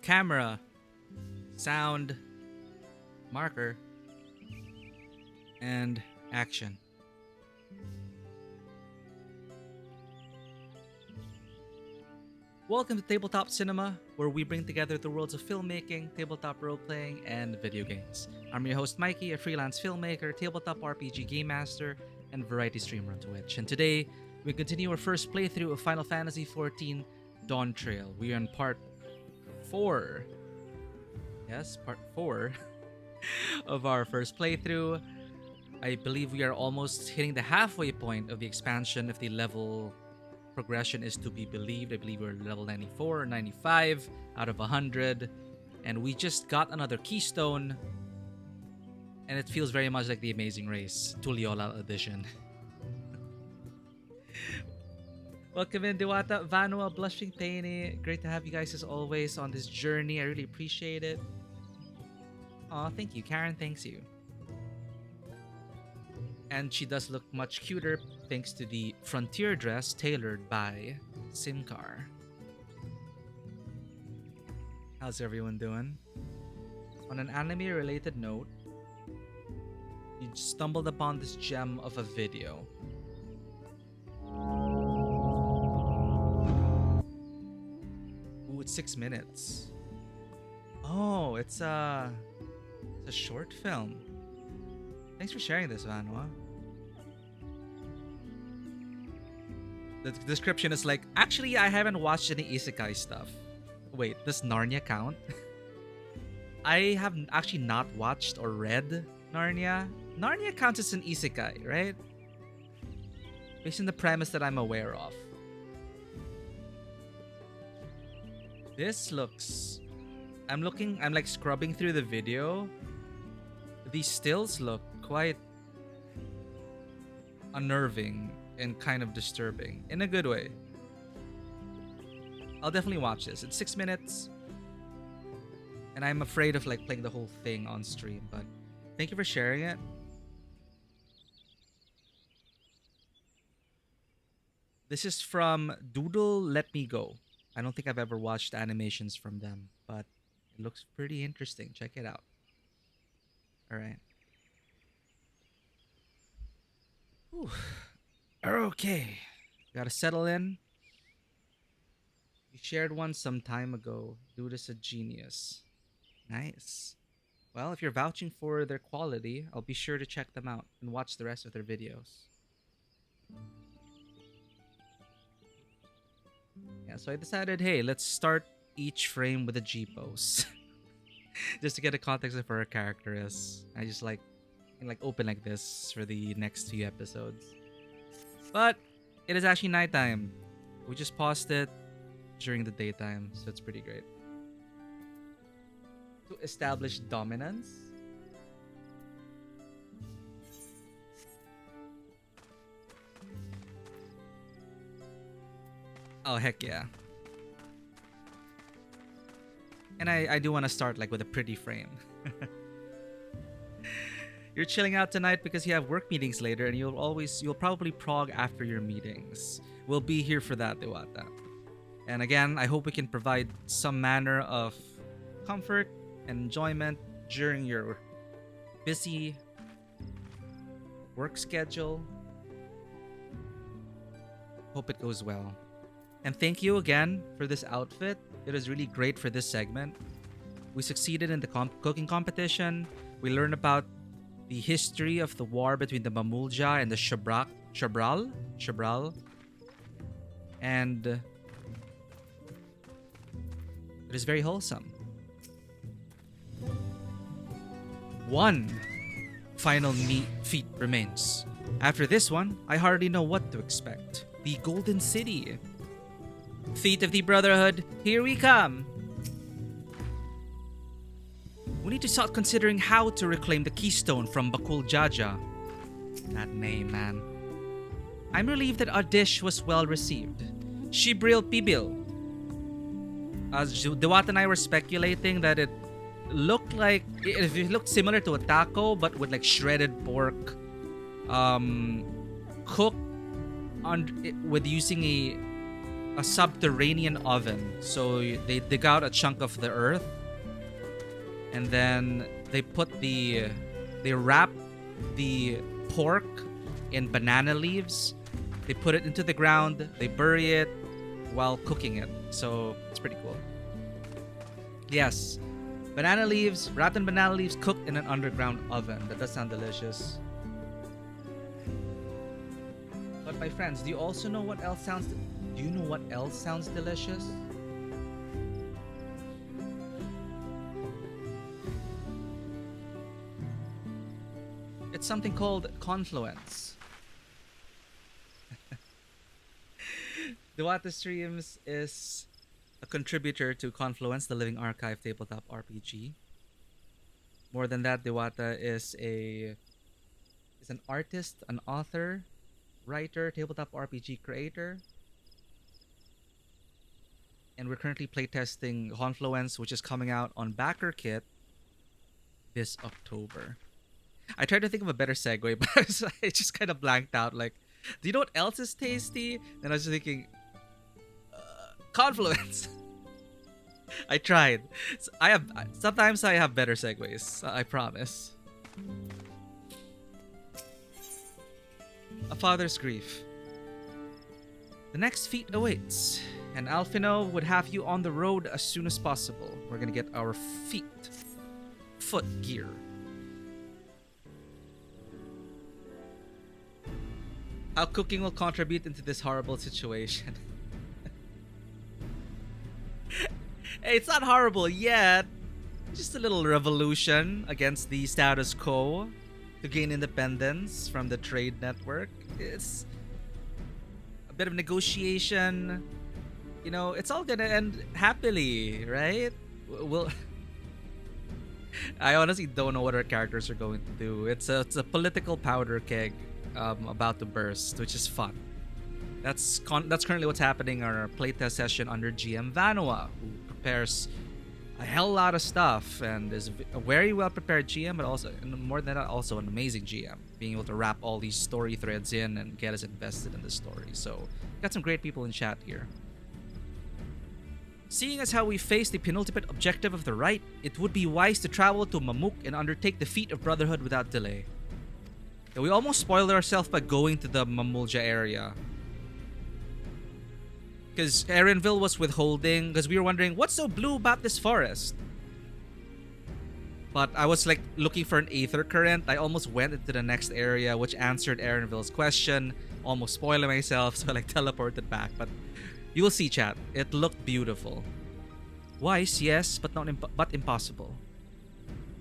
camera, sound, marker, and action. Welcome to Tabletop Cinema, where we bring together the worlds of filmmaking, tabletop role-playing, and video games. I'm your host Mikey, a freelance filmmaker, tabletop RPG game master, and variety streamer on Twitch. And today, we continue our first playthrough of Final Fantasy XIV Dawntrail. We are in part 4. Yes, part 4 of our first playthrough. I believe we are almost hitting the halfway point of the expansion if the level progression is to be believed. I believe we're level 94 or 95 out of 100. And we just got another keystone. And it feels very much like the Amazing Race, Tuliola edition. Welcome in, Diwata, Vanua, Blushing Paini. Great to have you guys as always on this journey. I really appreciate it. Aw, thank you. Karen thanks you. And she does look much cuter thanks to the frontier dress tailored by Simcar. How's everyone doing? On an anime-related note, you stumbled upon this gem of a video. Ooh, it's 6 minutes. Oh, it's a short film. Thanks for sharing this, Vanwa. The description is like, actually, I haven't watched any isekai stuff. Wait, does Narnia count? I have actually not watched or read Narnia. Narnia counts as an isekai, right? Based on the premise that I'm aware of. This looks... I'm like scrubbing through the video. These stills look quite unnerving and kind of disturbing in a good way. I'll definitely watch this. It's 6 minutes, and I'm afraid of like playing the whole thing on stream, but thank you for sharing it. This is from Doodle Let Me Go. I don't think I've ever watched animations from them, but it looks pretty interesting. Check it out. All right. Whew. Okay. Gotta settle in. You shared one some time ago. Dude is a genius. Nice. Well, if you're vouching for their quality, I'll be sure to check them out and watch the rest of their videos. Yeah, so I decided, hey, let's start each frame with a G pose. Just to get a context of where our character is. I just like open like this for the next few episodes. But it is actually nighttime. We just paused it during the daytime, so it's pretty great. To establish dominance. Oh, heck yeah. And I do want to start like with a pretty frame. You're chilling out tonight because you have work meetings later, and you'll probably prog after your meetings. We'll be here for that, Dewata. And again, I hope we can provide some manner of comfort and enjoyment during your busy work schedule. Hope it goes well. And thank you again for this outfit. It was really great for this segment. We succeeded in the cooking competition. We learned about the history of the war between the Mamulja and the Shabral. And it is very wholesome. One final feat remains. After this one, I hardly know what to expect. The Golden City. Feet of the Brotherhood, here we come. We need to start considering how to reclaim the keystone from Bakul Jaja. That name, man. I'm relieved that our dish was well received. Shibril Pibil. As Dewat and I were speculating that it looked similar to a taco, but with like shredded pork, cooked with using a a subterranean oven. So they dig out a chunk of the earth, and then they wrap the pork in banana leaves. They put it into the ground. They bury it while cooking it. So it's pretty cool. Yes, banana leaves, wrapped in banana leaves, cooked in an underground oven. That does sound delicious. But my friends, do you also know what else sounds? Do you know what else sounds delicious? It's something called Confluence. Diwata Streams is a contributor to Confluence, the Living Archive tabletop RPG. More than that, Diwata is an artist, an author, writer, tabletop RPG creator. And we're currently playtesting Confluence, which is coming out on Backer Kit this October. I tried to think of a better segue, but I just kind of blanked out. Like, do you know what else is tasty? And I was just thinking, Confluence. I tried. Sometimes I have better segues. I promise. A father's grief. The next feat awaits, and Alfino would have you on the road as soon as possible. We're gonna get our foot gear. How cooking will contribute into this horrible situation. Hey, it's not horrible yet. Just a little revolution against the status quo to gain independence from the trade network. It's a bit of negotiation. You know, it's all gonna end happily, right? I honestly don't know what our characters are going to do. It's a political powder keg about to burst, which is fun. That's currently what's happening in our playtest session under GM Vanua, who prepares a hell lot of stuff and is a very well prepared GM, but also, and more than that, also an amazing GM, being able to wrap all these story threads in and get us invested in the story. So, got some great people in chat here. Seeing as how we face the penultimate objective of the rite, it would be wise to travel to Mamuk and undertake the feat of Brotherhood without delay. Yeah, we almost spoiled ourselves by going to the Mamulja area. Because Erenville was withholding, because we were wondering, what's so blue about this forest? But I was like looking for an aether current. I almost went into the next area, which answered Erenville's question. Almost spoiling myself, so I like teleported back. But you will see, chat. It looked beautiful. Wise, yes, but but impossible.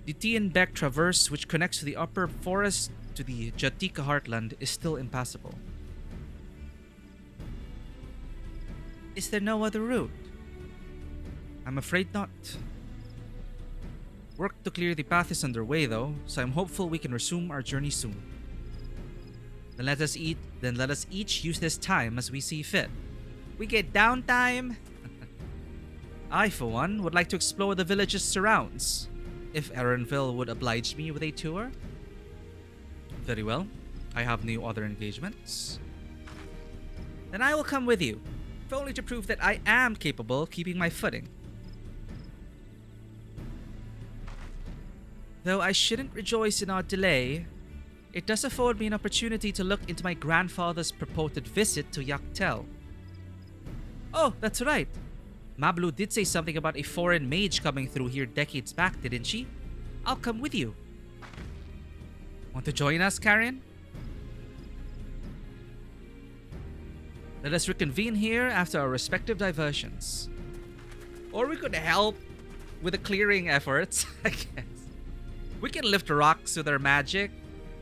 The Tienbeck Traverse, which connects to the upper forest to the Jatika heartland, is still impassable. Is there no other route? I'm afraid not. Work to clear the path is underway though, so I'm hopeful we can resume our journey soon. Then let us each use this time as we see fit. We get downtime? I, for one, would like to explore the village's surrounds, if Erenville would oblige me with a tour. Very well. I have no other engagements. Then I will come with you, if only to prove that I am capable of keeping my footing. Though I shouldn't rejoice in our delay, it does afford me an opportunity to look into my grandfather's purported visit to Yaktel. Oh, that's right. Mablu did say something about a foreign mage coming through here decades back, didn't she? I'll come with you. Want to join us, Karen? Let us reconvene here after our respective diversions. Or we could help with the clearing efforts, I guess. We can lift rocks with our magic.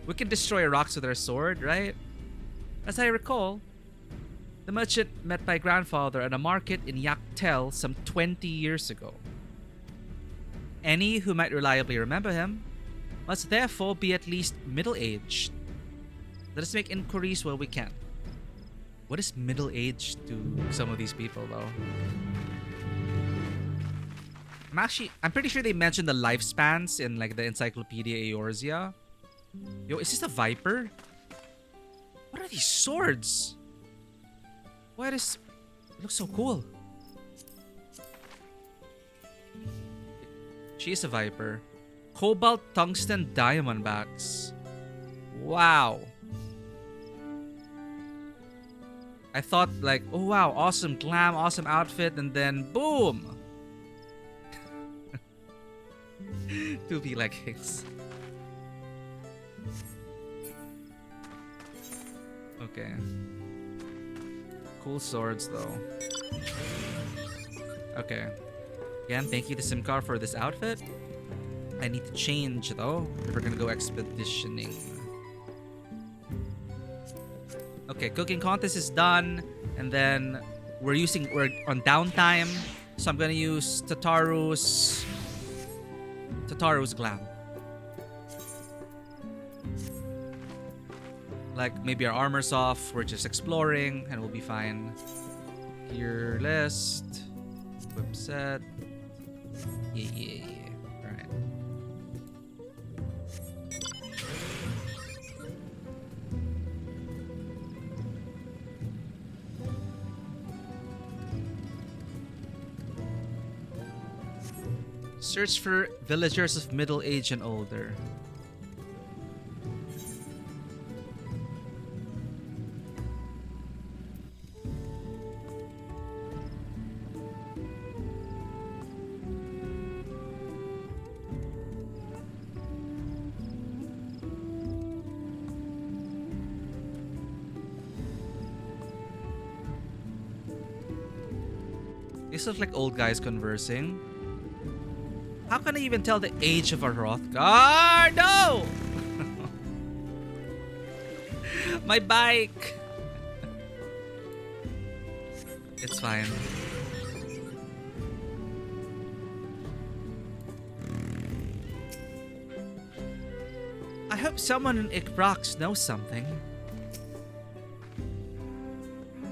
We can destroy rocks with our sword, right? As I recall, the merchant met my grandfather at a market in Yaktel some 20 years ago. Any who might reliably remember him must therefore be at least middle-aged. Let us make inquiries where we can. What is middle-aged to some of these people, though? I'm pretty sure they mentioned the lifespans in like the Encyclopedia Eorzea. Yo, is this a viper? What are these swords? What is... It looks so cool. She's a viper. Cobalt tungsten diamondbacks. Wow. I thought like, oh wow, awesome glam, awesome outfit, and then boom. 2B leggings. Okay. Cool swords though. Okay. Again, thank you to Simcar for this outfit. I need to change though if we're gonna go expeditioning. Okay, cooking contest is done, and then we're on downtime, so I'm gonna use Tataru's glam. Like maybe our armor's off, we're just exploring, and we'll be fine. Gear list, whip set. Yeah. All right. Search for villagers of middle age and older. These look like old guys conversing. How can I even tell the age of a Hrothgar? No! My bike! It's fine. I hope someone in Ikbrax knows something.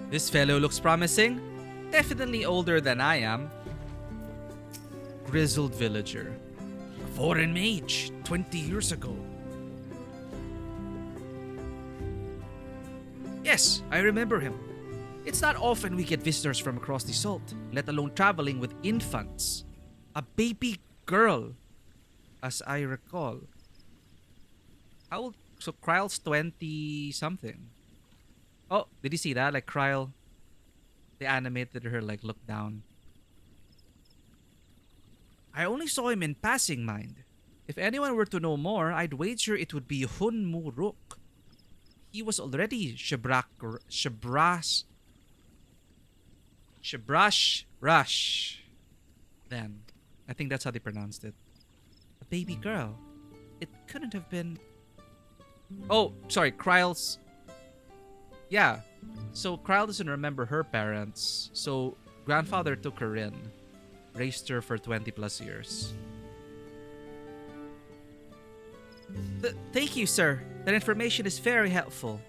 This fellow looks promising. Definitely older than I am. Grizzled villager. A foreign mage 20 years ago. Yes, I remember him. It's not often we get visitors from across the salt, let alone traveling with infants. A baby girl, as I recall. How old? So Kryle's 20 something. Oh, did you see that? Like Kryle, they animated her like look down. I only saw him in passing, mind. If anyone were to know more, I'd wager it would be Hun Muruk. He was already Shabrash Rush. Then, I think that's how they pronounced it. A baby girl. It couldn't have been... Oh, sorry, Kryle's... Yeah. So Kryle doesn't remember her parents. So grandfather took her in. Raised her for 20 plus years. Thank you, sir. That information is very helpful.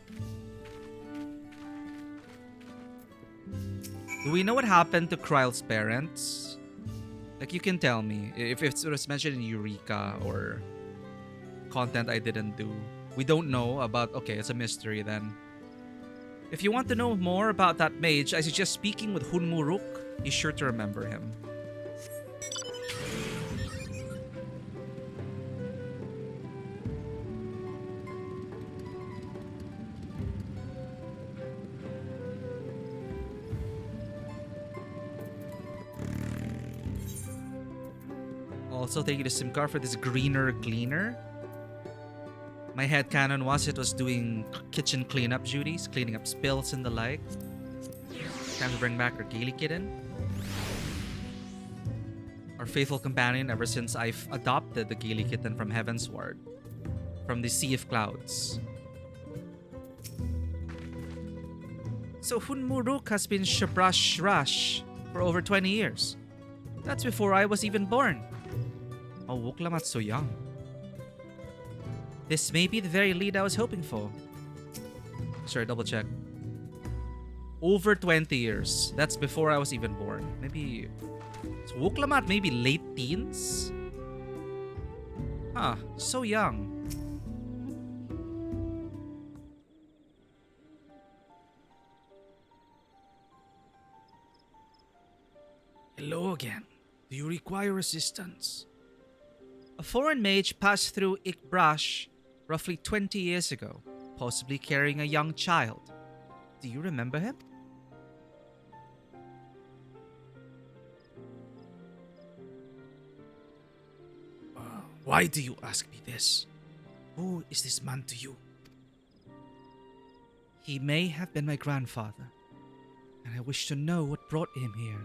Do we know what happened to Kryle's parents? Like, you can tell me if it was mentioned in Eureka or content I didn't do. We don't know about... Okay, it's a mystery then. If you want to know more about that mage, I suggest speaking with Hun Muruk. He's sure to remember him. Also, thank you to Simcar for this greener gleaner. My headcanon was it was doing kitchen cleanup duties, cleaning up spills and the like. Time to bring back our Gaily kitten. Our faithful companion ever since I've adopted the Gaily kitten from Heavensward. From the Sea of Clouds. So Hun Muruk has been Shabrash Rash for over 20 years. That's before I was even born. Oh, Wuklamat's so young. This may be the very lead I was hoping for. Sorry, double check. Over 20 years. That's before I was even born. Maybe... So Wuklamat maybe late teens? Huh, so young. again. Do you require assistance? A foreign mage passed through Ikbrash roughly 20 years ago, possibly carrying a young child. Do you remember him? Why do you ask me this? Who is this man to you? He may have been my grandfather, and I wish to know what brought him here.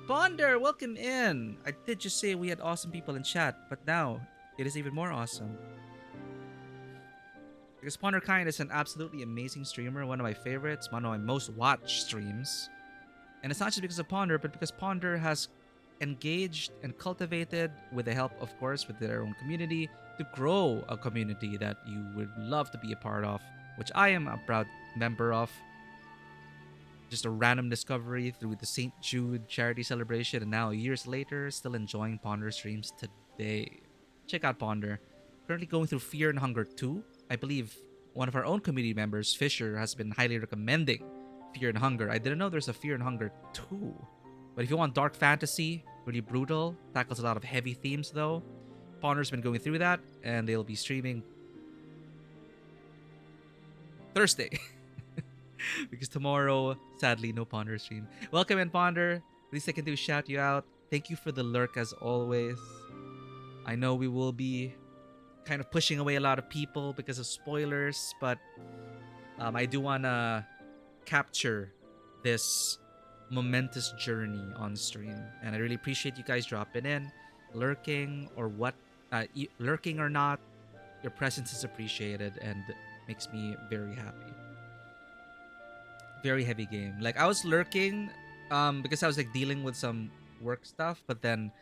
Ponder, welcome in! I did just say we had awesome people in chat, but now it is even more awesome. Because Ponder Kind is an absolutely amazing streamer, one of my favorites, one of my most watched streams. And it's not just because of Ponder, but because Ponder has engaged and cultivated, with the help, of course, with their own community, to grow a community that you would love to be a part of, which I am a proud member of. Just a random discovery through the St. Jude charity celebration, and now years later, still enjoying Ponder streams today. Check out Ponder. Currently going through Fear and Hunger 2. I believe one of our own community members, Fisher, has been highly recommending Fear and Hunger. I didn't know there's a Fear and Hunger 2. But if you want dark fantasy, really brutal, tackles a lot of heavy themes though, Ponder's been going through that, and they'll be streaming Thursday. Because tomorrow, sadly, no Ponder stream. Welcome in, Ponder. Least I can do is shout you out. Thank you for the lurk as always. I know we will be kind of pushing away a lot of people because of spoilers, but I do want to capture this momentous journey on stream, and I really appreciate you guys dropping in, lurking or what, lurking or not. Your presence is appreciated and makes me very happy. Very heavy game. Like, I was lurking because I was like dealing with some work stuff, but then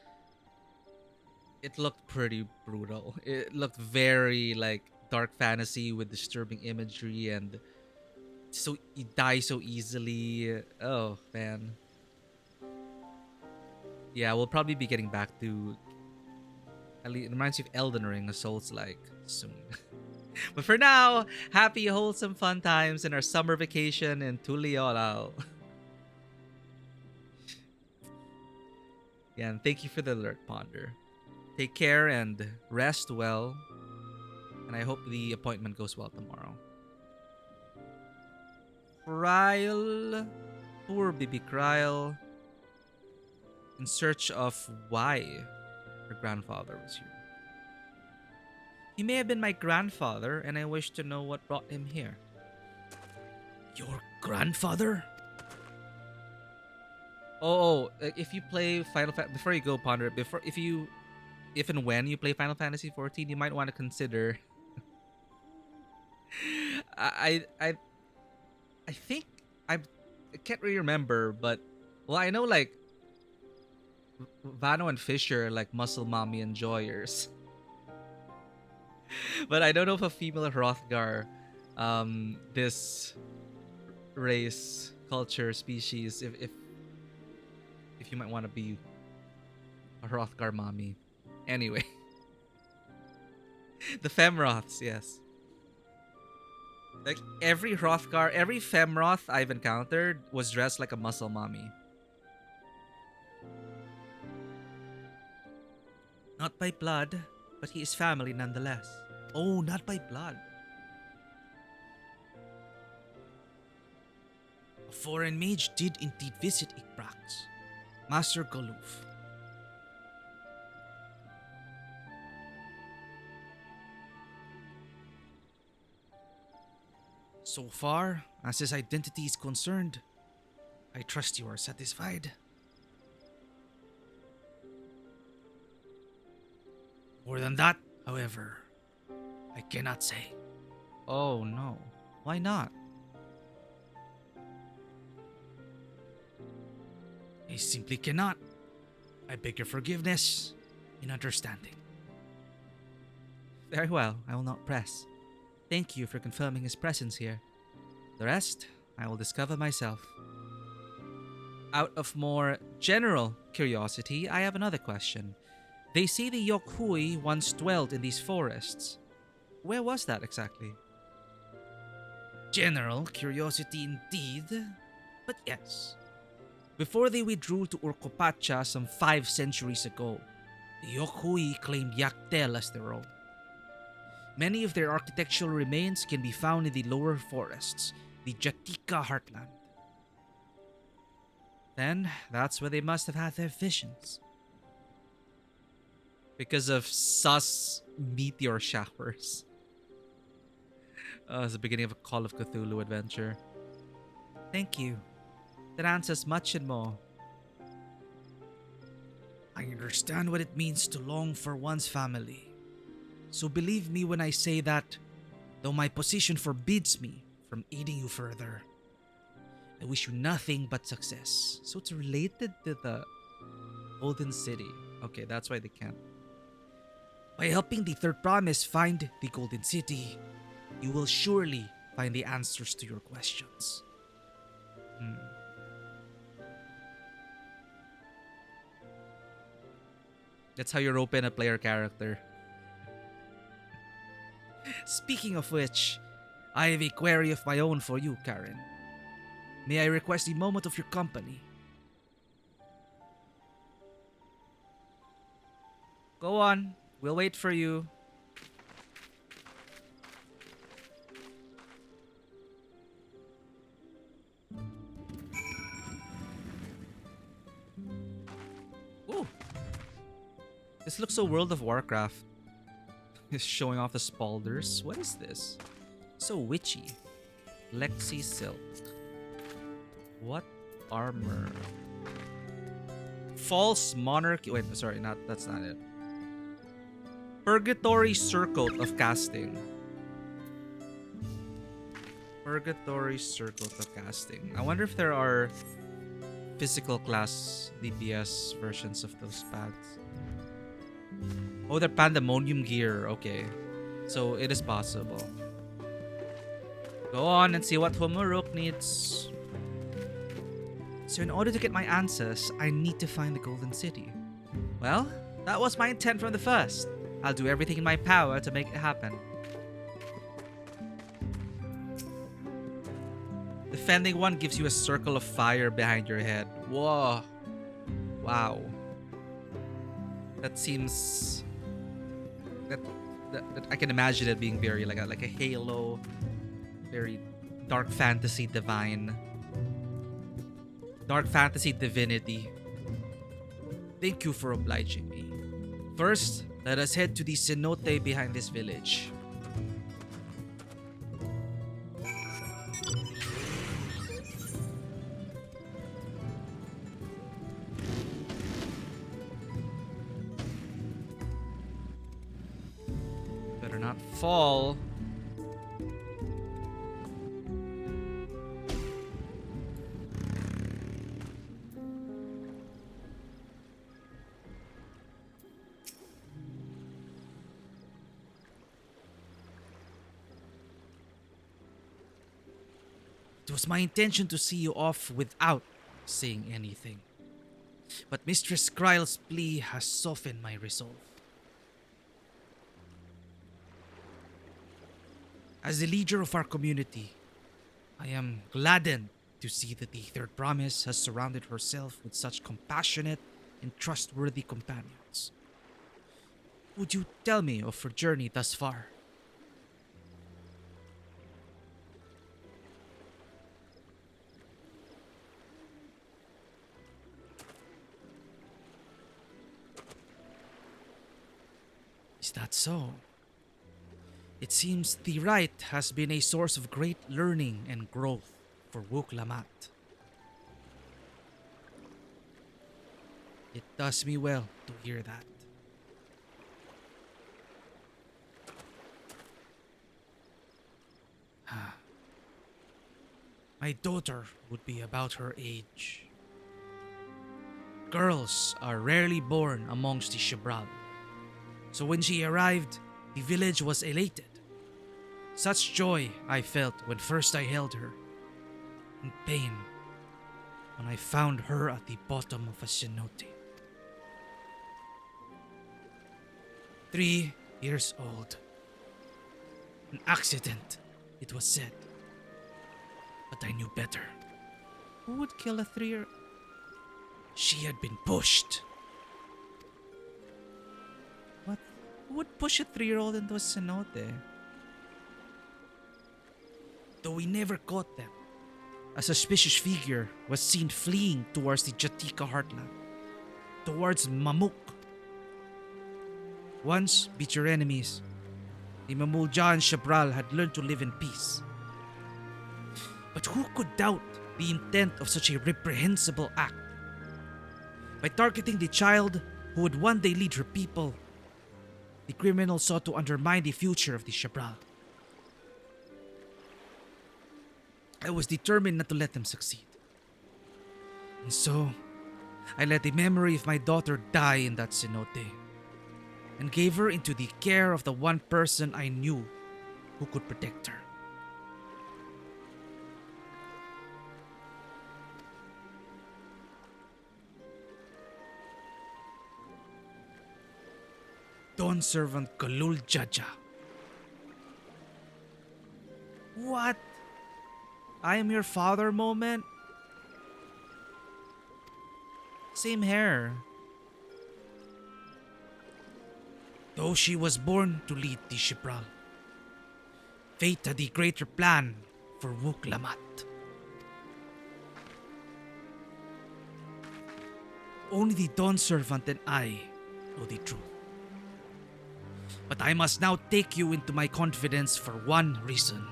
it looked pretty brutal. It looked very like dark fantasy with disturbing imagery, and so you die so easily. Oh man. Yeah, we'll probably be getting back to, at least it reminds you of Elden Ring, a Souls like soon. But for now, happy, wholesome, fun times in our summer vacation in Tuliolao. Yeah, and thank you for the alert, Ponder. Take care and rest well. And I hope the appointment goes well tomorrow. Kryl. Poor baby Kryl. In search of why her grandfather was here. He may have been my grandfather, and I wish to know what brought him here. Your grandfather? Oh, if you play Final Fantasy, before you go, Ponder, if and when you play Final Fantasy 14, you might want to consider. I think I can't really remember, but well, I know like Vano and Fisher are like muscle mommy enjoyers. But I don't know if a female Hrothgar, this race, culture, species, if you might want to be a Hrothgar mommy. Anyway. The Femroths, yes. Like every Hrothgar, every Femroth I've encountered was dressed like a muscle mommy. Not by blood, but he is family nonetheless. Oh, not by blood. A foreign mage did indeed visit Ikbrax. Master Galuf. So far, as his identity is concerned, I trust you are satisfied. More than that, however, I cannot say. Oh no. Why not? I simply cannot. I beg your forgiveness and understanding. Very well, I will not press. Thank you for confirming his presence here. The rest, I will discover myself. Out of more general curiosity, I have another question. They say the Yokhui once dwelled in these forests. Where was that exactly? General curiosity indeed, but yes. Before they withdrew to Urkopacha some 5 centuries ago, the Yokhui claimed Yaktel as their own. Many of their architectural remains can be found in the lower forests, the Jatika heartland. Then, that's where they must have had their visions. Because of sus meteor showers. It's the beginning of a Call of Cthulhu adventure. Thank you. That answers much and more. I understand what it means to long for one's family. So believe me when I say that, though my position forbids me from aiding you further, I wish you nothing but success. So it's related to the Golden City. Okay, that's why they can't. By helping the Third Promise find the Golden City, you will surely find the answers to your questions. That's how you rope in a player character. Speaking of which, I have a query of my own for you, Karen. May I request a moment of your company? Go on. We'll wait for you. Ooh. This looks so World of Warcraft. It's showing off the spalders. What is this? So witchy. Lexi Silk. What armor? False Monarchy. Wait, sorry, that's not it. Purgatory Circle of Casting. Purgatory Circle of Casting. I wonder if there are physical class DPS versions of those pads. Oh, they're Pandemonium gear. Okay. So it is possible. Go on and see what Humuruk needs. So in order to get my answers, I need to find the Golden City. Well, that was my intent from the first. I'll do everything in my power to make it happen. Defending one gives you a circle of fire behind your head. Whoa. Wow. That seems... That I can imagine it being very like a Halo, very dark fantasy divine. Dark fantasy divinity. Thank you for obliging me. First, let us head to the cenote behind this village. Better not fall. It was my intention to see you off without saying anything. But Mistress Kryle's plea has softened my resolve. As the leader of our community, I am gladdened to see that the Third Promise has surrounded herself with such compassionate and trustworthy companions. Would you tell me of her journey thus far? Is that so? It seems the rite has been a source of great learning and growth for Wuklamat. It does me well to hear that. My daughter would be about her age. Girls are rarely born amongst the Shibral. So when she arrived, the village was elated. Such joy I felt when first I held her, and pain when I found her at the bottom of a cenote. 3 years old. An accident, it was said. But I knew better. Who would kill a She had been pushed. What? Who would push a 3-year-old into a cenote? Though we never caught them, a suspicious figure was seen fleeing towards the Jatika heartland, towards Mamuk. Once bitter enemies, the Mamulja and Shabral had learned to live in peace. But who could doubt the intent of such a reprehensible act? By targeting the child who would one day lead her people, the criminal sought to undermine the future of the Shabral. I was determined not to let them succeed. And so, I let the memory of my daughter die in that cenote, and gave her into the care of the one person I knew who could protect her. Dawn servant Kalul Jaja. What? I am your father moment? Same hair. Though she was born to lead the Shibral, fate had a greater plan for Wuklamat. Only the Dawn servant and I know the truth. But I must now take you into my confidence for one reason.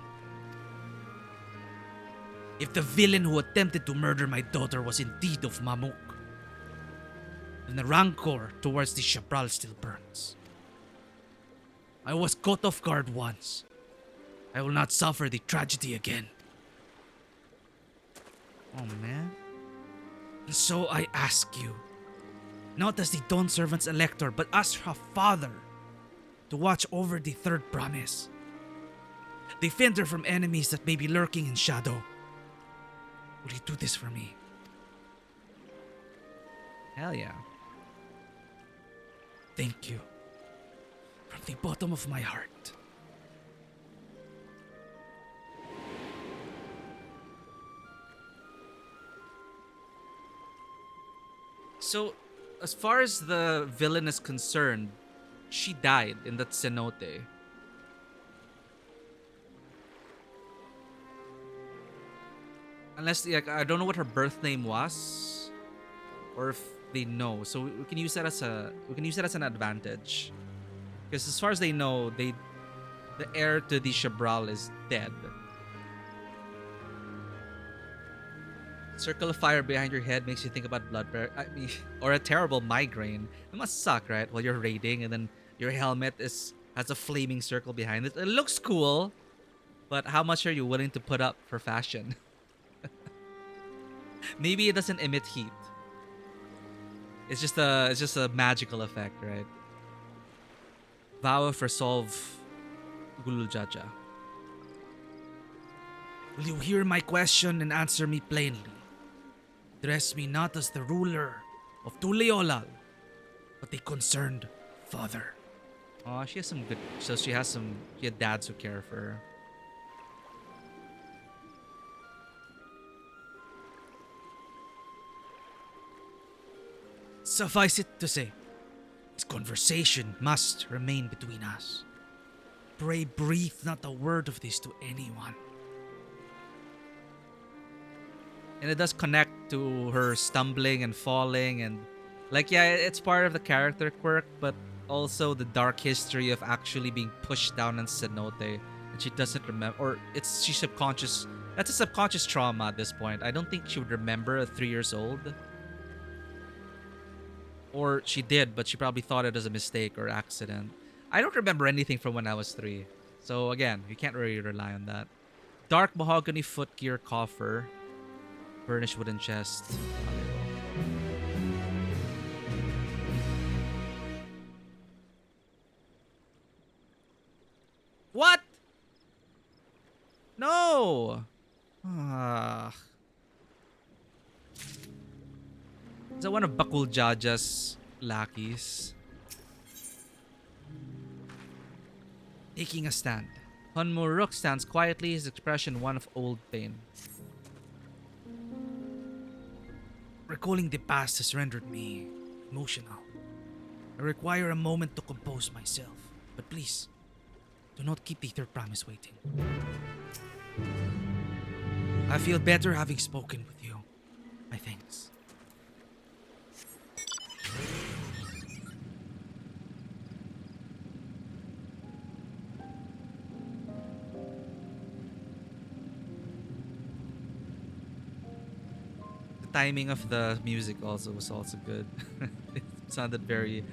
If the villain who attempted to murder my daughter was indeed of Mamuk, then the rancor towards the Shabral still burns. I was caught off guard once. I will not suffer the tragedy again. Oh man. And so I ask you, not as the Dawn Servant's elector, but as her father, to watch over the third promise. Defend her from enemies that may be lurking in shadow. Will you do this for me? Hell yeah. Thank you. From the bottom of my heart. So, as far as the villain is concerned, she died in that cenote. Unless, like, I don't know what her birth name was, or if they know. So we can use that as an advantage, because as far as they know, the heir to the Shabral is dead. Circle of fire behind your head makes you think about or a terrible migraine. It must suck, right? While you're raiding, and then your helmet has a flaming circle behind it. It looks cool, but how much are you willing to put up for fashion? Maybe it doesn't emit heat. It's just a magical effect, right? Vow of resolve, Gululjaja. Will you hear my question and answer me plainly? Address me not as the ruler of Tuleolal, but a concerned father. Oh, she has some good. So she had dads who care for her. Suffice it to say, this conversation must remain between us. Pray breathe not a word of this to anyone. And it does connect to her stumbling and falling, and like, yeah, it's part of the character quirk, but also the dark history of actually being pushed down in cenote, and she doesn't remember, or she's subconscious. That's a subconscious trauma at this point. I don't think she would remember at 3 years old. Or she did, but she probably thought it as a mistake or accident. I don't remember anything from when I was 3. So again, you can't really rely on that. Dark mahogany footgear coffer. Burnished wooden chest. What? No! Is that one of Bakul Jaja's lackeys? Taking a stand. Hunmuruk stands quietly, his expression one of old pain. Recalling the past has rendered me emotional. I require a moment to compose myself. But please, do not keep the third promise waiting. I feel better having spoken with you. My thanks. The timing of the music also was also good. It sounded very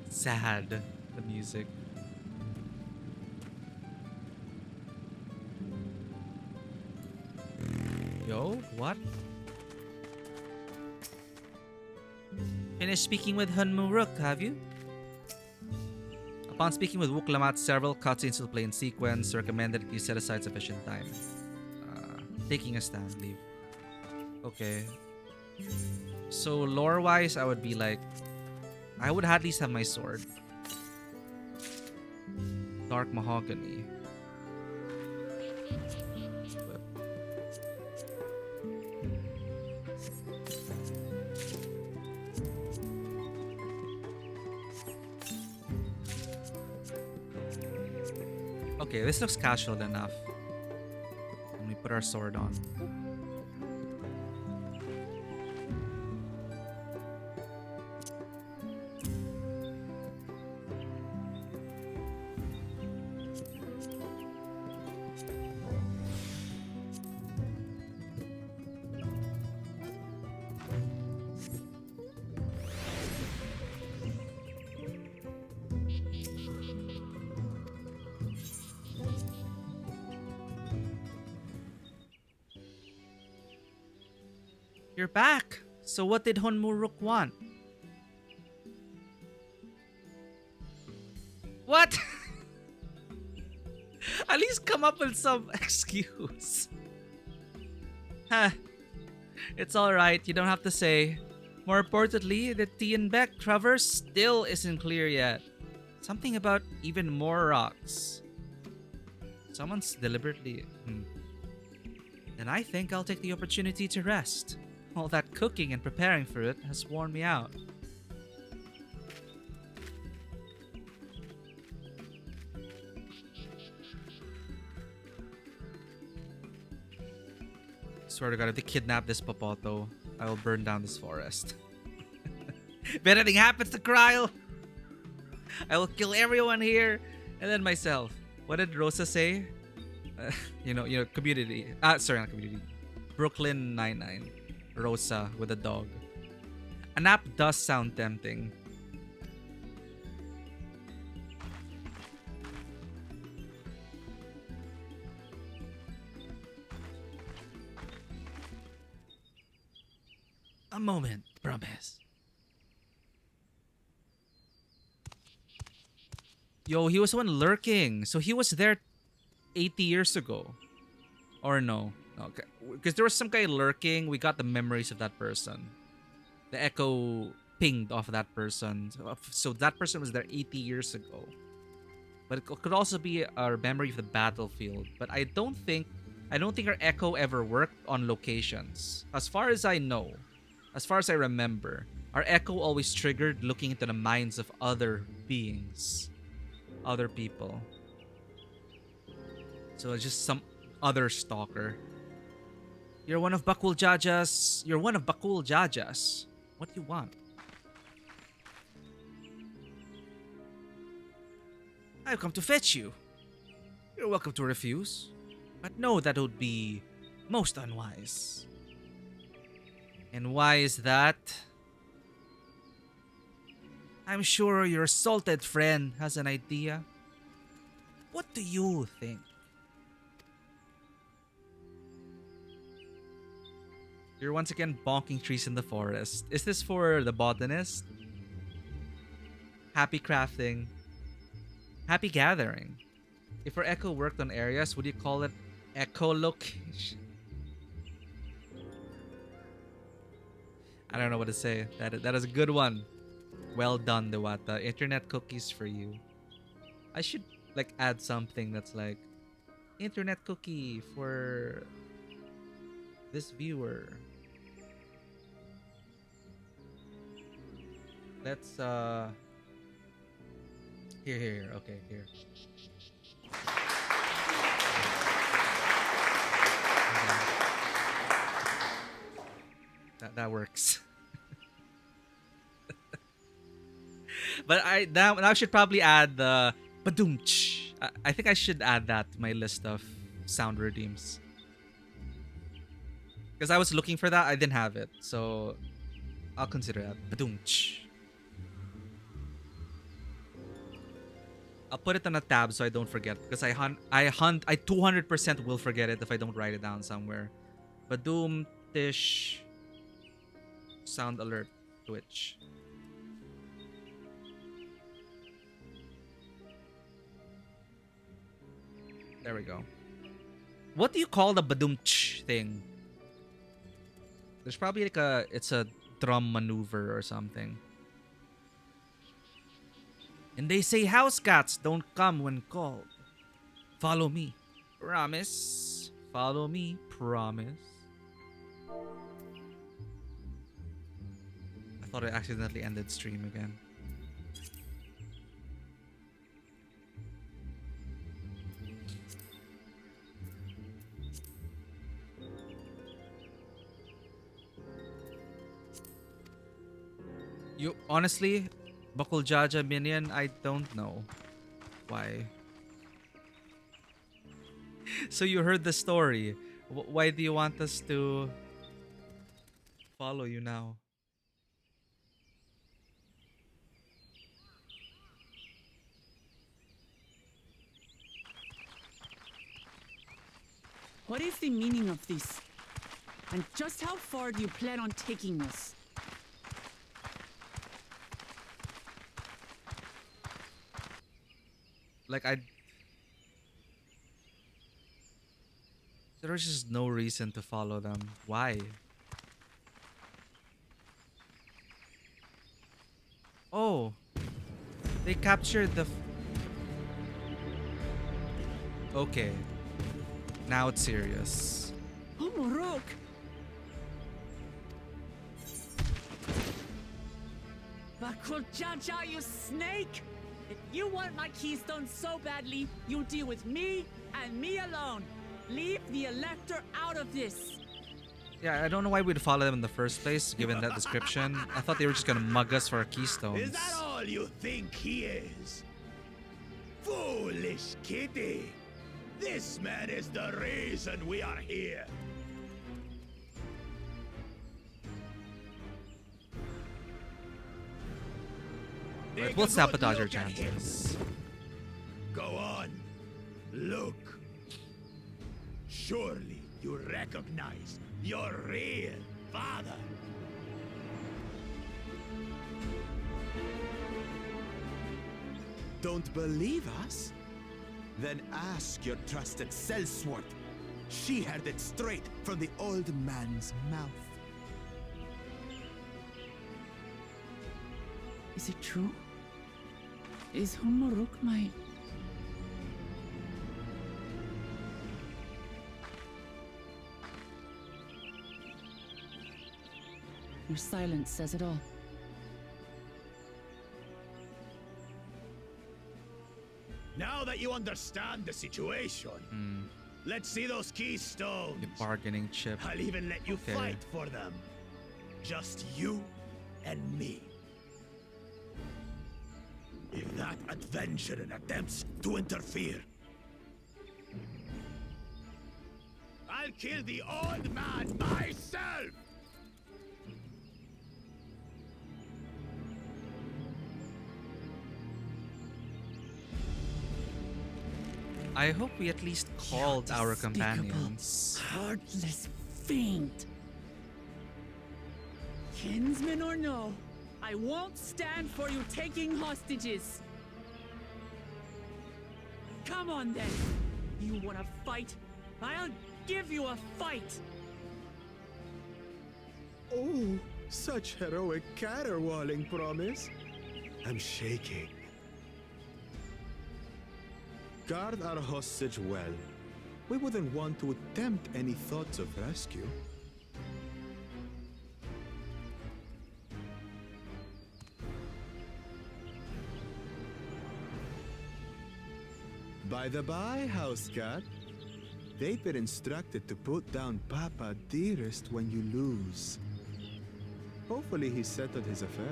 sad, the music. Yo, what? Finished speaking with Hunmu Rook, have you? Upon speaking with Wuklamat, several cutscenes will play in sequence. Recommended that you set aside sufficient time. Taking a stand, leave. Okay. So lore-wise, I would be like, I would at least have my sword. Dark mahogany. But okay, this looks casual enough. Let me put our sword on. You're back! So what did Honmuruk want? What? At least come up with some excuse. Huh. It's alright, you don't have to say. More importantly, the Tianbeck traverse still isn't clear yet. Something about even more rocks. Someone's deliberately... Then I think I'll take the opportunity to rest. All that cooking and preparing for it has worn me out. Swear to God, if they kidnap this Popoto, I will burn down this forest. If anything happens to Kryle, I will kill everyone here and then myself. What did Rosa say? Community. Sorry, not community. Brooklyn Nine-Nine. Rosa with a dog. A nap does sound tempting. A moment, promise. Yo, he was the one lurking. So he was there 80 years ago. Or no. Okay. Because there was some guy lurking. We got the memories of that person. The echo pinged off that person. So that person was there 80 years ago. But it could also be our memory of the battlefield. But I don't think our echo ever worked on locations. As far as I know, as far as I remember, our echo always triggered looking into the minds of other beings. Other people. So it's just some other stalker. You're one of Bakul Jajas. What do you want? I've come to fetch you. You're welcome to refuse. But know that would be most unwise. And why is that? I'm sure your salted friend has an idea. What do you think? You're once again bonking trees in the forest. Is this for the botanist? Happy crafting. Happy gathering. If our echo worked on areas, would you call it echolocation? I don't know what to say. That is a good one. Well done, Dewata. Internet cookies for you. I should add something that's like internet cookie for this viewer. Let's here. Okay, here. That works. But now I should probably add the badoomch. I think I should add that to my list of sound redeems. Because I was looking for that, I didn't have it, so I'll consider that. Badoomch. I'll put it on a tab so I don't forget, because I 200% will forget it if I don't write it down somewhere. Badoom-tish sound alert Twitch. There we go. What do you call the badoomch thing? There's probably like it's a drum maneuver or something. And they say house cats don't come when called. Follow me. Promise. Follow me. Promise. I thought I accidentally ended stream again. You honestly, Bakul Jaja Minion, I don't know why. So you heard the story. Why do you want us to follow you now? What is the meaning of this? And just how far do you plan on taking us? Like there's just no reason to follow them. Why? Oh, they captured the. Okay, now it's serious. Oh, Morok! Bakul Jaja, you snake! If you want my keystone so badly, you deal with me and me alone. Leave the Elector out of this. Yeah, I don't know why we'd follow them in the first place, given that description. I thought they were just gonna mug us for our keystones. Is that all you think he is? Foolish kitty! This man is the reason we are here. Alright, we'll sabotage our chances. Go on. Look. Surely you recognize your real father. Don't believe us? Then ask your trusted Sellsworth. She heard it straight from the old man's mouth. Is it true? Is Humoruk my... Your silence says it all. Now that you understand the situation, let's see those keystones. The bargaining chip. I'll even let you Okay. fight for them. Just you and me. If that adventurer attempts to interfere, I'll kill the old man myself! I hope we at least called our companions. Heartless fiend. Kinsman or no, I won't stand for you taking hostages. Come on then. You want to fight? I'll give you a fight. Oh, such heroic caterwauling promise. I'm shaking. Guard our hostage well. We wouldn't want to attempt any thoughts of rescue. By the by, house cat, they've been instructed to put down Papa dearest when you lose. Hopefully he settled his affairs.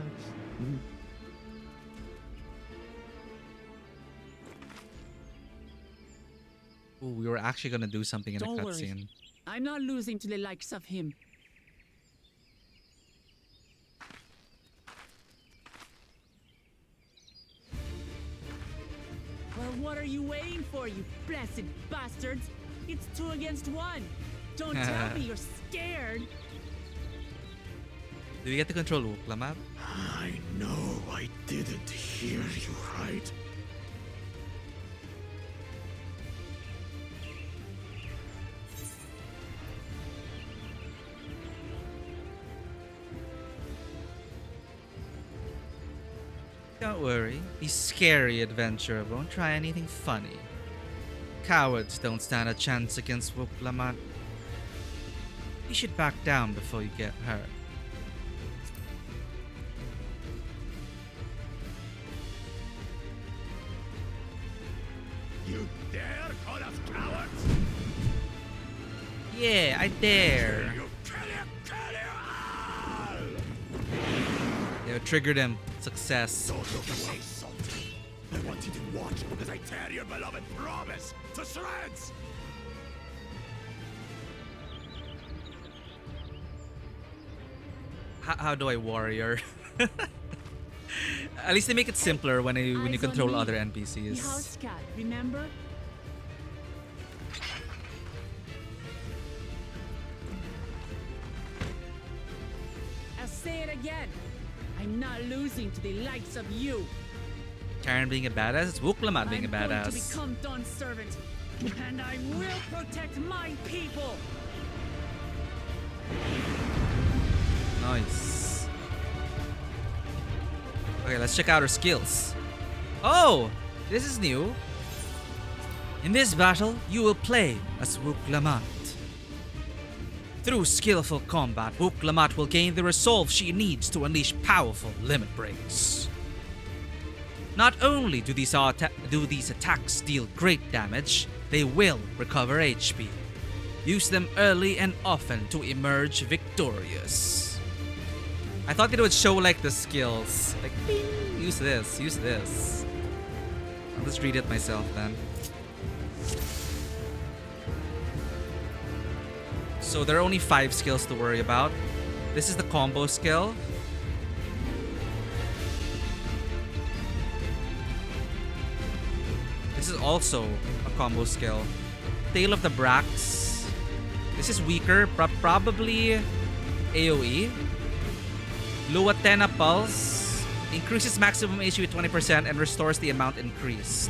Ooh, we were actually gonna do something in Don't a worry. cutscene. I'm not losing to the likes of him. Well, what are you waiting for, you blessed bastards? It's 2 against 1. Don't tell me you're scared. Do we get to control Wuklamat? I know I didn't hear you right. Don't worry, he's scary adventurer won't try anything funny. Cowards don't stand a chance against Wuklamat. You should back down before you get hurt. You dare call us cowards? Yeah, I dare. You kill you all! Yeah, triggered him. Success. Don't look away, Salty. I want you to watch as I tear your beloved promise to shreds! How do I warrior? At least they make it simpler when you Eyes on control me. other The NPCs. house cat, remember? I'll say it again. I'm not losing to the likes of you. Karen being a badass, it's Wuklamat being a I'm going to badass. become Dawn's servant, and I will protect my people. Nice. Okay, let's check out her skills. Oh, this is new. In this battle, you will play as Wuklamat. Through skillful combat, Wuklamat will gain the resolve she needs to unleash powerful limit breaks. Not only do these attacks deal great damage, they will recover HP. Use them early and often to emerge victorious. I thought that it would show like the skills. Like, bing, use this, use this. I'll just read it myself then. So there are only 5 skills to worry about. This is the combo skill. This is also a combo skill. Tail of the Brax. This is weaker, probably AoE. Luatena Pulse. Increases maximum HP with 20% and restores the amount increased.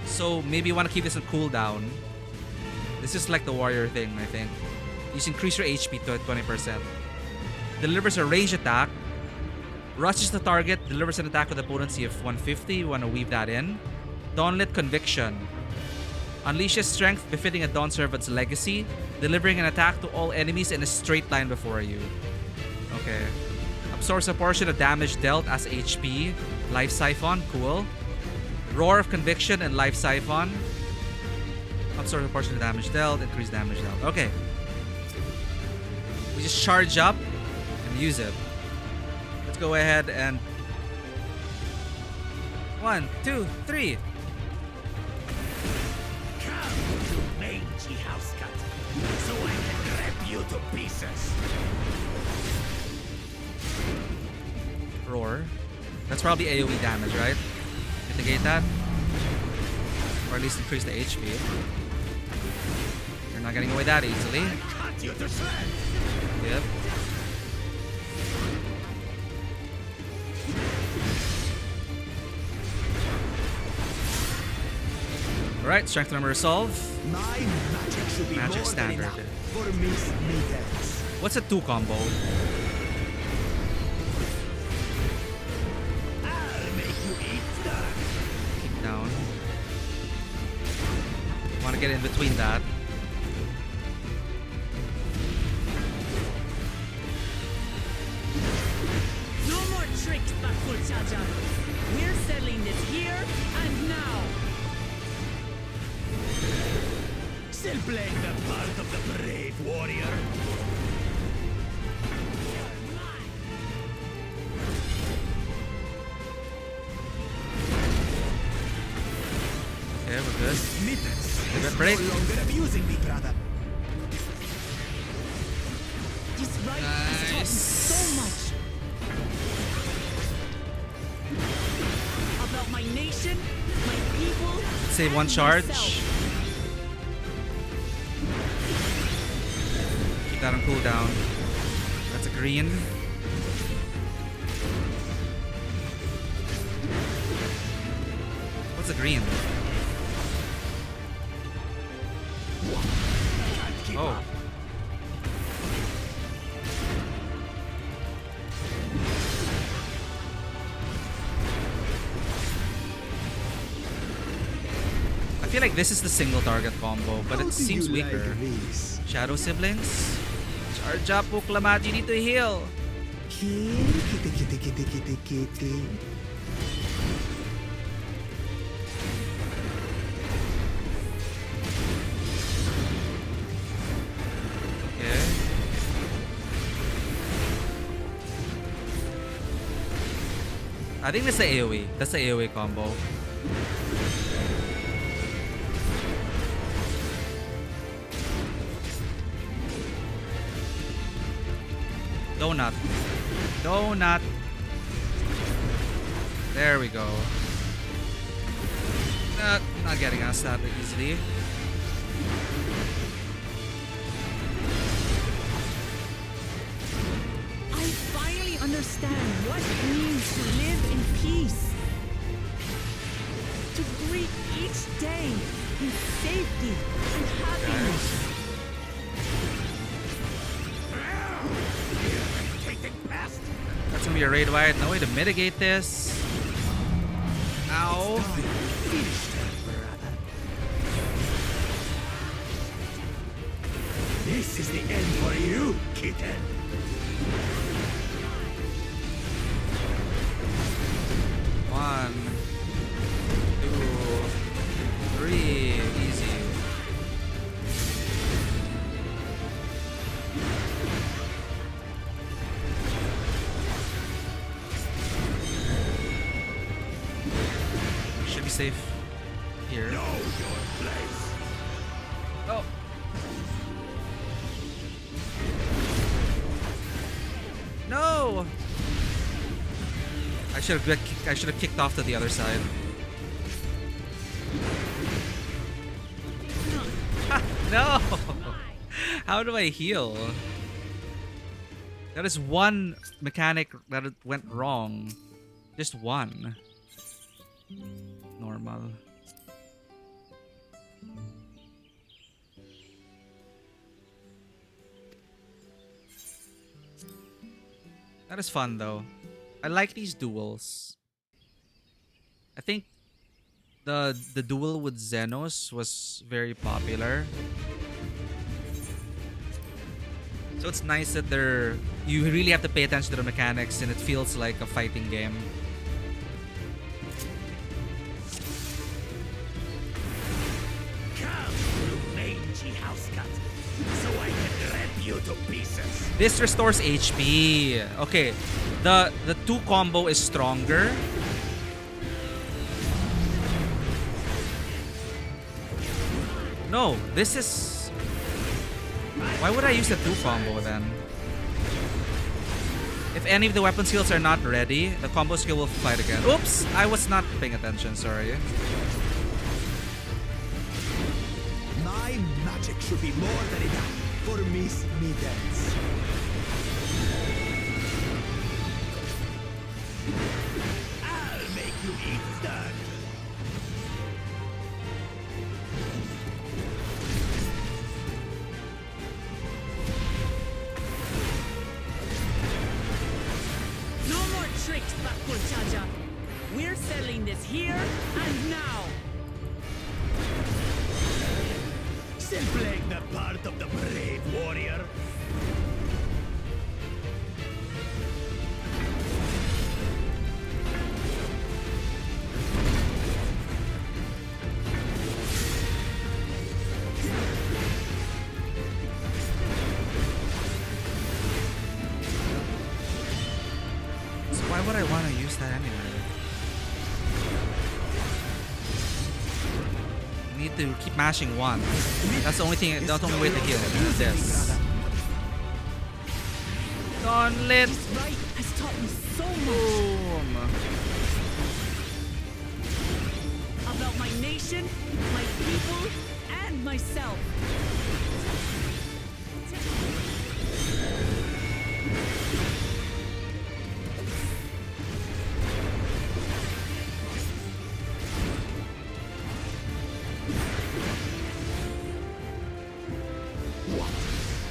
So maybe you want to keep this on cooldown. This is like the warrior thing, I think. You just increase your HP to 20%. Delivers a range attack. Rushes the target, delivers an attack with a potency of 150. You want to weave that in. Dawnlit Conviction. Unleashes strength befitting a Dawn Servant's legacy, delivering an attack to all enemies in a straight line before you. Okay. Absorbs a portion of damage dealt as HP. Life Siphon, cool. Roar of Conviction and Life Siphon. Absorb a portion of damage dealt, increase damage dealt. Okay. We just charge up and use it. Let's go ahead and 1, 2, 3. Come, you mangy house cat, so I can rip you to pieces. Roar. That's probably AoE damage, right? Mitigate that. Or at least increase the HP. You're not getting away that easily. Cut you to shreds. Yep. Alright, strength number resolve. My magic should be Magic more standard. than enough for Miss Mittens. What's a 2 combo? I'll make you eat that. Kick down. Want to get in between that. No more tricks, Bakul Chaja. We're settling this here and now. Still playing the part of the brave warrior? Okay, we're good. Mittens Give it is a break. no longer amusing me, brother. This rite has taught me so much. About my nation, my people, Save one and charge. myself. Keep that on cooldown. That's a green. What's a green? Can't keep Oh. up. I feel like this is the single target combo, but How it do seems you weaker. like this? Shadow siblings? Charge up, Uklamaji, you need to heal. Kitty, kitty, kitty, kitty, kitty. Okay. I think that's the AoE. That's the AoE combo. Donut. Donut. There we go. Not getting us that easily. I finally understand what it means to live in peace. To greet each day in safety and happiness. That's gonna be a raid wide. No way to mitigate this. Ow. Finish them, brother. This is the end for you, kitten. One, two, three. Easy. Should be safe here. Know your place. Oh. No. I should have kicked off to the other side. No. How do I heal? That is one mechanic that went wrong. Just one. Normal. That is fun though. I like these duels. I think the duel with Xenos was very popular. So it's nice that you really have to pay attention to the mechanics and it feels like a fighting game. Come, you mangy house cat, so I can rip you to pieces. This restores HP. Okay, the 2 combo is stronger. No, this is... Why would I use the 2 combo then? If any of the weapon skills are not ready, the combo skill will fight again. Oops! I was not paying attention, sorry. My magic should be more than enough for Miss Mittens. I'll make you eat dirt. No more tricks, Bakulchaja. We're settling this here and now. Still playing the part of the brave warrior? gonna use that anyway. I need to keep mashing one. That's the only thing. That's the only way to heal. This. Dawnlit. This right has taught me so much Boom. about my nation, my people, and myself.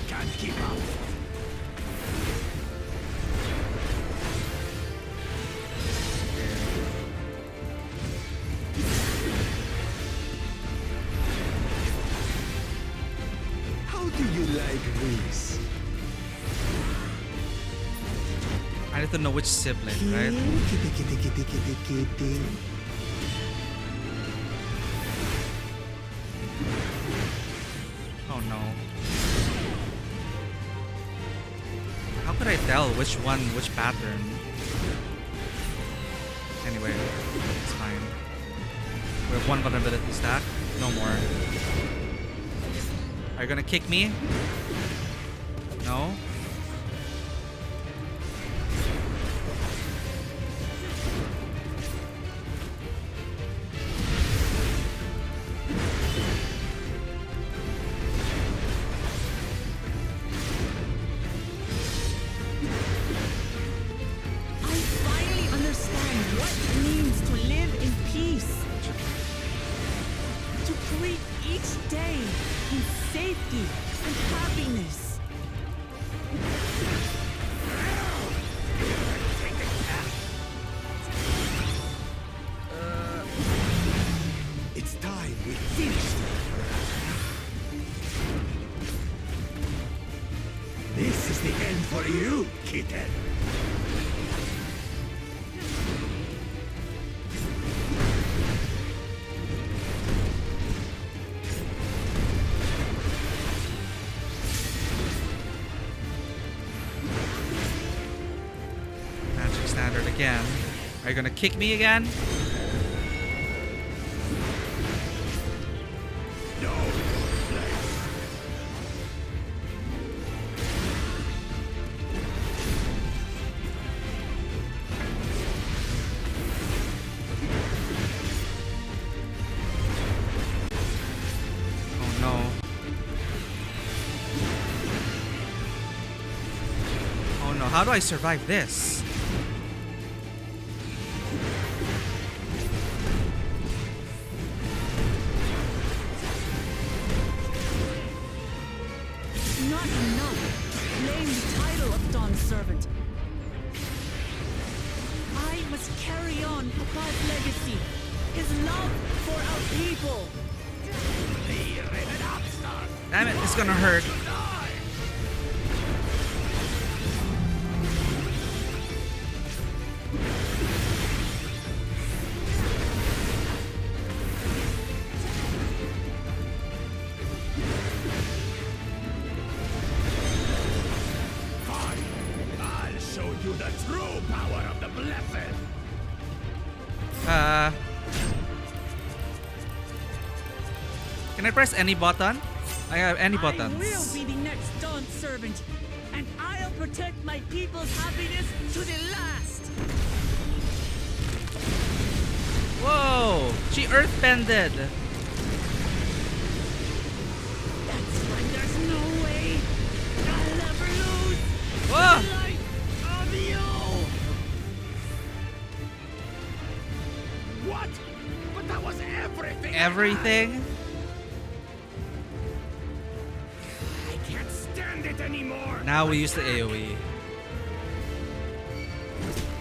Can't keep up. How do you like this? I need to know which sibling, right? Kitty, kitty, kitty, kitty, kitty. Oh no. How could I tell which one, which pattern? Anyway, it's fine. We have one vulnerability stack. No more. Are you gonna kick me? No? I finally understand what it means to live in peace. To greet each day in safety and happiness. It's time we finished it. This is the end for you, kitten. Magic standard again. Are you gonna kick me again? No. Oh no. Oh no, how do I survive this? Not enough to claim the title of Dawn's servant. I must carry on Papa's legacy, his love for our people. Damn it, it's gonna hurt. Fine. I'll show you the true power of the blessed. Can I press any button? I have any I buttons. will be the next Dawn's servant, and I'll protect my people's happiness to the last. Whoa! She earthbended. That's when there's no way I'll ever lose Whoa! the light of you. What? But that was everything. Everything? I can't stand it anymore. Now we use the AoE.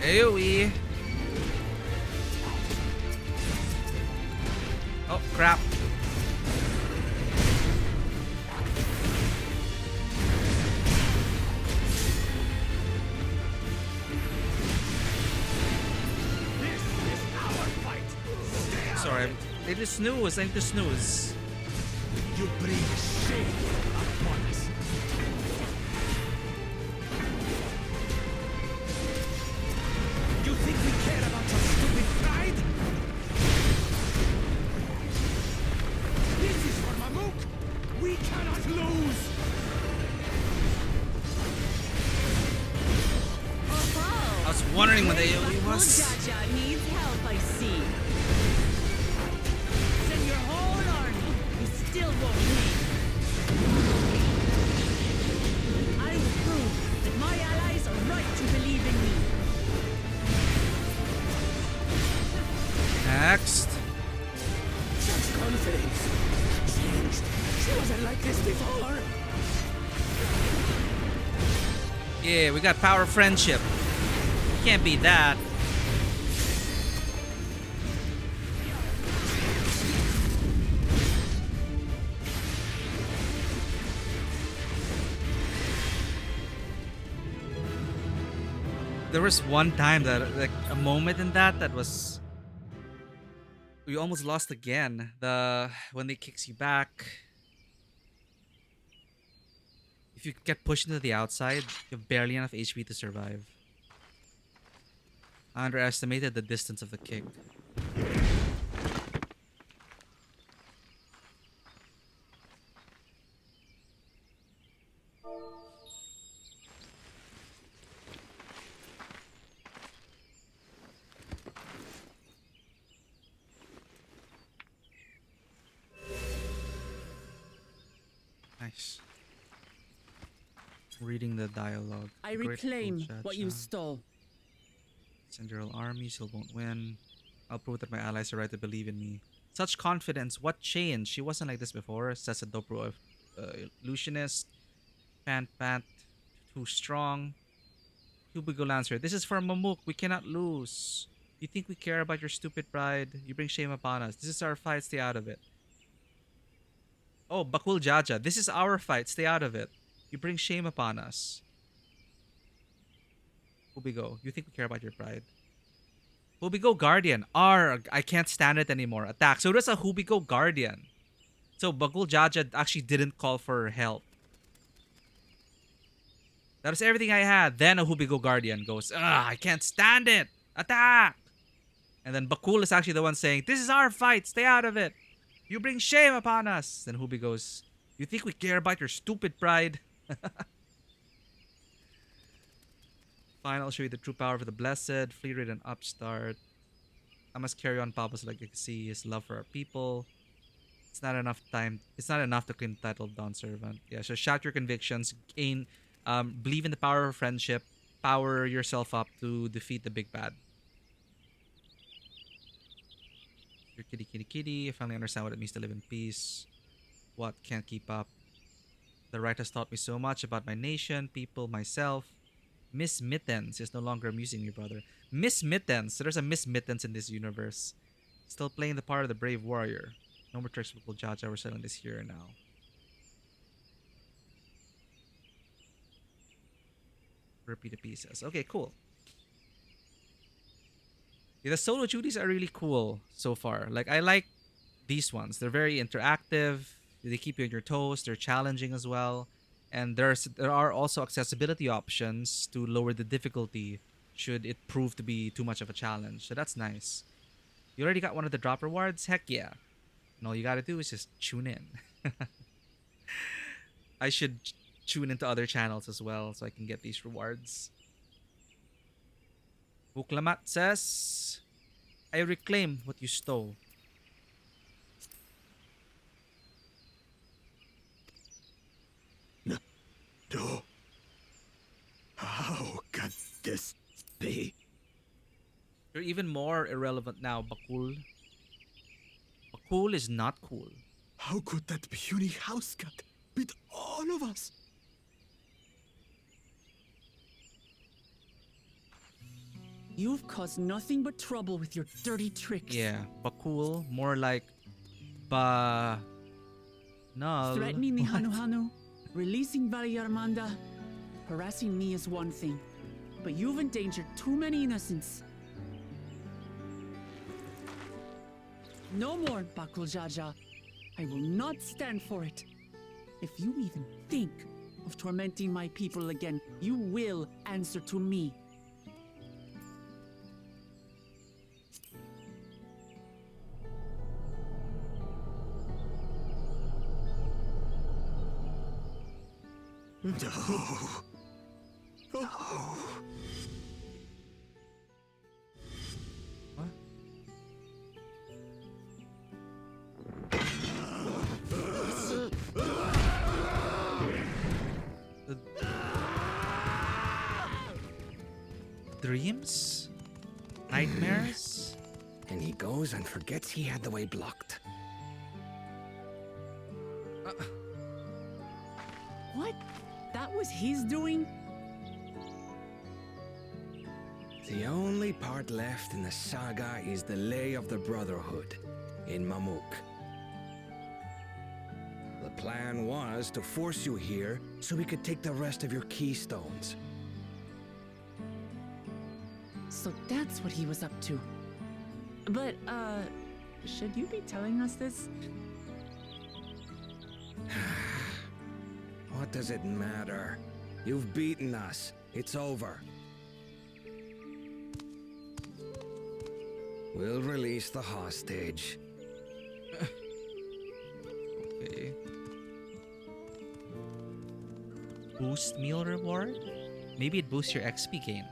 AoE. Oh, crap. This is our fight. Stay out Sorry. of it. I need to snooze. I need to snooze. You bring shame upon us. You think we when the AoE was. Jaja needs help, I see. Send your whole army. You still won't win. I will prove that my allies are right to believe in me. Next. Such confidence. Changed. She wasn't like this before. Yeah, we got power friendship. Can't beat that. There was one time that, like, a moment in that was, we almost lost again. When they kicks you back. If you get pushed into the outside, you have barely enough HP to survive. I underestimated the distance of the kick. Nice. Reading the dialogue. I Grateful reclaim what you Jaja. stole. Send your army, still won't win. I'll prove that my allies are right to believe in me. Such confidence, what changed? She wasn't like this before, says a Dobro illusionist. Pant, too strong. Hubigo Lancer, this is for Mamuk, we cannot lose. You think we care about your stupid pride? You bring shame upon us. This is our fight, stay out of it. Oh, Bakul Jaja, this is our fight, stay out of it. You bring shame upon us. Hubigo, you think we care about your pride? Hubigo Guardian. I can't stand it anymore. Attack. So there's a Hubigo Guardian. So Bakul Jaja actually didn't call for help. That was everything I had. Then a Hubigo Guardian goes, I can't stand it. Attack. And then Bakul is actually the one saying, this is our fight. Stay out of it. You bring shame upon us. Then Hubi goes, you think we care about your stupid pride? Fine, I'll show you the true power of the blessed, fleet and upstart. I must carry on Papa's legacy, his love for our people. It's not enough to claim the title of Dawn Servant. Yeah, so shout your convictions, gain, believe in the power of friendship, power yourself up to defeat the big bad. Your kitty, I finally understand what it means to live in peace. What can't keep up? The right has taught me so much about my nation, people, myself. Miss Mittens is no longer amusing me, brother. Miss Mittens. So there's a Miss Mittens in this universe. Still playing the part of the brave warrior. No more tricks with Jaja. We're settling this here now. Repeat the pieces. Okay, cool. Yeah, the solo duties are really cool so far. Like, I like these ones. They're very interactive. They keep you on your toes. They're challenging as well. And there are also accessibility options to lower the difficulty should it prove to be too much of a challenge. So that's nice. You already got one of the drop rewards? Heck yeah. And all you gotta do is just tune in. I should tune into other channels as well so I can get these rewards. Buklamat says, I reclaim what you stole. No. How can this be? You're even more irrelevant now, Bakul. Bakul is not cool. How could that puny house cat beat all of us? You've caused nothing but trouble with your dirty tricks. Yeah, Bakul, more like no. Threatening the Hanu, releasing Valyarmanda, harassing me is one thing, but you've endangered too many innocents. No more, Bakul Jaja. I will not stand for it. If you even think of tormenting my people again, you will answer to me. No. No. dreams? Nightmares? And he goes and forgets he had the way blocked. What? That was his doing? The only part left in the saga is the Lay of the Brotherhood in Mamuk. The plan was to force you here so we could take the rest of your keystones. So that's what he was up to. But, should you be telling us this? What does it matter? You've beaten us. It's over. We'll release the hostage. Okay. Boost meal reward? Maybe it boosts your XP gain.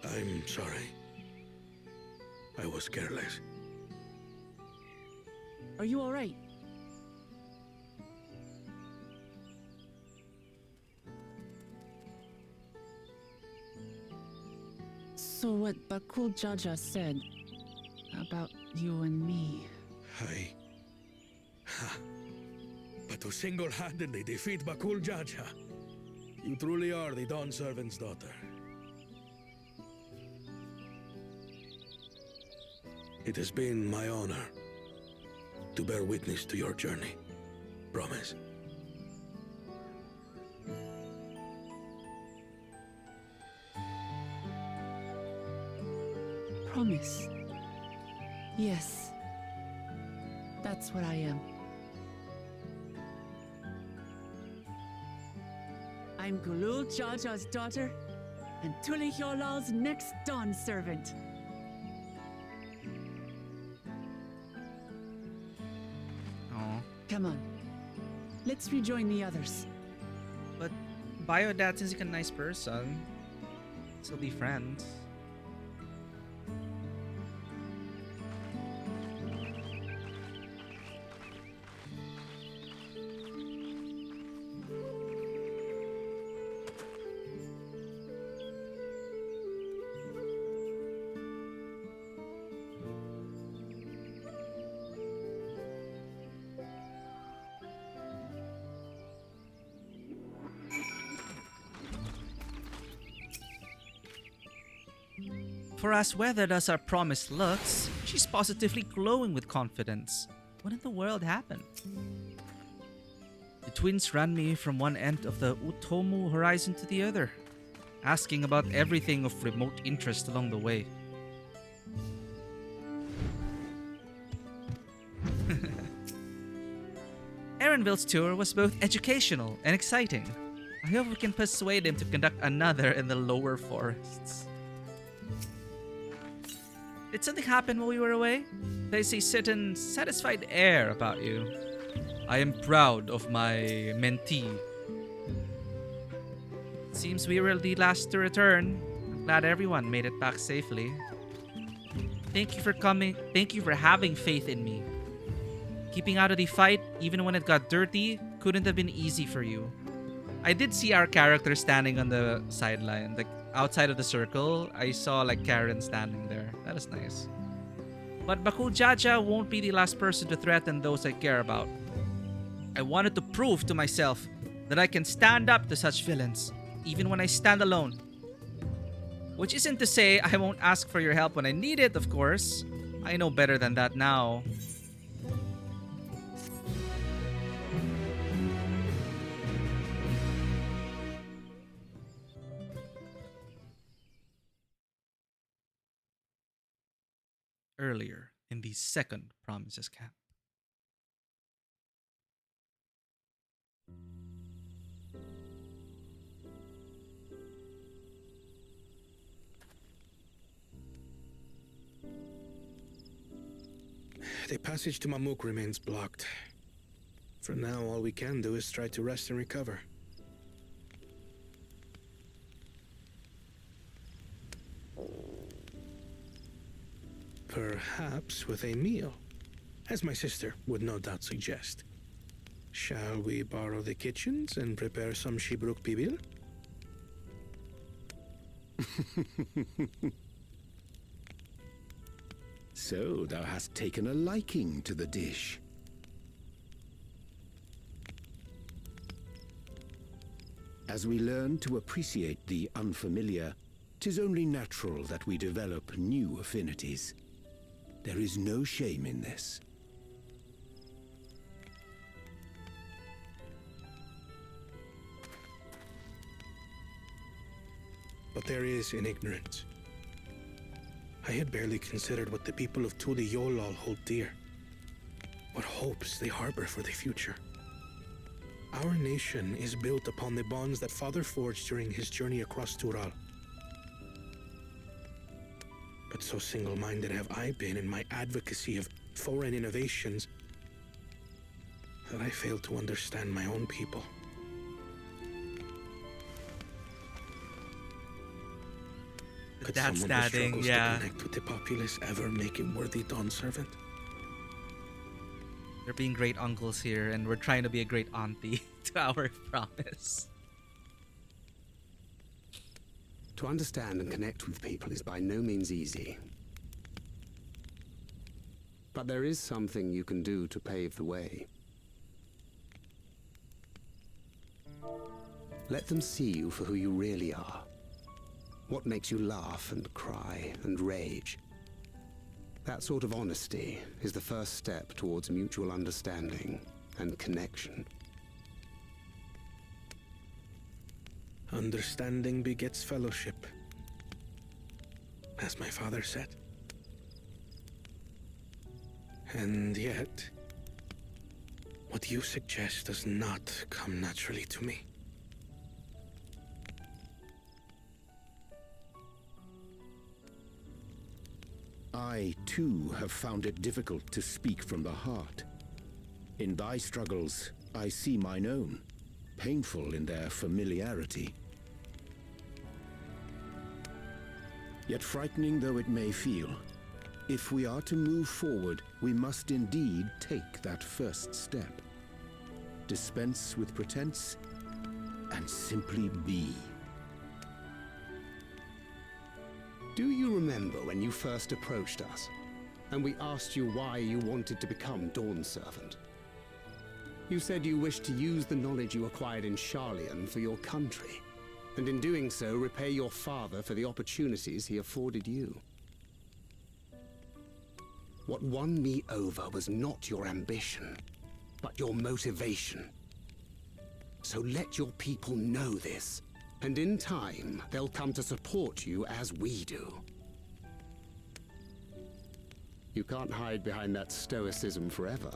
I'm sorry. I was careless. Are you alright? So what Bakul Jaja said about you and me. But to single-handedly defeat Bakul Jaja, you truly are the Dawn Servant's daughter. It has been my honor to bear witness to your journey. Promise. Promise. Yes. That's what I am. I'm Gulul Jaja's daughter, and Tuli Hyolal's next Dawn servant. Oh. Come on. Let's rejoin the others. But Biodad seems like a nice person. Still be friends. For as weathered as our promise looks, she's positively glowing with confidence. What in the world happened? The twins ran me from one end of the Utomu horizon to the other, asking about everything of remote interest along the way. Erenville's tour was both educational and exciting. I hope we can persuade him to conduct another in the lower forests. Did something happen while we were away? There's a certain satisfied air about you. I am proud of my mentee. Seems we were the last to return. I'm glad everyone made it back safely. Thank you for coming. Thank you for having faith in me. Keeping out of the fight, even when it got dirty, couldn't have been easy for you. I did see our character standing on the sideline, like outside of the circle. I saw like Karen standing there. That is nice. But Bakul Jaja won't be the last person to threaten those I care about. I wanted to prove to myself that I can stand up to such villains, even when I stand alone. Which isn't to say I won't ask for your help when I need it, of course. I know better than that now. Earlier in the second Promises camp. The passage to Mamuk remains blocked. For now, all we can do is try to rest and recover. Perhaps with a meal, as my sister would no doubt suggest. Shall we borrow the kitchens and prepare some Shibruk Bibil? So thou hast taken a liking to the dish. As we learn to appreciate the unfamiliar, 'tis only natural that we develop new affinities. There is no shame in this. But there is in ignorance. I had barely considered what the people of Tuli Yolal hold dear. What hopes they harbor for the future. Our nation is built upon the bonds that Father forged during his journey across Tural. But so single-minded have I been in my advocacy of foreign innovations that I failed to understand my own people. Could That's someone who dadding, struggles yeah. to connect with the populace ever make a worthy Dawn servant? They're being great uncles here, and we're trying to be a great auntie to our promise. To understand and connect with people is by no means easy. But there is something you can do to pave the way. Let them see you for who you really are. What makes you laugh and cry and rage. That sort of honesty is the first step towards mutual understanding and connection. Understanding begets fellowship, as my father said. And yet, what you suggest does not come naturally to me. I, too, have found it difficult to speak from the heart. In thy struggles, I see mine own, painful in their familiarity. Yet frightening though it may feel, if we are to move forward, we must indeed take that first step. Dispense with pretense, and simply be. Do you remember when you first approached us, and we asked you why you wanted to become Dawn Servant? You said you wished to use the knowledge you acquired in Sharlayan for your country, and in doing so repay your father for the opportunities he afforded you. What won me over was not your ambition, but your motivation. So let your people know this. And in time, they'll come to support you as we do. You can't hide behind that stoicism forever.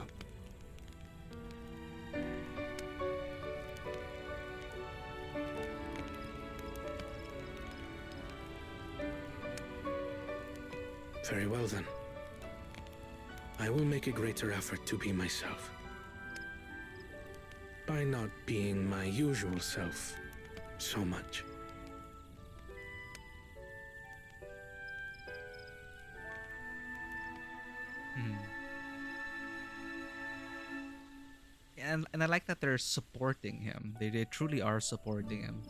Very well then. I will make a greater effort to be myself. By not being my usual self so much. And I like that they're supporting him. They truly are supporting him.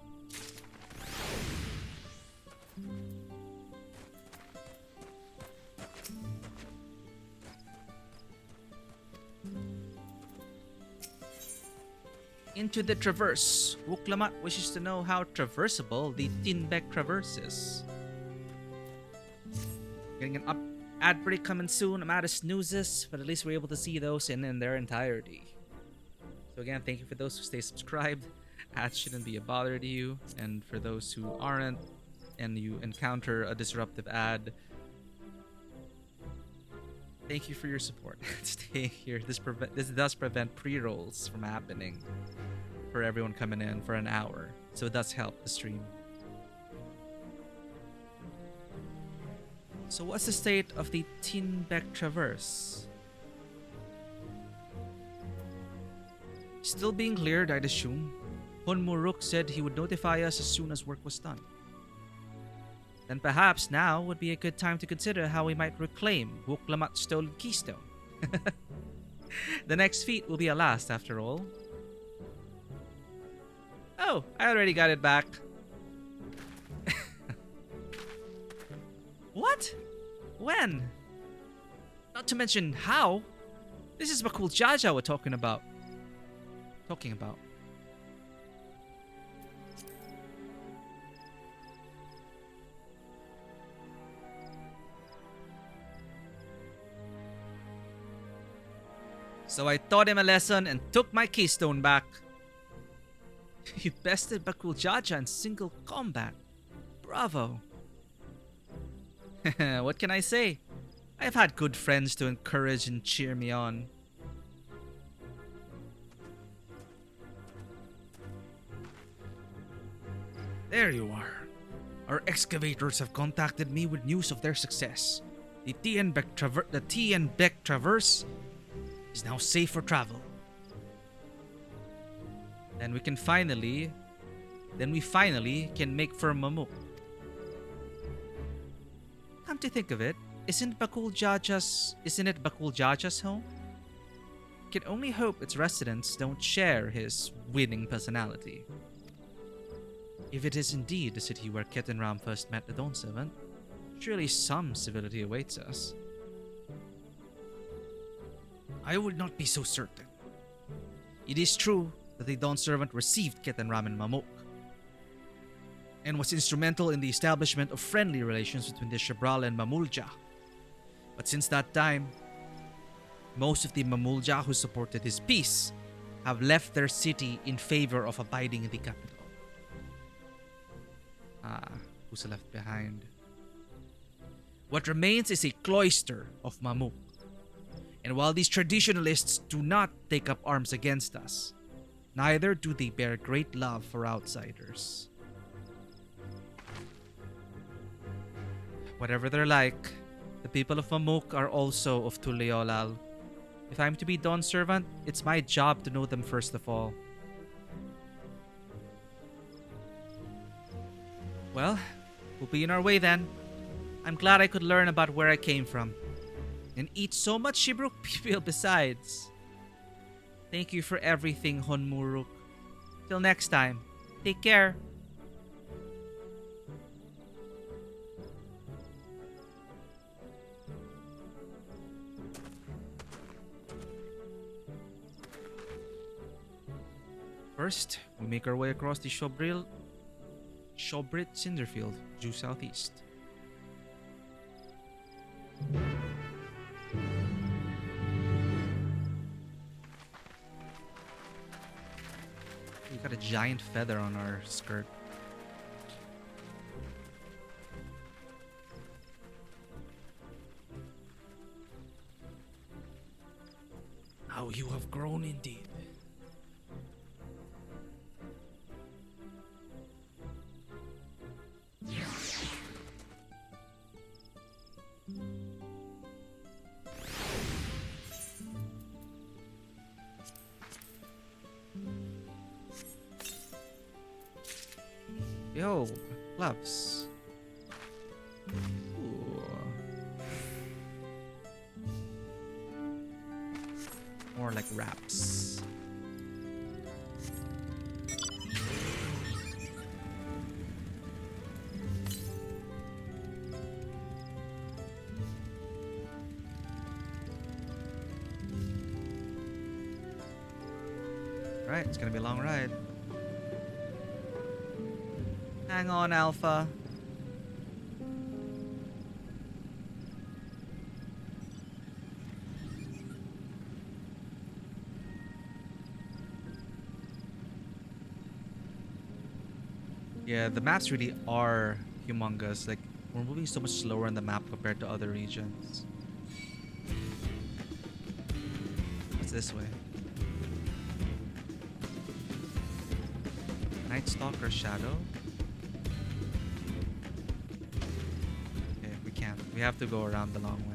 Into the Traverse. Wuklamat wishes to know how traversable the Tinbek Traverse is. Getting an ad break coming soon. I'm out of snoozes, but at least we're able to see those in their entirety. So again, thank you for those who stay subscribed. Ads shouldn't be a bother to you. And for those who aren't, and you encounter a disruptive ad, thank you for your support. Stay here. This does prevent pre-rolls from happening for everyone coming in for an hour. So it does help the stream. So what's the state of the Tinbek Traverse? Still being cleared, I'd assume. Hun Muruk said he would notify us as soon as work was done. then perhaps now would be a good time to consider how we might reclaim Wuklamat's stolen keystone. The next feat will be a last, after all. Oh, I already got it back. What? When? Not to mention how. This is Bakul Jaja we're talking about. So I taught him a lesson and took my keystone back. You bested Bakul Jaja in single combat. Bravo. What can I say? I've had good friends to encourage and cheer me on. There you are. Our excavators have contacted me with news of their success. The T and Beck Traverse is now safe for travel. Then we finally can make for Mamuk. Come to think of it, isn't it Bakul Jaja's home? Can only hope its residents don't share his winning personality. If it is indeed the city where Ketenram first met the Dawn Servant, surely some civility awaits us. I would not be so certain. It is true that the Dawn Servant received Ketenram in Mamuk, and was instrumental in the establishment of friendly relations between the Shibral and Mamulja. But since that time, most of the Mamulja who supported his peace have left their city in favor of abiding in the capital. Who's left behind? What remains is a cloister of Mamuk. And while these traditionalists do not take up arms against us, neither do they bear great love for outsiders. Whatever they're like, the people of Mamuk are also of Tuliolal. If I'm to be Dawn Servant, it's my job to know them first of all. Well, we'll be on our way then. I'm glad I could learn about where I came from. And eat so much Shibruk Pipil besides. Thank you for everything, Honmuruk. Till next time, take care. First, we make our way across the Shobrit Cinderfield, due southeast. We got a giant feather on our skirt. How you have grown indeed. Yo, gloves. Ooh. More like wraps. Right, it's gonna be a long ride. Hang on, Alpha. Yeah, the maps really are humongous. Like, we're moving so much slower on the map compared to other regions. What's this way? Night Stalker Shadow? Okay, we can't. We have to go around the long way.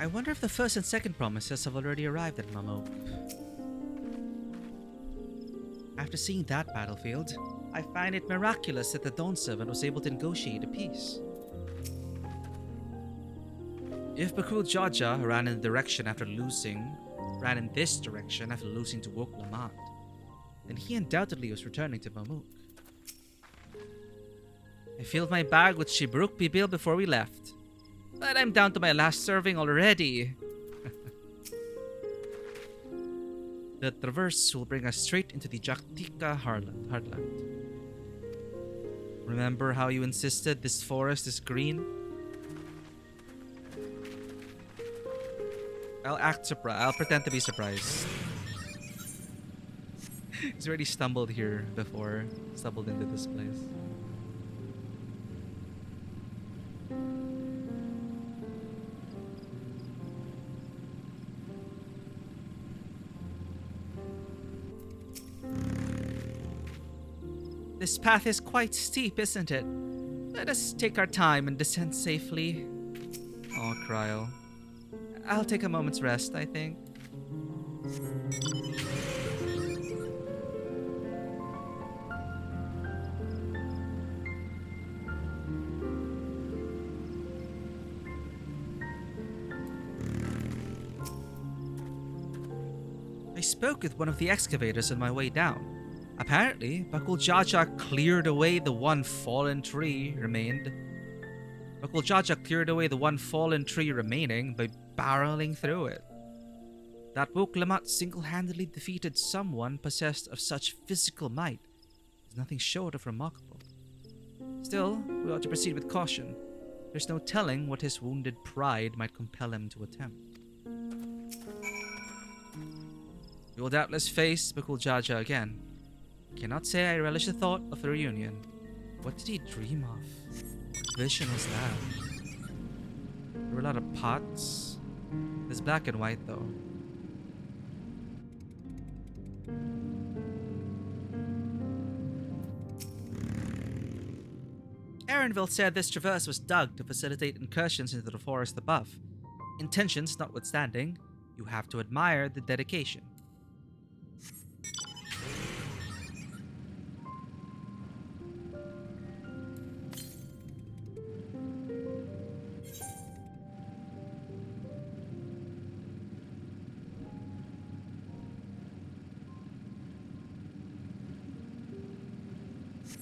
I wonder if the first and second promises have already arrived at Mamok. After seeing that battlefield, I find it miraculous that the Dawn Servant was able to negotiate a peace. If Bakul Jaja ran in this direction after losing to Wok Lamont, then he undoubtedly was returning to Mamuk. I filled my bag with Shibruk Bibil before we left, but I'm down to my last serving already. The traverse will bring us straight into the Jaktika heartland. Remember how you insisted this forest is green? I'll pretend to be surprised. He's already stumbled here before. Stumbled into this place. This path is quite steep, isn't it? Let us take our time and descend safely. Oh, Cryo. I'll take a moment's rest, I think. I spoke with one of the excavators on my way down. Apparently, Bakul Jaja cleared away the one fallen tree remaining by barreling through it. That Wok Lamont single-handedly defeated someone possessed of such physical might is nothing short of remarkable. Still, we ought to proceed with caution. There's no telling what his wounded pride might compel him to attempt. We will doubtless face Bakul Jaja again. Cannot say I relish the thought of a reunion. What did he dream of? What vision was that? There were a lot of pots. It's black and white though. Aaronville said this traverse was dug to facilitate incursions into the forest above. Intentions notwithstanding, you have to admire the dedication.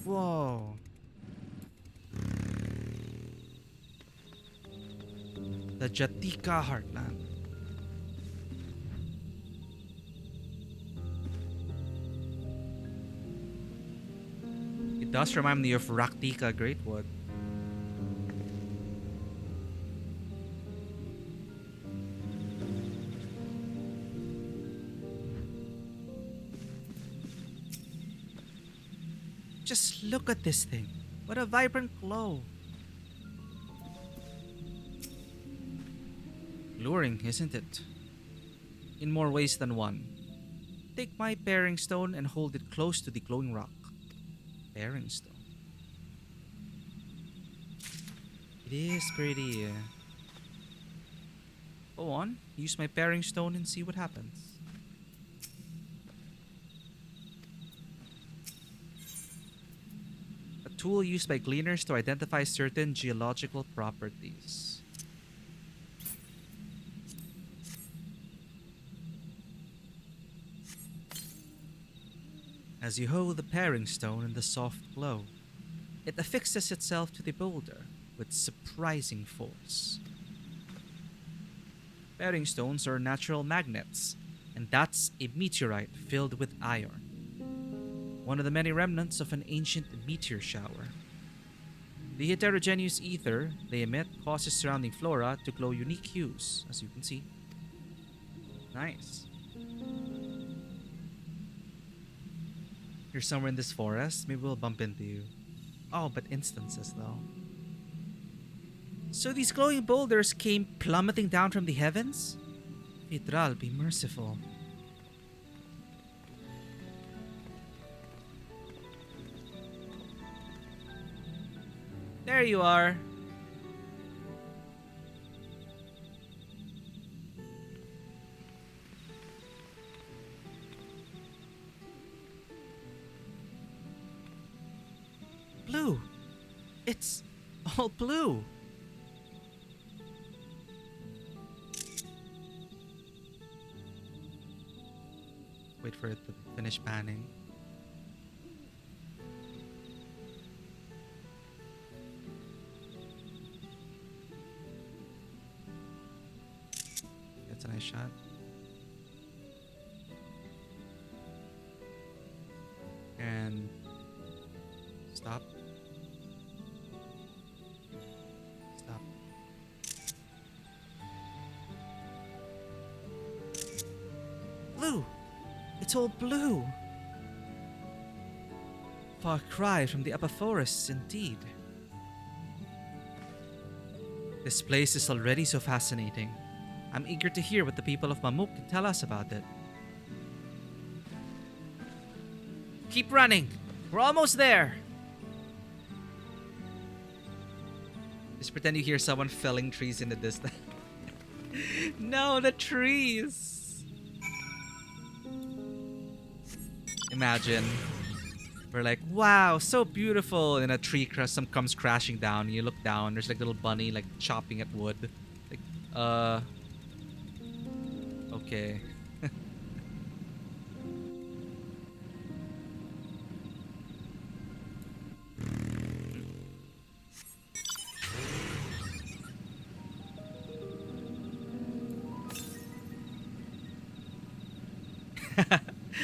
Whoa. The Jatika Heartland. It does remind me of Raktika Greatwood. Just look at this thing. What a vibrant glow. Luring, isn't it? In more ways than one. Take my bearing stone and hold it close to the glowing rock. Bearing stone. It is pretty. Go on, use my bearing stone and see what happens. A tool used by gleaners to identify certain geological properties. As you hold the paring stone in the soft glow, it affixes itself to the boulder with surprising force. Paring stones are natural magnets, and that's a meteorite filled with iron. One of the many remnants of an ancient meteor shower. The heterogeneous ether they emit causes surrounding flora to glow unique hues, as you can see. Nice. You're somewhere in this forest, maybe we'll bump into you. Oh, but instances though. So these glowing boulders came plummeting down from the heavens? Idral, be merciful. There you are. blue. It's all blue. Wait for it to finish panning. That's a nice shot. And stop. Stop. Blue. It's all blue. Far cry from the upper forests, indeed. This place is already so fascinating. I'm eager to hear what the people of Mamuk can tell us about it. Keep running. We're almost there. Just pretend you hear someone felling trees in the distance. No, the trees! Imagine. We're like, wow, so beautiful. And a tree comes crashing down. You look down, there's like a little bunny like chopping at wood. Like, okay.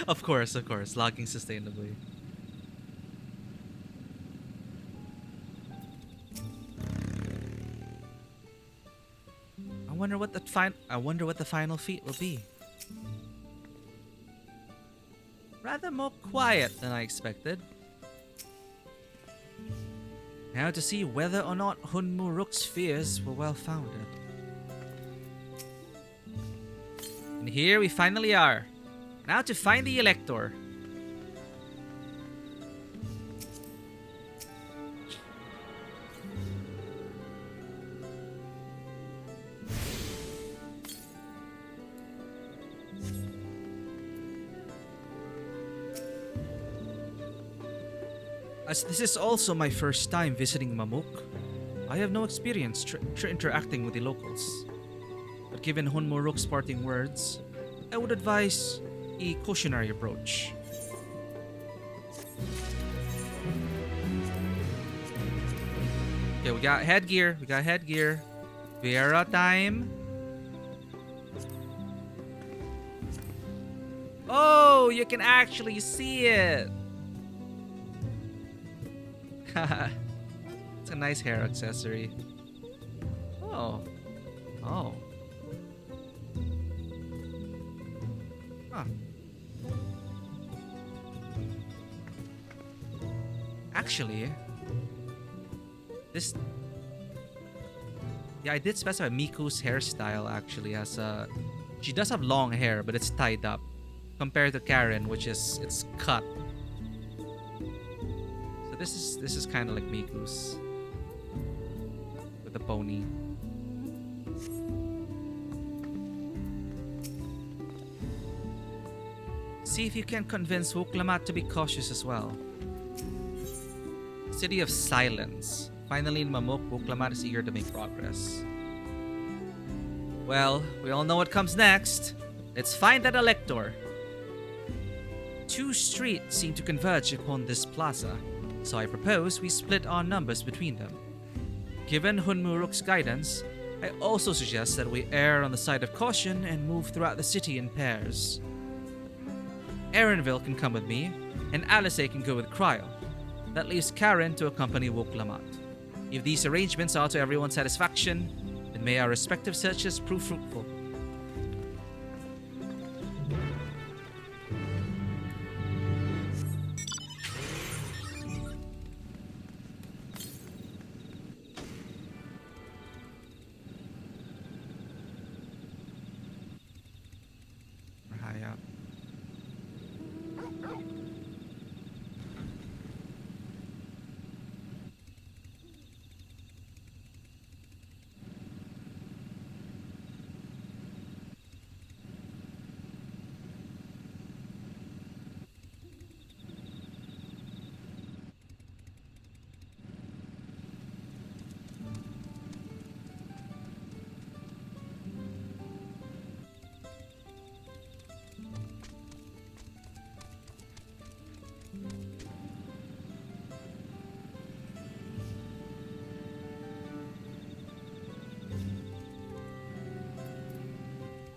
Of course, logging sustainably. I wonder what the final feat will be. Rather more quiet than I expected. Now to see whether or not Hunmuruk's fears were well founded. And here we finally are. Now to find the Elector. As this is also my first time visiting Mamuk, I have no experience interacting with the locals. But given Hunmuruk's parting words, I would advise a cautionary approach. Okay, we got headgear. Vera time. Oh, you can actually see it. It's a nice hair accessory. Oh. Huh. Actually, this... Yeah, I did specify Miku's hairstyle actually has a... She does have long hair, but it's tied up. Compared to Karen, which is... it's cut. So this is kind of like Miku's. With the pony. See if you can convince Wuklamat to be cautious as well. City of Silence. Finally in Mamuk, Wuklamat is eager to make progress. Well, we all know what comes next. Let's find that Elector. Two streets seem to converge upon this plaza, so I propose we split our numbers between them. Given Hunmuruk's guidance, I also suggest that we err on the side of caution and move throughout the city in pairs. Erinville can come with me, and Alice can go with Cryo. That leaves Karen to accompany Wuklamat. If these arrangements are to everyone's satisfaction, then may our respective searches prove fruitful. We're high up.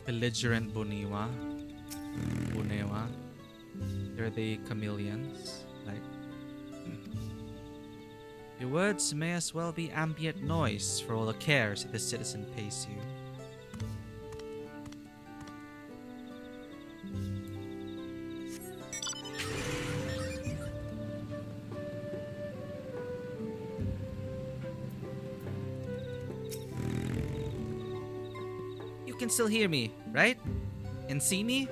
Belligerent Buniwa. Bunewa. They're the chameleons. Like. Your words may as well be ambient noise for all the cares that the citizen pays you. You can still hear me, right? And see me?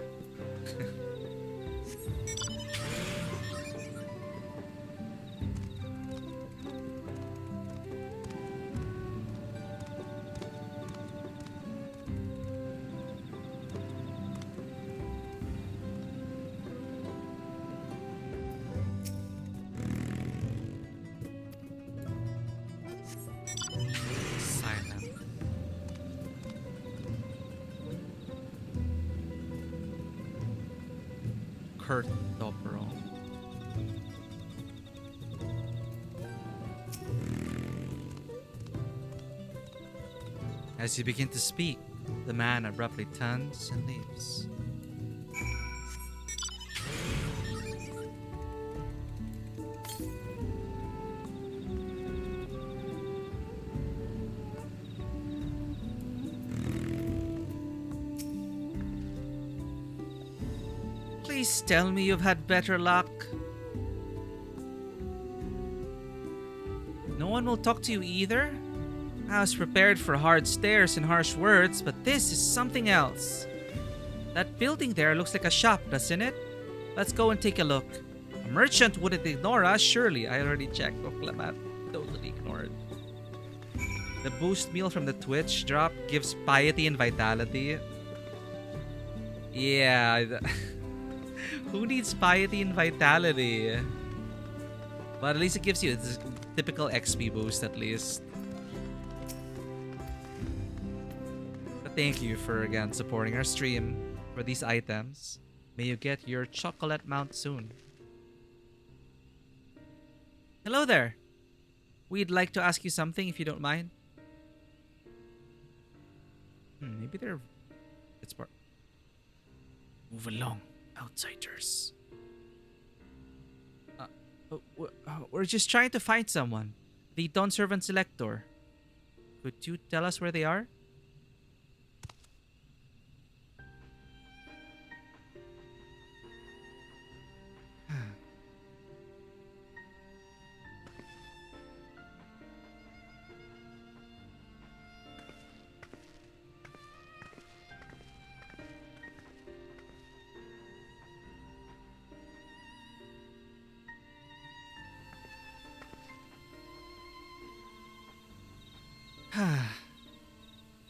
Silent. Kurt Dobro. As you begin to speak, the man abruptly turns and leaves. Please tell me you've had better luck. No one will talk to you either? I was prepared for hard stares and harsh words, but this is something else. That building there looks like a shop, doesn't it? Let's go and take a look. A merchant wouldn't ignore us, surely. I already checked. Oh, Clamat. Totally ignored. The boost meal from the Twitch drop gives piety and vitality. Yeah. Who needs piety and vitality? But at least it gives you the typical XP boost at least. But thank you for again supporting our stream for these items. May you get your chocolate mount soon. Hello there. We'd like to ask you something if you don't mind. Maybe they're... It's part... Move along, outsiders. We're just trying to find someone. The Dawn Servant Selector. Could you tell us where they are?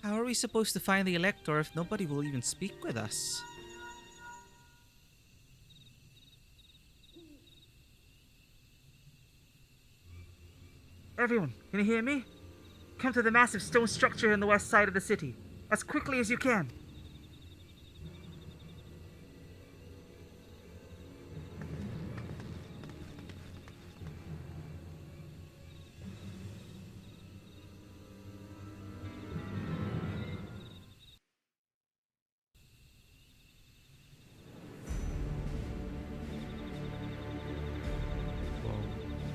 How are we supposed to find the Elector if nobody will even speak with us? Everyone, can you hear me? Come to the massive stone structure on the west side of the city, as quickly as you can.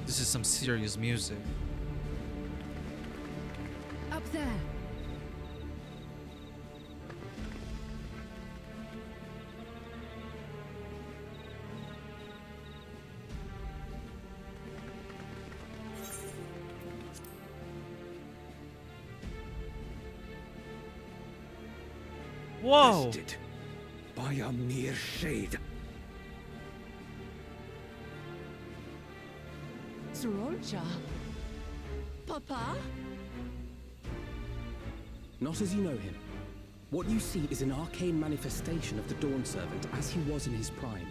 This is some serious music. Up there. Whoa! Bested by a mere shade. Sororja? Papa? Not as you know him. What you see is an arcane manifestation of the Dawn Servant as he was in his prime.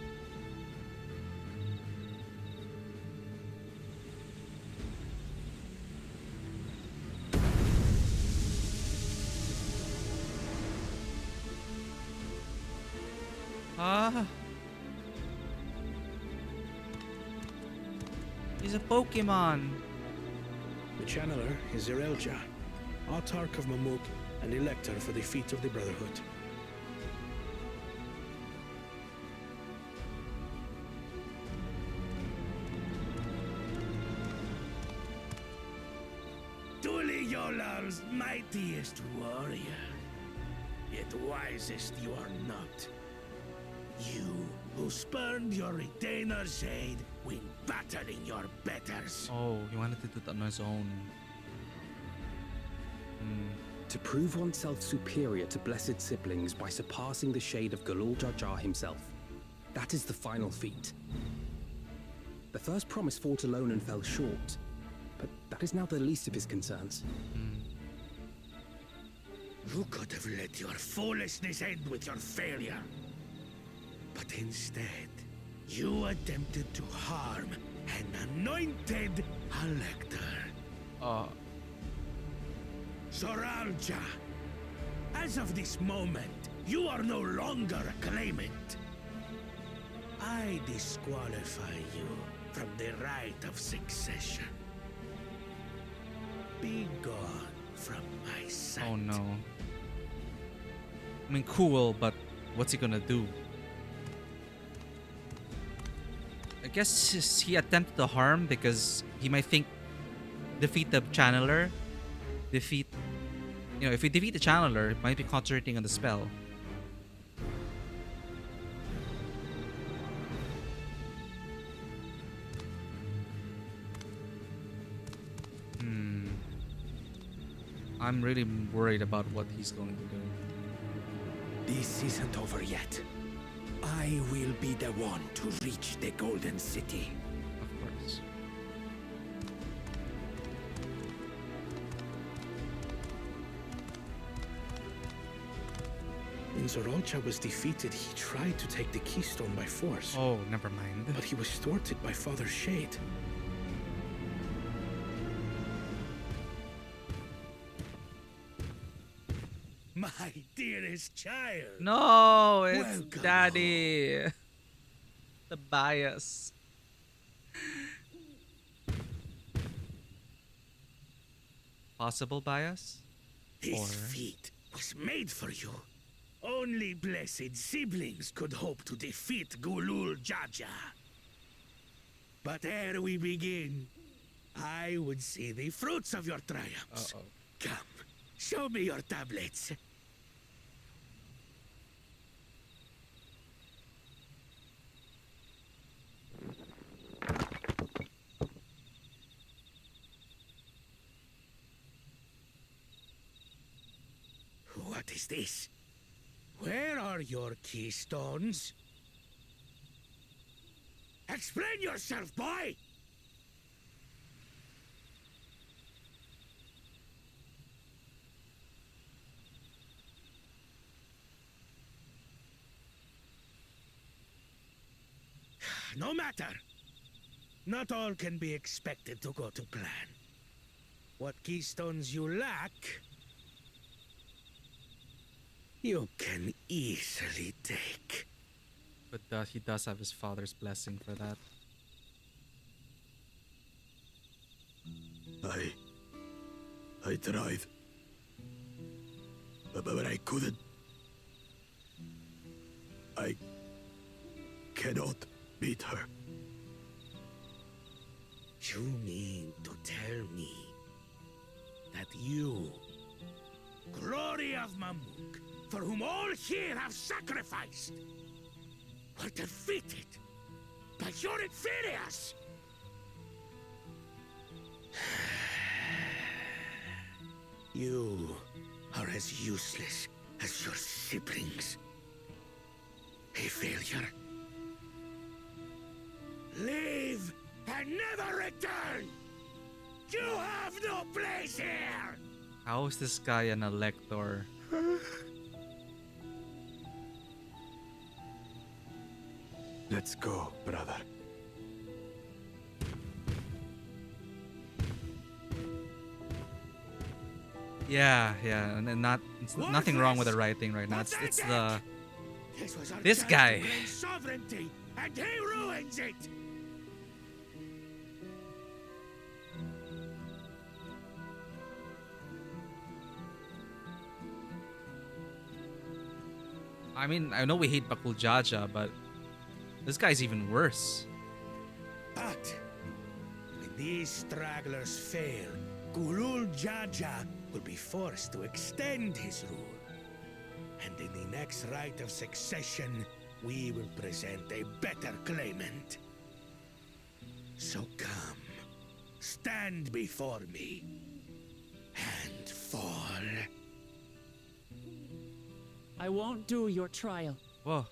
He's a Pokemon. The channeler is Zerelja, Autarch of Mamuk and Elector for the feet of the Brotherhood. Zoral's mightiest warrior. Yet wisest you are not. You, who spurned your retainer's aid when battling your betters. Oh, he wanted to do that on his own. To prove oneself superior to blessed siblings by surpassing the shade of Galul Jar Jar himself. That is the final feat. The first promise fought alone and fell short, but that is now the least of his concerns. You could have let your foolishness end with your failure. But instead, you attempted to harm an anointed elector. Zoralja, as of this moment, you are no longer a claimant. I disqualify you from the right of succession. Be gone from my sight. Oh no. I mean, cool, but what's he gonna do? I guess he attempted to harm because he might think defeat the channeler. If we defeat the channeler, it might be concentrating on the spell. I'm really worried about what he's going to do. This isn't over yet. I will be the one to reach the Golden City. Of course. When Zoralcha was defeated, he tried to take the keystone by force. Oh, never mind. But he was thwarted by Father Shade. My dearest child. No, it's Welcome Daddy. The bias. Possible bias? This feat was made for you. Only blessed siblings could hope to defeat Gulul Jaja. But ere we begin, I would see the fruits of your triumphs. Come, show me your tablets. What is this? Where are your keystones? Explain yourself, boy! No matter. Not all can be expected to go to plan. What keystones you lack, you can easily take. But he does have his father's blessing for that. I tried. But I couldn't. I cannot beat her. You mean to tell me that you, Glory of Mamuk, for whom all here have sacrificed, were defeated by your inferiors? You are as useless as your siblings. A failure. Leave and never return! You have no place here! How is this guy an elector? Let's go, brother. Yeah, and then nothing wrong with the writing right now. It's this guy. Sovereignty, and he ruins it. I mean, I know we hate Bakul Jaja, but this guy's even worse. But when these stragglers fail, Gulul Jaja will be forced to extend his rule. And in the next rite of succession, we will present a better claimant. So come, stand before me, and fall. I won't do your trial. Whoa.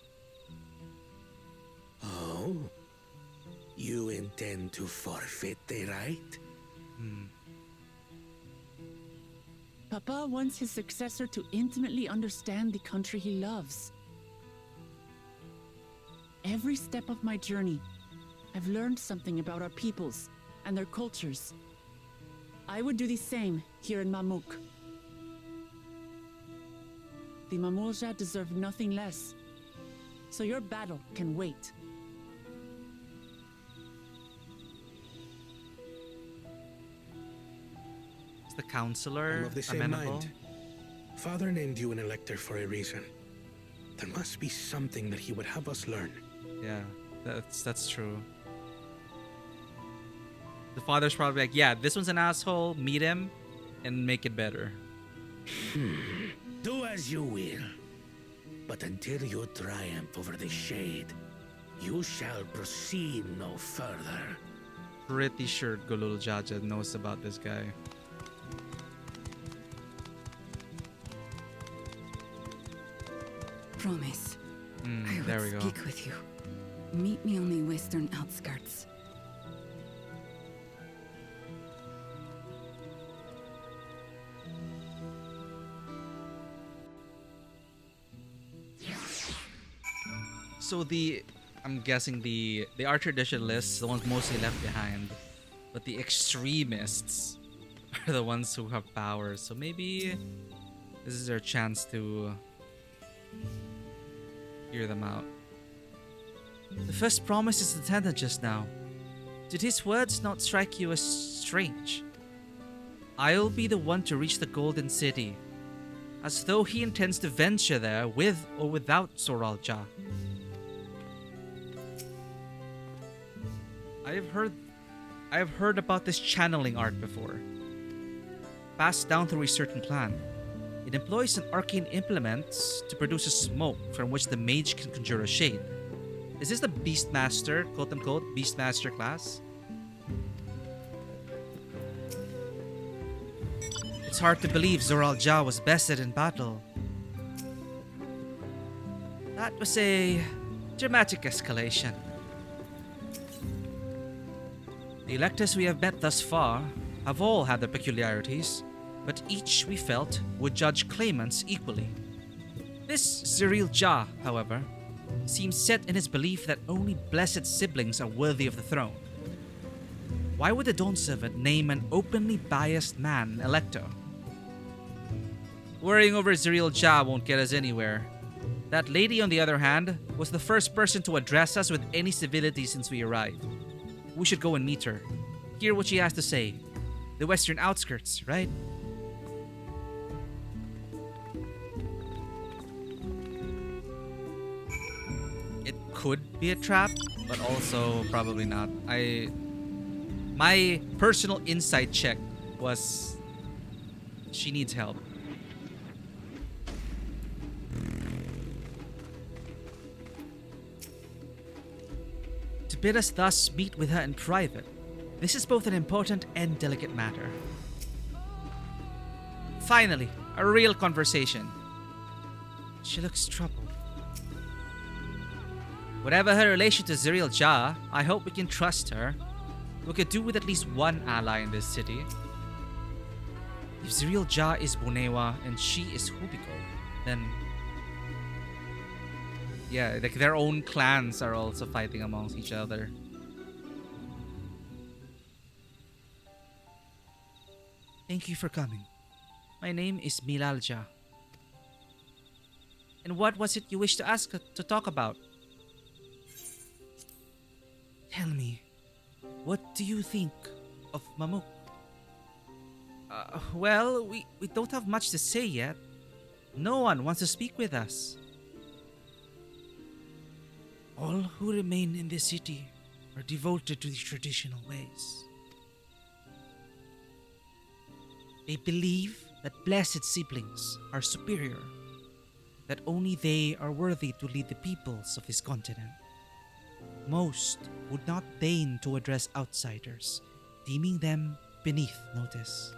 Oh? You intend to forfeit the right? Papa wants his successor to intimately understand the country he loves. Every step of my journey, I've learned something about our peoples and their cultures. I would do the same here in Mamuk. The Mamulja deserve nothing less, so your battle can wait. Is the counselor I'm of the same amenable? mind. Father named you an elector for a reason. There must be something that he would have us learn. Yeah, that's true. The father's probably like, yeah, this one's an asshole, meet him, and make it better. Do as you will. But until you triumph over the shade, you shall proceed no further. Pretty sure Gulul Jaja knows about this guy. Promise. I There we will go. speak with you. Meet me on the western outskirts. So I'm guessing the art traditionalists, the ones mostly left behind, but the extremists are the ones who have power. So maybe this is their chance to hear them out. The first promise is intended just now. Did his words not strike you as strange? I'll be the one to reach the Golden City, as though he intends to venture there with or without Zoralja. I have heard about this channeling art before. Passed down through a certain clan. It employs an arcane implement to produce a smoke from which the mage can conjure a shade. Is this the Beastmaster, quote-unquote, Beastmaster class? It's hard to believe Zoralja was bested in battle. That was a dramatic escalation. The electors we have met thus far have all had their peculiarities, but each, we felt, would judge claimants equally. This Ziril Jah, however, seems set in his belief that only blessed siblings are worthy of the throne. Why would the Dawn Servant name an openly biased man elector? Worrying over Ziril Jah won't get us anywhere. That lady, on the other hand, was the first person to address us with any civility since we arrived. We should go and meet her. Hear what she has to say. The western outskirts, right? It could be a trap, but also probably not. My personal insight check was she needs help. To bid us thus meet with her in private, this is both an important and delicate matter. Finally, a real conversation. She looks troubled. Whatever her relation to Ziril Jah, I hope we can trust her. We could do with at least one ally in this city. If Ziril Jah is Bunewa and she is Hubiko, then yeah, like their own clans are also fighting amongst each other. Thank you for coming. My name is Milalja. And what was it you wished to ask to talk about? Tell me, what do you think of Mamuk? Well, we don't have much to say yet. No one wants to speak with us. All who remain in the city are devoted to the traditional ways. They believe that blessed siblings are superior, that only they are worthy to lead the peoples of this continent. Most would not deign to address outsiders, deeming them beneath notice.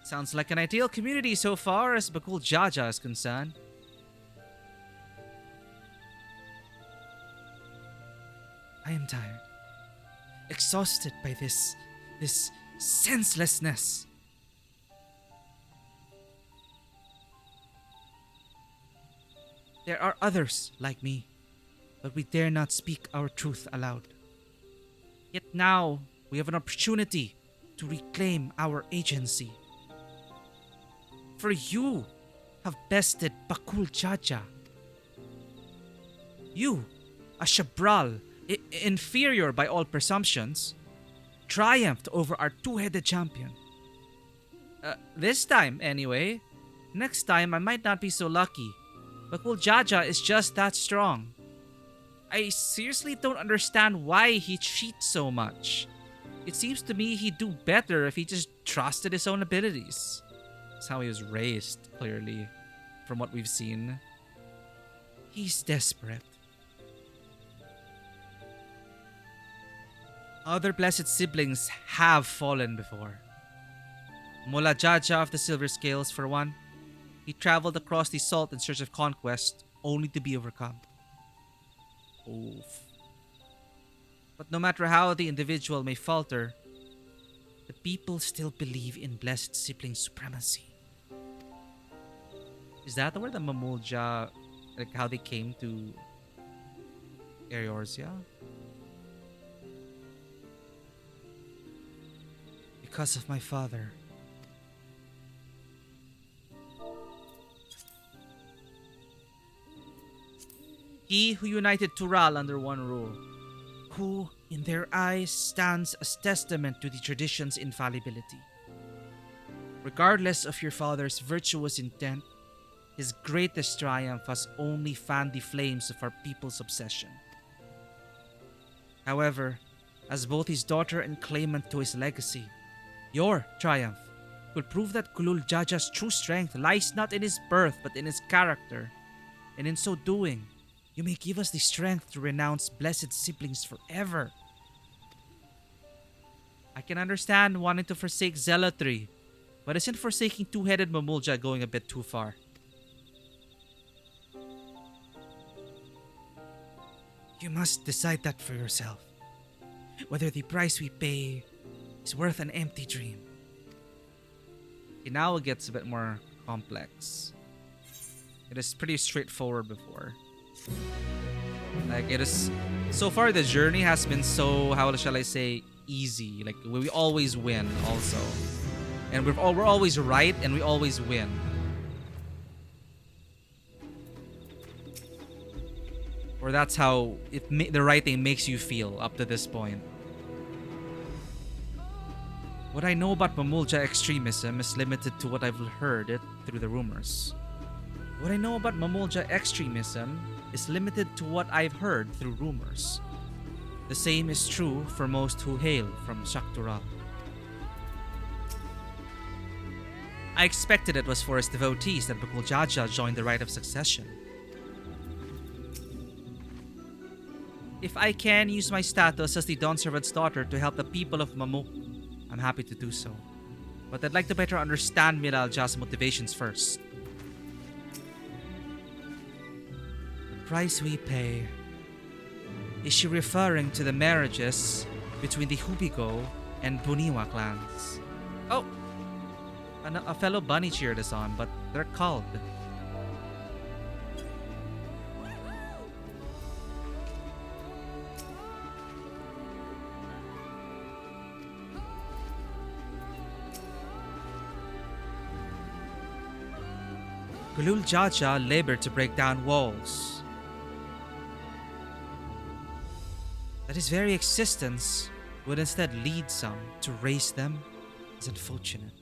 Sounds like an ideal community so far as Bakul Jaja is concerned. I am tired, exhausted by this senselessness. There are others like me, but we dare not speak our truth aloud. Yet now we have an opportunity to reclaim our agency. For you have bested Bakul Jaja. You, a Shabral, inferior by all presumptions, triumphed over our two-headed champion. This time, anyway. Next time, I might not be so lucky. Bakul Jaja is just that strong. I seriously don't understand why he cheats so much. It seems to me he'd do better if he just trusted his own abilities. That's how he was raised, clearly, from what we've seen. He's desperate. Other blessed siblings have fallen before. Mola Jaja of the Silver Scales, for one. He traveled across the salt in search of conquest, only to be overcome. Oof. But no matter how the individual may falter, the people still believe in blessed sibling supremacy. Is that where the Mamulja, like how they came to Eorzea? Because of my father. He who united Tural under one rule. Who, in their eyes, stands as testament to the tradition's infallibility. Regardless of your father's virtuous intent, his greatest triumph has only fanned the flames of our people's obsession. However, as both his daughter and claimant to his legacy, your triumph will prove that Kulul Jaja's true strength lies not in his birth but in his character, and in so doing, you may give us the strength to renounce blessed siblings forever. I can understand wanting to forsake zealotry, but isn't forsaking two-headed Mamulja going a bit too far? You must decide that for yourself. Whether the price we pay is worth an empty dream. Okay, now it gets a bit more complex. It is pretty straightforward before. Like, it is... So far, the journey has been so, how shall I say, easy. Like, we always win, also. And we're always right, and we always win. Or that's how the writing makes you feel up to this point. What I know about Mamulja extremism is limited to what I've heard through the rumors. What I know about Mamulja extremism is limited to what I've heard through rumors. The same is true for most who hail from Shaktural. I expected it was for his devotees that Bakul Jaja joined the rite of succession. If I can use my status as the Dawn Servant's daughter to help the people of Mamuk, I'm happy to do so. But I'd like to better understand Miral Ja's motivations first. The price we pay. Is she referring to the marriages between the Hubigo and Buniwa clans? Oh! A fellow bunny cheered us on, but they're called. Kulul Jaja labored to break down walls. That his very existence would instead lead some to raise them is unfortunate.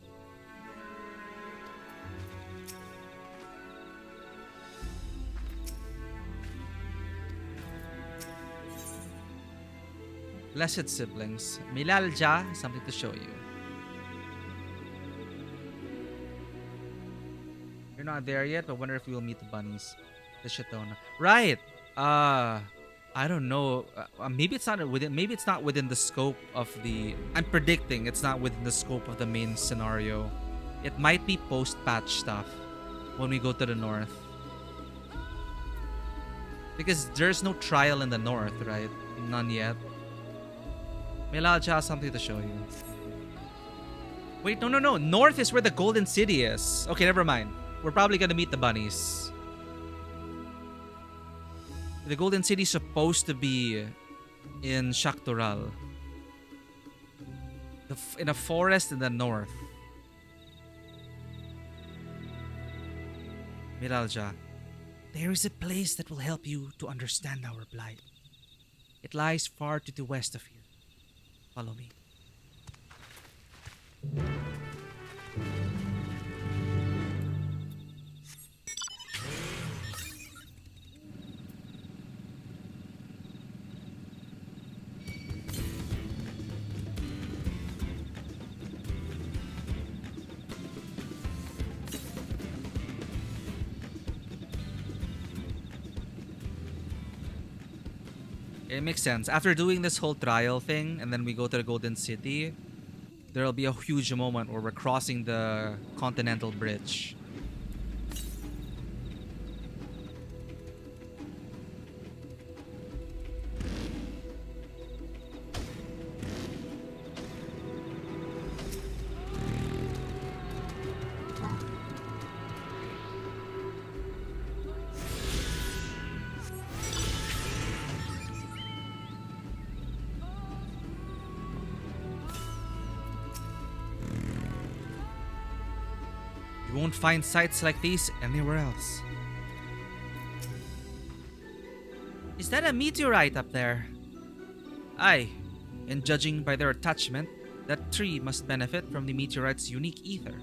Blessed siblings, Milalja has something to show you. You're not there yet, but wonder if we will meet the bunnies. The Shatona. Right. I don't know. Maybe it's not within. Maybe it's not within the scope of the. I'm predicting it's not within the scope of the main scenario. It might be post-patch stuff when we go to the north. Because there's no trial in the north, right? None yet. Milaja has something to show you. Wait, no. North is where the Golden City is. Okay, never mind. We're probably gonna meet the bunnies. The Golden City is supposed to be in Shaktoral. In a forest in the north. Miralja. There is a place that will help you to understand our plight. It lies far to the west of here. Follow me. It makes sense. After doing this whole trial thing, and then we go to the Golden City, there'll be a huge moment where we're crossing the Continental Bridge. You won't find sights like these anywhere else. Is that a meteorite up there? Aye, and judging by their attachment, that tree must benefit from the meteorite's unique ether.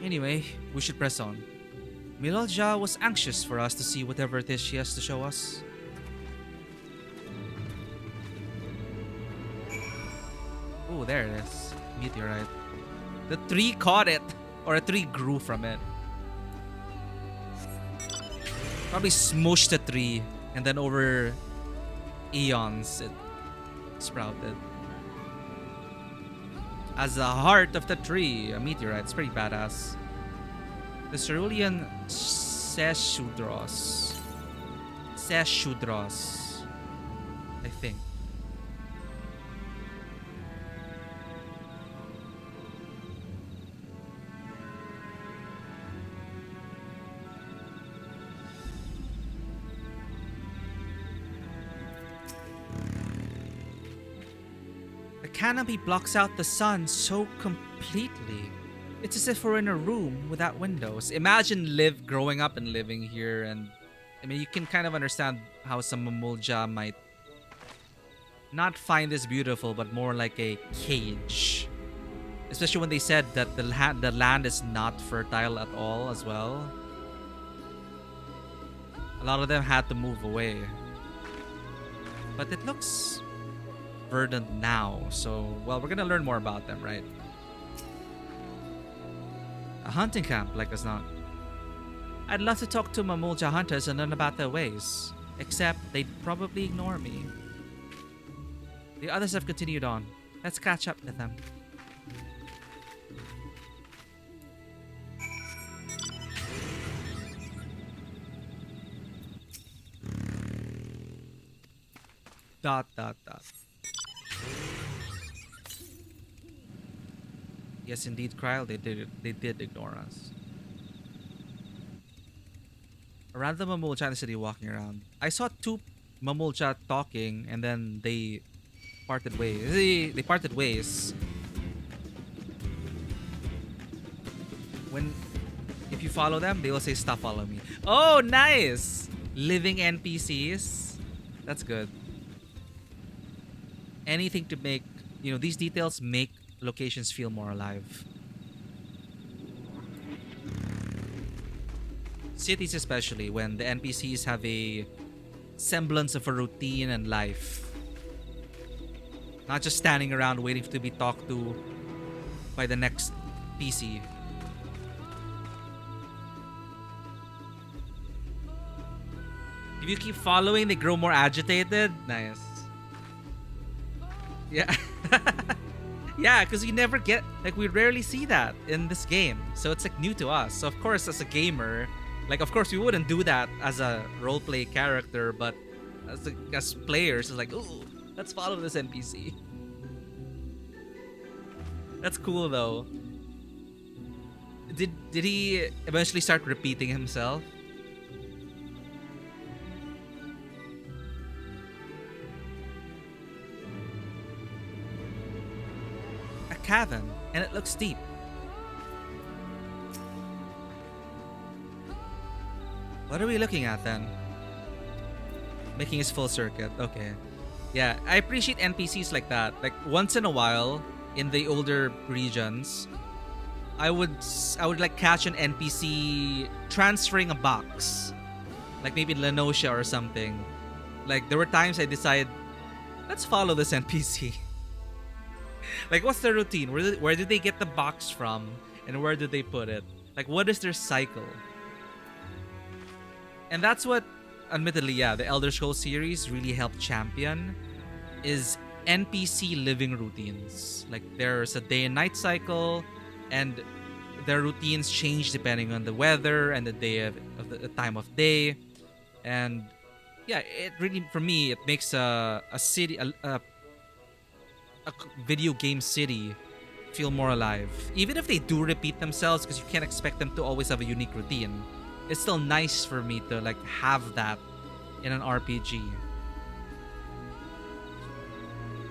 Anyway, we should press on. Milalja was anxious for us to see whatever it is she has to show us. Oh, there it is. Meteorite. The tree caught it, or a tree grew from it. Probably smooshed the tree, and then over eons it sprouted. As the heart of the tree, a meteorite. It's pretty badass. The cerulean Seshudros. I think. The canopy blocks out the sun so completely. It's as if we're in a room without windows. Imagine growing up and living here, and I mean, you can kind of understand how some Mamulja might not find this beautiful, but more like a cage. Especially when they said that the land is not fertile at all as well. A lot of them had to move away. But it looks verdant now, so, well, we're gonna learn more about them, right? A hunting camp, like as not. I'd love to talk to Mamulja hunters and learn about their ways, except they'd probably ignore me. The others have continued on. Let's catch up with them. Dot. Yes, indeed, Kryle, they did ignore us. A random Mamulja in the city walking around. I saw two Mamulja talking, and then they parted ways. They parted ways. If you follow them, they will say, "Stop following me." Oh, nice! Living NPCs. That's good. Anything to make, these details make locations feel more alive. Cities especially, when the NPCs have a semblance of a routine and life. Not just standing around waiting to be talked to by the next PC. If you keep following, they grow more agitated. Nice. Yeah. Yeah, because you never get, like, we rarely see that in this game. So it's like new to us. So of course, as a gamer, like, of course we wouldn't do that as a roleplay character, but as players, it's like, ooh, let's follow this NPC. That's cool though. Did he eventually start repeating himself? A cavern, and it looks deep. What are we looking at then? Making his full circuit. Okay. Yeah, I appreciate NPCs like that. Like once in a while in the older regions, I would like catch an NPC transferring a box. Like maybe in Lenosha or something. Like there were times I decided, let's follow this NPC. Like what's their routine? Where did they get the box from? And where did they put it? Like what is their cycle? And that's what, admittedly, yeah, the Elder Scrolls series really helped champion is NPC living routines. Like there's a day and night cycle, and their routines change depending on the weather and the day of the time of day. And yeah, it really, for me, it makes a city, a video game city feel more alive. Even if they do repeat themselves, because you can't expect them to always have a unique routine. It's still nice for me to like have that in an RPG.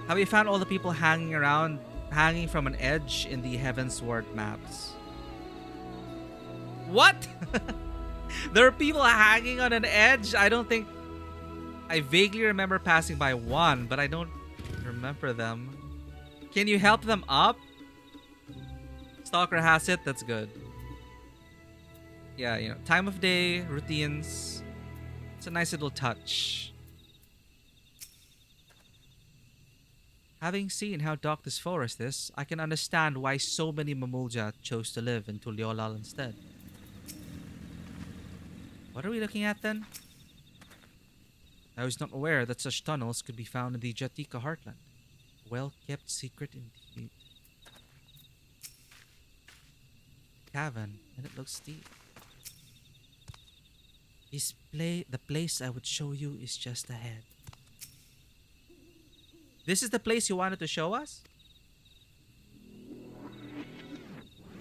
Have you found all the people hanging from an edge in the Heavensward maps? What? There are people hanging on an edge? I vaguely remember passing by one, but I don't remember them. Can you help them up? Stalker has it, that's good. Yeah, you know, time of day, routines. It's a nice little touch. Having seen how dark this forest is, I can understand why so many Mamulja chose to live in Tuliolal instead. What are we looking at then? I was not aware that such tunnels could be found in the Jatika heartland. Well-kept secret indeed. Cavern, and it looks deep. The place I would show you is just ahead. This is the place you wanted to show us?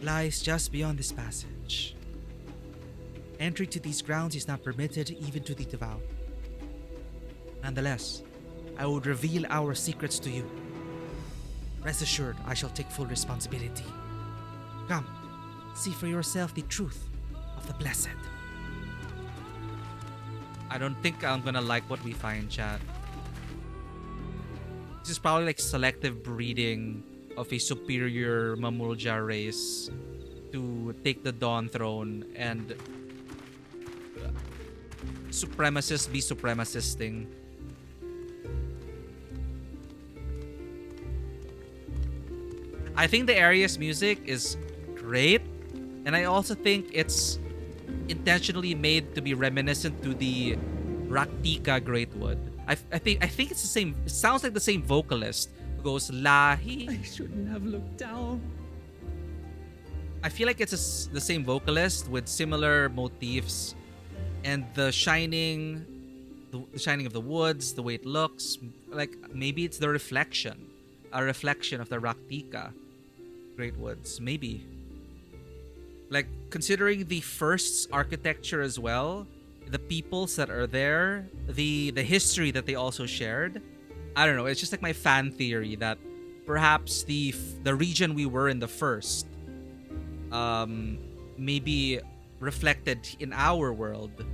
Lies just beyond this passage. Entry to these grounds is not permitted even to the devout. Nonetheless, I would reveal our secrets to you. Rest assured, I shall take full responsibility. Come, see for yourself the truth of the blessed. I don't think I'm gonna like what we find, chat. This is probably like selective breeding of a superior Mamulja race to take the Dawn Throne and supremacists be supremacisting. I think the area's music is great, and I also think it's intentionally made to be reminiscent to the Raktika Greatwood. I think it's the same. It sounds like the same vocalist who goes Lahi. I shouldn't have looked down. I feel like it's the same vocalist with similar motifs, and the shining of the woods, the way it looks, like maybe it's a reflection of the Raktika Greatwoods, maybe. Like, considering the first's architecture as well, the peoples that are there, the history that they also shared, I don't know, it's just like my fan theory that perhaps the region we were in the first maybe reflected in our world,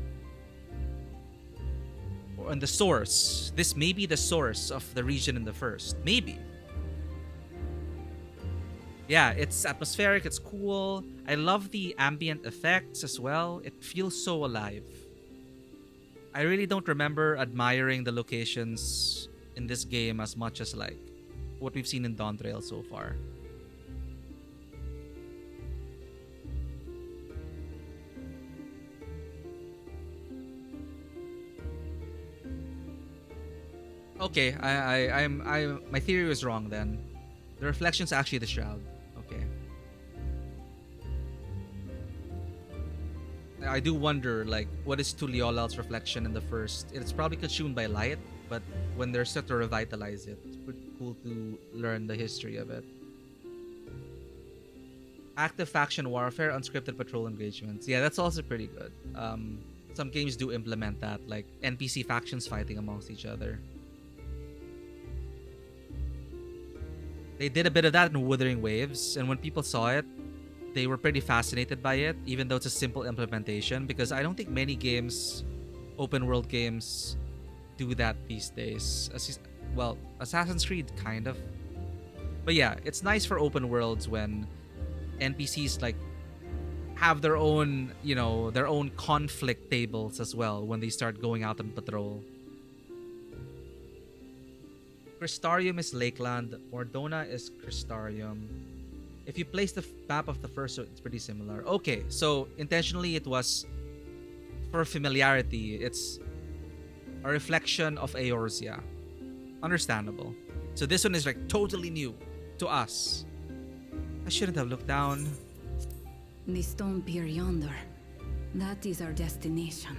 or in the source. This may be the source of the region in the first. Maybe. Yeah, it's atmospheric, it's cool. I love the ambient effects as well. It feels so alive. I really don't remember admiring the locations in this game as much as like what we've seen in Dawntrail so far. Okay, my theory was wrong then. The reflection's actually the shroud. Okay. I do wonder, like, what is Tuliola's reflection in the first? It's probably consumed by light, but when they're set to revitalize it, it's pretty cool to learn the history of it. Active faction warfare, unscripted patrol engagements. Yeah, that's also pretty good. Some games do implement that, like NPC factions fighting amongst each other. They did a bit of that in Wuthering Waves, and when people saw it, they were pretty fascinated by it, even though it's a simple implementation, because I don't think many games, open world games, do that these days. Well, Assassin's Creed kind of. But yeah, it's nice for open worlds when NPCs like have their own, you know, their own conflict tables as well when they start going out on patrol. Crystarium is Lakeland, Mordona is Crystarium. If you place the map of the first, it's pretty similar. Okay, so intentionally it was for familiarity. It's a reflection of Eorzea. Understandable. So this one is like totally new to us. I shouldn't have looked down. The stone pier yonder. That is our destination.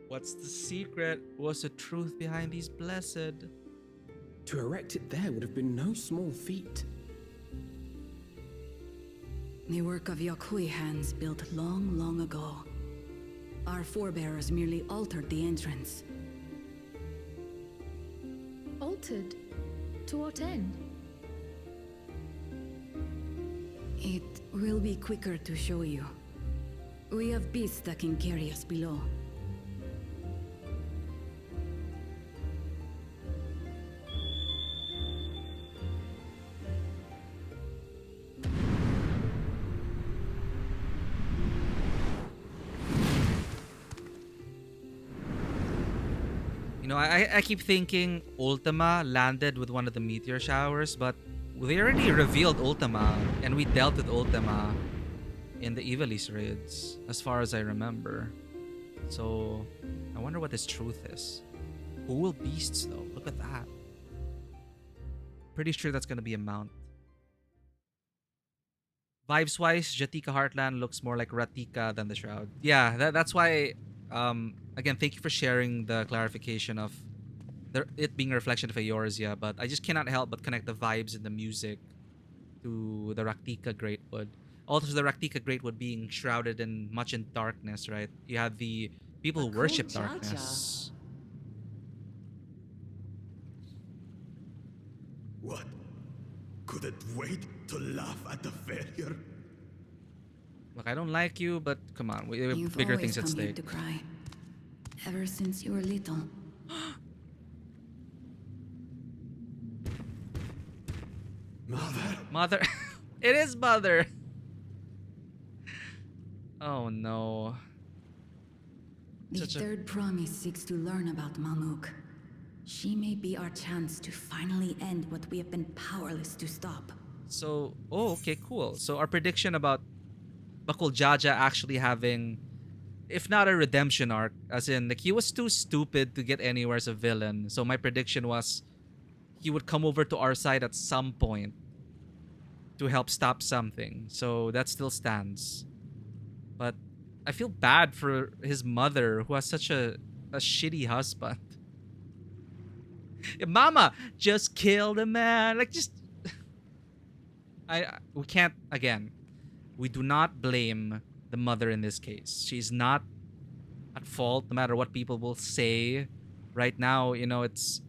What's the secret? What's the truth behind these blessed? To erect it there would have been no small feat. The work of Yakui hands built long, long ago. Our forebears merely altered the entrance. Altered? To what end? It will be quicker to show you. We have beasts that can carry us below. You know, I keep thinking Ultima landed with one of the meteor showers, but they already revealed Ultima, and we dealt with Ultima in the Ivalice raids, as far as I remember. So, I wonder what this truth is. Cool beasts, though. Look at that. Pretty sure that's gonna be a mount. Vibes-wise, Jatika Heartland looks more like Ratika than the Shroud. Yeah, that's why... again, thank you for sharing the clarification of it being a reflection of Eorzea, but I just cannot help but connect the vibes and the music to the Raktika Greatwood. Also, the Raktika Greatwood being shrouded in much in darkness, right? You have the people who worship darkness. What? Couldn't wait to laugh at the failure? Look, I don't like you, but come on, we have You've bigger always things at come here stake. to cry. Ever since you were little. Mother. It is Mother. Oh no. The third promise seeks to learn about Mamuk. She may be our chance to finally end what we have been powerless to stop. So, okay, cool. So our prediction about Bakul Jaja actually having, if not a redemption arc, as in, like, he was too stupid to get anywhere as a villain. So my prediction was he would come over to our side at some point to help stop something. So that still stands. But I feel bad for his mother, who has such a shitty husband. Mama, just kill the man. Like, just... we can't, again, we do not blame the mother in this case. She's not at fault, no matter what people will say. Right now, you know, it's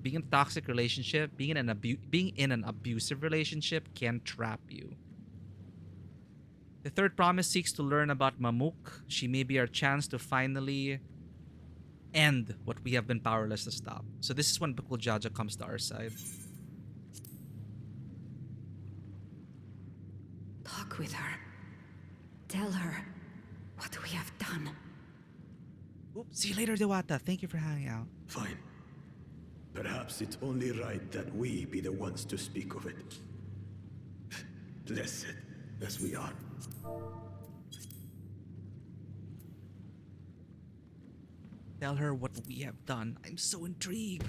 being in a toxic relationship, being in an abusive relationship can trap you. The third promise seeks to learn about Mamuk. She may be our chance to finally end what we have been powerless to stop. So this is when Bakul Jaja comes to our side. Talk with her. Tell her what we have done. Oops, see you later, Dewata. Thank you for hanging out. Fine. Perhaps it's only right that we be the ones to speak of it. blessed as we are. Tell her what we have done. I'm so intrigued.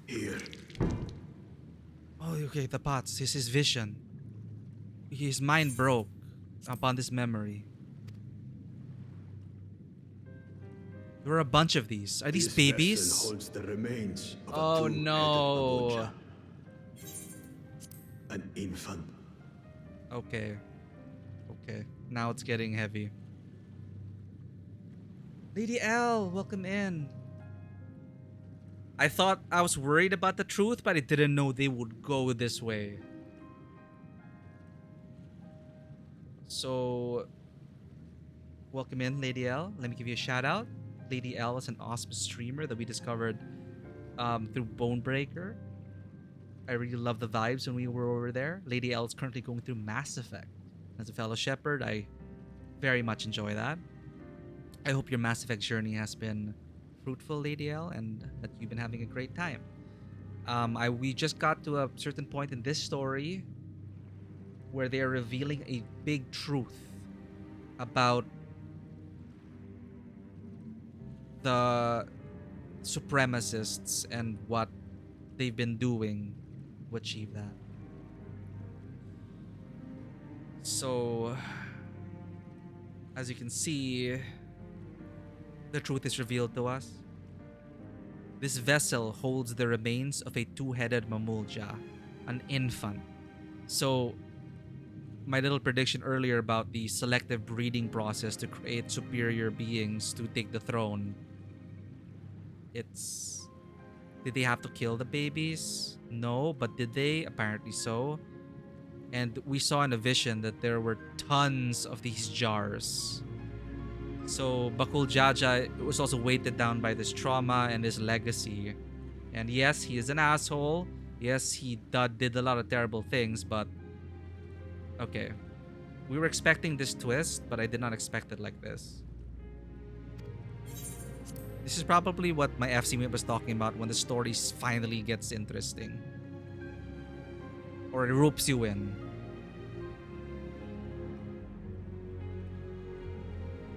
Here. Oh, okay, the pots. This is vision. His mind broke upon this memory. There were a bunch of these. Are these This babies? vessel holds the remains of Oh a two-headed no. babocha. An infant. Okay. Okay. Now it's getting heavy. Lady L, welcome in. I thought I was worried about the truth, but I didn't know they would go this way. So, welcome in, Lady L. Let me give you a shout out. Lady L is an awesome streamer that we discovered through Bonebreaker. I really love the vibes when we were over there. Lady L is currently going through Mass Effect. As a fellow shepherd, I very much enjoy that. I hope your Mass Effect journey has been fruitful, Lady L, and that you've been having a great time. We just got to a certain point in this story where they are revealing a big truth about the supremacists and what they've been doing to achieve that. So, as you can see, the truth is revealed to us. This vessel holds the remains of a two-headed mamulja, an infant. So, my little prediction earlier about the selective breeding process to create superior beings to take the throne. Did they have to kill the babies? No, but did they? Apparently so. And we saw in a vision that there were tons of these jars. So Bakul Jaja was also weighted down by this trauma and his legacy. And yes, he is an asshole. Yes, he did a lot of terrible things, but okay. We were expecting this twist, but I did not expect it like this. This is probably what my FC mate was talking about when the story finally gets interesting. Or it ropes you in.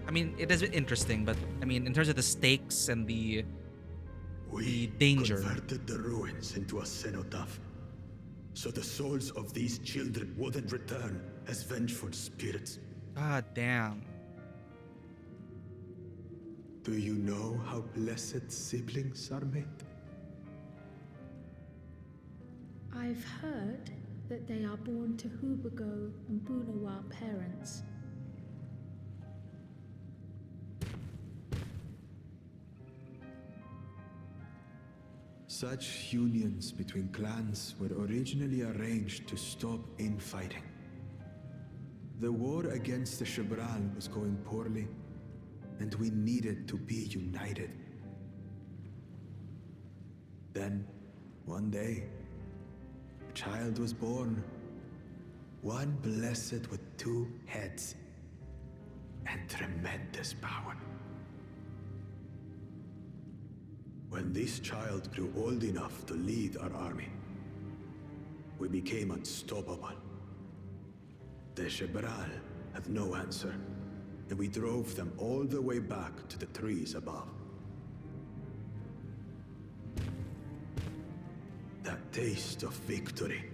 I mean, it is interesting, but I mean, in terms of the stakes and the danger. Converted the ruins into a cenotaph, so the souls of these children wouldn't return as vengeful spirits. God damn. Do you know how blessed siblings are made? I've heard that they are born to Hubago and Bunawa parents. Such unions between clans were originally arranged to stop infighting. The war against the Shibral was going poorly, and we needed to be united. Then, one day, a child was born, one blessed with two heads and tremendous power. When this child grew old enough to lead our army, we became unstoppable. The Shibral had no answer, and we drove them all the way back to the trees above. That taste of victory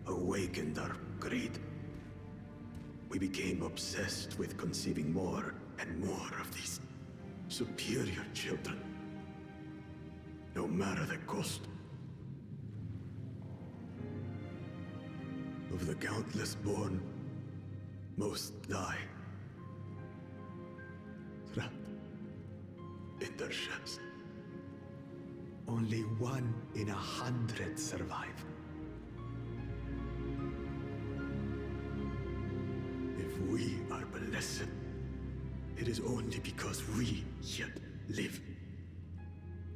awakened our greed. We became obsessed with conceiving more and more of these superior children, no matter the cost. Of the countless born, most die, trapped in their shells. Only 1 in 100 survive. If we are blessed, it is only because we yet live.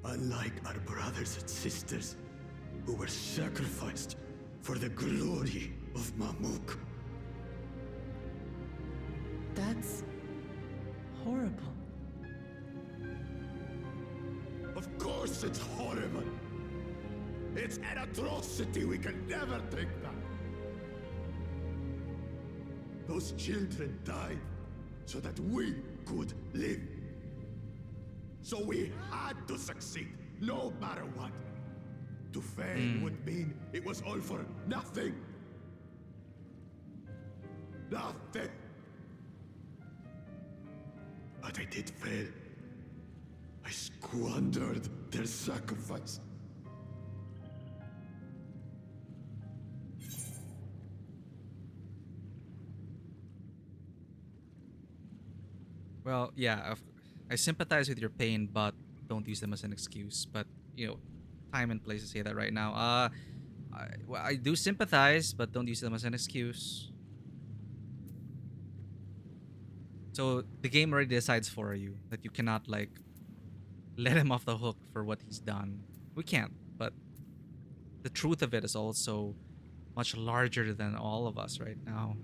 Unlike our brothers and sisters, who were sacrificed for the glory of Mamuk. That's horrible. Of course it's horrible. It's an atrocity we can never take back. Those children died so that we could live. So we had to succeed, no matter what. To fail would mean it was all for nothing. Nothing. But I did fail. I squandered their sacrifice. Well, yeah, I sympathize with your pain, but don't use them as an excuse. But, you know, time and place to say that right now. I do sympathize, but don't use them as an excuse. So the game already decides for you that you cannot, like, let him off the hook for what he's done. We can't, but the truth of it is also much larger than all of us right now.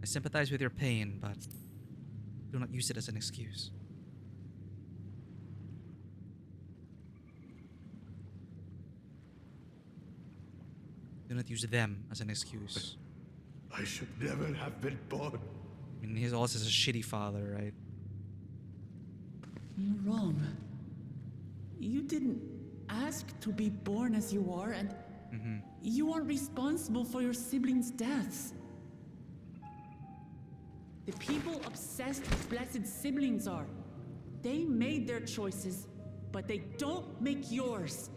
I sympathize with your pain, but do not use it as an excuse. Do not use them as an excuse. I should never have been born. I mean, he's also a shitty father, right? You're wrong. You didn't ask to be born as you are, and you are responsible for your siblings' deaths. The people obsessed with blessed siblings are. They made their choices, but they don't make yours.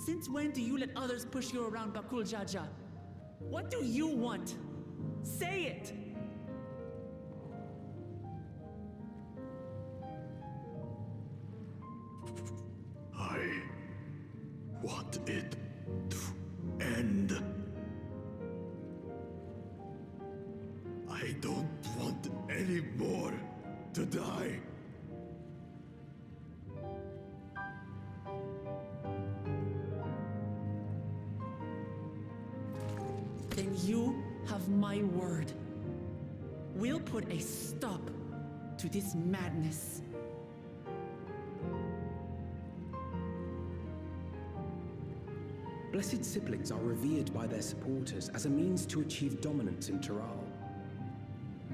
Since when do you let others push you around, Bakul Jaja? What do you want? Say it! I want it to end. I don't want any more to die. Then you have my word. We'll put a stop to this madness. Blessed siblings are revered by their supporters as a means to achieve dominance in Taral.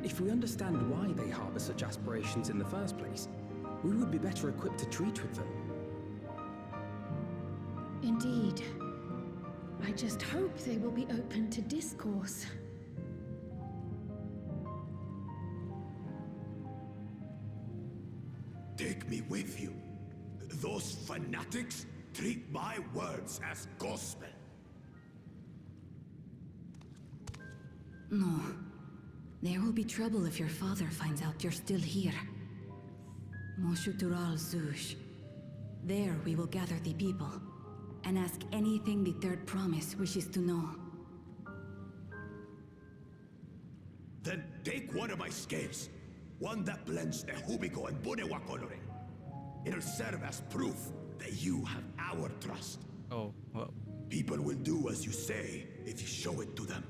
If we understand why they harbor such aspirations in the first place, we would be better equipped to treat with them. Indeed. I just hope they will be open to discourse. Take me with you. Those fanatics treat my words as gospel. No. There will be trouble if your father finds out you're still here. Moshutural Zush. There we will gather the people and ask anything the Third Promise wishes to know. Then take one of my scales. One that blends the Hubico and Bunewa coloring. It'll serve as proof that you have our trust. Oh, well. People will do as you say if you show it to them.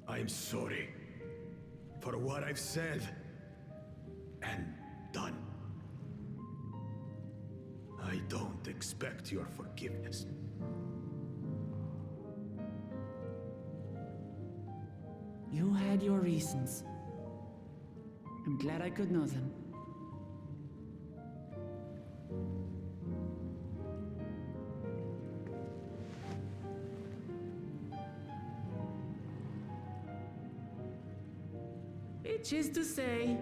I'm sorry for what I've said and done. I don't expect your forgiveness. You had your reasons. I'm glad I could know them. Which is to say,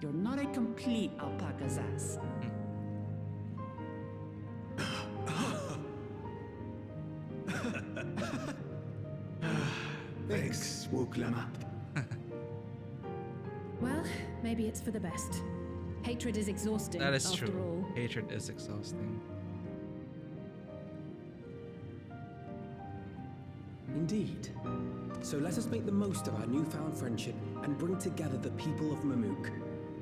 you're not a complete alpaca's ass. Thanks, Wuklama. Well, maybe it's for the best. Hatred is exhausting, That is after true. all. Hatred is exhausting. Indeed. So let us make the most of our newfound friendship and bring together the people of Mamuk.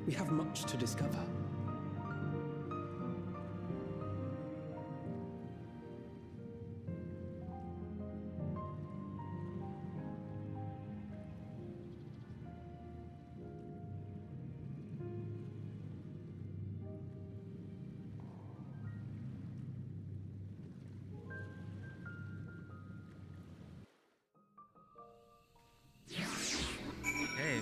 We have much to discover. Okay,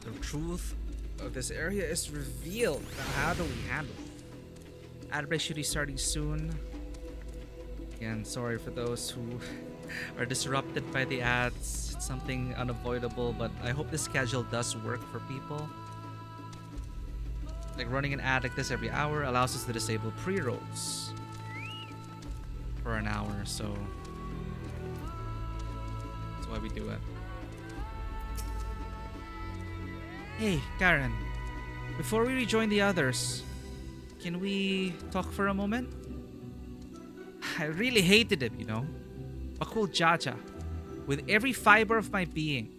the truth of this area is revealed. Now, how do we handle it? Ad break should be starting soon. Again, sorry for those who are disrupted by the ads. It's something unavoidable, but I hope this schedule does work for people. Like running an ad like this every hour allows us to disable pre-rolls for an hour, so that's why we do it. Hey, Karen. Before we rejoin the others, can we talk for a moment? I really hated him, you know. Bakul Jaja. With every fiber of my being.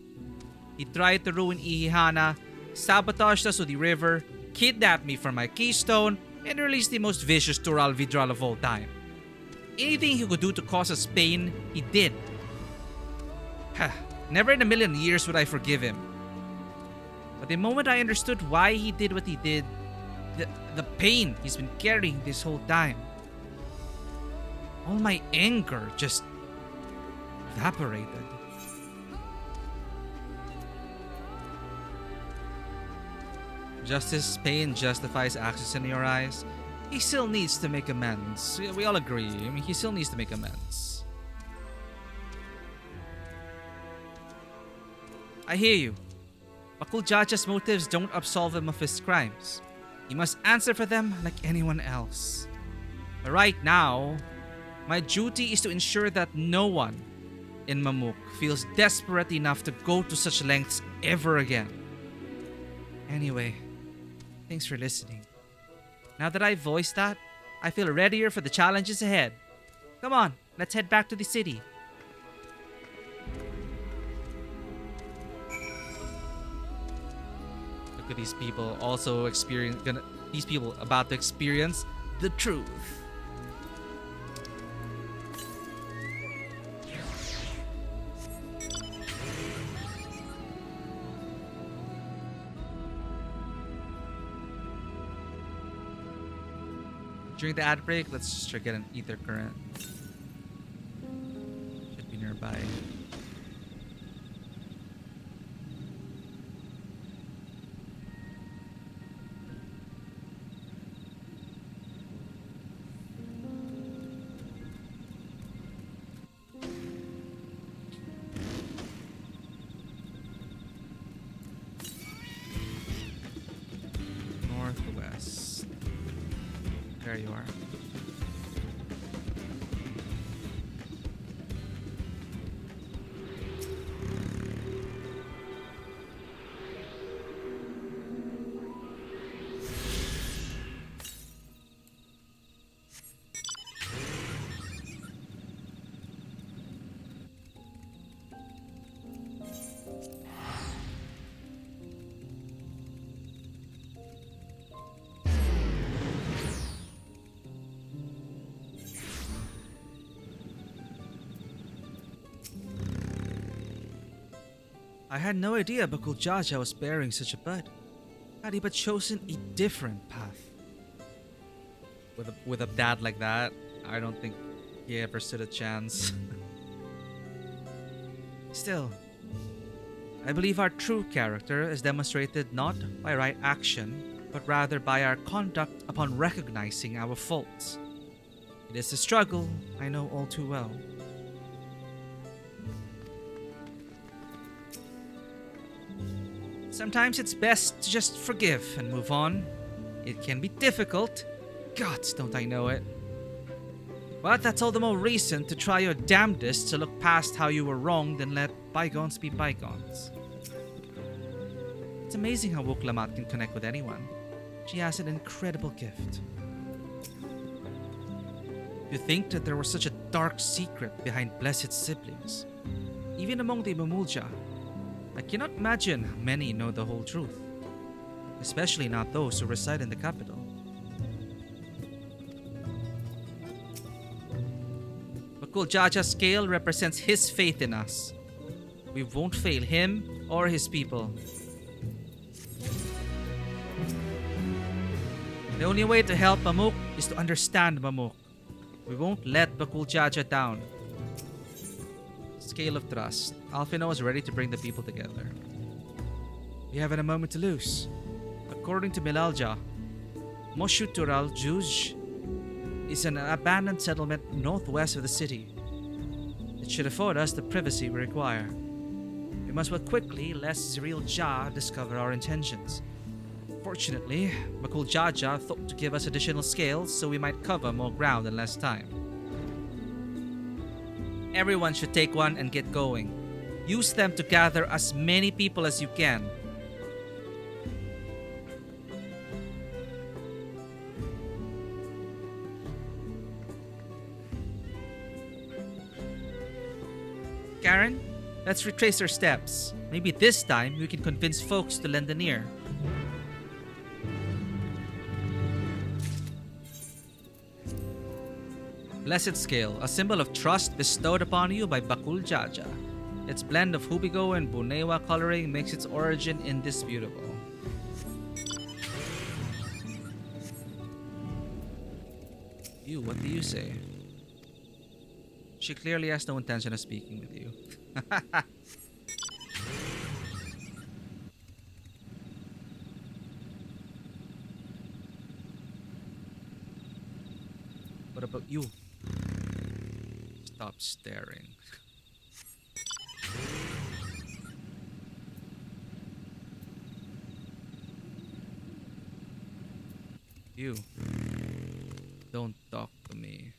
He tried to ruin Ihihana, sabotaged us with the river, kidnapped me from my keystone, and released the most vicious Tural Vidral of all time. Anything he could do to cause us pain, he did. Never in a million years would I forgive him. But the moment I understood why he did what he did, the pain he's been carrying this whole time, all my anger just evaporated. Just as pain justifies actions in your eyes, he still needs to make amends. We all agree. I mean, he still needs to make amends. I hear you. Bakul Jaja's motives don't absolve him of his crimes. He must answer for them like anyone else. But right now, my duty is to ensure that no one in Mamuk feels desperate enough to go to such lengths ever again. Anyway, thanks for listening. Now that I've voiced that, I feel readier for the challenges ahead. Come on, let's head back to the city. Look at these people also these people about to experience the truth. During the ad break, let's just try to get an ether current. Should be nearby. Northwest. There you are. I had no idea Bakul Jaja was bearing such a bud. Had he but chosen a different path. With a dad like that, I don't think he ever stood a chance. Still, I believe our true character is demonstrated not by right action, but rather by our conduct upon recognizing our faults. It is a struggle I know all too well. Sometimes it's best to just forgive and move on. It can be difficult. Gods, don't I know it. But that's all the more reason to try your damnedest to look past how you were wronged and let bygones be bygones. It's amazing how Wuklamat can connect with anyone. She has an incredible gift. To think that there was such a dark secret behind Blessed siblings, even among the Mamulja, I cannot imagine many know the whole truth, especially not those who reside in the capital. Bakul Jaja's scale represents his faith in us. We won't fail him or his people. The only way to help Mamuk is to understand Mamuk. We won't let Bakul Jaja down. Scale of trust. Alfino is ready to bring the people together. We haven't a moment to lose. According to Milalja, Moshutural Juj is an abandoned settlement northwest of the city. It should afford us the privacy we require. We must work quickly lest Zeril Ja discover our intentions. Fortunately, Bakul Jaja thought to give us additional scales so we might cover more ground in less time. Everyone should take one and get going. Use them to gather as many people as you can. Karen, let's retrace our steps. Maybe this time we can convince folks to lend an ear. Blessed Scale, a symbol of trust bestowed upon you by Bakul Jaja. Its blend of Hubigo and Bunewa coloring makes its origin indisputable. You, what do you say? She clearly has no intention of speaking with you. What about you? Stop staring. You. Don't talk to me.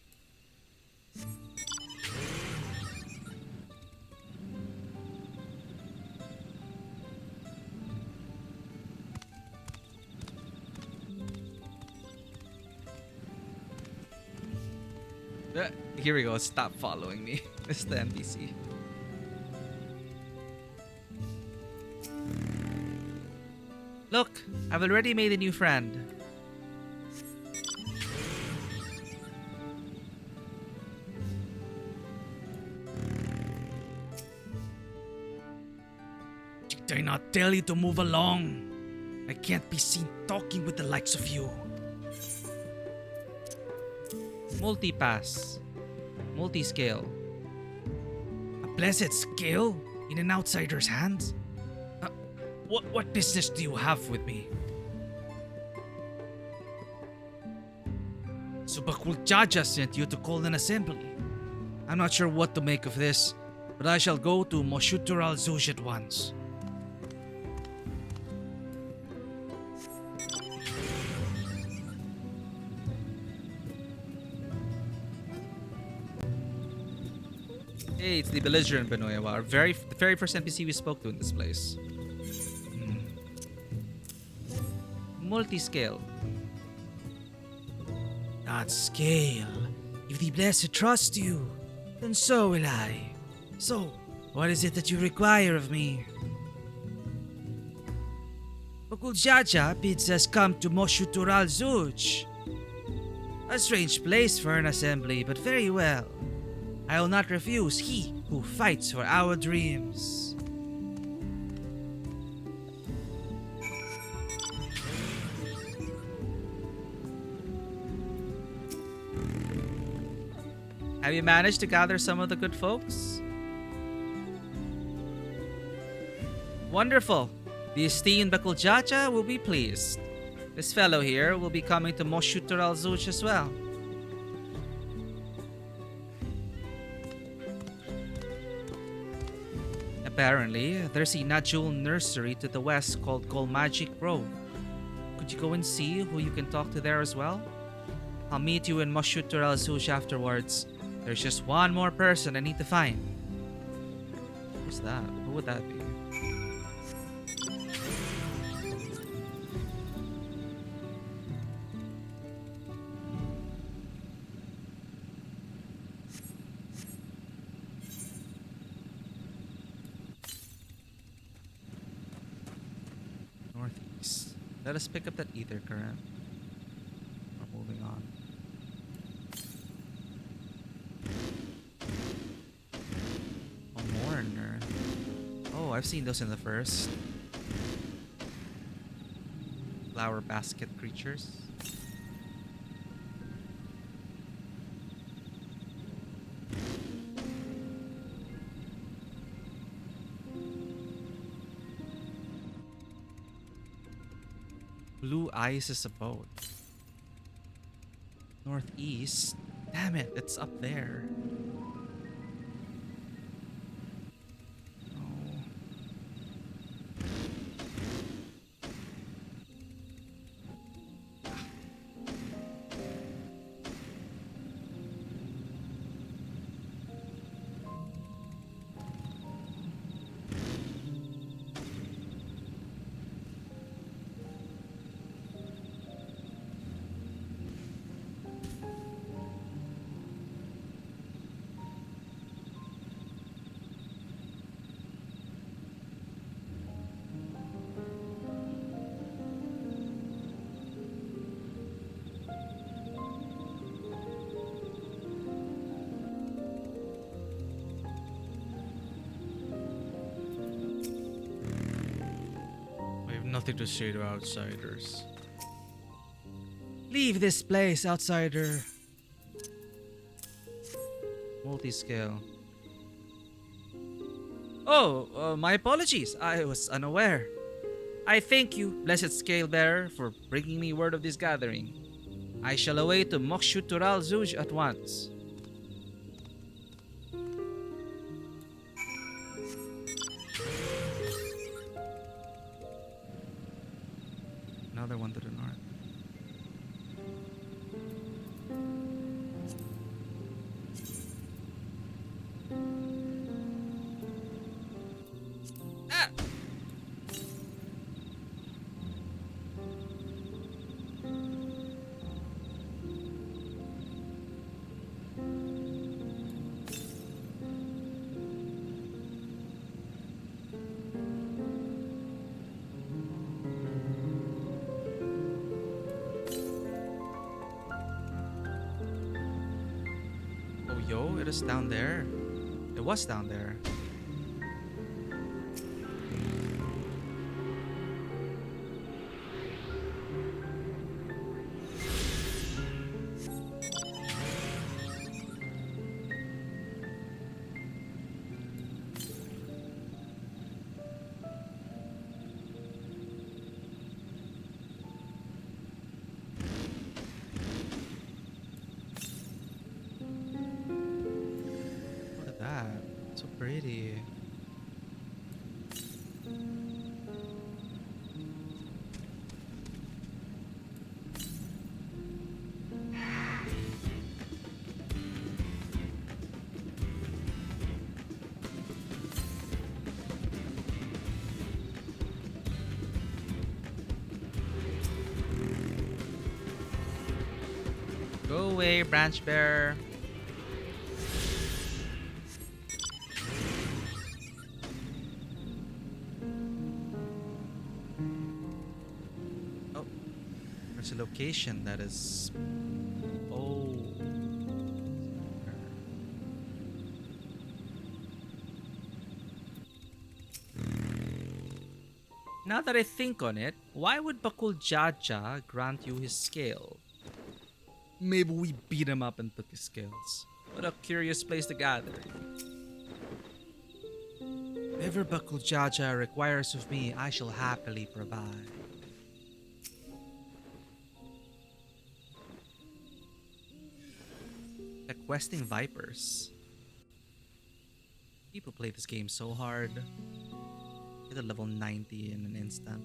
Here we go. Stop following me. It's the NPC. Look, I've already made a new friend. Did I not tell you to move along? I can't be seen talking with the likes of you. Multipass. Multi-scale. A blessed scale in an outsider's hands? What business do you have with me? So Bakul Jaja sent you to call an assembly. I'm not sure what to make of this, but I shall go to Moshutural Zuj at once. Hey, it's the belligerent Benoewa, the very first NPC we spoke to in this place. Multi-scale. Not scale. If the blessed trust you, then so will I. So, what is it that you require of me? Bakul Jaja bids us come to Moshutural Zuj. A strange place for an assembly, but very well. I will not refuse he who fights for our dreams. Have you managed to gather some of the good folks? Wonderful. The esteemed Bakul Jaja will be pleased. This fellow here will be coming to Moshutural Zuj as well. Apparently, there's a Najul nursery to the west called Golmagic Grove. Could you go and see who you can talk to there as well? I'll meet you in MSQ Sush afterwards. There's just one more person I need to find. Who's that? Who would that be? Northeast. Let us pick up that ether current. We're moving on. A mourner. Oh, I've seen those in the first. Flower basket creatures. Blue ice is a boat. Northeast. Damn it, it's up there. Nothing to say to outsiders. Leave this place, outsider. Multi-scale. Oh, my apologies. I was unaware. I thank you, blessed scale bearer, for bringing me word of this gathering. I shall away to MSQ Zuj at once. Another one to the north. Ah! Yo, it is down there. It was down there. So pretty. Go away, branch bearer. A location that is Now that I think on it, why would Bakul Jaja grant you his scale? Maybe we beat him up and took his scales. What a curious place to gather. Whatever Bakul Jaja requires of me, I shall happily provide. Questing Vipers. People play this game so hard. Hit a level 90 in an instant.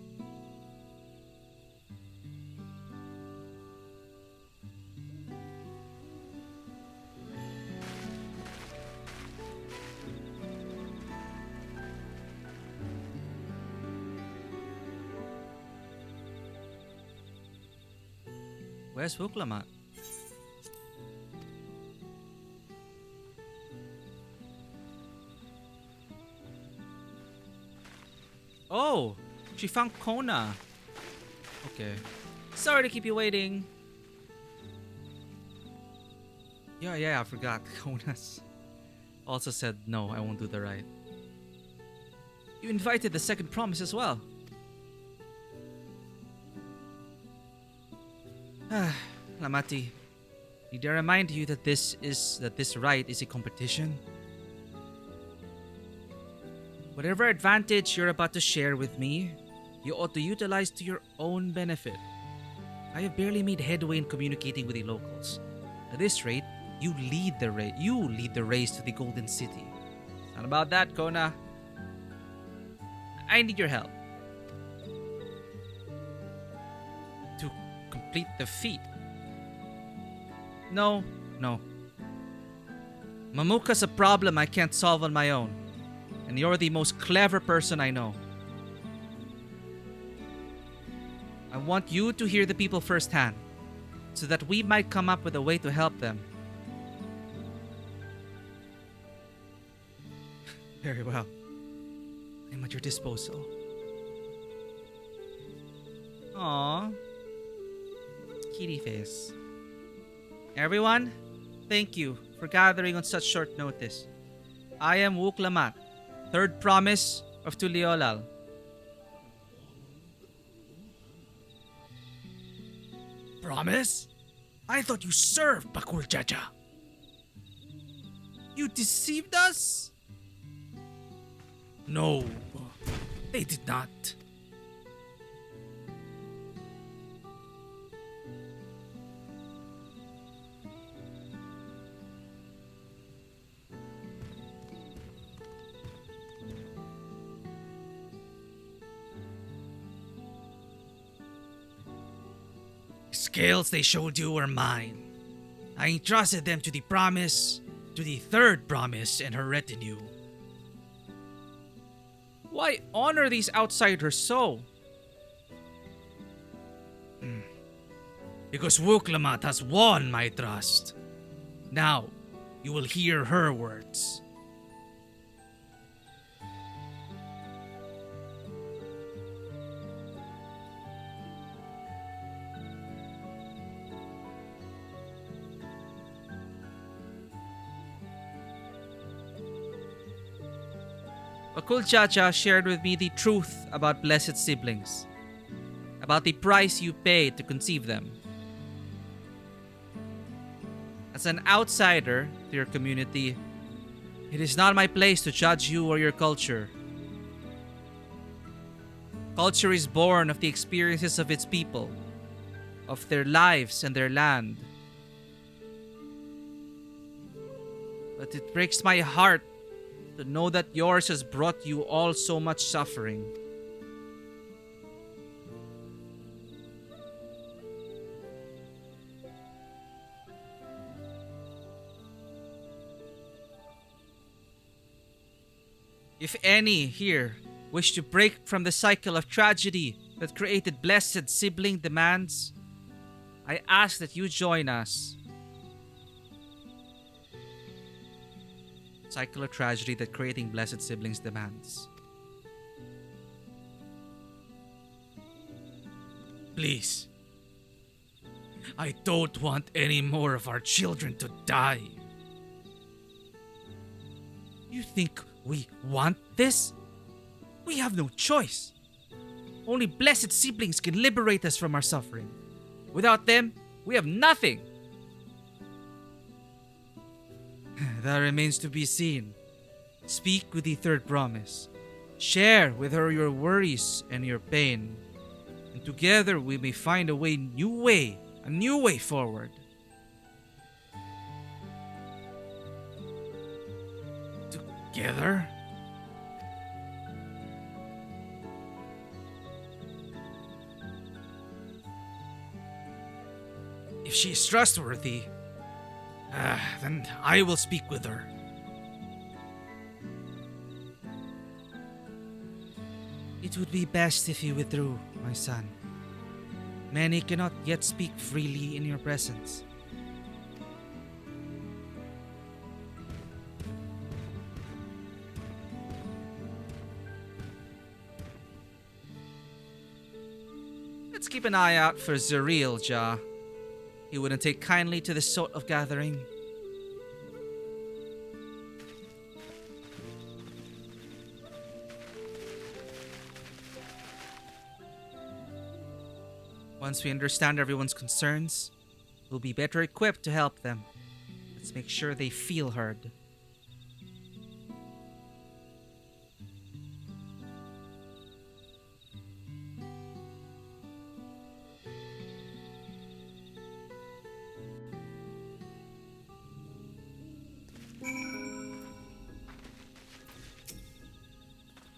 Where's Wuklamat? Oh, she found Kona. Okay. Sorry to keep you waiting. Yeah, I forgot. Kona's also said, no, I won't do the rite. You invited the second promise as well. Lamati, need I remind you that this rite is a competition? Whatever advantage you're about to share with me, you ought to utilize to your own benefit. I have barely made headway in communicating with the locals. At this rate, you lead the race to the Golden City. It's not about that, Kona. I need your help. To complete the feat. No. Mamuka's a problem I can't solve on my own. And you're the most clever person I know. I want you to hear the people firsthand, so that we might come up with a way to help them. Very well. I'm at your disposal. Aww. Kitty face. Everyone, thank you for gathering on such short notice. I am Wuklamat, third promise of Tuliolal. Promise? I thought you served Bakul Jaja. You deceived us? No, they did not. Scales they showed you were mine. I entrusted them to the promise, to the third promise and her retinue. Why honor these outsiders so? Because Wuklamat has won my trust. Now, you will hear her words. Bakul Chacha shared with me the truth about blessed siblings, about the price you paid to conceive them. As an outsider to your community, it is not my place to judge you or your culture. Culture is born of the experiences of its people, of their lives and their land. But it breaks my heart to know that yours has brought you all so much suffering. If any here wish to break from the cycle of tragedy that created blessed sibling demands, I ask that you join us. Cycle of tragedy that creating blessed siblings demands. Please. I don't want any more of our children to die. You think we want this? We have no choice. Only blessed siblings can liberate us from our suffering. Without them, we have nothing. That remains to be seen. Speak with the third promise. Share with her your worries and your pain. And together we may find a new way forward. Together? If she is trustworthy, then I will speak with her. It would be best if you withdrew, my son. Many cannot yet speak freely in your presence. Let's keep an eye out for Zariel, Ja. He wouldn't take kindly to this sort of gathering. Once we understand everyone's concerns, we'll be better equipped to help them. Let's make sure they feel heard.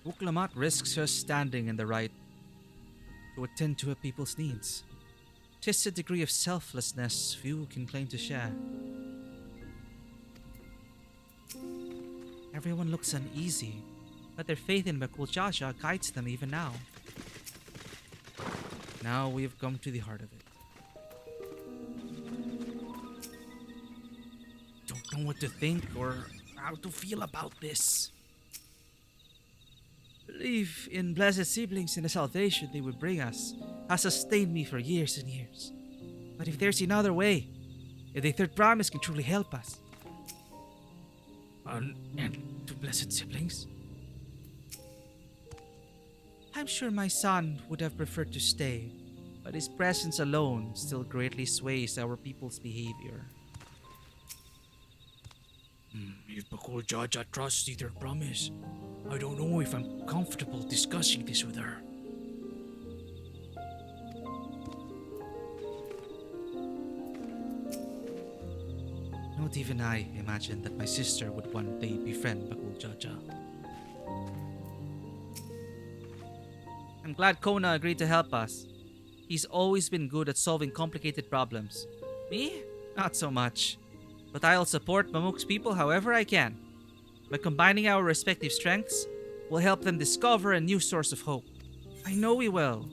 Wuklamat risks her standing in the right to attend to her people's needs. 'Tis a degree of selflessness few can claim to share. Everyone looks uneasy, but their faith in Bakul Jaja guides them even now. Now we have come to the heart of it. Don't know what to think or how to feel about this. Belief in blessed siblings and the salvation they would bring us has sustained me for years and years. But if there's another way, if the third promise can truly help us. And to blessed siblings? I'm sure my son would have preferred to stay, but his presence alone still greatly sways our people's behavior. If Bakul Jaja trusts the third promise, I don't know if I'm comfortable discussing this with her. Not even I imagined that my sister would one day befriend Bakul Jaja. I'm glad Kona agreed to help us. He's always been good at solving complicated problems. Me? Not so much. But I'll support Mamuk's people however I can. By combining our respective strengths, we'll help them discover a new source of hope. I know we will.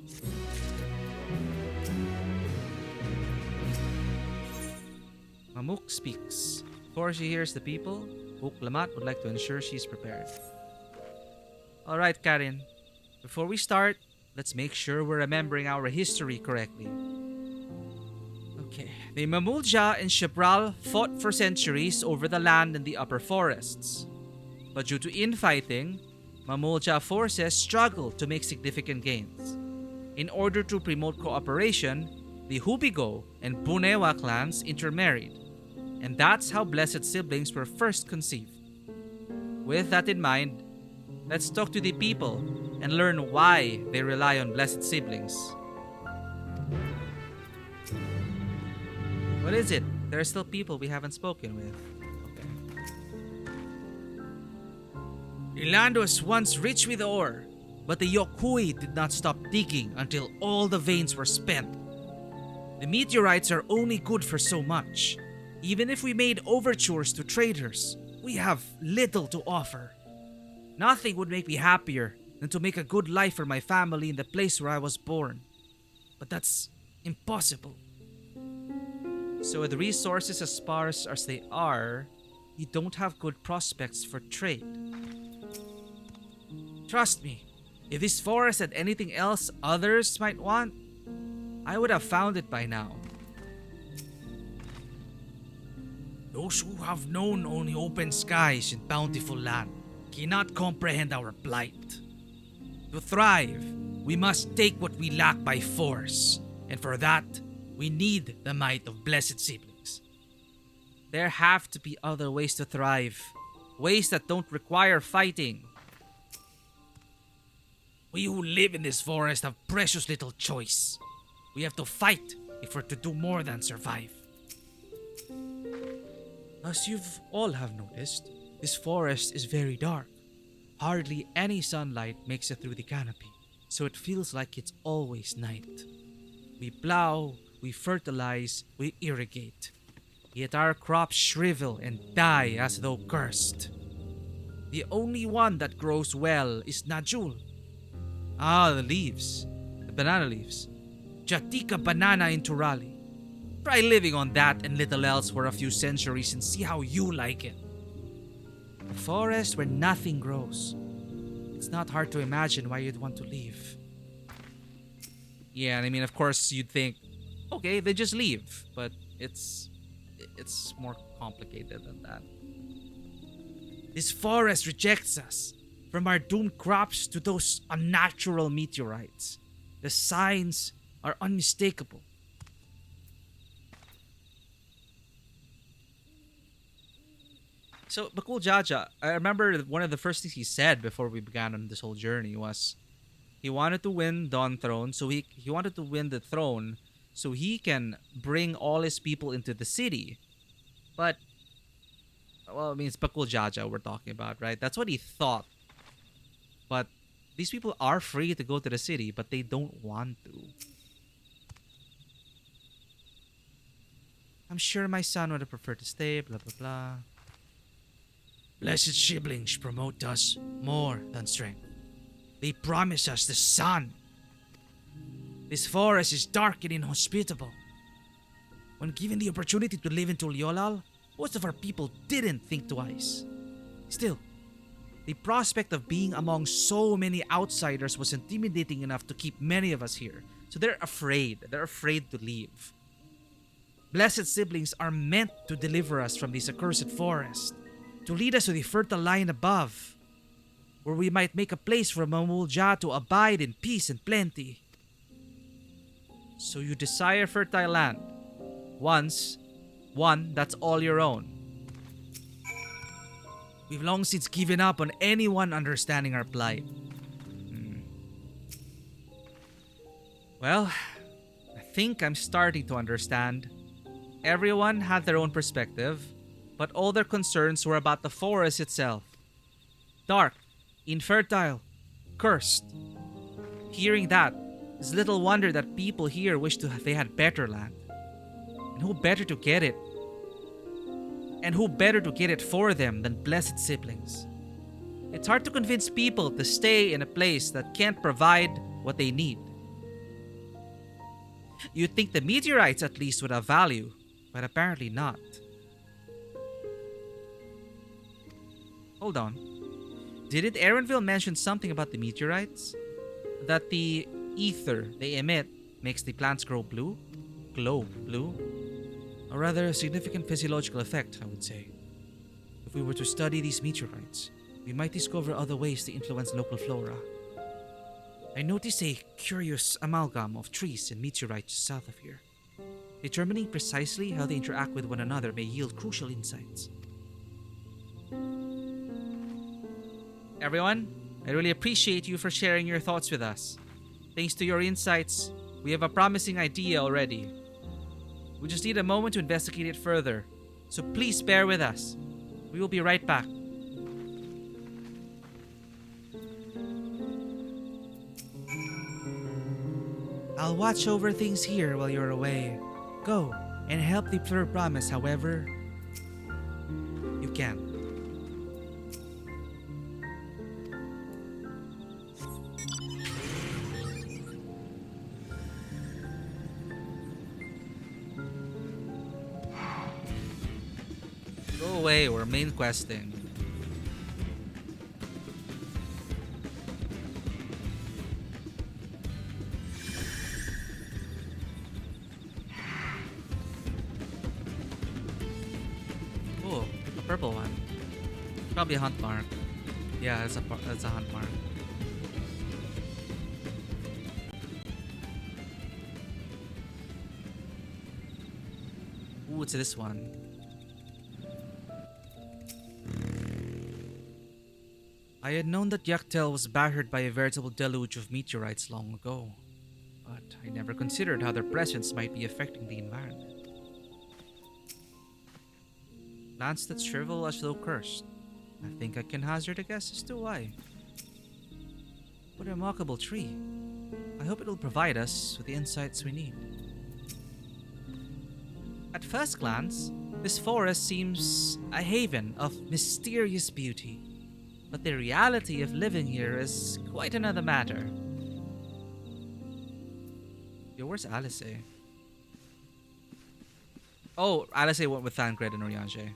Mamuk speaks. Before she hears the people, Wuklamat would like to ensure she's prepared. Alright, Karin. Before we start, let's make sure we're remembering our history correctly. Okay, the Mamulja and Shibral fought for centuries over the land in the upper forests. But due to infighting, Mamulja forces struggled to make significant gains. In order to promote cooperation, the Hubigo and Bunewa clans intermarried, and that's how blessed siblings were first conceived. With that in mind, let's talk to the people and learn why they rely on blessed siblings. What is it? There are still people we haven't spoken with. The land was once rich with ore, but the Yokui did not stop digging until all the veins were spent. The meteorites are only good for so much. Even if we made overtures to traders, we have little to offer. Nothing would make me happier than to make a good life for my family in the place where I was born. But that's impossible. So with resources as sparse as they are, you don't have good prospects for trade. Trust me, if this forest had anything else others might want, I would have found it by now. Those who have known only open skies and bountiful land cannot comprehend our plight. To thrive, we must take what we lack by force, and for that, we need the might of blessed siblings. There have to be other ways to thrive. Ways that don't require fighting. We who live in this forest have precious little choice. We have to fight if we're to do more than survive. As you've all have noticed, this forest is very dark. Hardly any sunlight makes it through the canopy, so it feels like it's always night. We plow, we fertilize, we irrigate. Yet our crops shrivel and die as though cursed. The only one that grows well is Najul. Ah, the leaves. The banana leaves. Jatika banana in Turali. Try living on that and little else for a few centuries and see how you like it. A forest where nothing grows. It's not hard to imagine why you'd want to leave. Yeah, and I mean, of course, you'd think, okay, they just leave, but it's more complicated than that. This forest rejects us, from our doomed crops to those unnatural meteorites. The signs are unmistakable. So, Bakul Jaja, I remember one of the first things he said before we began on this whole journey was he wanted to win Dawntrail, so he wanted to win the throne so he can bring all his people into the city. But, well, I mean, it's Bakul Jaja we're talking about, right? That's what he thought. But these people are free to go to the city, but they don't want to. I'm sure my son would have preferred to stay, blah, blah, blah. Blessed siblings promote us more than strength. They promise us the sun. This forest is dark and inhospitable. When given the opportunity to live in Tulyolal, most of our people didn't think twice. Still, the prospect of being among so many outsiders was intimidating enough to keep many of us here. So they're afraid. They're afraid to leave. Blessed siblings are meant to deliver us from this accursed forest, to lead us to the fertile land above, where we might make a place for Mamulja to abide in peace and plenty. So you desire fertile land. One that's all your own. We've long since given up on anyone understanding our plight. Well, I think I'm starting to understand. Everyone had their own perspective, but all their concerns were about the forest itself. Dark, infertile, cursed. Hearing that, it's little wonder that people here wish they had better land. And who better to get it? And who better to get it for them than blessed siblings? It's hard to convince people to stay in a place that can't provide what they need. You'd think the meteorites at least would have value, but apparently not. Hold on. Didn't Aaronville mention something about the meteorites? That the ether they emit makes the plants glow blue? A rather significant physiological effect, I would say. If we were to study these meteorites, we might discover other ways to influence local flora. I noticed a curious amalgam of trees and meteorites south of here. Determining precisely how they interact with one another may yield crucial insights. Everyone, I really appreciate you for sharing your thoughts with us. Thanks to your insights, we have a promising idea already. We just need a moment to investigate it further, so please bear with us. We will be right back. I'll watch over things here while you're away. Go and help the third promise however you can. Go away, we're main questing. Oh, a purple one. Probably a hunt mark. Yeah, it's a hunt mark. Ooh, it's this one. I had known that Yaktel was battered by a veritable deluge of meteorites long ago, but I never considered how their presence might be affecting the environment. Plants that shrivel as though cursed. I think I can hazard a guess as to why. What a remarkable tree. I hope it will provide us with the insights we need. At first glance, this forest seems a haven of mysterious beauty. But the reality of living here is quite another matter. Yo, where's Alice? Oh, Alice went with Thancred and Oriange.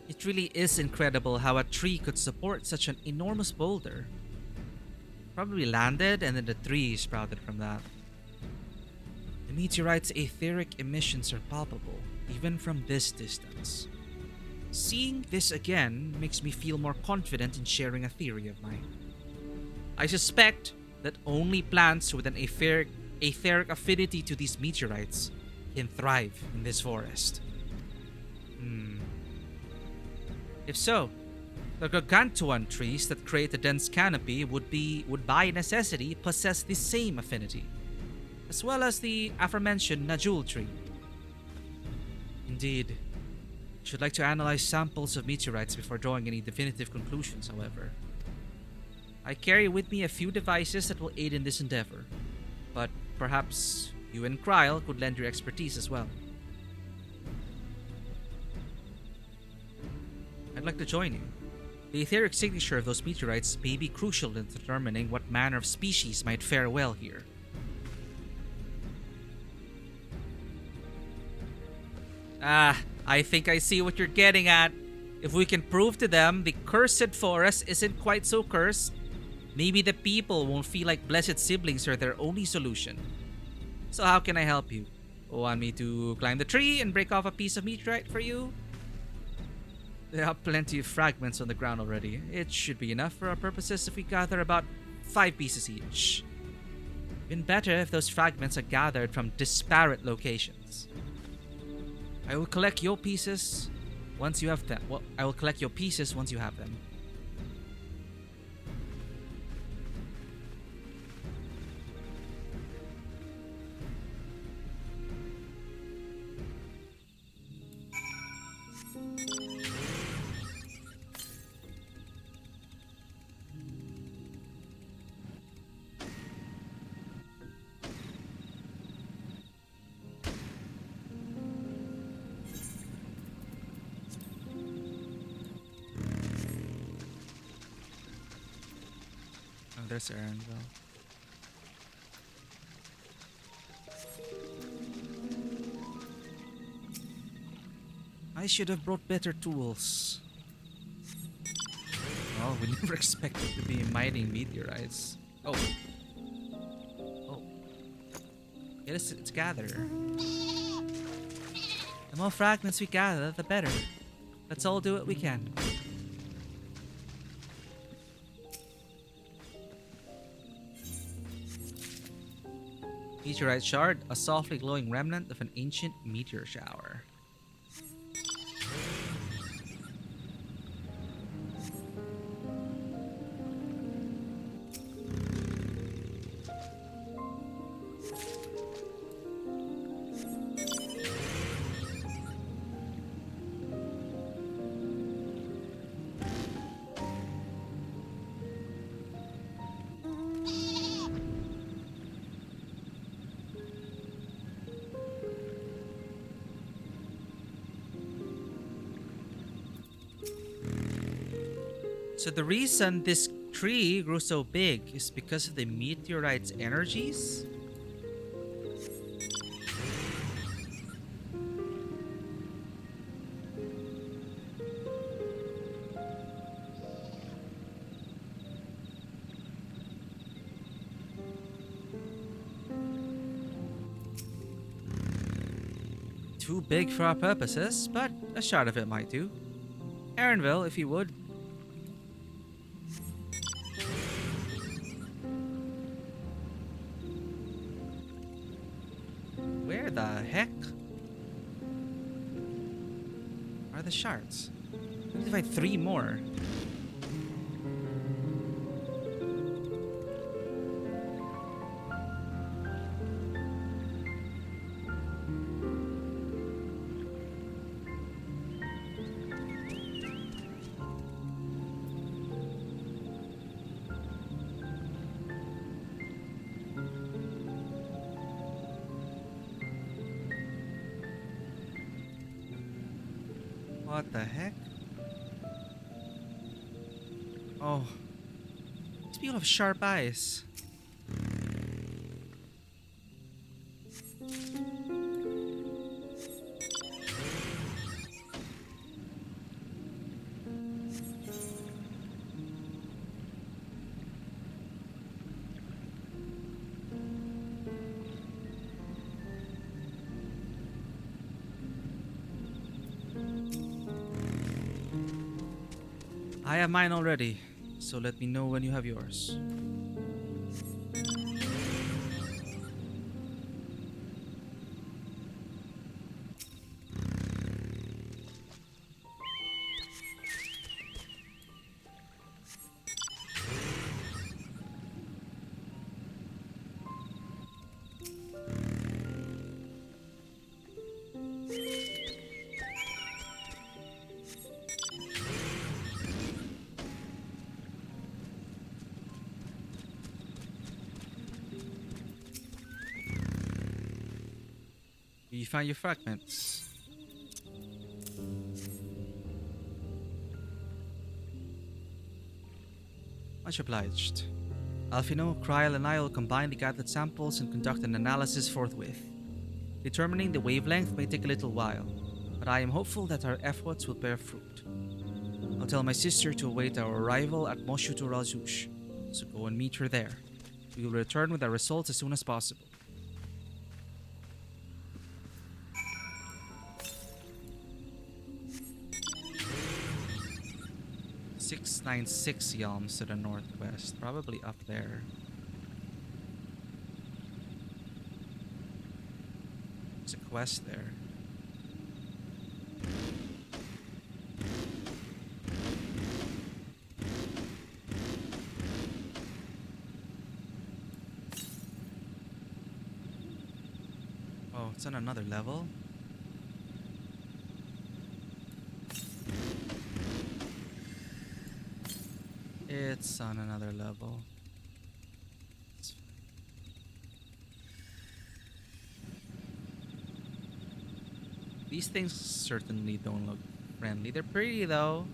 It really is incredible how a tree could support such an enormous boulder. Probably landed and then the tree sprouted from that. The meteorite's etheric emissions are palpable, even from this distance. Seeing this again makes me feel more confident in sharing a theory of mine. I suspect that only plants with an etheric affinity to these meteorites can thrive in this forest. If so, the gargantuan trees that create a dense canopy would by necessity possess the same affinity, as well as the aforementioned Najul tree. Indeed, I should like to analyze samples of meteorites before drawing any definitive conclusions, however. I carry with me a few devices that will aid in this endeavor, but perhaps you and Kryl could lend your expertise as well. I'd like to join you. The etheric signature of those meteorites may be crucial in determining what manner of species might fare well here. I think I see what you're getting at. If we can prove to them the cursed forest isn't quite so cursed, maybe the people won't feel like blessed siblings are their only solution. So how can I help you? Want me to climb the tree and break off a piece of meteorite for you? There are plenty of fragments on the ground already. It should be enough for our purposes if we gather about 5 pieces each. Even better if those fragments are gathered from disparate locations. I will collect your pieces once you have them. Well, I will collect your pieces once you have them. There's Aaronville. I should have brought better tools. Oh, we never expected to be mining meteorites. Oh. Yeah, let's gather. The more fragments we gather, the better. Let's all do what we can. Meteorite shard, a softly glowing remnant of an ancient meteor shower. So the reason this tree grew so big is because of the meteorite's energies? Too big for our purposes, but a shard of it might do. Aaronville, if you would. Where the heck are the shards? We need to find 3 more. What the heck? Oh. These people have sharp eyes. I have mine already, so let me know when you have yours. You find your fragments. Much obliged. Alfino, Kryl, and I will combine the gathered samples and conduct an analysis forthwith. Determining the wavelength may take a little while, but I am hopeful that our efforts will bear fruit. I'll tell my sister to await our arrival at Moshuto Razush, so go and meet her there. We will return with our results as soon as possible. 696 Yalms to the northwest, probably up there. There's a quest there. Oh, it's on another level. It's on another level. These things certainly don't look friendly. They're pretty though.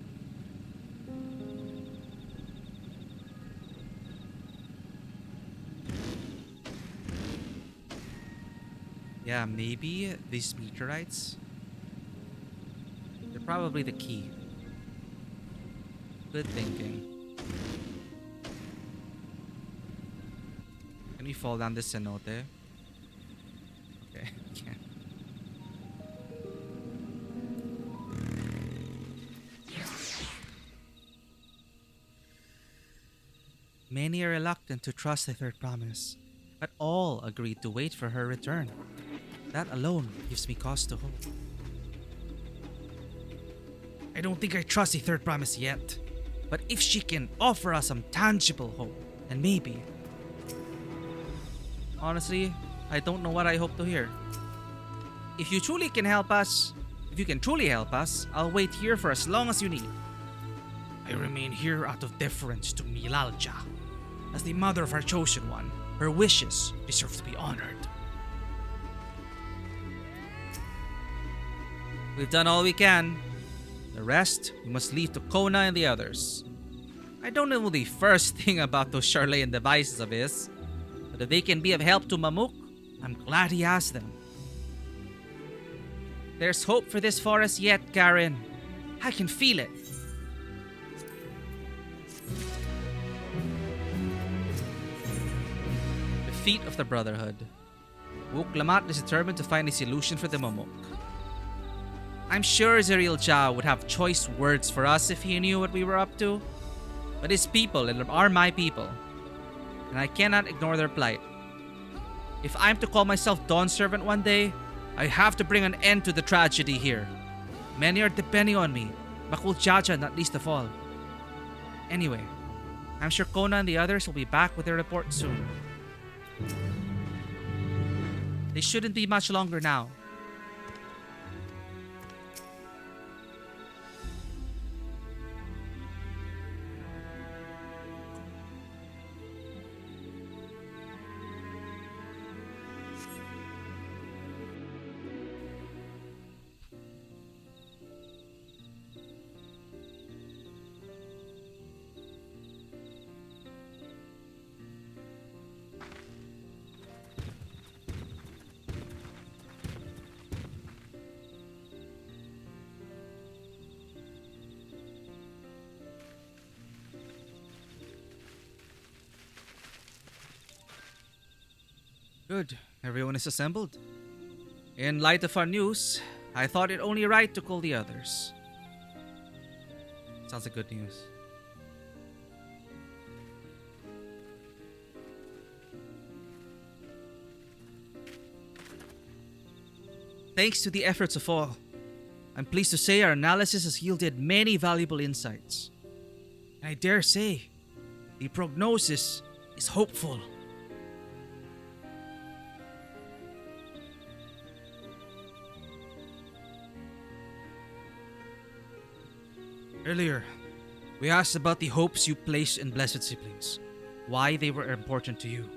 Yeah, maybe these meteorites. They're probably the key. Good thinking. Can we fall down this cenote? Okay, can't. Many are reluctant to trust the third promise, but all agreed to wait for her return. That alone gives me cause to hope. I don't think I trust the third promise yet, but if she can offer us some tangible hope, then maybe. Honestly, I don't know what I hope to hear. If you truly can help us, I'll wait here for as long as you need. I remain here out of deference to Milalja. As the mother of our chosen one, her wishes deserve to be honored. We've done all we can. The rest, we must leave to Kona and the others. I don't know the first thing about those Charlatan devices of his, but if they can be of help to Mamuk, I'm glad he asked them. There's hope for this forest yet, Garen. I can feel it. The feet of the Brotherhood. Wuk Lamat is determined to find a solution for the Mamuk. I'm sure Zeriel Jha would have choice words for us if he knew what we were up to. But his people are my people, and I cannot ignore their plight. If I'm to call myself Dawn Servant one day, I have to bring an end to the tragedy here. Many are depending on me, Makul Jaja not least of all. Anyway, I'm sure Kona and the others will be back with their report soon. They shouldn't be much longer now. Good. Everyone is assembled. In light of our news, I thought it only right to call the others. Sounds like good news. Thanks to the efforts of all, I'm pleased to say our analysis has yielded many valuable insights. And I dare say, the prognosis is hopeful. Earlier, we asked about the hopes you place in blessed siblings, why they were important to you.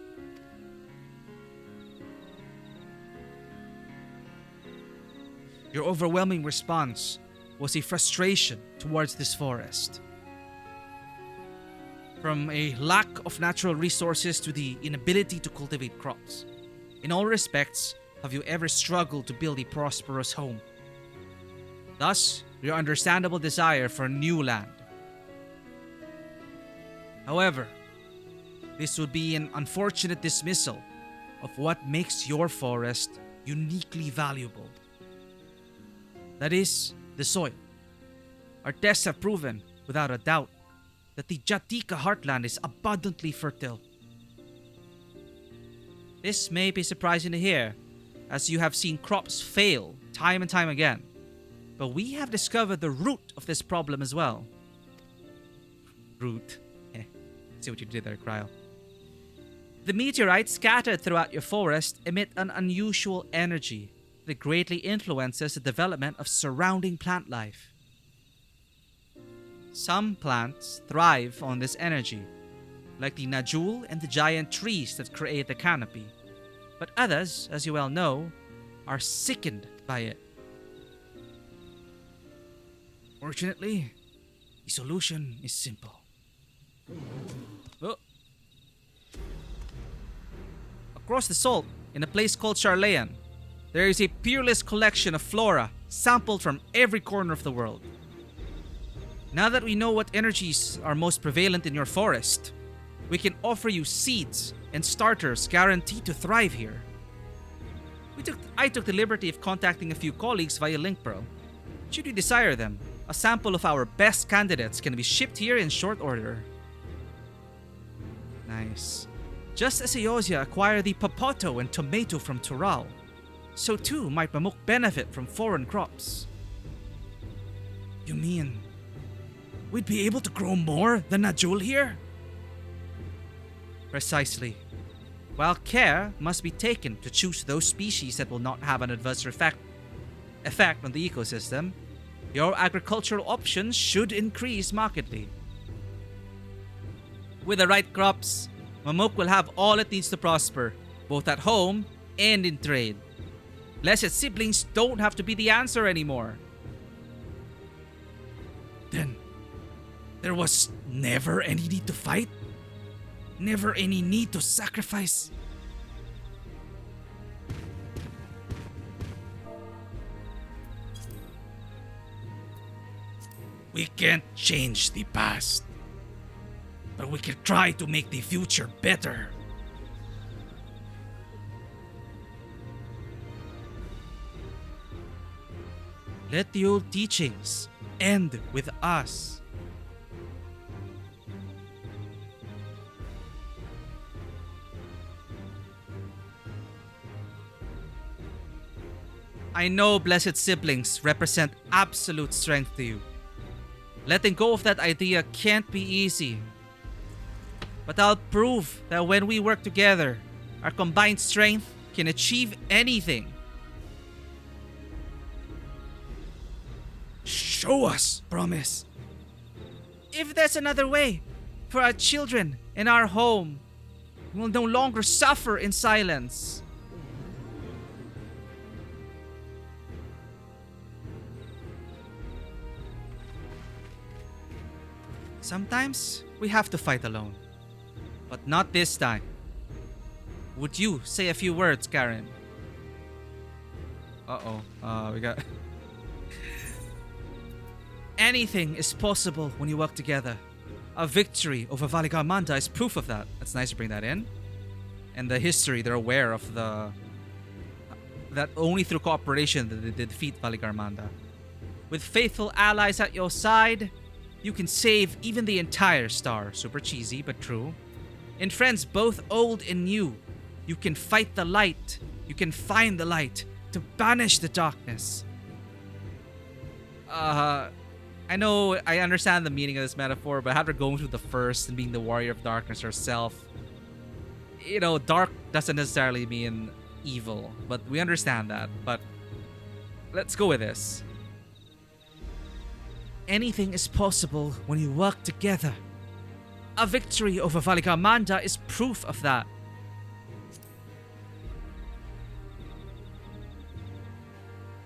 Your overwhelming response was a frustration towards this forest. From a lack of natural resources to the inability to cultivate crops. In all respects, have you ever struggled to build a prosperous home? Thus, your understandable desire for new land. However, this would be an unfortunate dismissal of what makes your forest uniquely valuable. That is, the soil. Our tests have proven, without a doubt, that the Jatika heartland is abundantly fertile. This may be surprising to hear, as you have seen crops fail time and time again. But we have discovered the root of this problem as well. Root. See what you did there, Cryo. The meteorites scattered throughout your forest emit an unusual energy that greatly influences the development of surrounding plant life. Some plants thrive on this energy, like the Najul and the giant trees that create the canopy. But others, as you well know, are sickened by it. Fortunately, the solution is simple. Oh. Across the salt, in a place called Charlean, there is a peerless collection of flora sampled from every corner of the world. Now that we know what energies are most prevalent in your forest, we can offer you seeds and starters guaranteed to thrive here. I took the liberty of contacting a few colleagues via Linkpearl. Should you desire them, a sample of our best candidates can be shipped here in short order. Nice. Just as Eosia acquired the papato and tomato from Tural, so too might Mamuk benefit from foreign crops. You mean we'd be able to grow more than Najul here? Precisely. While care must be taken to choose those species that will not have an adverse effect on the ecosystem, your agricultural options should increase markedly. With the right crops, Mamuk will have all it needs to prosper, both at home and in trade. Blessed siblings don't have to be the answer anymore. Then, there was never any need to fight? Never any need to sacrifice? We can't change the past, but we can try to make the future better. Let the old teachings end with us. I know blessed siblings represent absolute strength to you. Letting go of that idea can't be easy. But I'll prove that when we work together, our combined strength can achieve anything. Show us, promise. If there's another way, for our children and our home, we'll no longer suffer in silence. Sometimes we have to fight alone, but not this time. Would you say a few words, Karen? We got... Anything is possible when you work together. A victory over Valigarmanda is proof of that. It's nice to bring that in. and the history, they're aware of that only through cooperation that they defeat Valigarmanda. With faithful allies at your side, you can save even the entire star. Super cheesy, but true. And friends both old and new, you can fight the light. You can find the light to banish the darkness. I know, I understand the meaning of this metaphor, but after going through the first and being the warrior of darkness herself, you know, dark doesn't necessarily mean evil, but we understand that. But let's go with this. Anything is possible when you work together. A victory over Valigarmanda is proof of that.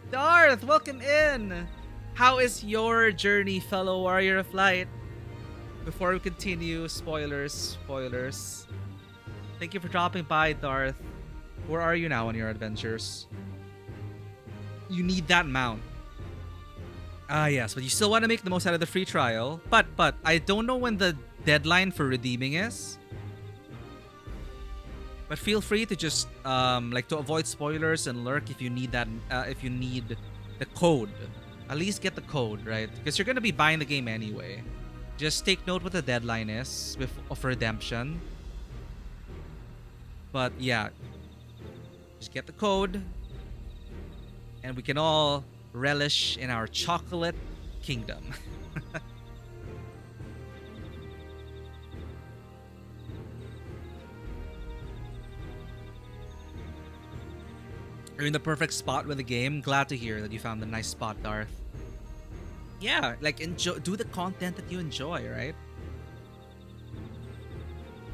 Darth, welcome in! How is your journey, fellow warrior of light? Before we continue, spoilers. Thank you for dropping by, Darth. Where are you now on your adventures? You need that mount. Yes, but you still want to make the most out of the free trial. But I don't know when the deadline for redeeming is. But feel free to just to avoid spoilers and lurk if you need that. If you need the code, at least get the code, right? Because you're gonna be buying the game anyway. Just take note what the deadline is of redemption. But yeah, just get the code, and we can all relish in our chocolate kingdom. You're in the perfect spot with the game. Glad to hear that you found a nice spot, Darth. Yeah, like enjoy, do the content that you enjoy, right?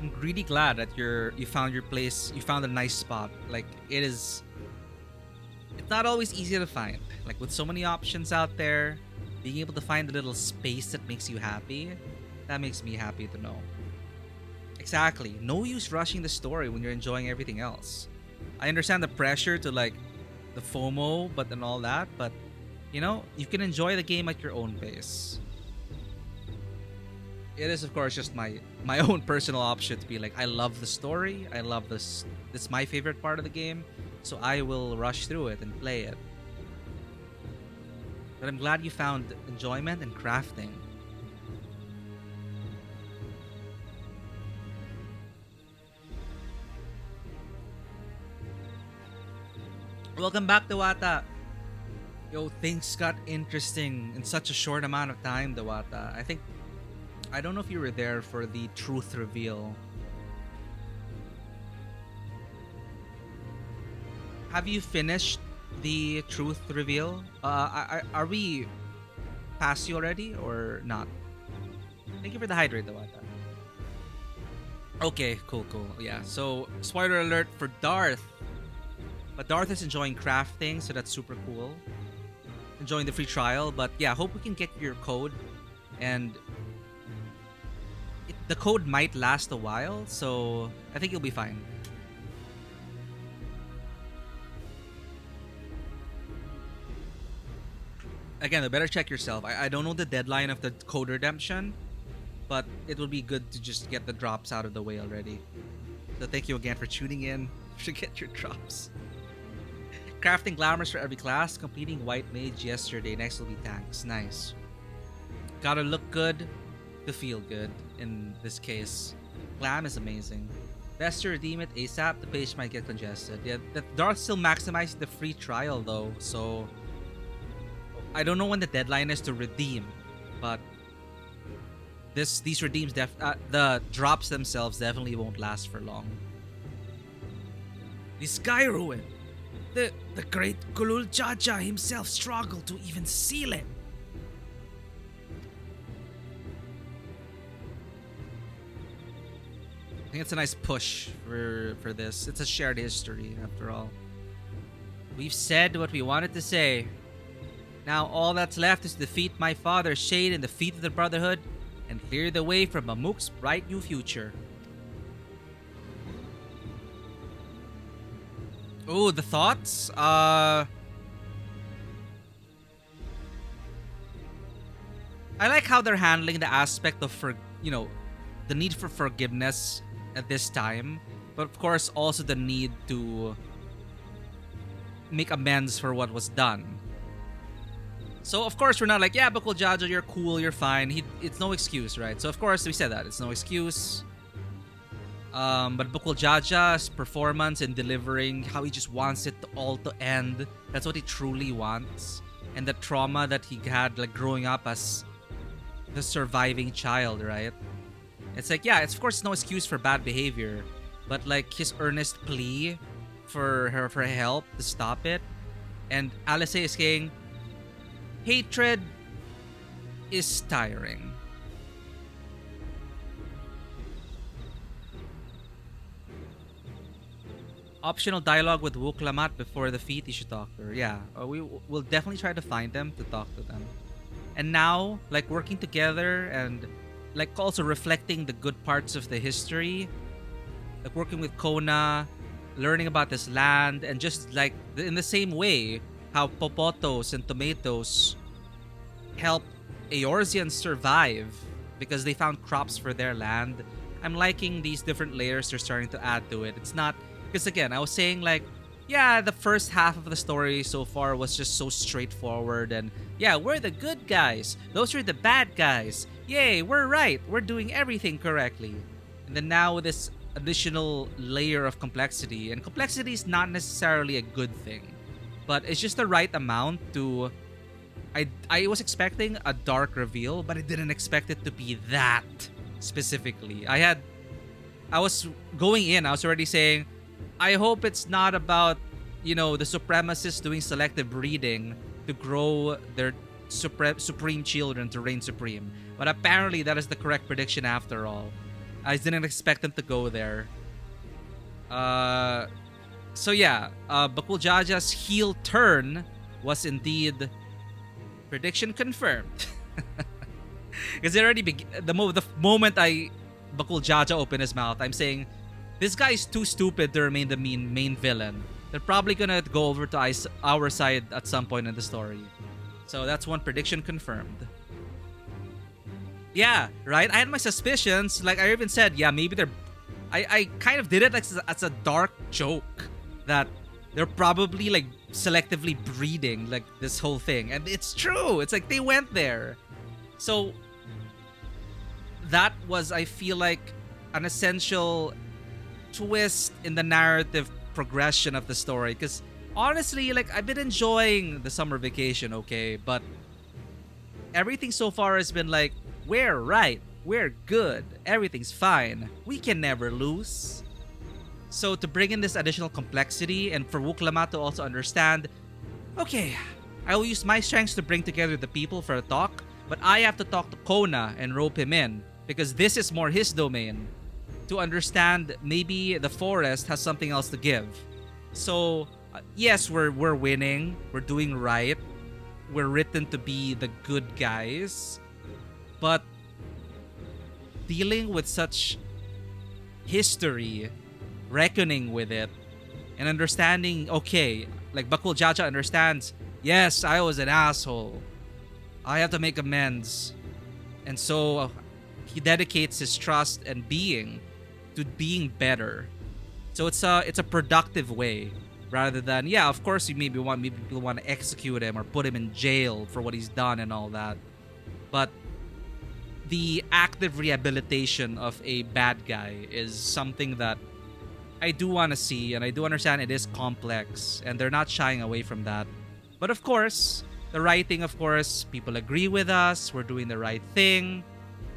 I'm really glad that you found your place. You found a nice spot. Like it's not always easy to find. Like with so many options out there, being able to find a little space that makes you happy, that makes me happy to know. Exactly. No use rushing the story when you're enjoying everything else. I understand the pressure to like the FOMO, and all that, but you know, you can enjoy the game at your own pace. It is, of course, just my own personal option to be like, I love the story, I love this. It's my favorite part of the game, so I will rush through it and play it. But I'm glad you found enjoyment in crafting. Welcome back, Dewata. Yo, things got interesting in such a short amount of time, Dewata. I don't know if you were there for the truth reveal. Have you finished the truth reveal? Are we past you already or not? Thank you for the hydrate, Dewata. Okay, cool. Yeah, so spoiler alert for Darth. But Darth is enjoying crafting, so that's super cool. Enjoying the free trial, but yeah, hope we can get your code. And the code might last a while, so I think you'll be fine. Again, better check yourself. I don't know the deadline of the code redemption, but it will be good to just get the drops out of the way already. So thank you again for tuning in to get your drops. Crafting glamours for every class, completing white mage yesterday. Next will be tanks. Nice. Gotta look good to feel good in this case. Glam is amazing. Best to redeem it ASAP, the page might get congested. Yeah, the Darth's still maximizing the free trial though, so I don't know when the deadline is to redeem, but these redeems the drops themselves definitely won't last for long. The Sky Ruin. The great Gulul Jaja himself struggled to even seal it. I think it's a nice push for this. It's a shared history, after all. We've said what we wanted to say. Now all that's left is to defeat my father Shade and defeat the Brotherhood and clear the way for Mamuk's bright new future. Oh, the thoughts? I like how they're handling the aspect of the need for forgiveness at this time. but of course also the need to make amends for what was done. So of course we're not like, yeah, Bakul Jaja, you're cool, you're fine. It's no excuse, right? So of course we said that it's no excuse. But Bakul Jaja's performance in delivering how he just wants it all to end. That's what he truly wants. And the trauma that he had like growing up as the surviving child, right? It's like, yeah, it's of course no excuse for bad behavior, but like his earnest plea for help to stop it. And Alice is saying, hatred is tiring. Optional dialogue with Wuklamat before the feat. You should talk to her. Yeah, we'll definitely try to find them to talk to them. And now, like working together and like also reflecting the good parts of the history, like working with Kona, learning about this land, and just like in the same way how Popotos and Tomatoes help Eorzeans survive because they found crops for their land. I'm liking these different layers they're starting to add to it. It's not, because again, I was saying like, yeah, the first half of the story so far was just so straightforward and yeah, we're the good guys. Those are the bad guys. Yay, we're right. We're doing everything correctly. And then now with this additional layer of complexity, and complexity is not necessarily a good thing, but it's just the right amount to... I was expecting a dark reveal, but I didn't expect it to be that specifically. I was going in, I was already saying, I hope it's not about, you know, the supremacists doing selective breeding to grow their supreme children to reign supreme. But apparently that is the correct prediction after all. I didn't expect them to go there. So yeah, Bakul Jaja's heel turn was indeed prediction confirmed. Because it already the moment Bakul Jaja opened his mouth, I'm saying, this guy is too stupid to remain the main villain. They're probably gonna go over to our side at some point in the story. So that's one prediction confirmed. Yeah, right? I had my suspicions. Like, I even said, yeah, maybe they're... I kind of did it like as a dark joke that they're probably like selectively breeding like this whole thing. And it's true. It's like they went there. So that was, I feel like, an essential twist in the narrative progression of the story. Because honestly, like, I've been enjoying the summer vacation, okay? But everything so far has been like, we're right. We're good. Everything's fine. We can never lose. So to bring in this additional complexity and for Wuklama to also understand, okay, I will use my strengths to bring together the people for a talk, but I have to talk to Kona and rope him in because this is more his domain. To understand maybe the forest has something else to give. So yes, we're winning. We're doing right. We're written to be the good guys. But dealing with such history, reckoning with it, and understanding, okay, like Bakul Jaja understands, yes, I was an asshole. I have to make amends. And so he dedicates his trust and being to being better. So it's a productive way rather than, yeah, of course maybe people want to execute him or put him in jail for what he's done and all that. But the active rehabilitation of a bad guy is something that I do want to see, and I do understand it is complex and they're not shying away from that. But of course, the writing, of course, people agree with us, we're doing the right thing.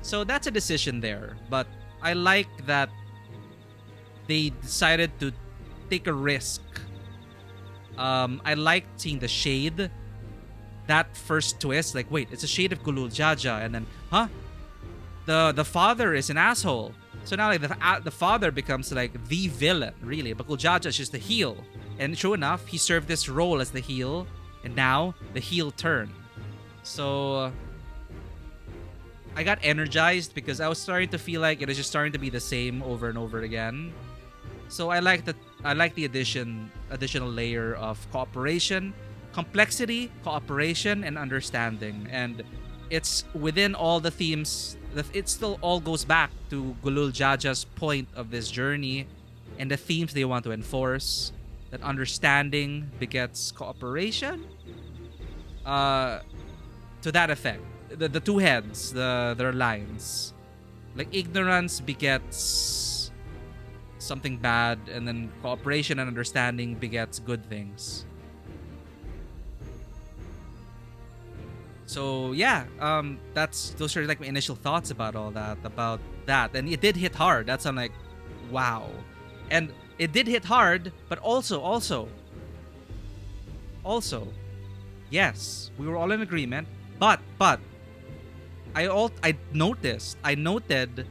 So that's a decision there. But I like that they decided to take a risk. I liked seeing the shade. That first twist, like, wait, it's a shade of Gulul Jaja, and then, huh? The father is an asshole. So now like the father becomes like the villain, really. Bakul Jaja is just the heel. And true enough, he served this role as the heel, and now the heel turn. So I got energized because I was starting to feel like it was just starting to be the same over and over again. So I like the additional layer of cooperation, complexity, cooperation, and understanding. And it's within all the themes. It still all goes back to Gulul Jaja's point of this journey, and the themes they want to enforce. That understanding begets cooperation. To that effect. The two heads, their lines. Like ignorance begets something bad, and then cooperation and understanding begets good things. So yeah, those are like my initial thoughts about that, and it did hit hard. That's I'm like, wow, and it did hit hard, but also, yes, we were all in agreement, but I noted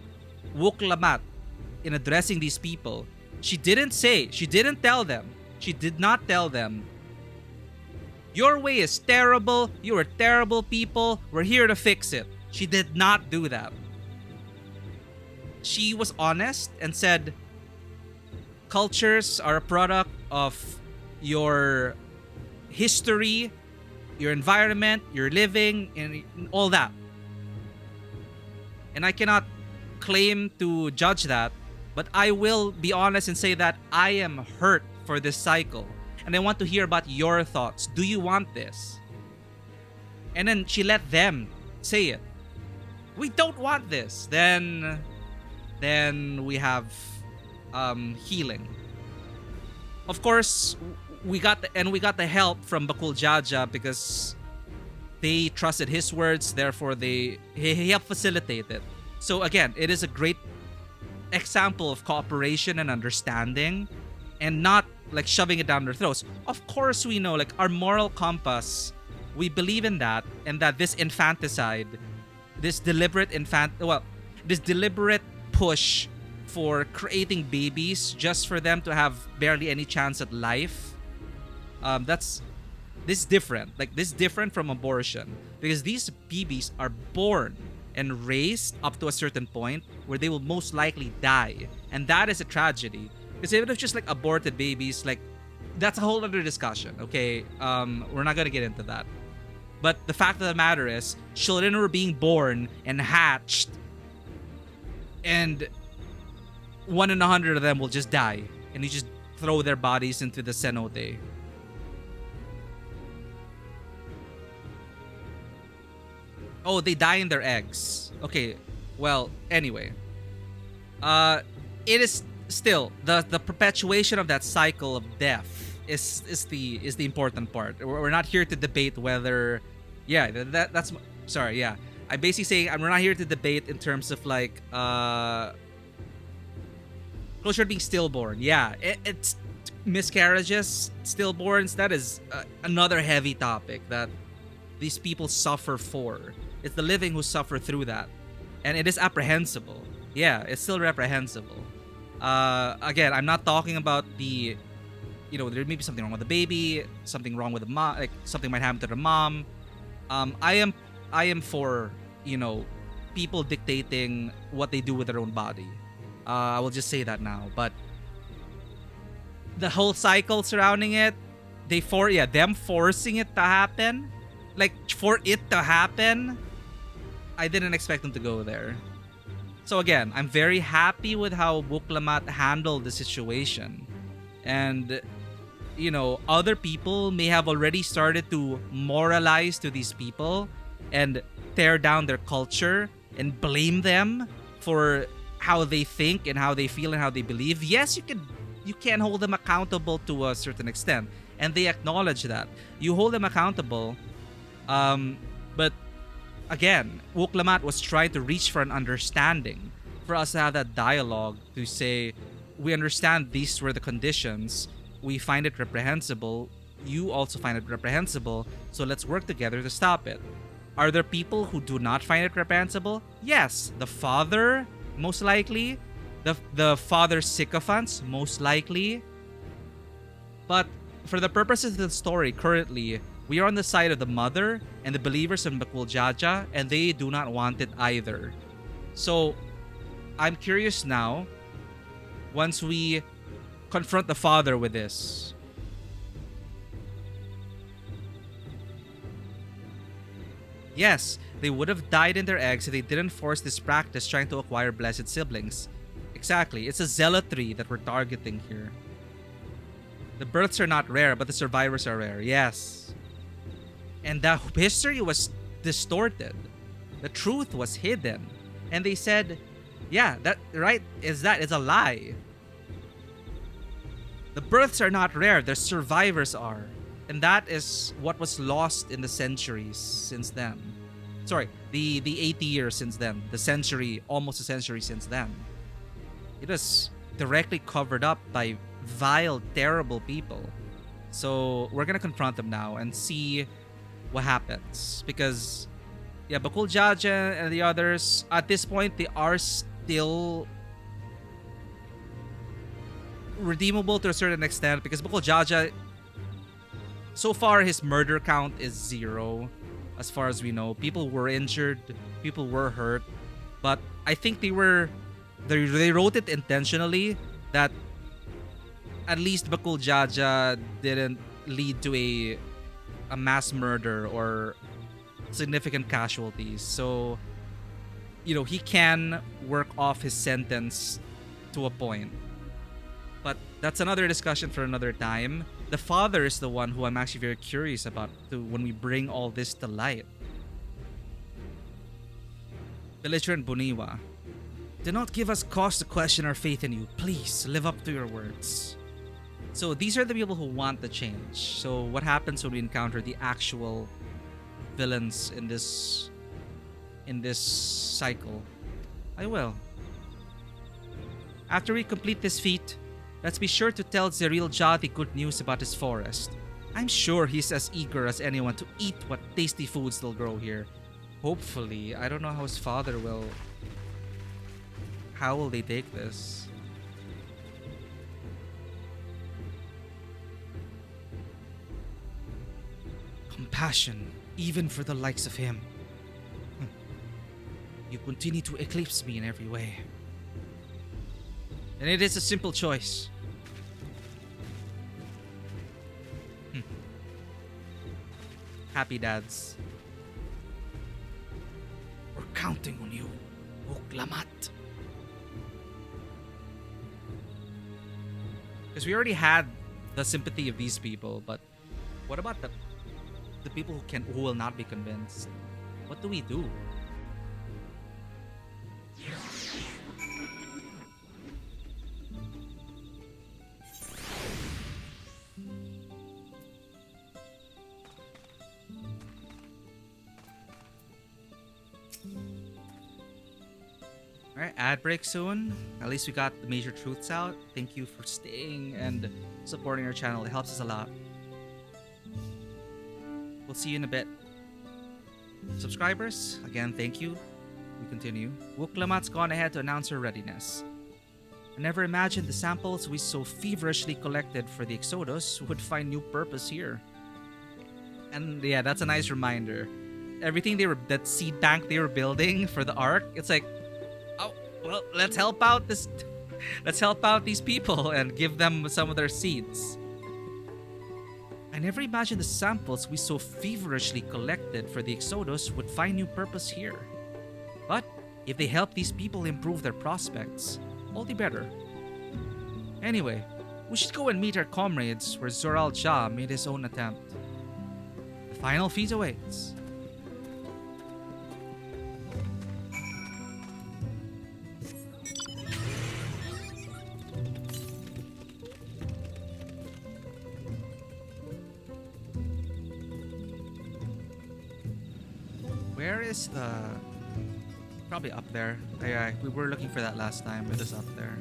Wuk Lamat in addressing these people. She did not tell them, your way is terrible, you are terrible people, we're here to fix it. She did not do that. She was honest and said, cultures are a product of your history, your environment, your living, and all that. And I cannot claim to judge that, but I will be honest and say that I am hurt for this cycle. And I want to hear about your thoughts. Do you want this? And then she let them say it. We don't want this. Then we have healing. Of course, we got the help from Bakul Jaja because they trusted his words. Therefore, he helped facilitate it. So again, it is a great example of cooperation and understanding, and not like shoving it down their throats. Of course, we know, like, our moral compass, we believe in that, and that this infanticide, this deliberate push for creating babies just for them to have barely any chance at life, this is different. Like, this is different from abortion, because these babies are born and raised up to a certain point where they will most likely die, and that is a tragedy. Because even if just like aborted babies, like, that's a whole other discussion, okay? We're not gonna get into that. But the fact of the matter is, children were being born and hatched, and 1 in 100 of them will just die, and you just throw their bodies into the cenote. Oh, they die in their eggs. Okay, well, anyway. It is still the perpetuation of that cycle of death is the important part. We're not here to debate whether, yeah, that's sorry, yeah. I'm basically saying we're not here to debate in terms of like closure being stillborn. Yeah, it's miscarriages, stillborns. That is another heavy topic that these people suffer for. It's the living who suffer through that, and it is apprehensible. Yeah, it's still reprehensible. Again, I'm not talking about the, there may be something wrong with the baby, something wrong with the mom, like something might happen to the mom. I am for, people dictating what they do with their own body. I will just say that now. But the whole cycle surrounding it, them forcing it to happen, like for it to happen, I didn't expect them to go there. So again, I'm very happy with how Buklamat handled the situation. And, other people may have already started to moralize to these people and tear down their culture and blame them for how they think and how they feel and how they believe. Yes, you can hold them accountable to a certain extent, and they acknowledge that. You hold them accountable, but again, Wuklamat was trying to reach for an understanding, for us to have that dialogue to say, we understand these were the conditions, we find it reprehensible, you also find it reprehensible, so let's work together to stop it. Are there people who do not find it reprehensible? Yes, the father, most likely, the father's sycophants, most likely. But for the purposes of the story currently, we are on the side of the mother and the believers in Bakul Jaja, and they do not want it either. So, I'm curious now, once we confront the father with this. Yes, they would have died in their eggs if they didn't force this practice trying to acquire blessed siblings. Exactly. It's a zealotry that we're targeting here. The births are not rare, but the survivors are rare. Yes. And the history was distorted. The truth was hidden. And they said, yeah, that right is a lie. The births are not rare, the survivors are. And that is what was lost in the centuries since then. Sorry, the 80 years since then. The century, almost a century since then. It was directly covered up by vile, terrible people. So we're gonna confront them now and see what happens. Because, yeah, Bakul Jaja and the others, at this point, they are still redeemable to a certain extent. Because Bakul Jaja, so far, his murder count is 0. As far as we know, people were injured, people were hurt. But I think they wrote it intentionally that at least Bakul Jaja didn't lead to a mass murder or significant casualties. So, you know, he can work off his sentence to a point. But that's another discussion for another time. The father is the one who I'm actually very curious about when we bring all this to light. Belligerent Buniwa. Do not give us cause to question our faith in you. Please, live up to your words. So these are the people who want the change. So what happens when we encounter the actual villains in this cycle? I will. After we complete this feat, let's be sure to tell Zeril Ja the good news about his forest. I'm sure he's as eager as anyone to eat what tasty foods they'll grow here. Hopefully. I don't know how his father will... How will they take this? Compassion, even for the likes of him. You continue to eclipse me in every way. And it is a simple choice. Happy dads. We're counting on you, Oklamat. Because we already had the sympathy of these people, but what about the people who will not be convinced? What do we do? Alright, ad break soon. At least we got the major truths out. Thank you for staying and supporting our channel. It helps us a lot. We'll see you in a bit. Subscribers, again, thank you. We continue. Wuklamat's gone ahead to announce her readiness. I never imagined the samples we so feverishly collected for the Exodus would find new purpose here. And yeah, that's a nice reminder. Everything that seed tank they were building for the Ark, it's like, oh, well, let's help out these people and give them some of their seeds. I never imagined the samples we so feverishly collected for the Exodus would find new purpose here. But if they help these people improve their prospects, all the better. Anyway, we should go and meet our comrades where Zoral Ja made his own attempt. The final feat awaits. Where is the... Probably up there. Yeah, we were looking for that last time. It is up there.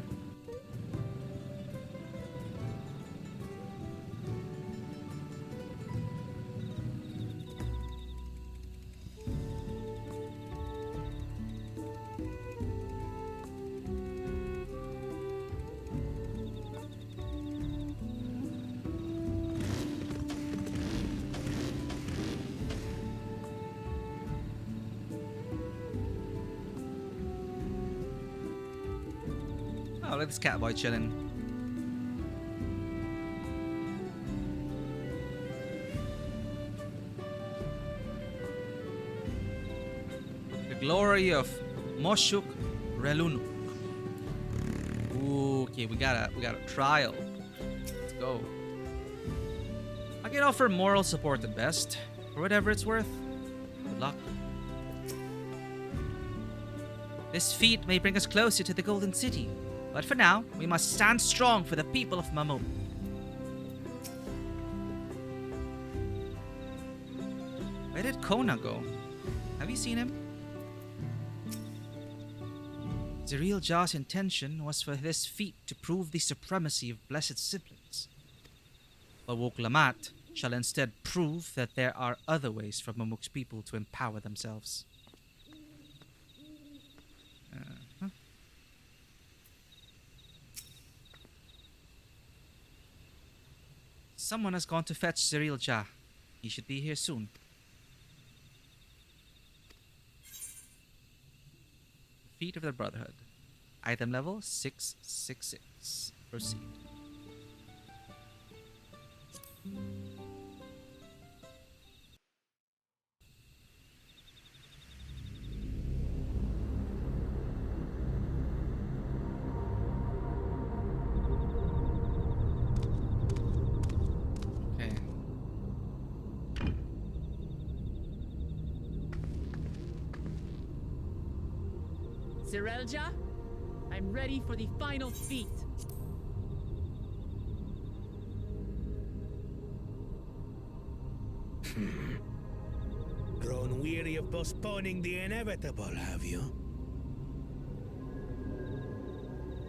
Oh, look at this catboy chilling. The glory of Moshuk Relunuk. Okay, we got a trial. Let's go. I can offer moral support at best, for whatever it's worth. Good luck. This feat may bring us closer to the Golden City, but for now, we must stand strong for the people of Mamuk. Where did Kona go? Have you seen him? Ziriel Jah's intention was for this feat to prove the supremacy of blessed siblings. But Wok Lamat shall instead prove that there are other ways for Mamuk's people to empower themselves. Someone has gone to fetch Ziriel Jah. He should be here soon. Feet of the Brotherhood. Item level 666. Proceed. Okay. Ziriel Jah, I'm ready for the final feat. Grown weary of postponing the inevitable, have you?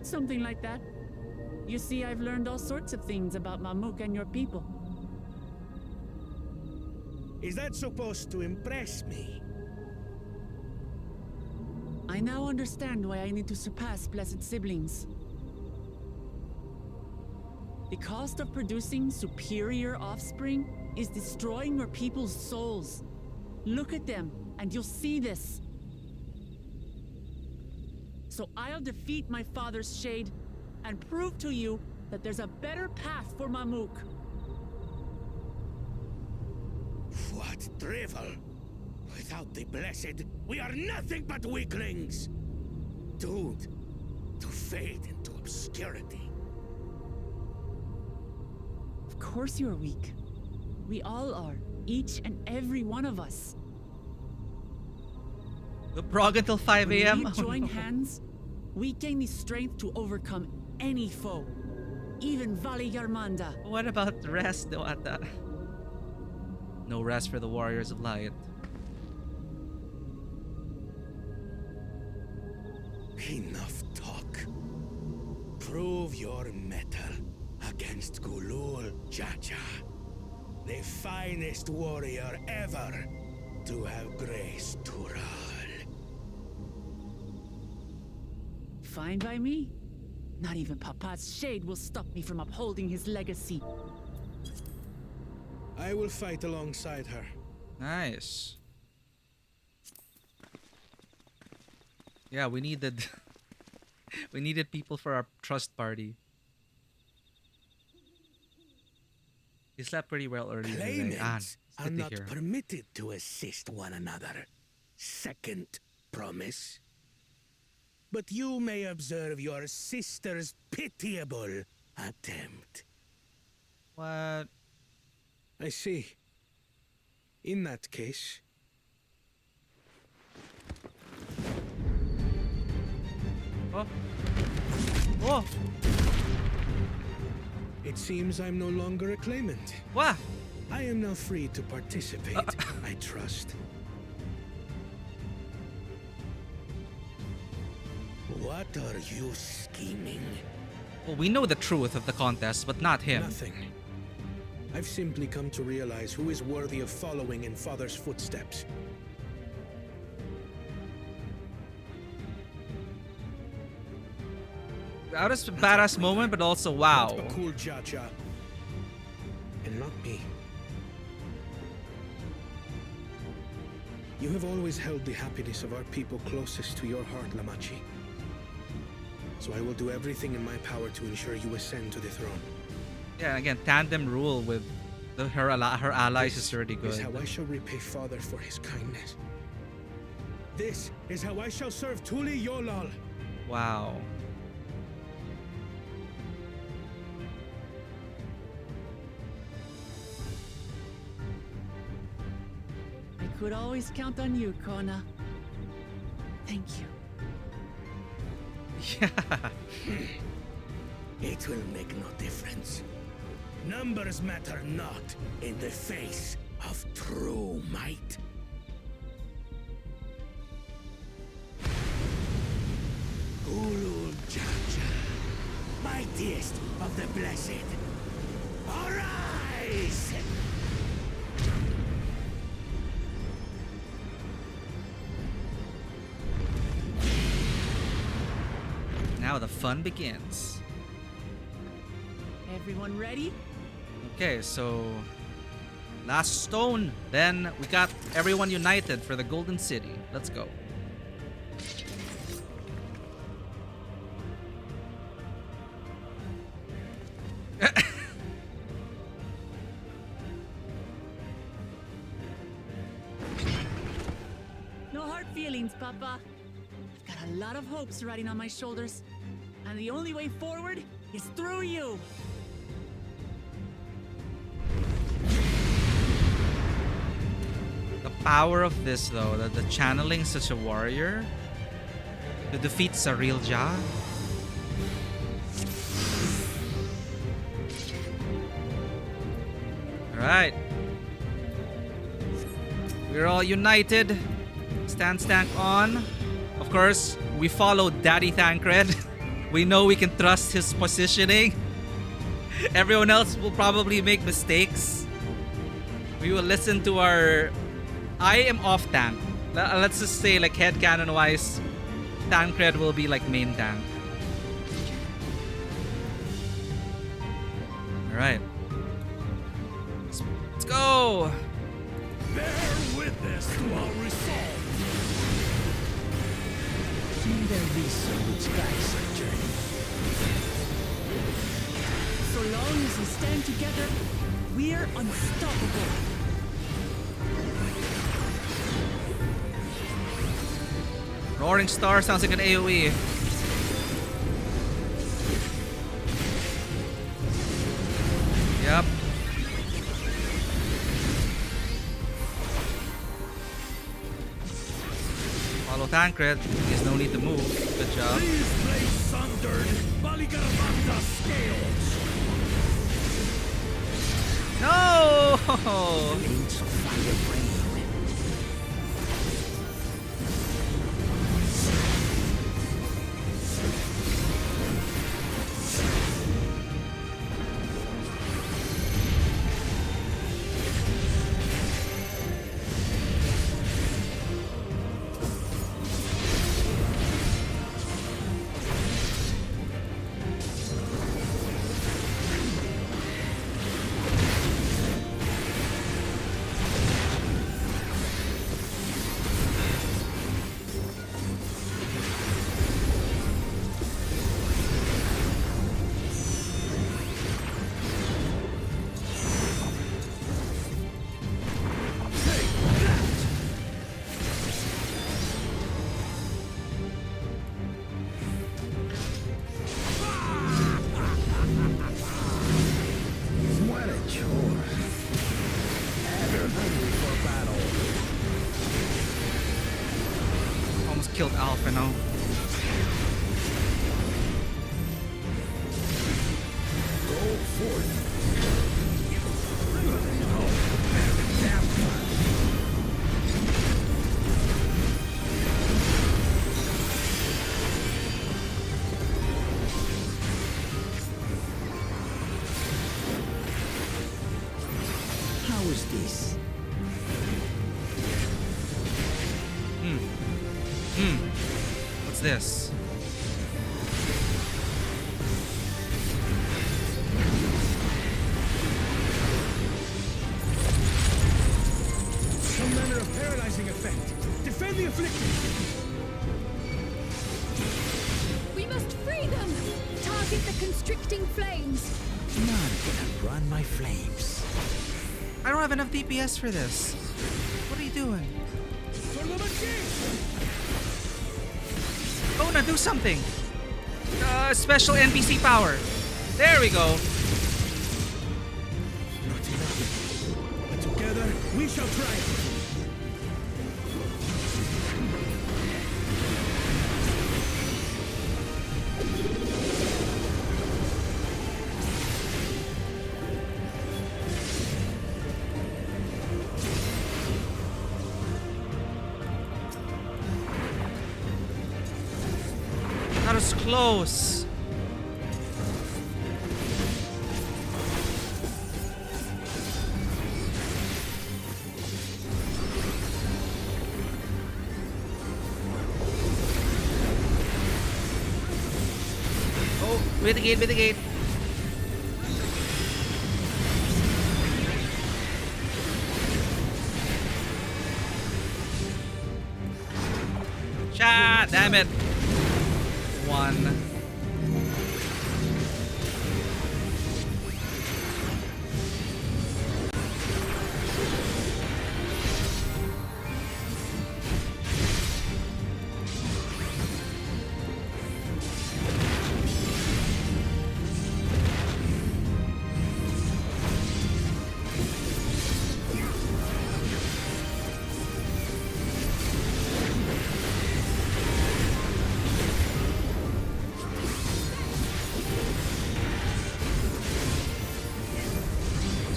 Something like that. You see, I've learned all sorts of things about Mamuk and your people. Is that supposed to impress me? I now understand why I need to surpass blessed siblings. The cost of producing superior offspring is destroying your people's souls. Look at them, and you'll see this. So I'll defeat my father's shade and prove to you that there's a better path for Mamuk. What drivel! Without the blessed, we are nothing but weaklings! Doomed to fade into obscurity. Of course you're weak. We all are. Each and every one of us. The prog until 5 a.m. When we join hands, we gain the strength to overcome any foe. Even Vali Yarmanda. What about rest, Doata? No rest for the Warriors of Light. Enough talk. Prove your mettle against Gulul Jaja, the finest warrior ever to have graced Tural. Fine by me. Not even Papa's shade will stop me from upholding his legacy. I will fight alongside her. Nice. Yeah, we needed we needed people for our trust party. He slept pretty well earlier today. Claimants are good to not hear. permitted to assist one another. Second promise. But you may observe your sister's pitiable attempt. What? I see. In that case... Oh. Oh. It seems I'm no longer a claimant. What? I am now free to participate, I trust. What are you scheming? Well, we know the truth of the contest, but not him. Nothing. I've simply come to realize who is worthy of following in Father's footsteps. That was a badass moment, but also wow. Not Bakul Jaja. And not me. You have always held the happiness of our people closest to your heart, Lamachi. So I will do everything in my power to ensure you ascend to the throne. Yeah, again, tandem rule with her allies is already good. This is how I shall repay Father for his kindness. This is how I shall serve Tuli Yolal. Wow. could always count on you, Kona. Thank you. Yeah. It will make no difference. Numbers matter not in the face of true might. Ulul Jaja, mightiest of the blessed, arise! Now the fun begins. Everyone ready? Okay, so last stone. Then we got everyone united for the Golden City. Let's go. No hard feelings, Papa. I've got a lot of hopes riding on my shoulders, and the only way forward is through you. The power of this, though, that the channeling such a warrior to defeat Saril Ja. Alright. We're all united. Stank on. Of course, we follow Daddy Thancred. We know we can trust his positioning. Everyone else will probably make mistakes. We will listen to our... I am off tank. Let's just say, like, headcanon wise, Thancred will be like main tank. Alright. Let's go! Bear witness to our resolve. See the reason which guides our journey. So long as we stand together, we're unstoppable. Roaring Star sounds like an AoE. Yep. Follow Thancred. There's no need to move. Good job. These blades sundered Baligaramanda scales. No! Blades of fire rain. Killed Alpha now. Go forth. How is this? What's this? Some manner of paralyzing effect. Defend the afflicted. We must free them! Target the constricting flames. None can outrun my flames. I don't have enough DPS for this. What are you doing? Ona, do something! Special NPC power. There we go. Not enough. But together, we shall triumph. was close. Oh, mitigate, mitigate. Shot! Damn it. One.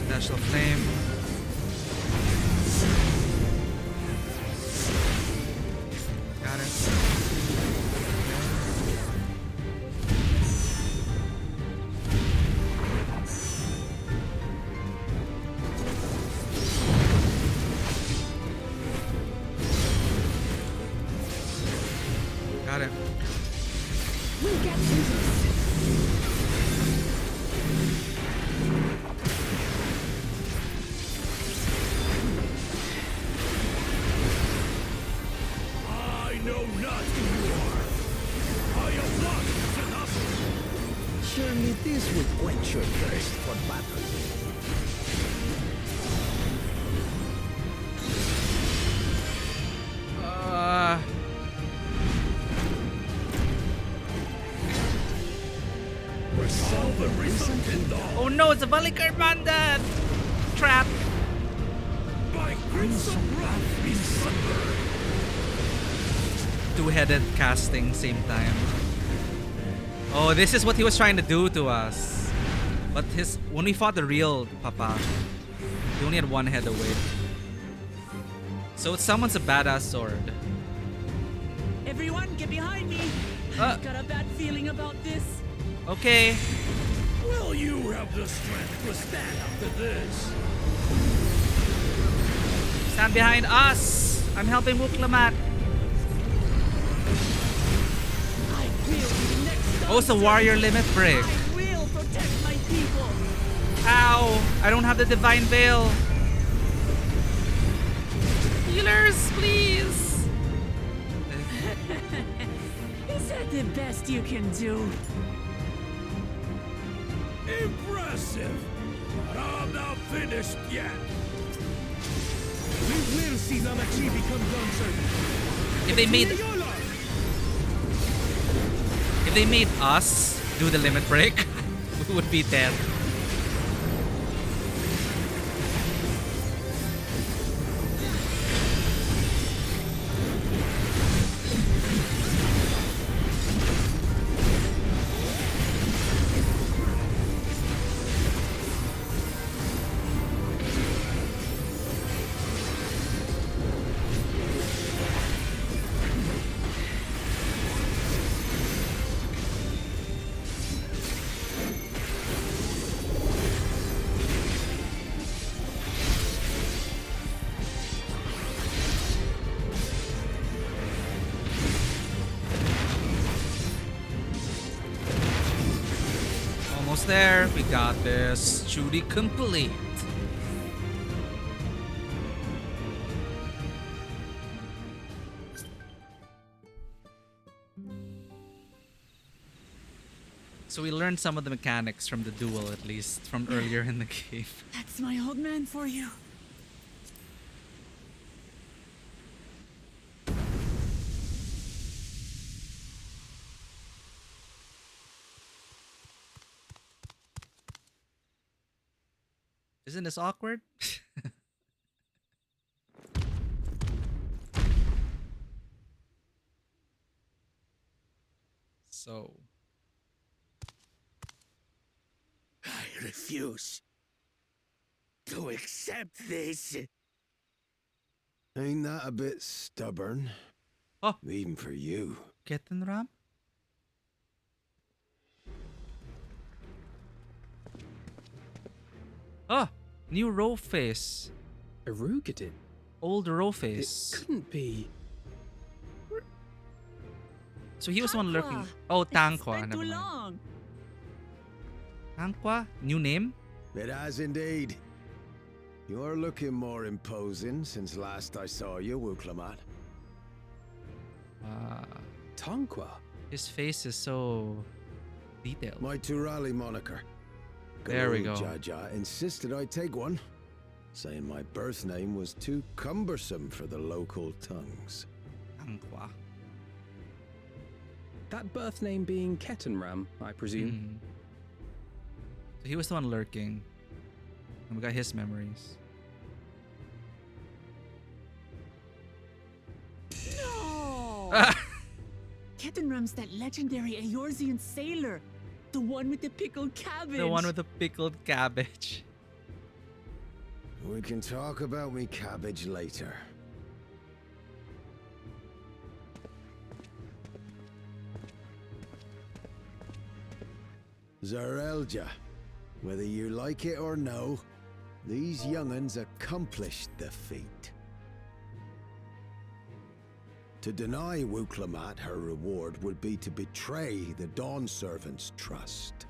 Special flame. Got it. Got it. We'll get through this. I know not who you are. I am not enough. Surely this would quench your thirst for battle. Oh no, it's a Valikar Bandit! Trap! By crimson wrath be sunburned. Two-headed casting same time. Oh, this is what he was trying to do to us. But when we fought the real Papa, he only had one head away. So it summons a badass sword. Everyone, get behind me! I've got a bad feeling about this. Okay. Will you have the strength to stand up to this? Stand behind us! I'm helping Wuklamat. I will be the next. Oh, it's a warrior limit break. I will protect my people. Ow! I don't have the divine veil. Healers, please! Is that the best you can do? Impressive! But I'm not finished yet. We will see Namachi become Dawntrail. If they made us do the limit break, we would be dead. There, we got this. Duty complete. So we learned some of the mechanics from the duel, at least from earlier in the game. That's my old man for you. Isn't this awkward? So. I refuse to accept this. Ain't that a bit stubborn? Oh. Even for you. Getting Ram? Oh, new row face. Erugated? Old row It face. couldn't be. So he was the one lurking. Tanqua. Oh, It's Tanqua. been Never too mind. long. Tanqua? New name? It has indeed. You're looking more imposing since last I saw you, Wuklamat. Tanqua? His face is so detailed. My Turali moniker. There we go. Jaja insisted I take one, saying my birth name was too cumbersome for the local tongues. Tanqua. That birth name being Ketenram, I presume. So he was the one lurking. And we got his memories. No! Ketenram's that legendary Eorzean sailor. The one with the pickled cabbage. The one with the pickled cabbage. We can talk about me cabbage later. Zarelja, whether you like it or no, these young'uns accomplished the feat. To deny Wuklamat her reward would be to betray the Dawn Servant's trust.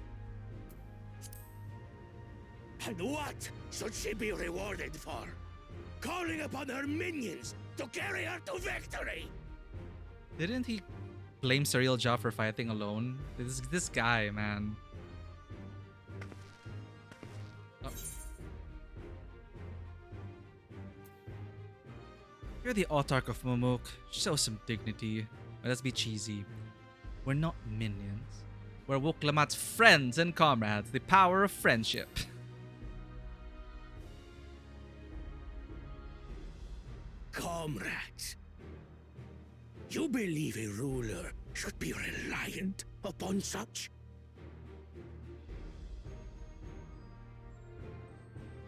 And what should she be rewarded for? Calling upon her minions to carry her to victory! Didn't he blame Zarelja for fighting alone? This guy, man. Oh. You're the autarch of Mamuk. Show some dignity. Let's be cheesy. We're not minions. We're Wuklamat's friends and comrades. The power of friendship. Comrades, you believe a ruler should be reliant upon such?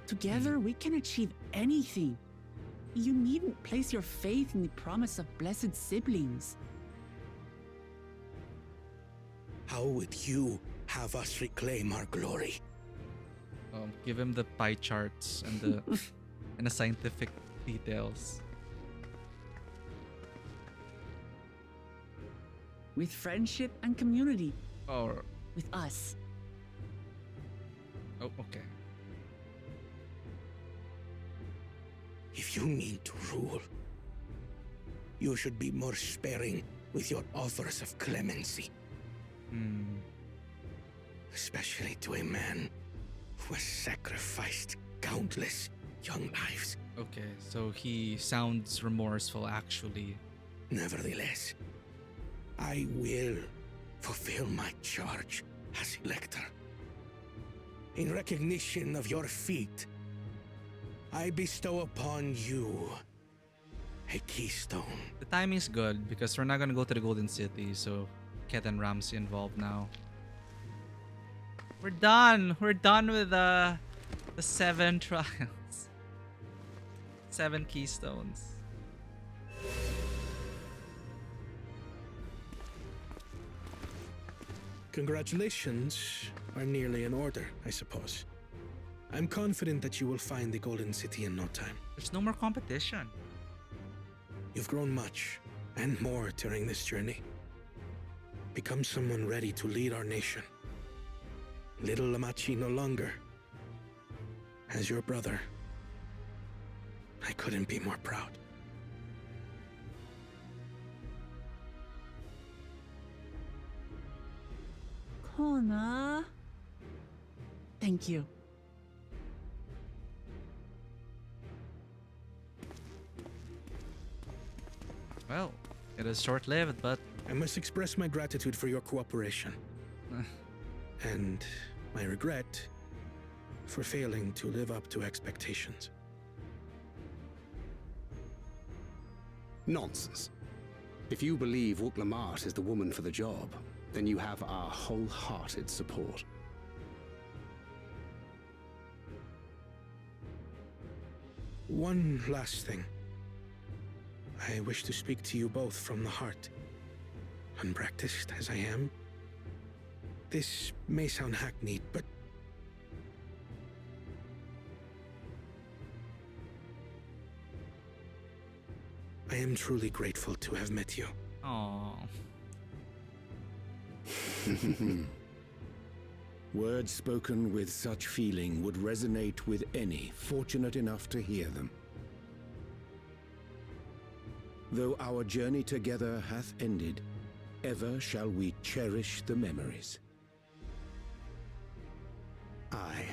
Together, we can achieve anything. You needn't place your faith in the promise of blessed siblings. How would you have us reclaim our glory? Give him the pie charts and the and the scientific details. With friendship and community. Or with us. Oh, okay. If you mean to rule, you should be more sparing with your offers of clemency. Especially to a man who has sacrificed countless young lives. Okay, so he sounds remorseful actually. Nevertheless, I will fulfill my charge as Elector. In recognition of your feat, I bestow upon you a keystone. The timing's good because we're not gonna go to the Golden City, so Ket and Ramsey involved now. We're done. We're done with the 7 trials. 7 keystones. Congratulations are nearly in order, I suppose. I'm confident that you will find the Golden City in no time. There's no more competition. You've grown much, and more during this journey. Become someone ready to lead our nation. Little Lamachi no longer. As your brother, I couldn't be more proud. Kona. Thank you. Well, it is short-lived, but I must express my gratitude for your cooperation. And my regret for failing to live up to expectations. Nonsense. If you believe Wuklamat is the woman for the job, then you have our wholehearted support. One last thing. I wish to speak to you both from the heart. Unpracticed as I am, this may sound hackneyed, but I am truly grateful to have met you. Oh. Words spoken with such feeling would resonate with any fortunate enough to hear them. Though our journey together hath ended, ever shall we cherish the memories. Aye.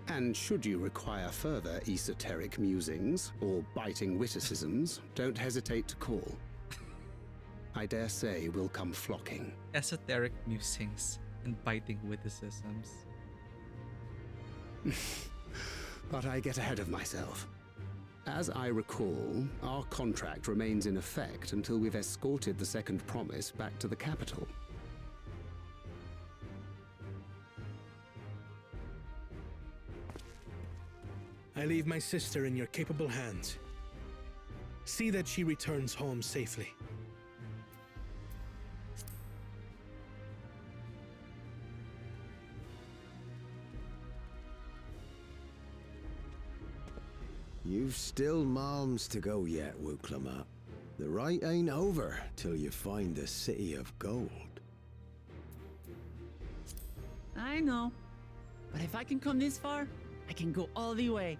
And should you require further esoteric musings or biting witticisms, don't hesitate to call. I dare say we'll come flocking. Esoteric musings and biting witticisms. But I get ahead of myself. As I recall, our contract remains in effect until we've escorted the second promise back to the capital. I leave my sister in your capable hands. See that she returns home safely. You've still malms to go yet, Wuklamat. The rite ain't over till you find the city of gold. I know. But if I can come this far, I can go all the way.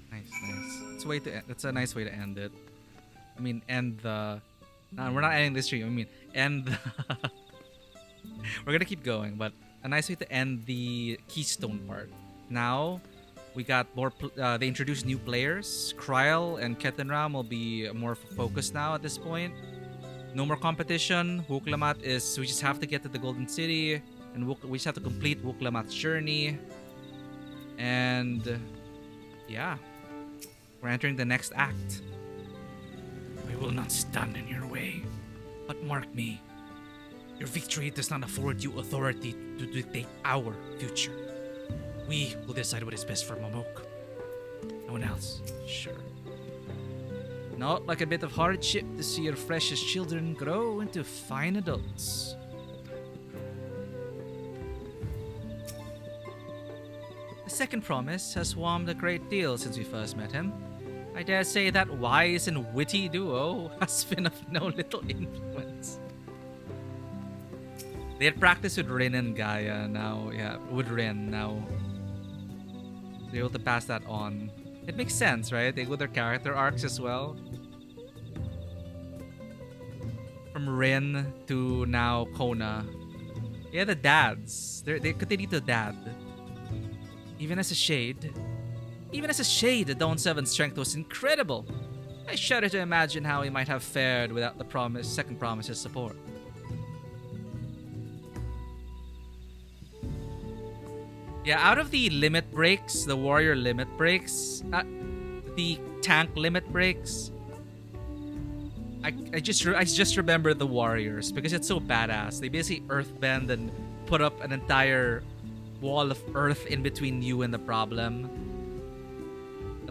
Nice. That's a nice way to end it. I mean, end the... No, we're not ending this stream. I mean, end the... We're gonna keep going, but a nice way to end the Keystone part. Now, we got more... they introduced new players. Kryl and Ketenram will be more focused now at this point. No more competition. Wuklamat is... We just have to get to the Golden City. And we just have to complete Wuklamat's journey. And... yeah. We're entering the next act. We will not stand in your way. But mark me, your victory does not afford you authority to dictate our future. We will decide what is best for Mamuk. No one else. Sure. Not like a bit of hardship to see your precious children grow into fine adults. The second promise has warmed a great deal since we first met him. I dare say that wise and witty duo has been of no little influence. They had practiced with Rin and Gaia now. Yeah, with Rin now. They're able to pass that on. It makes sense, right? They go their character arcs as well. From Rin to now Kona. Yeah, the dads. They continue to dad. Even as a shade, the Dawn 7's strength was incredible. I shudder to imagine how he might have fared without the second promise's support. Yeah, out of the limit breaks, the warrior limit breaks, the tank limit breaks, I just remember the warriors because it's so badass. They basically earthbend and put up an entire wall of earth in between you and the problem.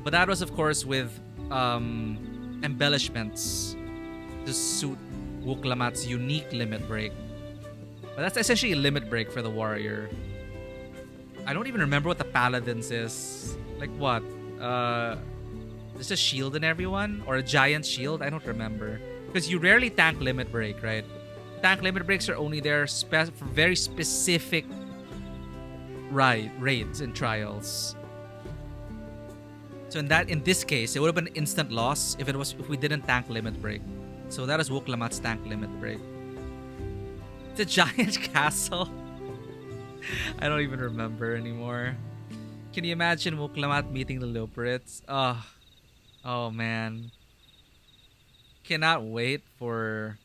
But that was, of course, with embellishments to suit Wuklamat's unique limit break. But that's essentially a limit break for the warrior. I don't even remember what the paladins is. Like what? Just a shield in everyone? Or a giant shield? I don't remember. Because you rarely tank limit break, right? Tank limit breaks are only there for very specific raids and trials. So in this case, it would have been an instant loss if we didn't tank limit break. So that is Wuklamat's tank limit break. It's a giant castle. I don't even remember anymore. Can you imagine Wuklamat meeting the Loperids? Oh man. Cannot wait for...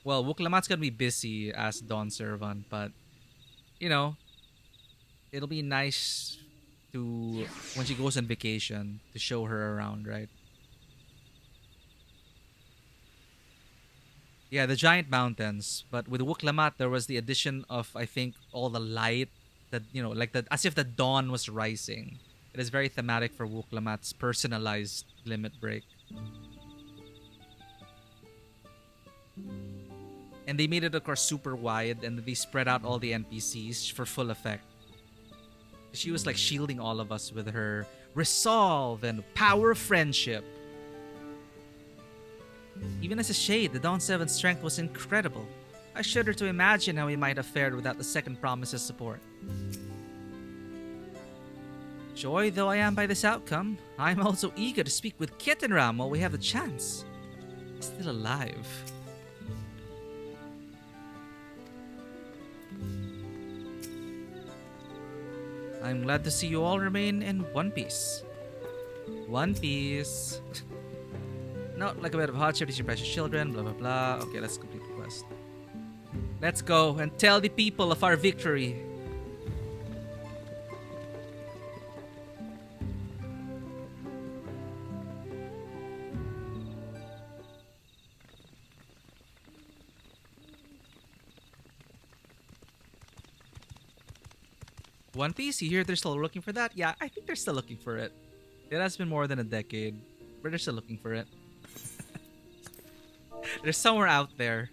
Well, Wuklamat's gonna be busy as Dawn Servant, but you know, it'll be nice to, when she goes on vacation, to show her around, right? Yeah, the giant mountains. But with Wuklamat, there was the addition of, I think, all the light that, you know, like as if the dawn was rising. It is very thematic for Wuklamat's personalized limit break. And they made it, of course, super wide, and they spread out all the NPCs for full effect. She was like shielding all of us with her resolve and power of friendship. Even as a shade, the Dawn 7's strength was incredible. I shudder to imagine how he might have fared without the second promise's support. Joy though I am by this outcome, I am also eager to speak with Kittenram while we have the chance. He's still alive. I'm glad to see you all remain in one piece. One Piece. No, like a bit of hardship, these are precious children, blah blah blah. Okay, let's complete the quest. Let's go and tell the people of our victory. One Piece, you hear they're still looking for that? Yeah, I think they're still looking for it. It has been more than a decade, but they're still looking for it. They're somewhere out there.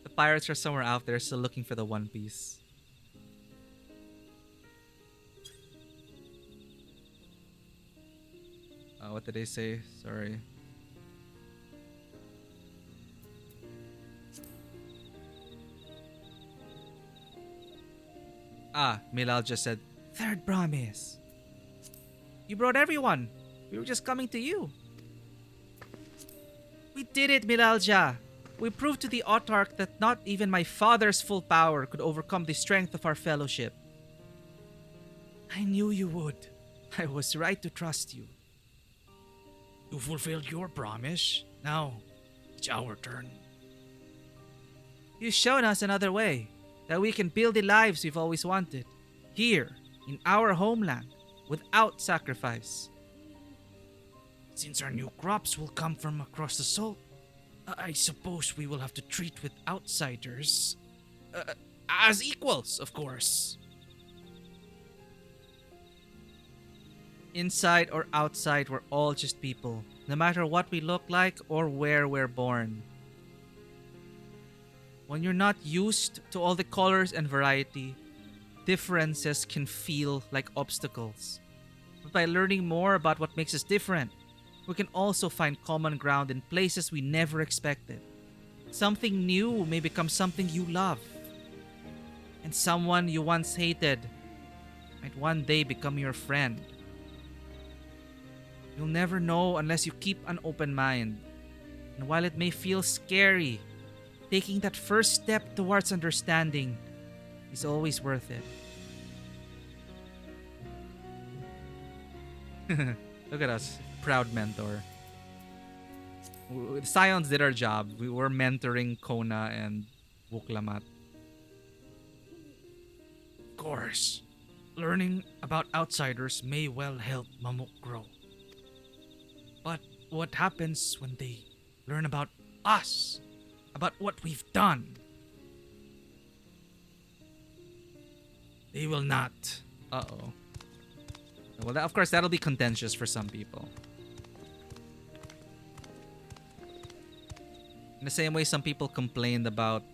The pirates are somewhere out there still looking for the One Piece. What did they say? Sorry. Milal just said, "Third promise. You brought everyone. We were just coming to you." We did it, Milalja. We proved to the Autarch that not even my father's full power could overcome the strength of our fellowship. I knew you would. I was right to trust you. You fulfilled your promise. Now, it's our turn. You've shown us another way, that we can build the lives we've always wanted, here, in our homeland, without sacrifice. Since our new crops will come from across the salt, I suppose we will have to treat with outsiders as equals, of course. Inside or outside, we're all just people, no matter what we look like or where we're born. When you're not used to all the colors and variety, differences can feel like obstacles. But by learning more about what makes us different, we can also find common ground in places we never expected. Something new may become something you love. And someone you once hated might one day become your friend. You'll never know unless you keep an open mind. And while it may feel scary, taking that first step towards understanding is always worth it. Look at us, proud mentor. Scions did our job. We were mentoring Kona and Wuklamat. Of course, learning about outsiders may well help Mamuk grow. But what happens when they learn about us? About what we've done? They will not. Uh-oh. Well, of course, that'll be contentious for some people. In the same way some people complained about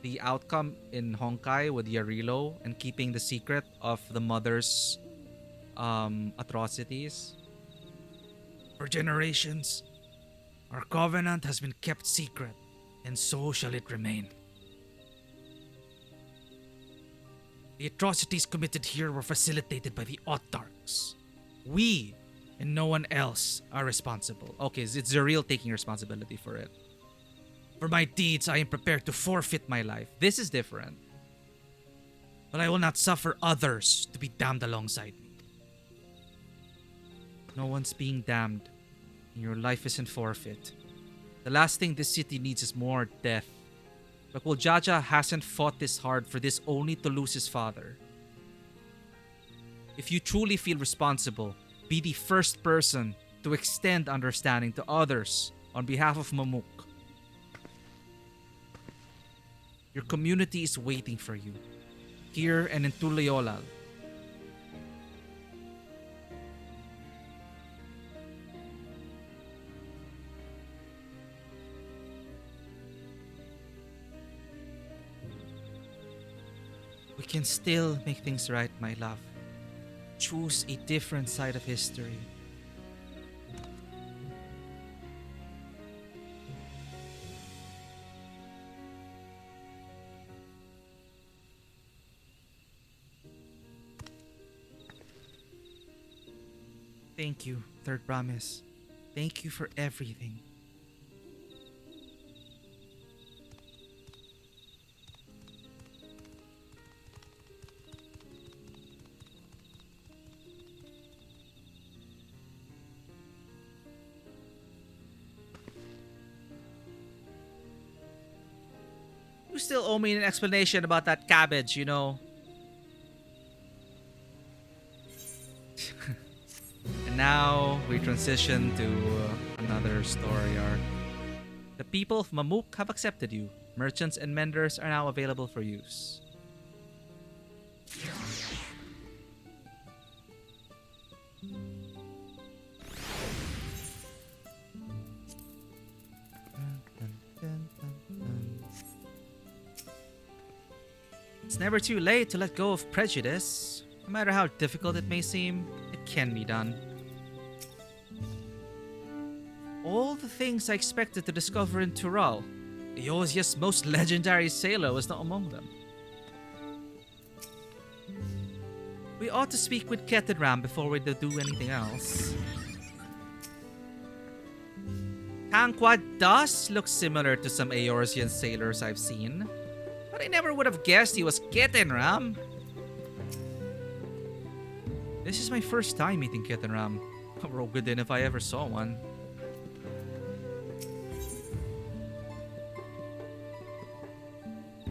the outcome in Honkai with Yarilo and keeping the secret of the mother's atrocities. For generations, our covenant has been kept secret, and so shall it remain. The atrocities committed here were facilitated by the Autarchs. We and no one else are responsible. Okay, it's Zuriel taking responsibility for it. For my deeds, I am prepared to forfeit my life. This is different. But I will not suffer others to be damned alongside me. No one's being damned, and your life isn't forfeit. The last thing this city needs is more death. But Jaja hasn't fought this hard for this only to lose his father. If you truly feel responsible, be the first person to extend understanding to others on behalf of Mamuk. Your community is waiting for you, here and in Tulayolal. can still make things right, my love. Choose a different side of history. Thank you, Third Promise. Thank you for everything. You still owe me an explanation about that cabbage, you know. And now we transition to another story arc. The people of Mamuk have accepted you. Merchants and menders are now available for use. It's never too late to let go of prejudice. No matter how difficult it may seem, it can be done. All the things I expected to discover in Tural, Eosia's most legendary sailor was not among them. We ought to speak with Ketenram before we do anything else. Tanqua does look similar to some Eorzean sailors I've seen, but I never would have guessed he was Ketenram. This is my first time meeting Ketenram. Rogadin if I ever saw one.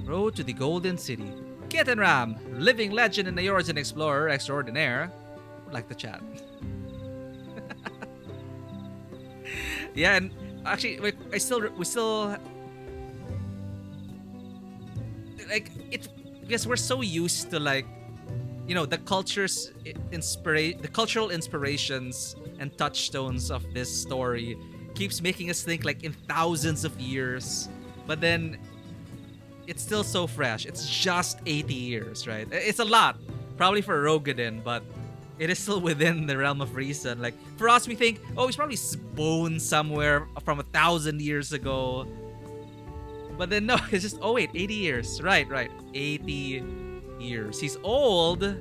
Road to the Golden City. Ketenram, living legend and Eorzean explorer extraordinaire. Would like to chat. Yeah, and actually, we still like it because we're so used to, like, you know, the cultural inspirations and touchstones of this story keeps making us think like in thousands of years, but then it's still so fresh. It's just 80 years, right? It's a lot, probably for Rogadin, but it is still within the realm of reason. Like, for us, we think, oh, he's probably bone somewhere from 1,000 years ago. But then no, it's just, oh wait, 80 years. Right. 80 years. He's old,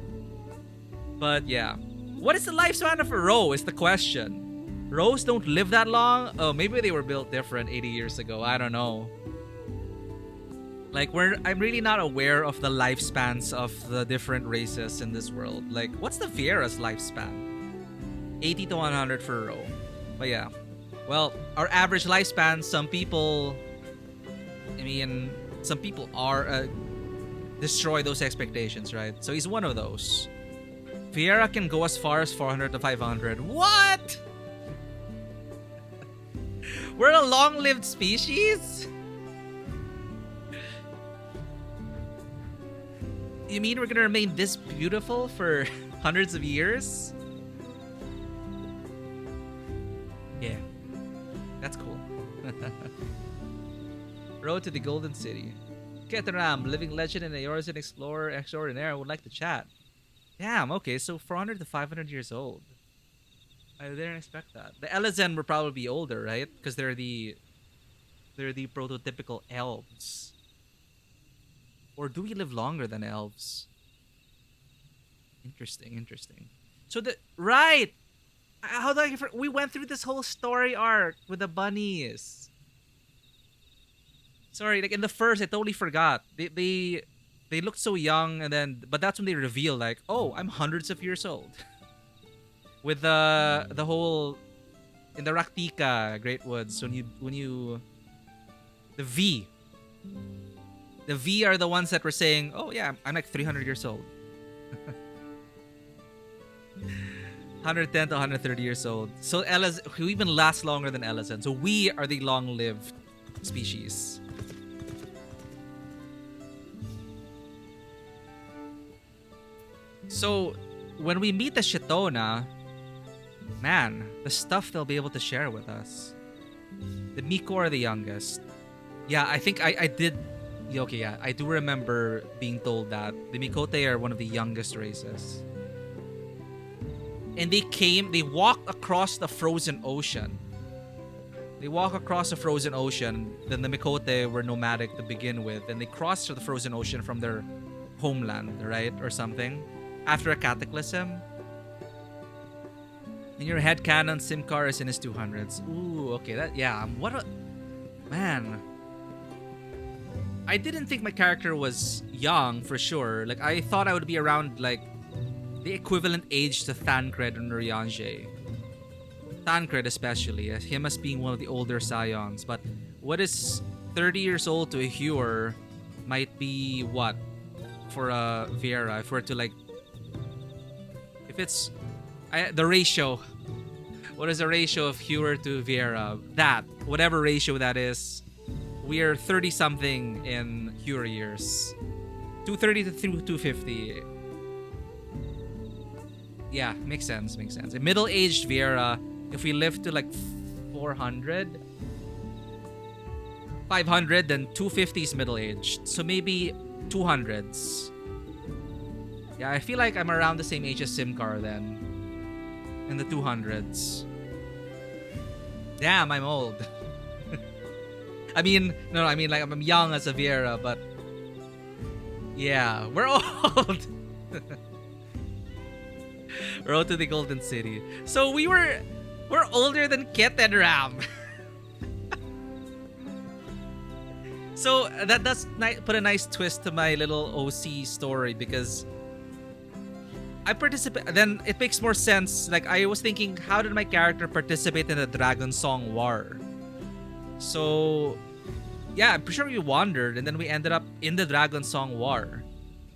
but yeah. What is the lifespan of a roe is the question. Roes don't live that long? Oh, maybe they were built different 80 years ago. I don't know. Like, I'm really not aware of the lifespans of the different races in this world. Like, what's the Viera's lifespan? 80 to 100 for a row. But yeah. Well, our average lifespan, some people are destroy those expectations, right? So he's one of those. Viera can go as far as 400 to 500. What? We're a long-lived species? You mean we're gonna remain this beautiful for hundreds of years? Yeah. That's cool. Road to the Golden City. Ketenram, living legend and Eorzean explorer extraordinaire, would like to chat. Damn, okay, so 400 to 500 years old. I didn't expect that. The Elezen were probably older, right? Because they're the prototypical elves. Or do we live longer than elves? Interesting. So right! How do we went through this whole story arc with the bunnies. Sorry, like in the first, I totally forgot. They looked so young, but that's when they reveal, like, oh, I'm hundreds of years old. With the whole in the Raktika Great Woods, when you the V are the ones that were saying, oh yeah, I'm like 300 years old. 110 to 130 years old. So we even last longer than Elezen. So we are the long-lived species. So when we meet the Shitona, man, the stuff they'll be able to share with us. The Miko are the youngest. Yeah, I think I did Okay, yeah. I do remember being told that the Mikote are one of the youngest races. And they walked across the frozen ocean. They walk across the frozen ocean. Then the Mikote were nomadic to begin with. And they crossed the frozen ocean from their homeland, right? Or something. After a cataclysm. In your headcanon, Simcar is in his 200s. Ooh, okay. Man. I didn't think my character was young, for sure. Like, I thought I would be around, like, the equivalent age to Thancred and Urianger. Thancred especially, as him as being one of the older Scions. But what is 30 years old to a Hewer might be what? For a Viera, if we're to, like... If it's... the ratio. What is the ratio of Hewer to Viera? That. Whatever ratio that is. We are 30-something in Hewer years. 230 to 250. Yeah, makes sense. A middle-aged Viera, if we live to like 400, 500, then 250 is middle-aged. So maybe 200s. Yeah, I feel like I'm around the same age as Simcar then. In the 200s. Damn, I'm old. I mean, like I'm young as a Viera, but yeah, we're old. Road to the Golden City. So we're older than Ket and Ram. So that does put a nice twist to my little OC story because I participate. Then it makes more sense. Like I was thinking, how did my character participate in the Dragon Song War? So, yeah, I'm pretty sure we wandered and then we ended up in the Dragon Song War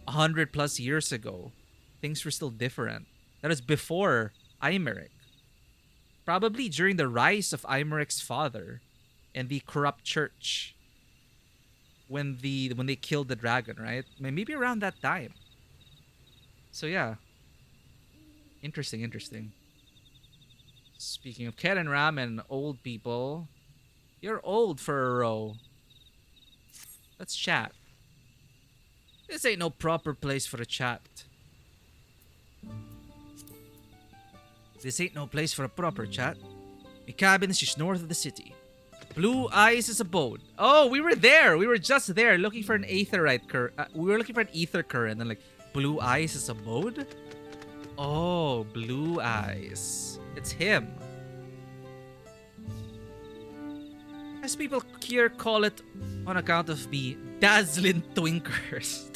100+ years ago. Things were still different. That is before Imeric. Probably during the rise of Imeric's father and the corrupt church. When they killed the dragon, right? Maybe around that time. So yeah. Interesting. Speaking of Ket and Ram and old people... You're old for a row. Let's chat. This ain't no proper place for a chat. This ain't no place for a proper chat. My cabin is just north of the city. Blue Eyes' abode. Oh, we were there. We were just there looking for an aetherite current. We were looking for an ether current and like Blue Eyes' abode? Oh, Blue Eyes. It's him. As people here call it on account of the dazzling twinklers.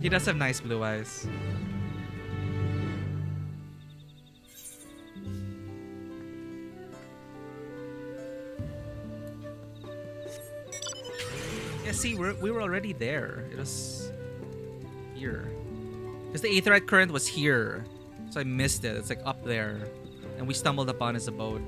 He does have nice blue eyes. Yeah, see, we were already there. It was here. Because the aetherite current was here. So I missed it. It's like up there. And we stumbled upon his abode.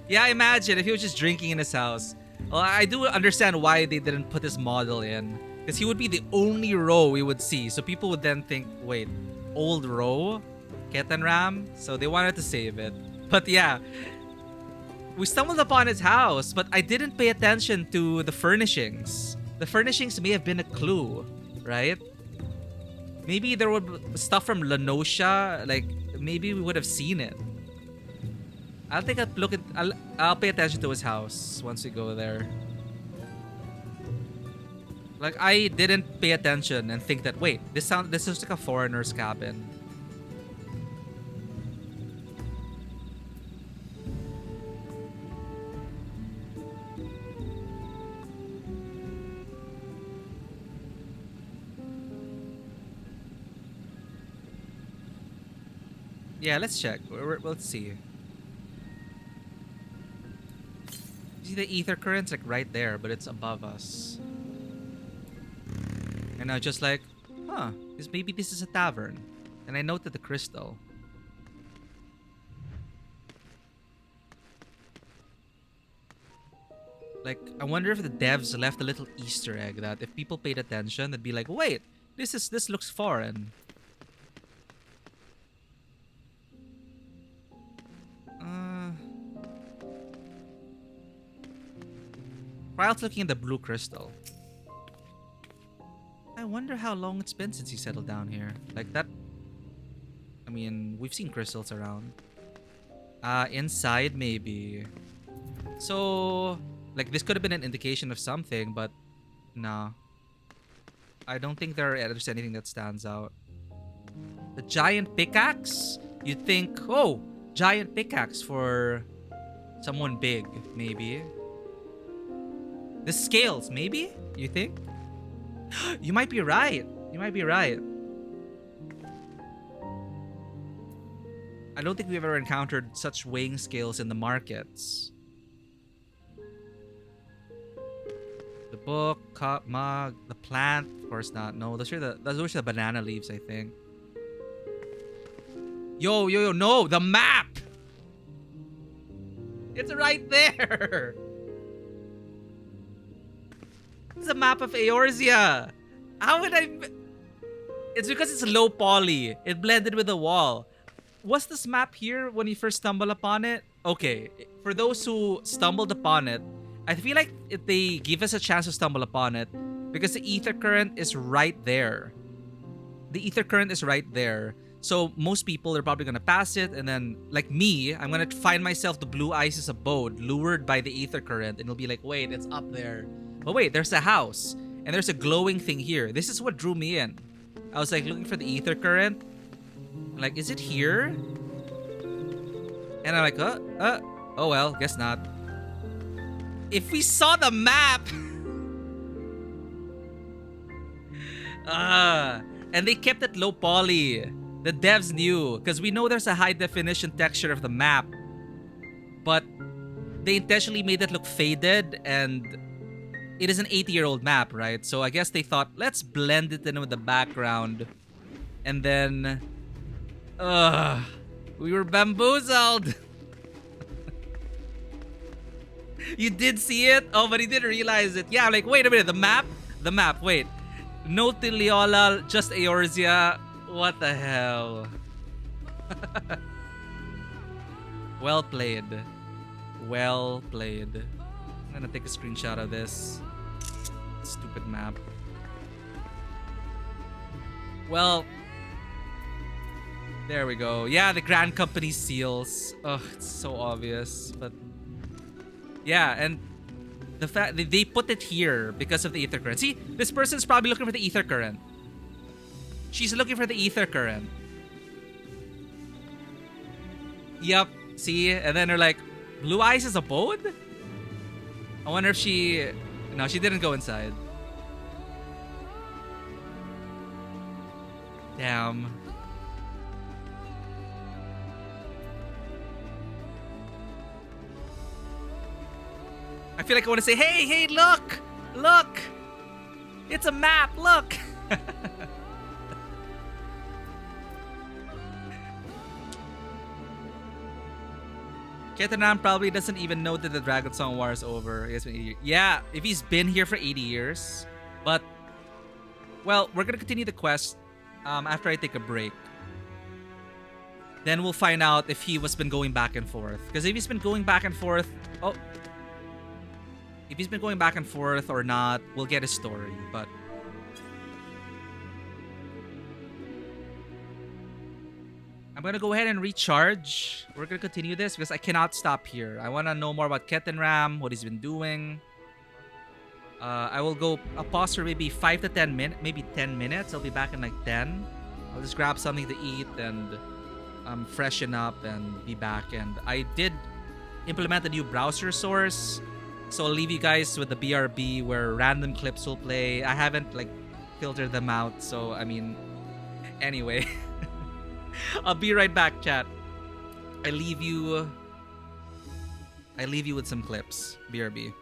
Yeah, imagine if he was just drinking in his house. Well, I do understand why they didn't put his model in. Because he would be the only row we would see. So people would then think, wait, old row? Ket and Ram? So they wanted to save it. But yeah, we stumbled upon his house, but I didn't pay attention to the furnishings. The furnishings may have been a clue, right? Maybe there would be stuff from Lenosha, like maybe we would have seen it. I'll take a look at. I'll pay attention to his house once we go there. Like I didn't pay attention and think that wait, this is like a foreigner's cabin. Yeah, let's check. Let's see. See the ether current's like right there, but it's above us. And I just like, huh, maybe this is a tavern. And I noted the crystal. Like, I wonder if the devs left a little Easter egg that if people paid attention, they'd be like, wait, this looks foreign. Ryle's looking at the blue crystal. I wonder how long it's been since he settled down here. Like that. I mean, we've seen crystals around. Inside maybe. So, like this could have been an indication of something, but no. I don't think there's anything that stands out. The giant pickaxe? You'd think, oh, giant pickaxe for someone big, maybe. The scales, maybe? You think? You might be right. You might be right. I don't think we've ever encountered such weighing scales in the markets. The book, cup, mug, the plant. Of course not. No, those are the banana leaves, I think. Yo, no, the map! It's right there! It's a map of Eorzea. How would I... It's because it's low poly. It blended with the wall. Was this map here when you first stumbled upon it? Okay, for those who stumbled upon it, I feel like if they give us a chance to stumble upon it, because the ether current is right there. The ether current is right there. So most people are probably gonna pass it, and then, like me, I'm gonna find myself the Blue Isis abode, lured by the ether current, and it'll be like, wait, it's up there. But wait, there's a house, and there's a glowing thing here. This is what drew me in. I was like looking for the ether current. Like, is it here? And I'm like, oh well, guess not. If we saw the map! And they kept it low poly. The devs knew, because we know there's a high definition texture of the map. But they intentionally made it look faded, and it is an 80-year-old map, right? So I guess they thought, let's blend it in with the background. And then... we were bamboozled! You did see it? Oh, but he didn't realize it. Yeah, like, wait a minute, the map? The map, wait. No Tiliola, just Eorzea. What the hell? Well played. Well played. I'm gonna take a screenshot of this. Stupid map. Well, there we go. Yeah, the Grand Company seals. Ugh, it's so obvious. But yeah, and the fact that they put it here because of the ether current. See, this person's probably looking for the ether current. She's looking for the ether current. Yep, see? And then they're like, Blue Isis abode? I wonder if she... No, she didn't go inside. Damn. I feel like I want to say, hey, look! Look! It's a map, look! Ketanam probably doesn't even know that the Dragon Song War is over. Yeah, if he's been here for 80 years. But, well, we're gonna continue the quest after I take a break. Then we'll find out if he was been going back and forth. Because if he's been going back and forth... Oh. If he's been going back and forth or not, we'll get his story. But... I'm gonna go ahead and recharge. We're gonna continue this because I cannot stop here. I wanna know more about Ketenram, what he's been doing. I will go a pause for maybe 5 to 10 minutes, maybe 10 minutes. I'll be back in like 10. I'll just grab something to eat and freshen up and be back. And I did implement a new browser source, so I'll leave you guys with the BRB where random clips will play. I haven't like filtered them out, so I mean, anyway. I'll be right back, chat. I leave you with some clips. BRB.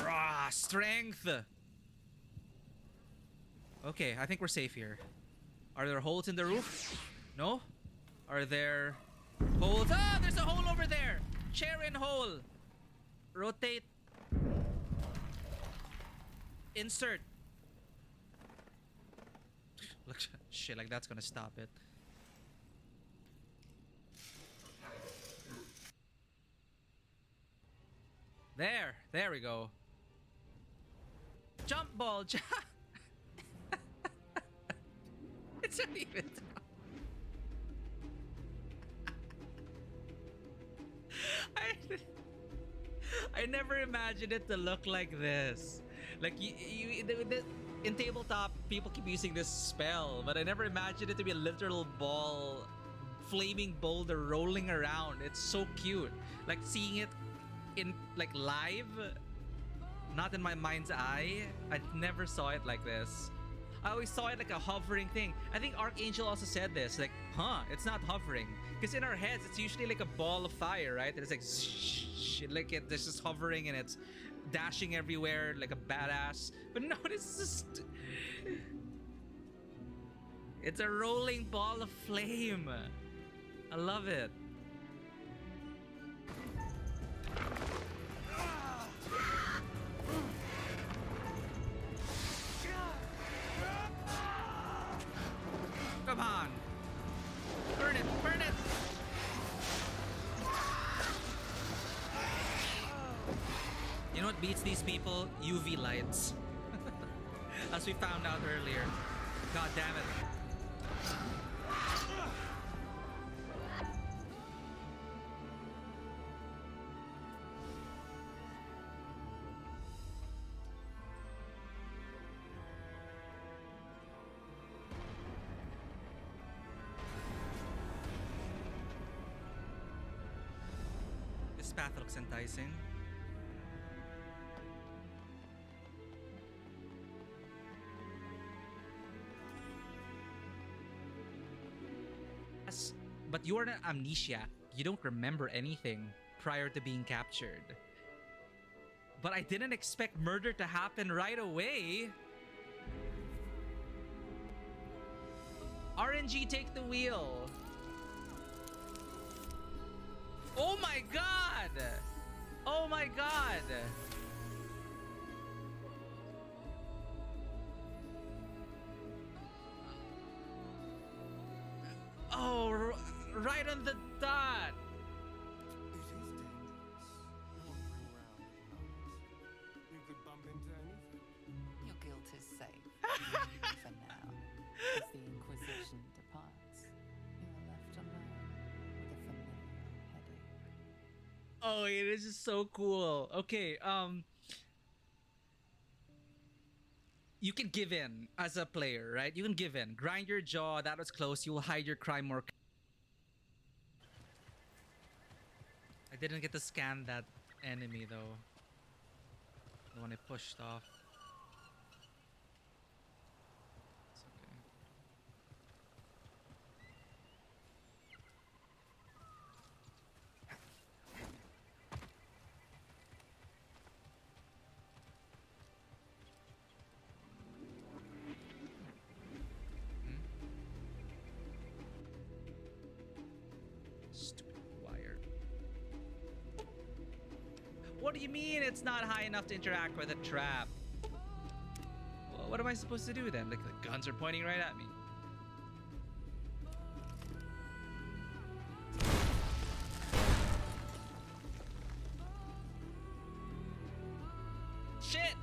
Raw strength. Okay, I think we're safe here. Are there holes in the roof? No? Are there holes? Ah, there's a hole over there. Chair in hole. Rotate. Insert. Look, shit, like that's gonna stop it. There we go. Jump ball, it's not even I never imagined it to look like this. Like in tabletop, people keep using this spell, but I never imagined it to be a literal ball, flaming boulder rolling around. It's so cute. Like seeing it in like live, not in my mind's eye. I never saw it like this. I always saw it like a hovering thing. I think Archangel also said this, like, it's not hovering. Because in our heads, it's usually like a ball of fire, right? It's like, like it's just hovering and it's dashing everywhere like a badass. But no, it's just... It's a rolling ball of flame. I love it. Come on! Burn it! Burn it! You know what beats these people? UV lights. As we found out earlier. God damn it. This path looks enticing. Yes, but you're an amnesia. You don't remember anything prior to being captured. But I didn't expect murder to happen right away. RNG, take the wheel. Oh my god! Oh my god! Oh, right on the dot! It is dangerous. Wandering around the house. You could bump into anything. Your guilt is safe. For now. As the Inquisition departs, you are left alone with a familiar headache. Oh, it is just so cool. Okay, you can give in as a player, right? You can give in. Grind your jaw. That was close. You will hide your crime more. I didn't get to scan that enemy though. The one I pushed off. It's okay. Stupid wire. What do you mean it's not high enough to interact with a trap? Well, what am I supposed to do then? Like the guns are pointing right at me. Shit!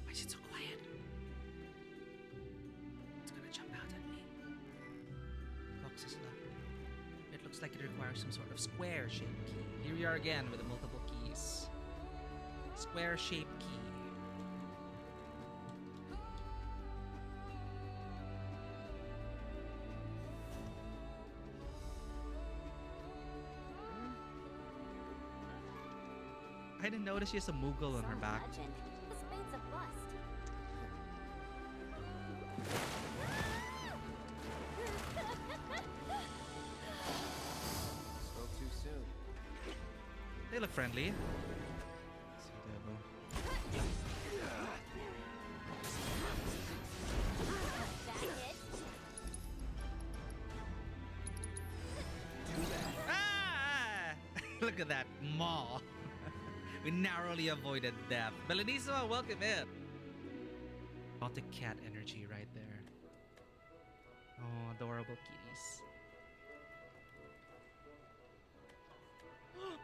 Why is it so quiet? It's gonna jump out at me. Box is locked. It looks like it requires some sort of square-shaped key. Here we are again with the multiple keys. Square-shaped key. I didn't notice she has a Moogle on her back. Legend. This mate's a bust. Spoke too soon. They look friendly. Look at that maw. We narrowly avoided death. Belanisima, welcome in. Exotic cat energy right there. Oh, adorable kitties.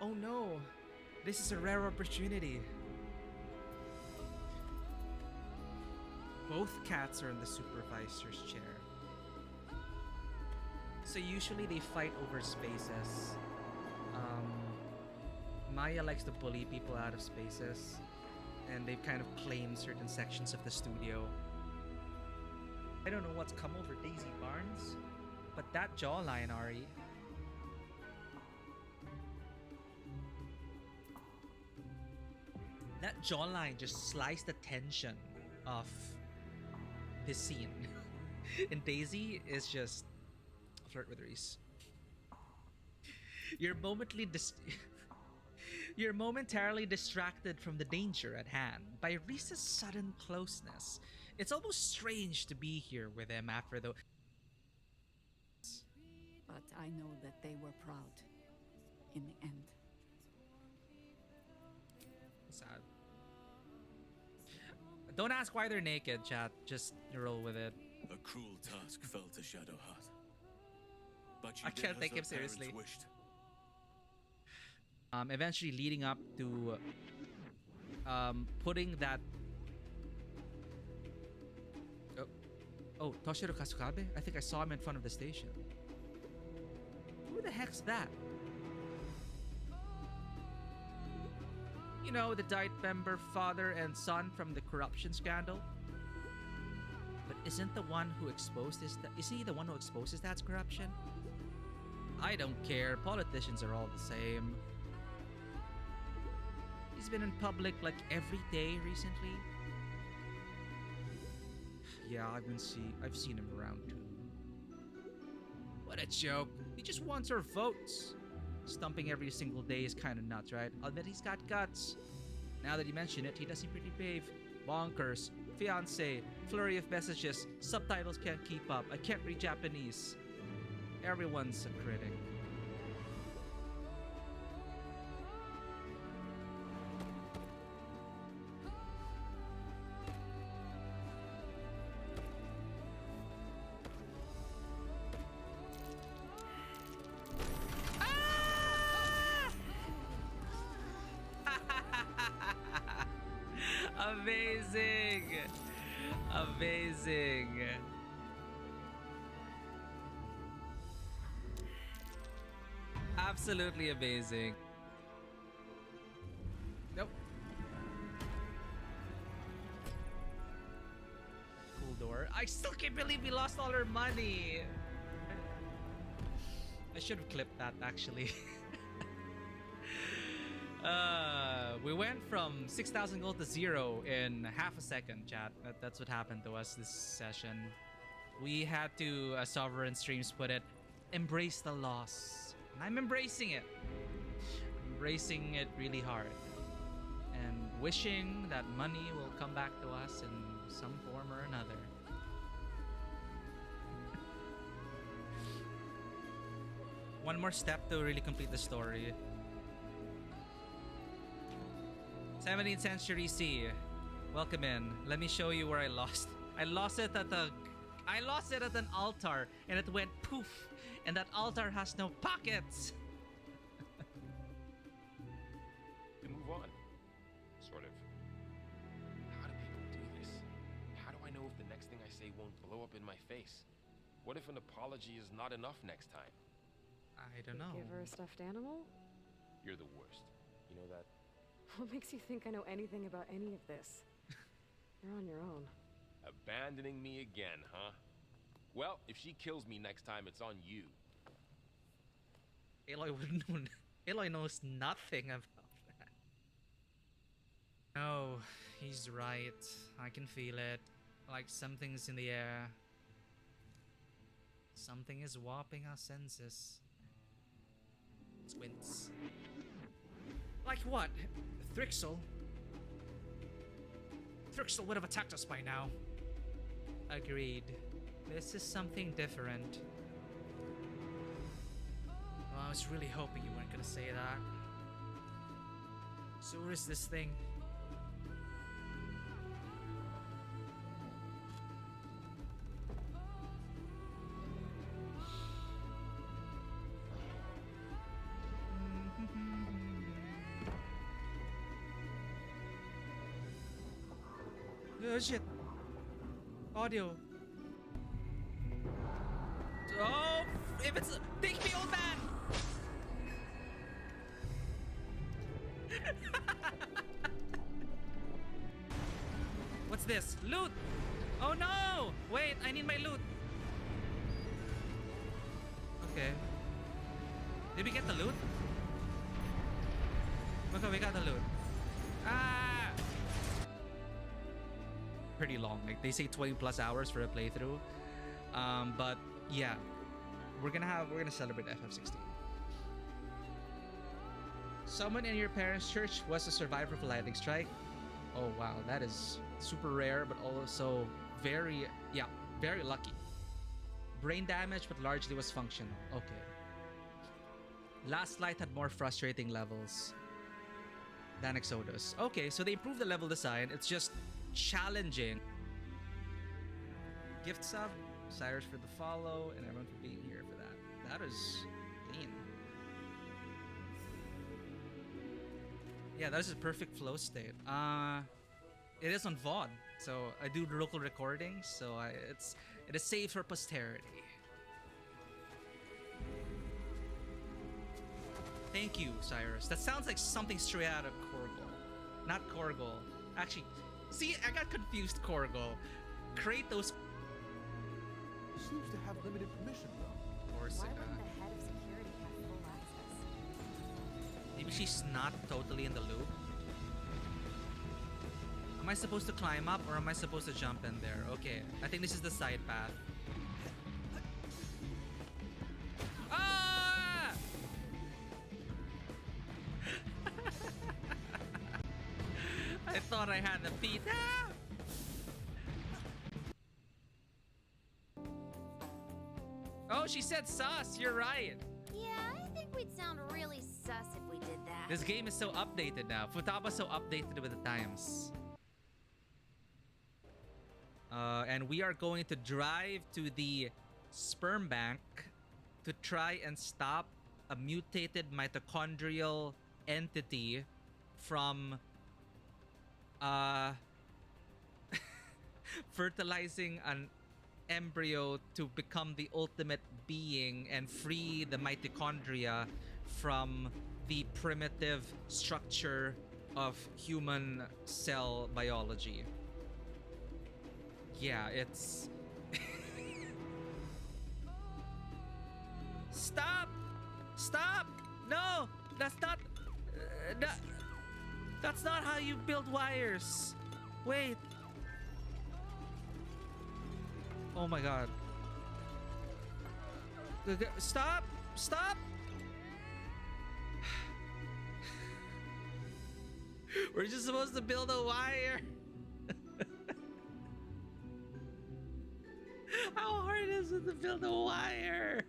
Oh no! This is a rare opportunity. Both cats are in the supervisor's chair. So usually they fight over spaces. Maya likes to bully people out of spaces, and they've kind of claimed certain sections of the studio. I don't know what's come over Daisy Barnes, but that jawline, Ari. That jawline just sliced the tension of this scene. And Daisy is just flirt with Reese. You're momentarily distracted from the danger at hand by Reese's sudden closeness. It's almost strange to be here with him after the... But I know that they were proud in the end. Sad. Don't ask why they're naked, chat. Just roll with it. A cruel task fell to Shadowheart. But she I did can't as take her him seriously. parents wished. Eventually leading up to putting that... Oh, Toshiro Kasukabe? I think I saw him in front of the station. Who the heck's that? You know, the died member father and son from the corruption scandal? But isn't the one who exposed this... Is he the one who exposes that's corruption? I don't care. Politicians are all the same. He's been in public like every day recently. Yeah, I've seen him around too. What a joke. He just wants our votes. Stumping every single day is kind of nuts, right? I'll bet he's got guts. Now that you mention it, he does seem pretty brave. Bonkers. Fiance. Flurry of messages. Subtitles can't keep up. I can't read Japanese. Everyone's a critic. Amazing! Amazing! Absolutely amazing. Nope. Cool door. I still can't believe we lost all our money! I should have clipped that actually. We went from 6,000 gold to 0 in half a second, chat. That's what happened to us this session. We had to, as Sovereign Streams put it, embrace the loss. And I'm embracing it. Embracing it really hard. And wishing that money will come back to us in some form or another. One more step to really complete the story. 17th century C. Welcome in. Let me show you where I lost. I lost it at an altar and it went poof. And that altar has no pockets. To move on. Sort of. How do people do this? How do I know if the next thing I say won't blow up in my face? What if an apology is not enough next time? I don't know. Give her a stuffed animal? You're the worst. You know that? What makes you think I know anything about any of this? You're on your own. Abandoning me again, huh? Well, if she kills me next time, it's on you. Aloy wouldn't know. Aloy knows nothing about that. No, he's right. I can feel it. Like something's in the air. Something is warping our senses. Squints. Like what? Thrixel? Thrixel would have attacked us by now. Agreed. This is something different. Well, I was really hoping you weren't gonna say that. So where is this thing? Oh shit. Audio. Oh, if it's... Take me, old man! What's this? Loot! Oh no! Wait, I need my loot. Okay. Did we get the loot? Okay, we got the loot. Ah! Pretty long. Like they say 20 plus hours for a playthrough. But yeah. We're gonna celebrate FF16. Someone in your parents' church was a survivor of a lightning strike. Oh wow, that is super rare, but also very lucky. Brain damage, but largely was functional. Okay. Last Light had more frustrating levels than Exodus. Okay, so they improved the level design. It's just challenging. Gift sub, Cyrus for the follow, and everyone for being here for that. That is clean. Yeah, that is a perfect flow state. It is on VOD, so I do local recordings, so it is saved for posterity. Thank you, Cyrus. That sounds like something straight out of Korgol. Not Korgol. Actually, see, I got confused, Korgol. Kratos. Seems to have limited permission, though. Why wouldn't the head of security have full access? Maybe she's not totally in the loop. Am I supposed to climb up or am I supposed to jump in there? Okay, I think this is the side path. Ah! I thought I had the feet. Ah! Oh, she said sus. You're right. Yeah, I think we'd sound really sus if we did that. This game is so updated now. Futaba's so updated with the times. And we are going to drive to the sperm bank to try and stop a mutated mitochondrial entity from fertilizing an embryo to become the ultimate being and free the mitochondria from the primitive structure of human cell biology. Yeah, it's... Stop! Stop! No! That's not... that's not how you build wires. Wait. Oh my god. Stop! Stop! We're just supposed to build a wire. How hard is it to build a wire?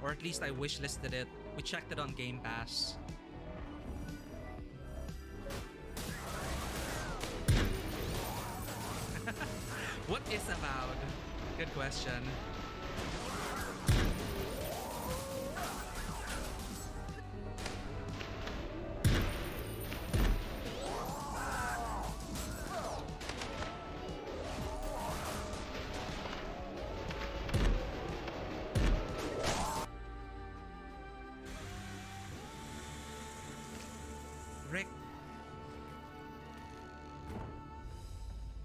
Or at least I wish listed it. We checked it on Game Pass. What is about? Good question.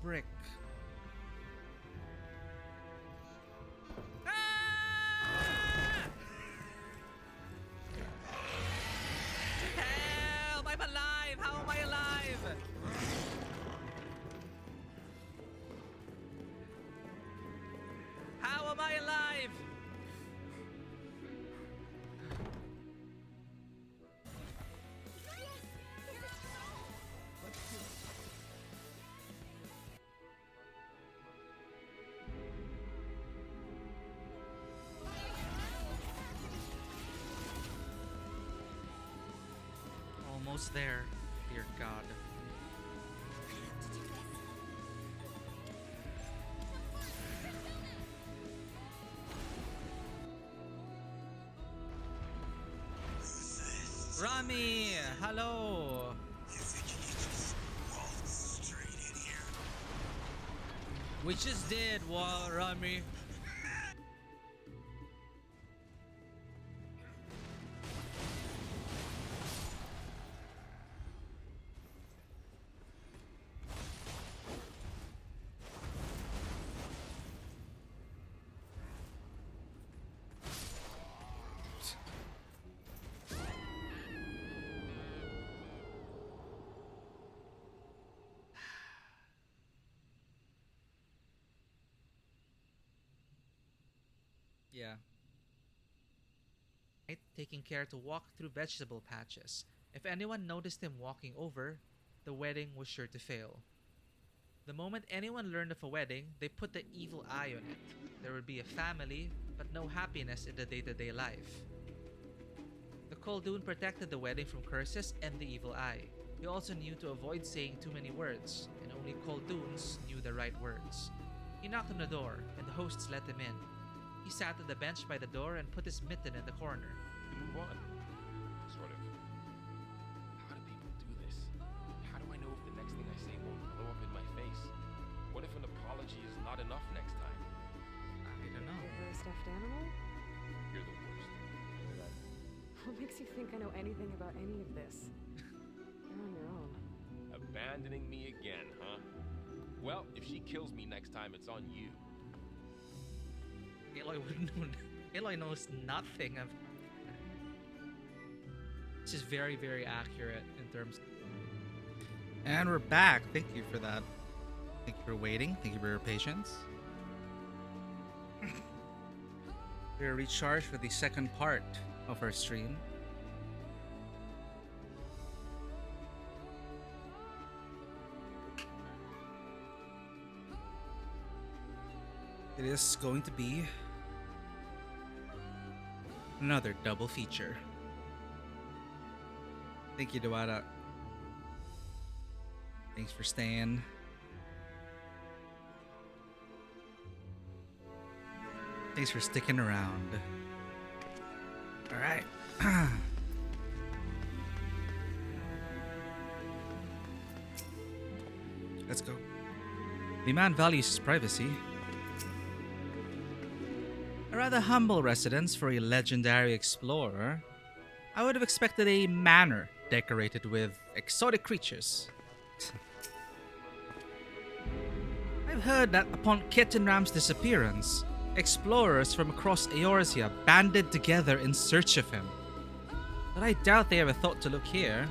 Brick. Help! I'm alive! How am I alive? How am I alive? almost there. Dear God. Rami, hello. We just did, Rami. Yeah. Taking care to walk through vegetable patches. If anyone noticed him walking over, the wedding was sure to fail. The moment anyone learned of a wedding, they put the evil eye on it. There would be a family, but no happiness in the day-to-day life. The Khaldun protected the wedding from curses and the evil eye. He also knew to avoid saying too many words, and only Khalduns knew the right words. He knocked on the door, and the hosts let him in. He sat on the bench by the door and put his mitten in the corner. To move on. Sort of. How do people do this? How do I know if the next thing I say won't blow up in my face? What if an apology is not enough next time? I don't know. Give her a stuffed animal? You're the worst. What makes you think I know anything about any of this? You're on your own. Abandoning me again, huh? Well, if she kills me next time, it's on you. Aloy wouldn't know. Aloy knows nothing of. This is very, very accurate in terms. And we're back. Thank you for that. Thank you for waiting. Thank you for your patience. We're recharged for the second part of our stream. It is going to be another double feature. Thank you, Dewada. Thanks for staying. Thanks for sticking around. Alright. Let's go. The man values his privacy. A rather humble residence for a legendary explorer. I would have expected a manor decorated with exotic creatures. I've heard that upon Ketenram's disappearance, explorers from across Eorzea banded together in search of him. But I doubt they ever thought to look here.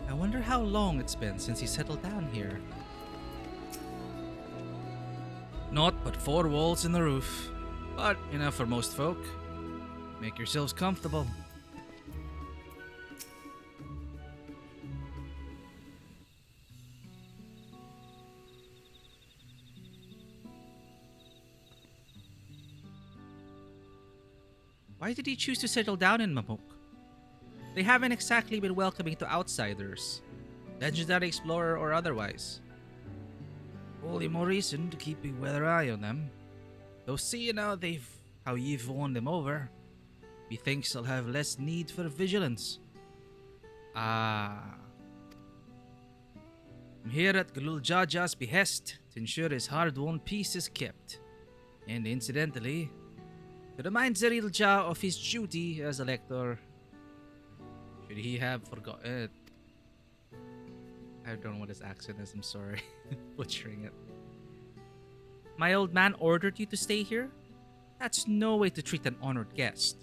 I wonder how long it's been since he settled down here. Naught but 4 walls and the roof, but enough for most folk. Make yourselves comfortable. Why did he choose to settle down in Mamuk? They haven't exactly been welcoming to outsiders, legendary explorer or otherwise. All the more reason to keep a weather eye on them. Though seeing how you've won them over, methinks I'll have less need for vigilance. I'm here at Galul Jaja's behest to ensure his hard-won peace is kept, and incidentally, to remind Zeril Jah of his duty as Elector, should he have forgotten. I don't know what his accent is, I'm sorry. Butchering it. My old man ordered you to stay here? That's no way to treat an honored guest.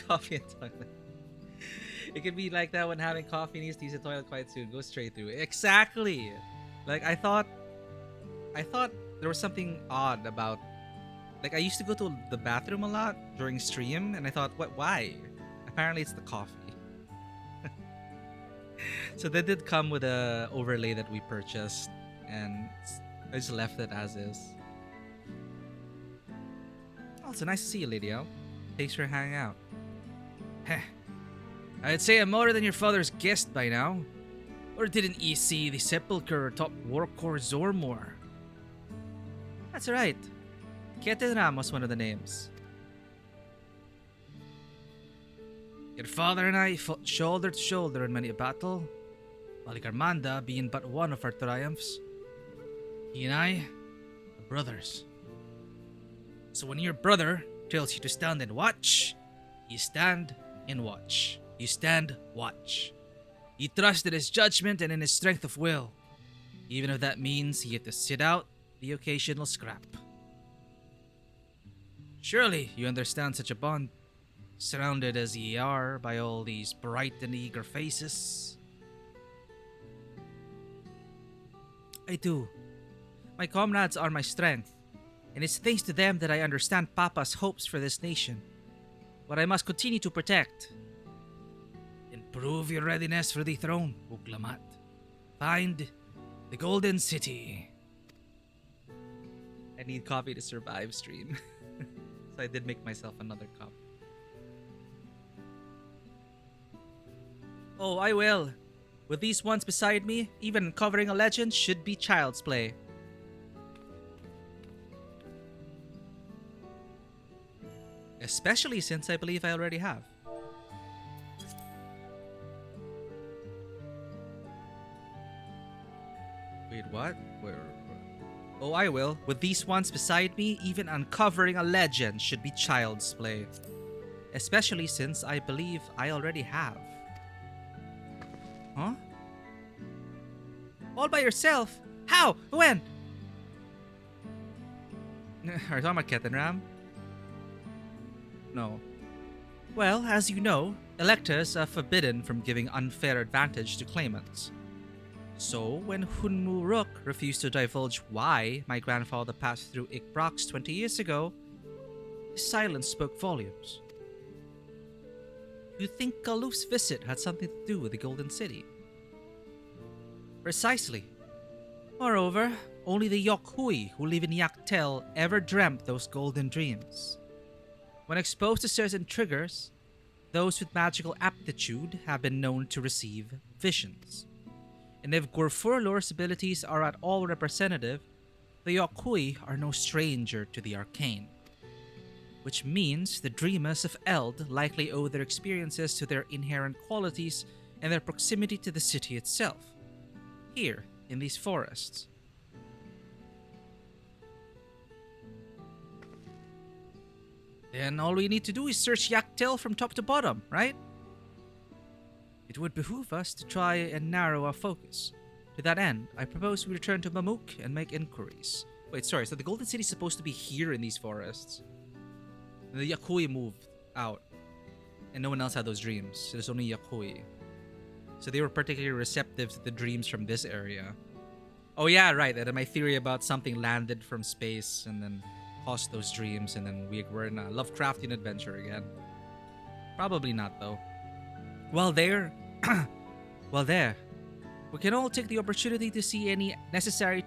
Coffee and toilet. It can be like that when having coffee needs to use the toilet quite soon. Go straight through. Exactly! Like, I thought there was something odd about... Like, I used to go to the bathroom a lot during stream, and I thought, why? Apparently it's the coffee. So that did come with a overlay that we purchased, and I just left it as is. So nice to see you, Lady O. Thanks for hanging out. Heh. I'd say I'm more than your father's guest by now. Or didn't ye see the sepulchre atop Warcore Zormor? That's right. Ketenram was one of the names. Your father and I fought shoulder to shoulder in many a battle, while Garmanda being but one of our triumphs. He and I are brothers. So when your brother tells you to stand and watch, you stand and watch. You stand, watch. You trust in his judgment and in his strength of will, even if that means you have to sit out the occasional scrap. Surely you understand such a bond, surrounded as ye are by all these bright and eager faces. I do. My comrades are my strength, and it's thanks to them that I understand Papa's hopes for this nation, what I must continue to protect. Improve your readiness for the throne, Uklamat. Find the Golden City. I need coffee to survive stream. So I did make myself another cup. Oh, I will. With these ones beside me, even uncovering a legend should be child's play. Especially since I believe I already have. Wait, what? Where? Oh, I will. With these ones beside me, even uncovering a legend should be child's play. Especially since I believe I already have. Huh? All by yourself? How? When? Are you talking about Ketenram? No. Well, as you know, electors are forbidden from giving unfair advantage to claimants. So, when Hunmu Rook refused to divulge why my grandfather passed through Ikbrox 20 years ago, his silence spoke volumes. You think Galuf's visit had something to do with the Golden City? Precisely. Moreover, only the Yokhui who live in Yaktel ever dreamt those golden dreams. When exposed to certain triggers, those with magical aptitude have been known to receive visions. And if Gorfurlor's abilities are at all representative, the Yokhui are no stranger to the arcane. Which means the dreamers of Eld likely owe their experiences to their inherent qualities and their proximity to the city itself, here in these forests. Then all we need to do is search Yaktel from top to bottom, right? It would behoove us to try and narrow our focus. To that end, I propose we return to Mamuk and make inquiries. Wait, sorry, so the Golden City is supposed to be here in these forests. And the Yakui moved out. And no one else had those dreams. There's only Yakui. So they were particularly receptive to the dreams from this area. Oh yeah, right, and my theory about something landed from space and then caused those dreams and then we were in a Lovecraftian adventure again. Probably not though. Well there, we can all take the opportunity to see any necessary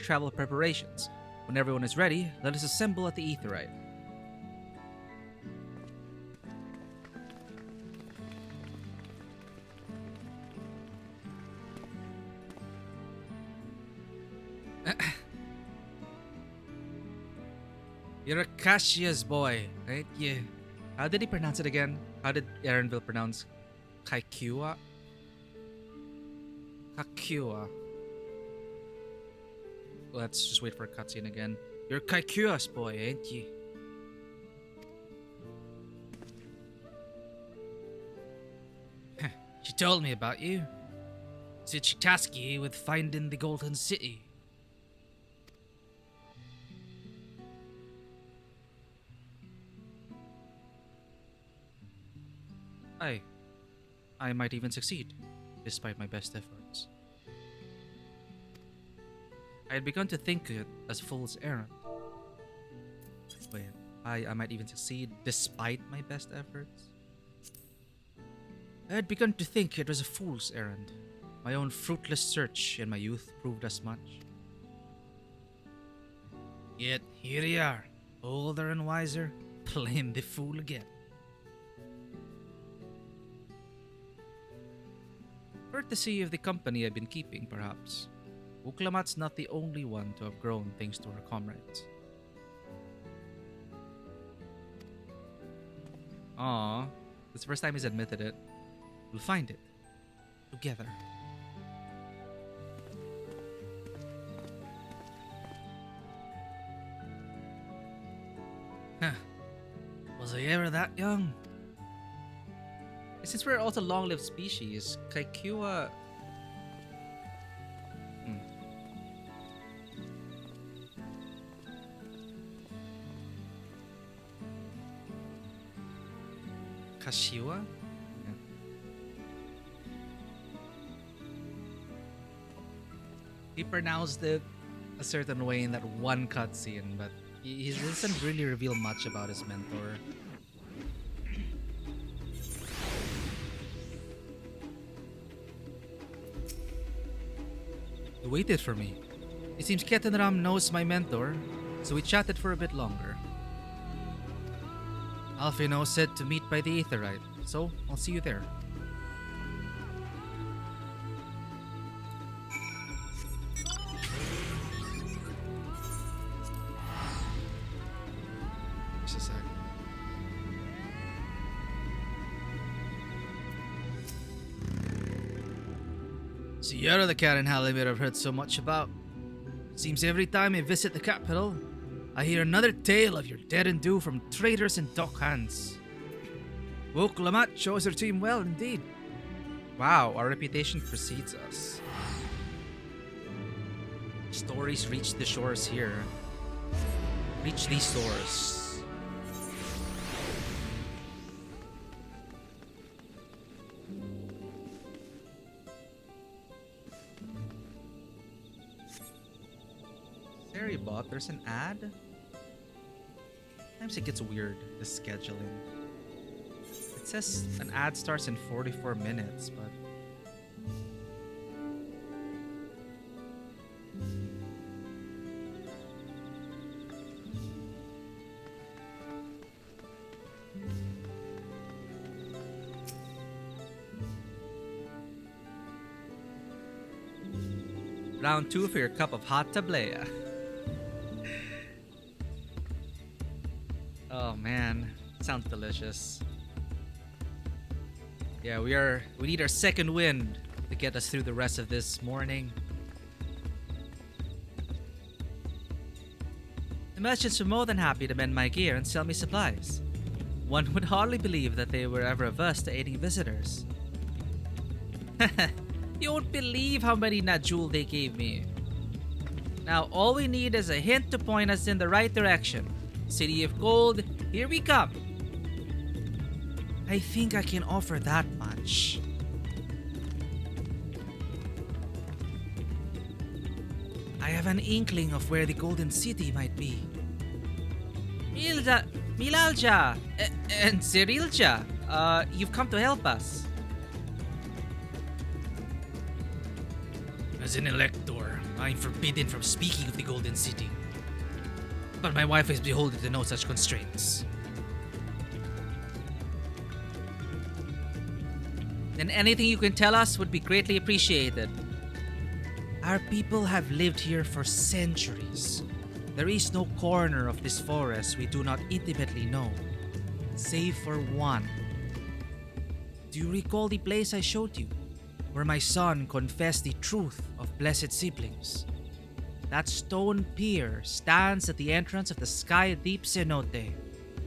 travel preparations. When everyone is ready, let us assemble at the Aetheryte. You're a Cassia's boy, right? Yeah. How did he pronounce it again? How did Erenville pronounce Kaikua? Kakua. Let's just wait for a cutscene again. You're Kaikua's boy, ain't you? She told me about you. Said she tasked you with finding the Golden City. I might even succeed, despite my best efforts. I had begun to think it as fool's errand. Wait, I might even succeed despite my best efforts? I had begun to think it was a fool's errand. My own fruitless search in my youth proved as much. Yet here you are, Older and wiser, playing the fool again. Courtesy of the company I've been keeping, perhaps. Uklamat's not the only one to have grown thanks to her comrades. Aww, this is the first time he's admitted it. We'll find it. Together. Huh. Was I ever that young? Since we're also long-lived species, Kaikua... Kashiwa? Yeah. He pronounced it a certain way in that one cutscene, but he doesn't really reveal much about his mentor. He waited for me. It seems Ketenram knows my mentor, so we chatted for a bit longer. Alfino said to meet by the Aetherite, so I'll see you there. Just a sec. Sierra the Karen Halimir I've heard so much about. Seems every time I visit the capital, I hear another tale of your dead and do from traitors and dock hands. Woklamat shows her team well indeed. Wow, our reputation precedes us. Stories reach the shores here. Reach these shores. Bot, there's an ad? Sometimes it gets weird, the scheduling. It says an ad starts in 44 minutes, but... Round 2 for your cup of hot tablea. Oh man, sounds delicious. Yeah, we need our second wind to get us through the rest of this morning. The merchants were more than happy to mend my gear and sell me supplies. One would hardly believe that they were ever averse to aiding visitors. You won't believe how many Najul they gave me. Now all we need is a hint to point us in the right direction. City of Gold, here we come. I think I can offer that much. I have an inkling of where the Golden City might be. Milalja, and Cyrilja, you've come to help us. As an elector, I'm forbidden from speaking of the Golden City. But my wife is beholden to no such constraints. Then anything you can tell us would be greatly appreciated. Our people have lived here for centuries. There is no corner of this forest we do not intimately know, save for one. Do you recall the place I showed you, where my son confessed the truth of blessed siblings? That stone pier stands at the entrance of the Sky Deep Cenote,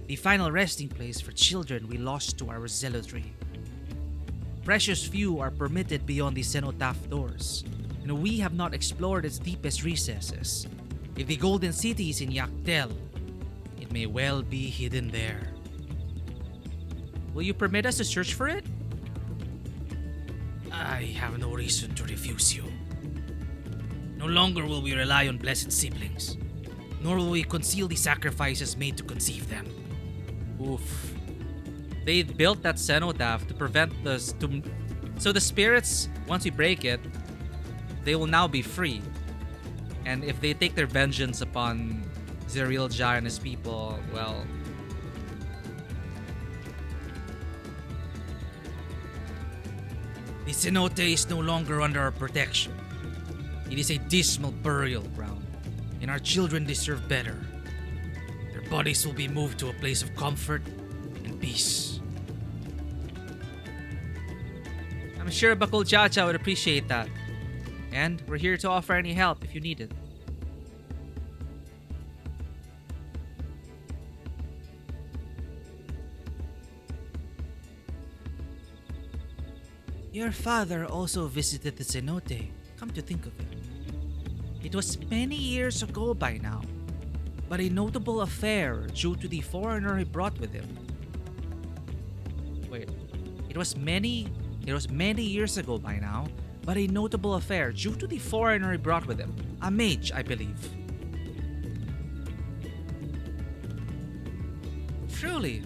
the final resting place for children we lost to our zealotry. Precious few are permitted beyond the cenotaph doors, and we have not explored its deepest recesses. If the Golden City is in Yaktel, it may well be hidden there. Will you permit us to search for it? I have no reason to refuse you. No longer will we rely on blessed siblings, nor will we conceal the sacrifices made to conceive them. Oof. They built that cenotaph to prevent us to... So the spirits, once we break it, they will now be free. And if they take their vengeance upon He's a real Jar and his people, well... The cenote is no longer under our protection. It is a dismal burial ground, and our children deserve better. Their bodies will be moved to a place of comfort and peace. I'm sure Bakul Chacha would appreciate that. And we're here to offer any help if you need it. Your father also visited the cenote, come to think of it. It was many years ago by now, but a notable affair due to the foreigner he brought with him. Wait, it was many years ago by now, but a notable affair due to the foreigner he brought with him. A mage, I believe. Truly.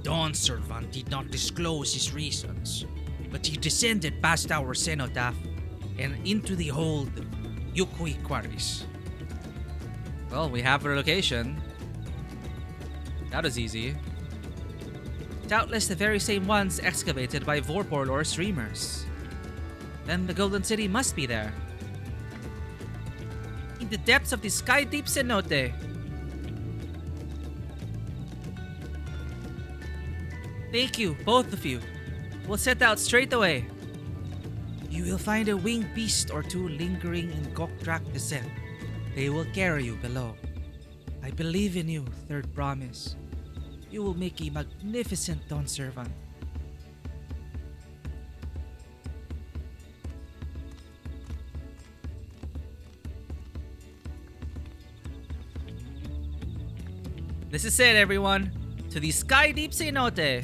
Dawnservant did not disclose his reasons, but he descended past our cenotaph and into the hold Yukui quarries. Well, we have our location. That was easy. Doubtless the very same ones excavated by Vorpor or streamers. Then the Golden City must be there. In the depths of the sky deep cenote. Thank you, both of you. We'll set out straight away. You will find a winged beast or two lingering in Gokdrak descent. They will carry you below. I believe in you, third promise. You will make a magnificent Dawnservant. This is it, everyone. To the sky deep cenote.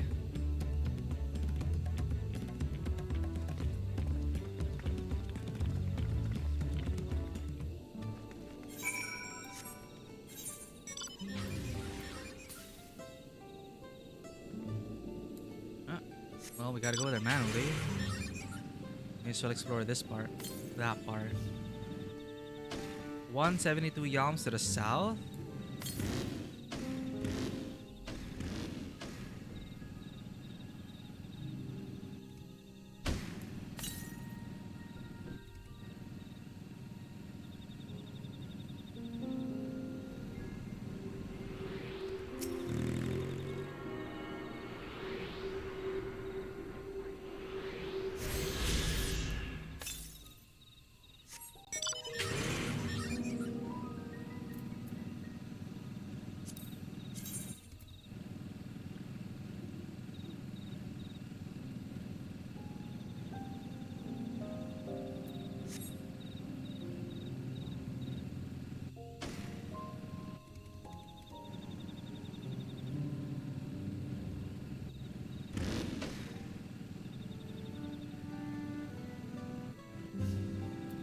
Well, we gotta go there manually. May as well explore this part. That part. 172 yalms to the south.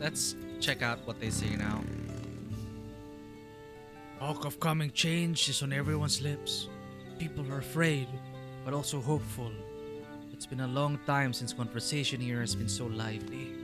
Let's check out what they say now. Talk of coming change is on everyone's lips. People are afraid, but also hopeful. It's been a long time since conversation here has been so lively.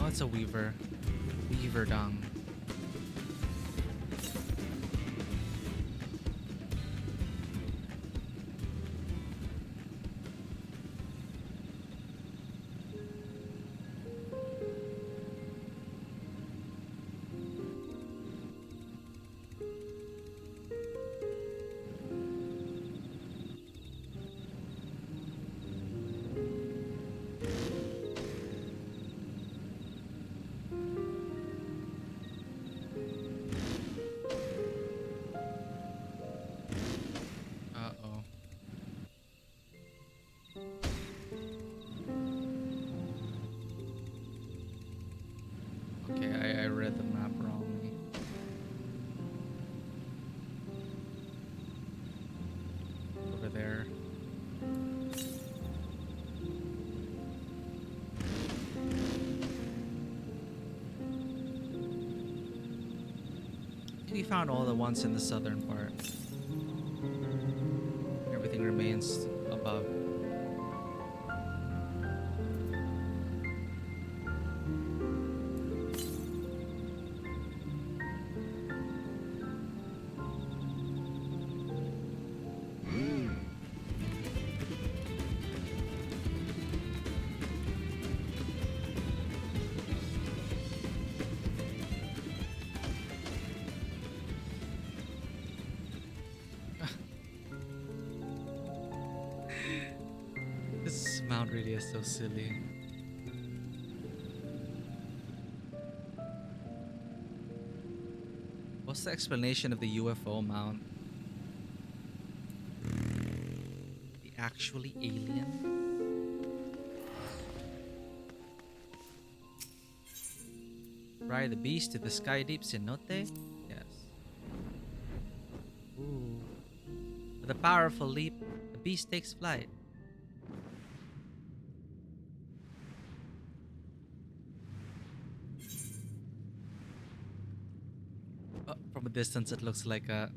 Oh, it's a weaver. Weaver dung. we found all the ones in the southern part. Everything remains above. This mount really is so silly. What's the explanation of the UFO mount? The actually alien? Ride the beast to the sky deep cenote? Yes. Ooh. With a powerful leap, the beast takes flight. Oh, from a distance, it looks like a.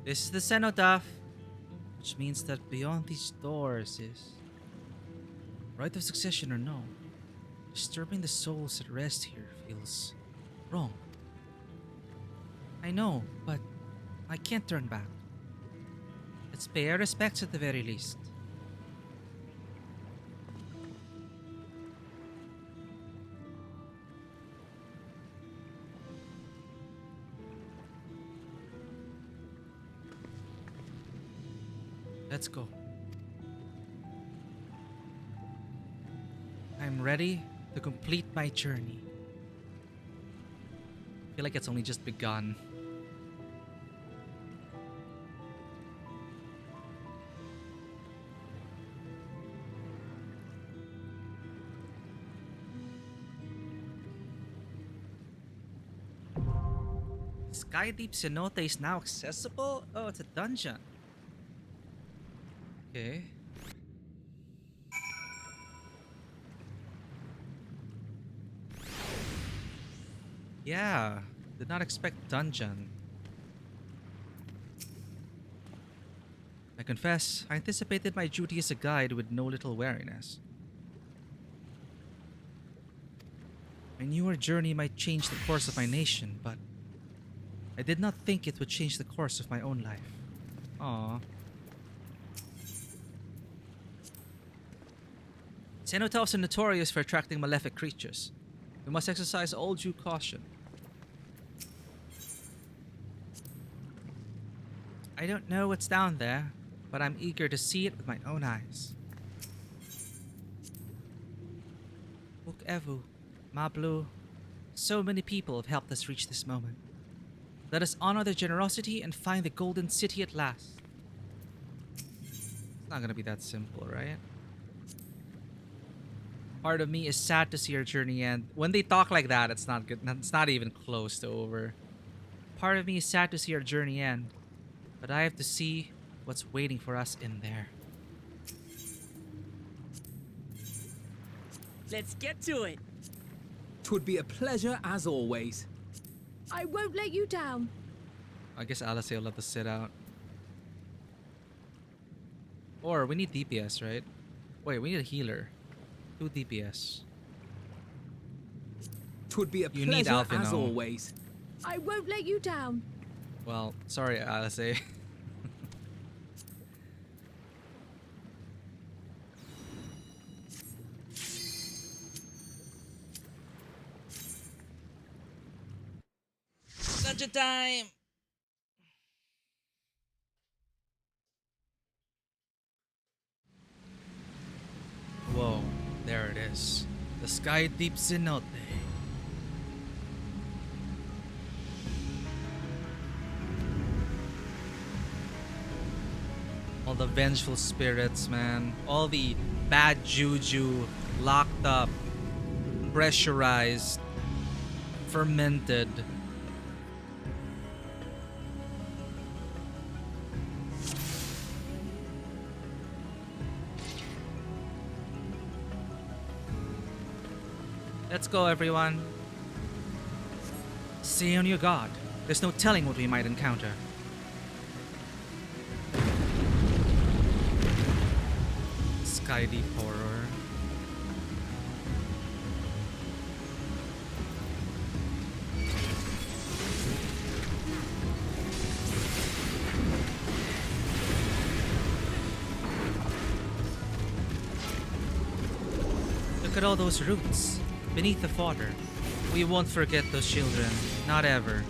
This is the cenotaph, which means that beyond these doors is right of succession or no. Disturbing the souls at rest here feels wrong. I know, but I can't turn back. Let's pay our respects at the very least. Let's go. I'm ready to complete my journey. I feel like it's only just begun. Sky Deep Cenote is now accessible? Oh, it's a dungeon. Okay. Yeah, did not expect dungeon. I confess, I anticipated my duty as a guide with no little wariness. I knew our journey might change the course of my nation, but I did not think it would change the course of my own life. Aww. Cenotaphs are notorious for attracting malefic creatures. We must exercise all due caution. I don't know what's down there, but I'm eager to see it with my own eyes. Uk Evu, Mablu, so many people have helped us reach this moment. Let us honor their generosity and find the golden city at last. It's not gonna be that simple, right? Part of me is sad to see our journey end. When they talk like that, it's not good. It's not even close to over. Part of me is sad to see our journey end, but I have to see what's waiting for us in there. Let's get to it. 'Twould be a pleasure as always. I won't let you down. I guess Alice will let us sit out. Or we need DPS, right? Wait, we need a healer. 2 DPS. 'Twould be a You need pleasure Alfino. as always. I won't let you down. Well, sorry, Alice. Such a time. Whoa, there it is. The sky deep cenote. All the vengeful spirits, man. All the bad juju locked up, pressurized, fermented. Let's go, everyone. Stay on your guard. There's no telling what we might encounter. Sky deep horror. Look at all those roots beneath the water. We won't forget those children, not ever.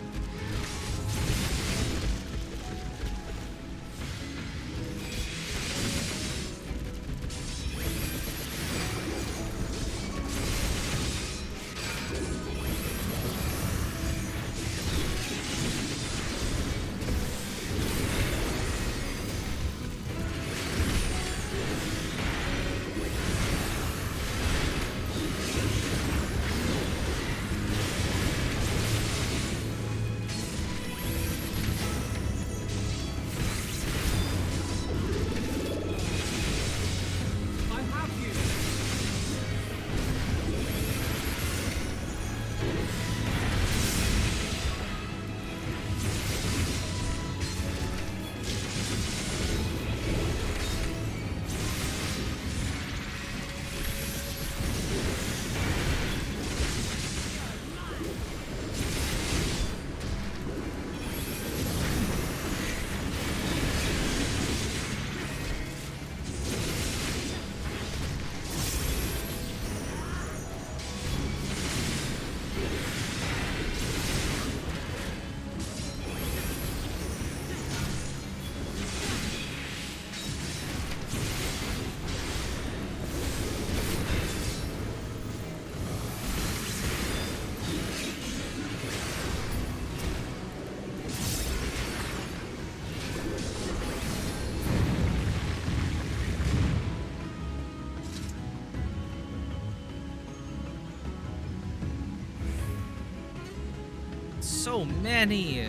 So many.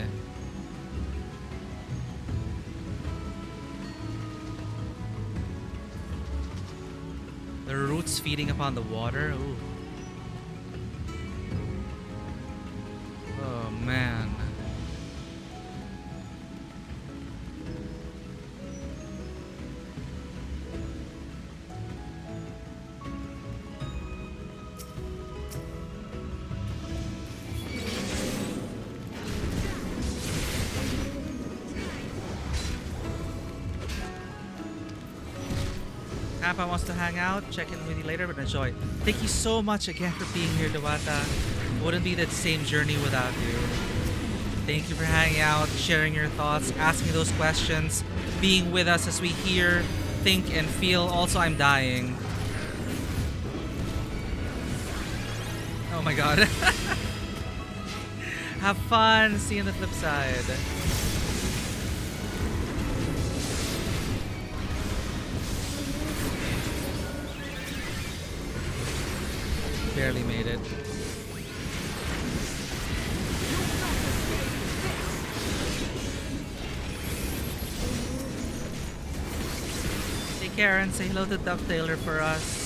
The roots feeding upon the water. Ooh. Oh man. Appa wants to hang out, check in with you later, but enjoy. Thank you so much again for being here, Dewata. Wouldn't be that same journey without you. Thank you for hanging out, sharing your thoughts, asking those questions, being with us as we hear, think, and feel. Also, I'm dying. Oh my god. Have fun. See you on the flip side. Barely made it. Take care and say hello to Ducktailer for us.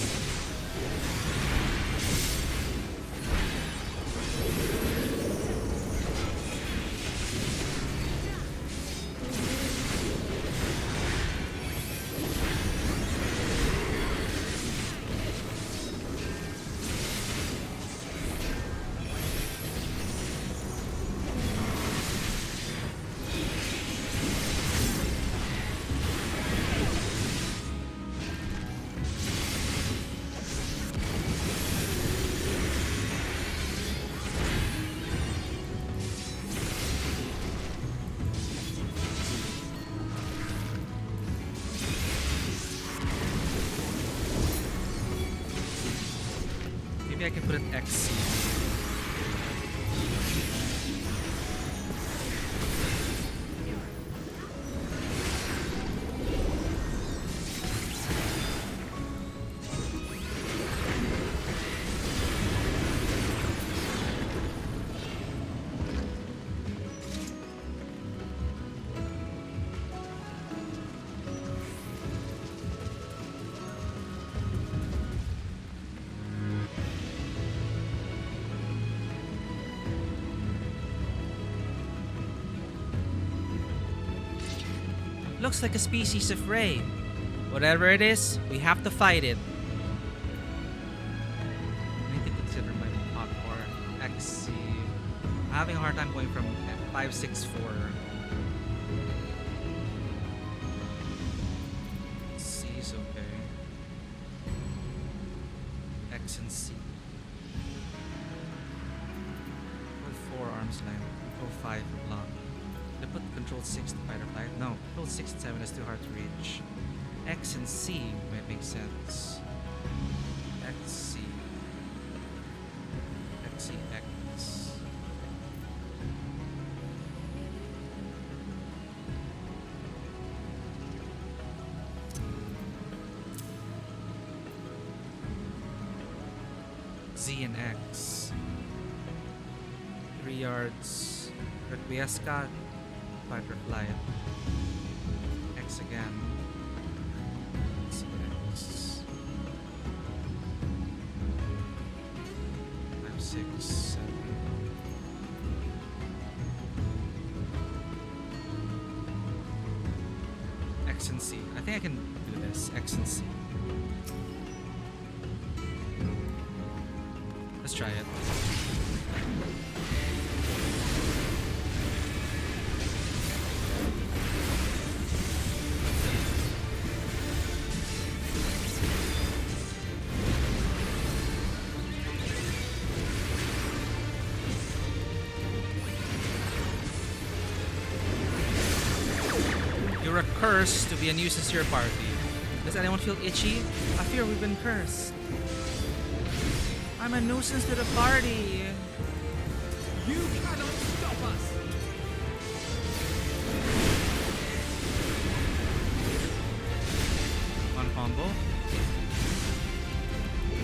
Maybe I can put it XC. Looks like a species of ray. Whatever it is, we have to fight it. I need to consider my pot or XC. I'm having a hard time going from 564. C is okay. X and C. Go 4 arms length. Go 5 for block. They put control 6 to fight or flight. No, control 6 and 7 is too hard to reach. X and C might make sense. X, C. X, C, X. Z and X. 3 yards. Requiescat. Fight or flight. X again. X. 5, 6, 7. X and C. I think I can do this. X and C. Let's try it. You're a curse to be a nuisance to your party. Does anyone feel itchy? I fear we've been cursed. I'm a nuisance to the party. You cannot stop us! One combo.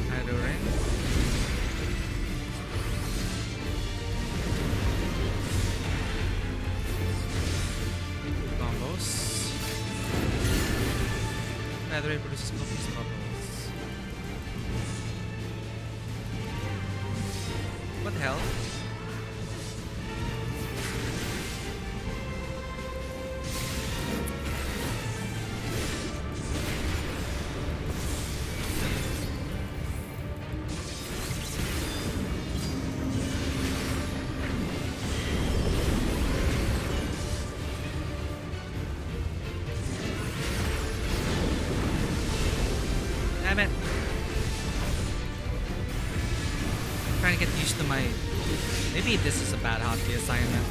Hydro ring. Combos. Hydro ring produces copious bubbles. What the hell? Damn it. I'm trying to get used to my... Maybe this is a bad hotkey assignment.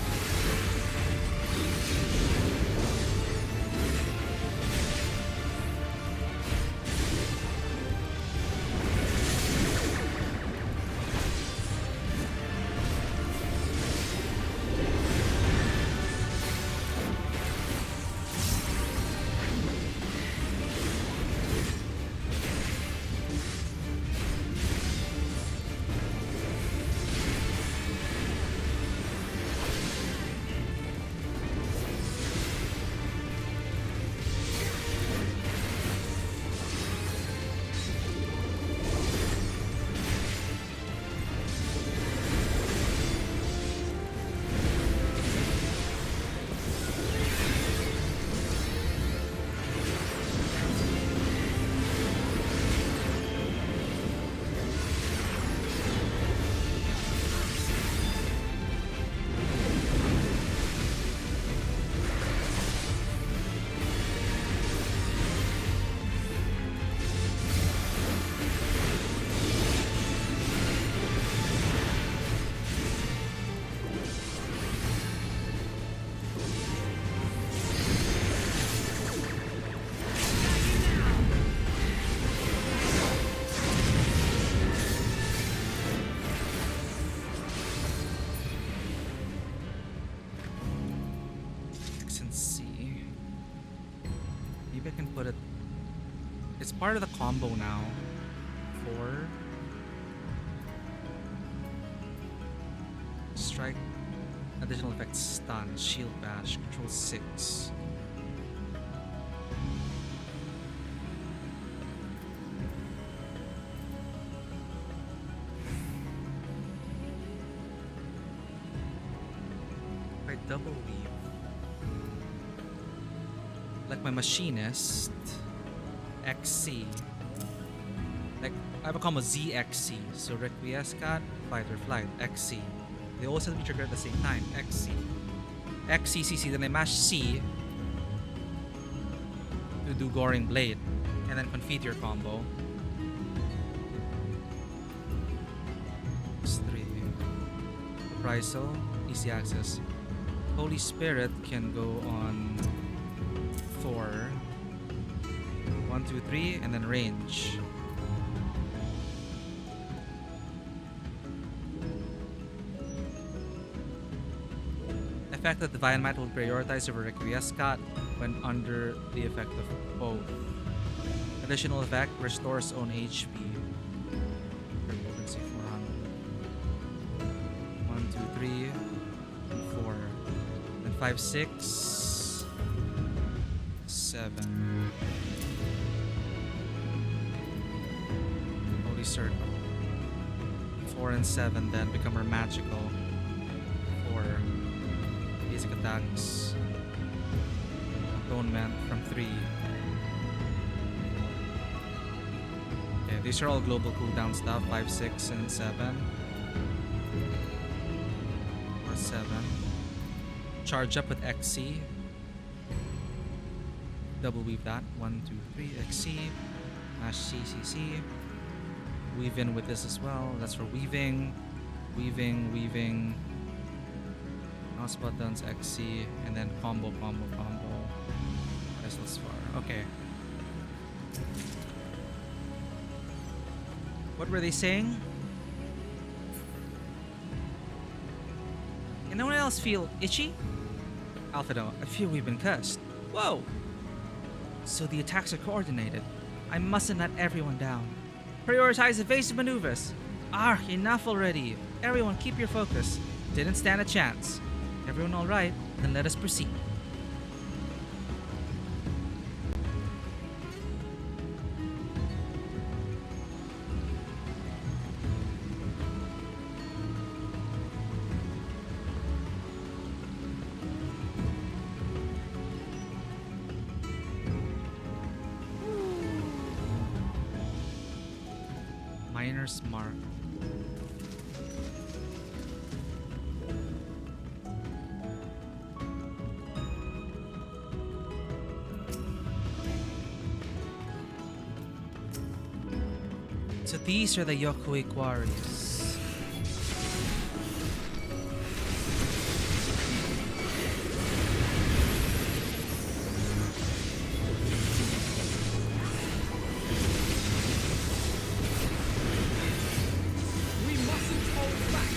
can put it. It's part of the combo now. 4. Strike. Additional effects: stun, shield bash, control 6. I double weave. Like my machinist, XC. Like I have a combo ZXC. So Requiescat, Fight or Flight, XC. They also have to be triggered at the same time. XC. XCCC, then I mash C to do Goring Blade. And then confeat your combo. It's 3. Reprisal, easy access. Holy Spirit can go on 4. 1, 2, 3, and then range. Effect that Divine Might will prioritize over Requiescat when under the effect of both. Additional effect: restores own HP. Frequency 400. 1, 2, 3, 4. Then 5, 6, 7. Holy Circle. 4 and 7 then become our magical. 4. Basic attacks. Atonement from 3. Okay, these are all global cooldown stuff. 5, 6, and 7. Or 7. Charge up with XC. Double weave that. 1, 2, 3. XC. Mash CCC. Weave in with this as well. That's for weaving. Weaving. Mouse buttons, XC, and then combo. Restless Far. Okay. What were they saying? Anyone else feel itchy? Alpha, I feel we've been cursed. Whoa! So the attacks are coordinated. I mustn't let everyone down. Prioritize evasive maneuvers. Enough already. Everyone keep your focus. Didn't stand a chance. Everyone all right? Then let us proceed. Miner's Mark. So these are the Yokoi quarries. We mustn't hold back.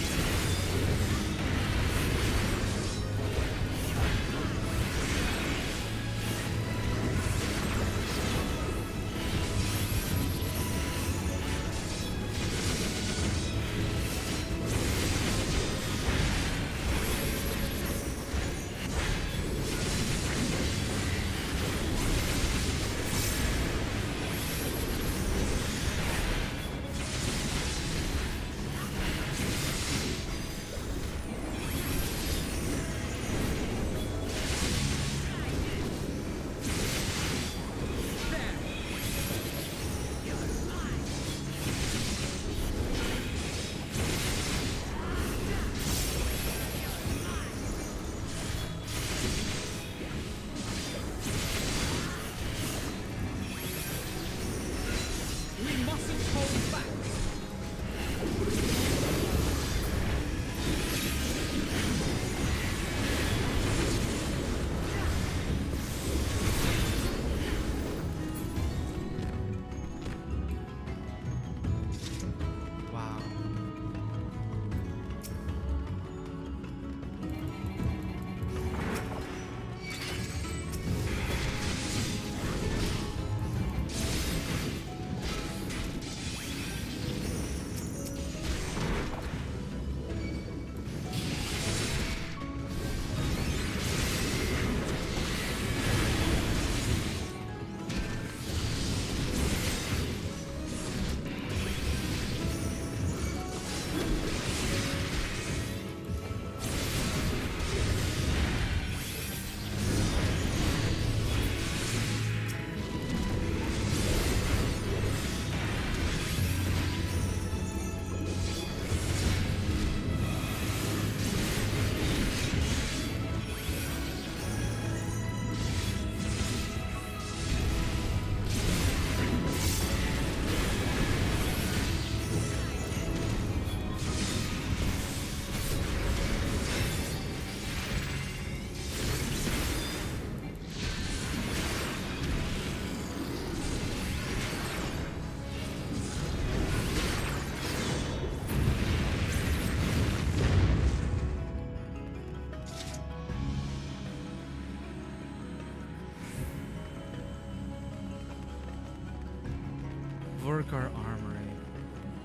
Vorkar Armory.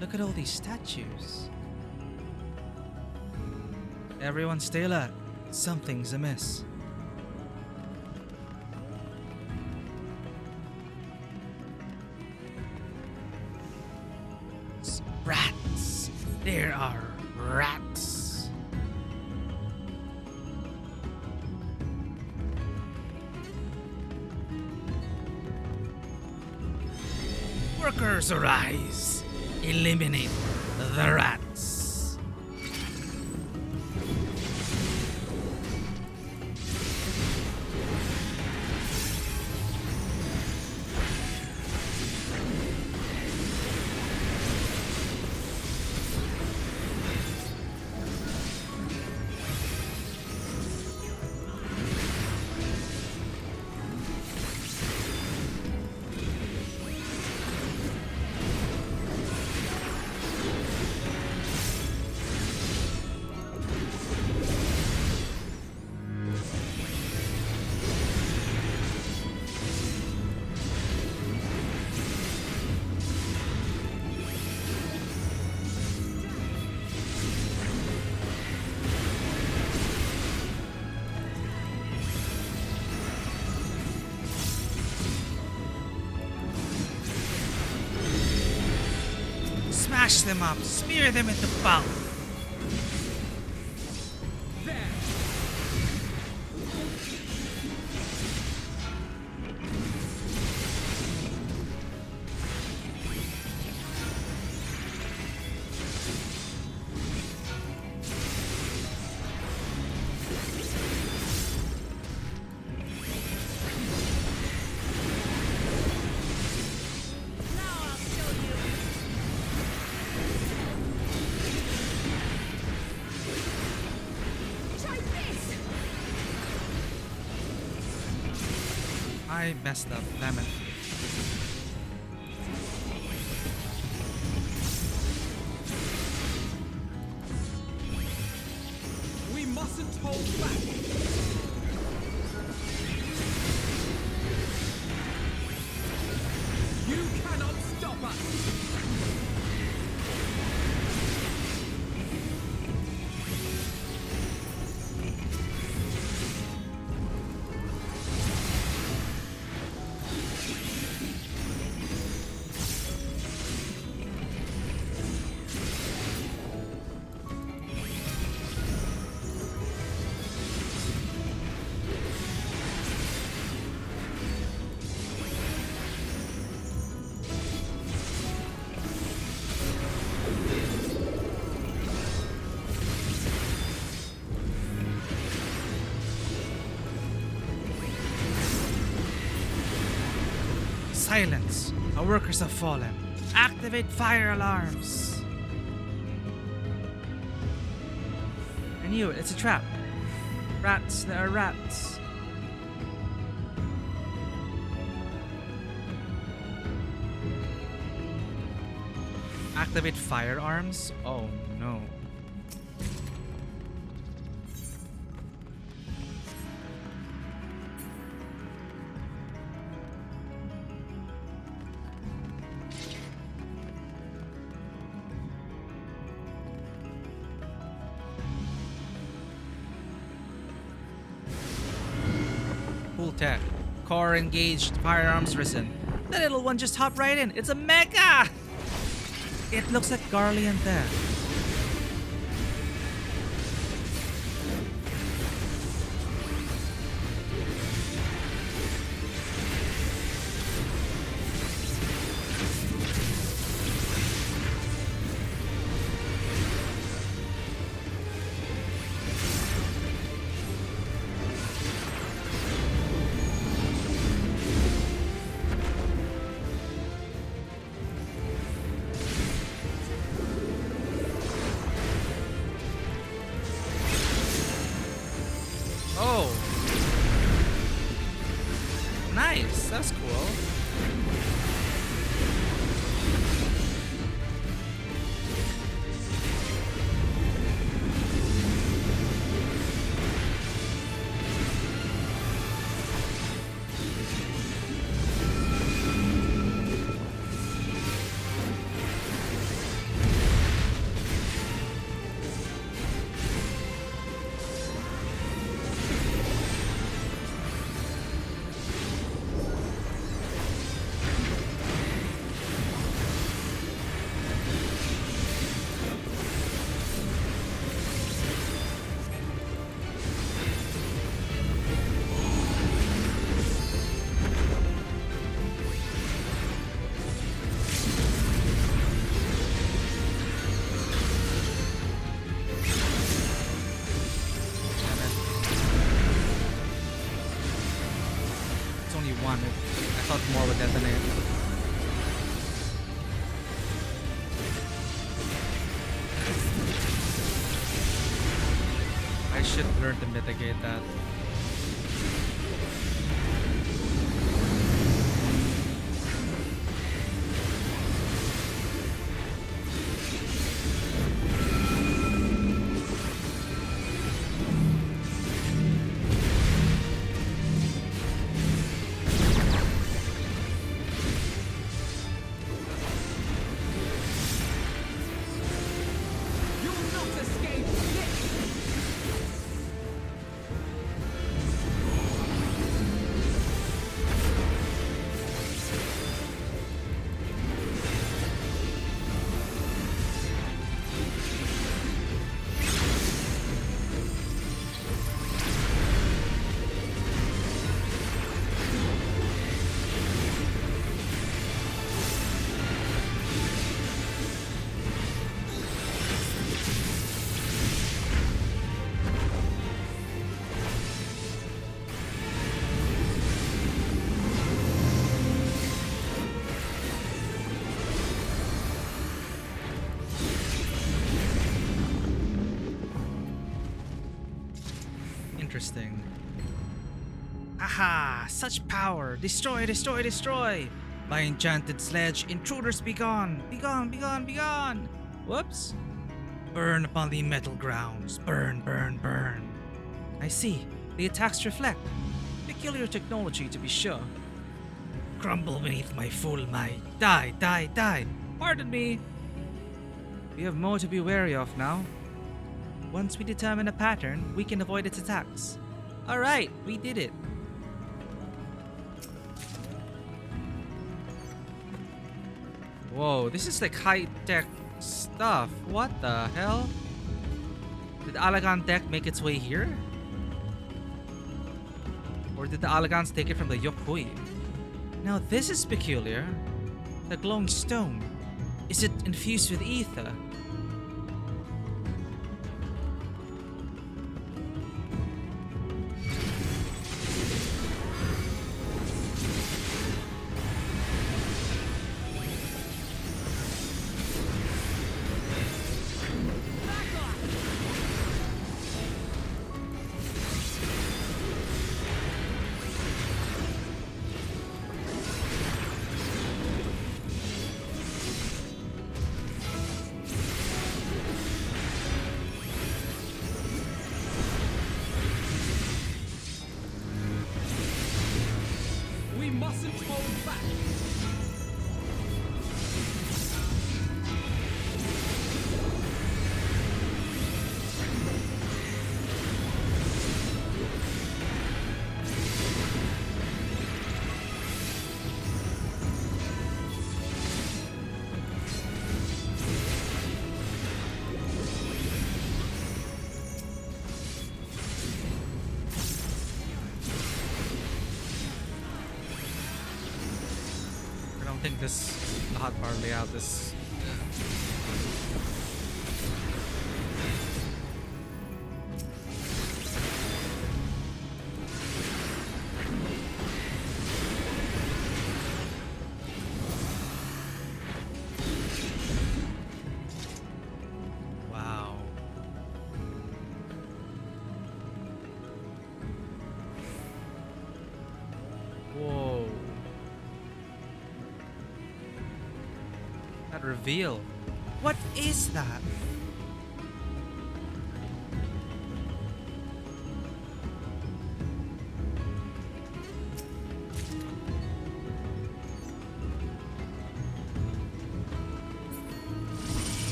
Look at all these statues. Everyone stay alert. Something's amiss. Rats! There are rats! Workers arise! Eliminate the rats! Smash them up, smear them into pulp. I messed up, damn it. We mustn't hold back. You cannot stop us. Silence! Our workers have fallen. Activate fire alarms! I knew it, it's a trap. Rats, there are rats. Activate firearms? Oh no. Full tech. Core engaged, firearms risen. The little one just hopped right in. It's a mecha! It looks like Garlean Death. detonate. I should learn to mitigate that. Interesting. Aha! Such power! Destroy, destroy, destroy! By enchanted sledge, intruders be gone! Be gone, be gone, be gone! Whoops. Burn upon the metal grounds. Burn, burn, burn. I see. The attacks reflect. Peculiar technology, to be sure. Crumble beneath my full might. Die, die, die! Pardon me. We have more to be wary of now. Once we determine a pattern, we can avoid its attacks. Alright, we did it. Whoa, this is like high-tech stuff. What the hell? Did Alagan tech make its way here? Or did the Alagans take it from the Yokui? Now this is peculiar. The glowing stone. Is it infused with ether? I think this lahat para layout is wow. Whoa. That reveal. What is that?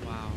Wow.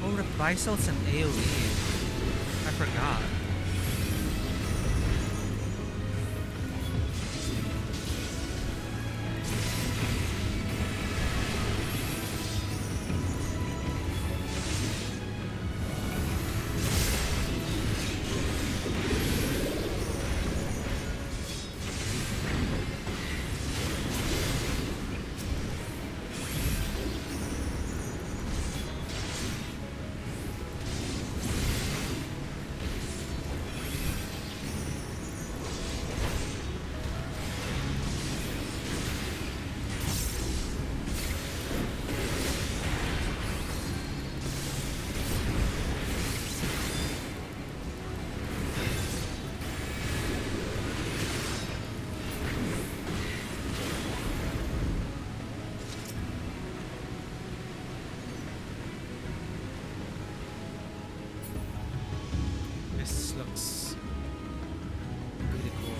Oh, reprisals and AoE. I forgot. This looks really cool.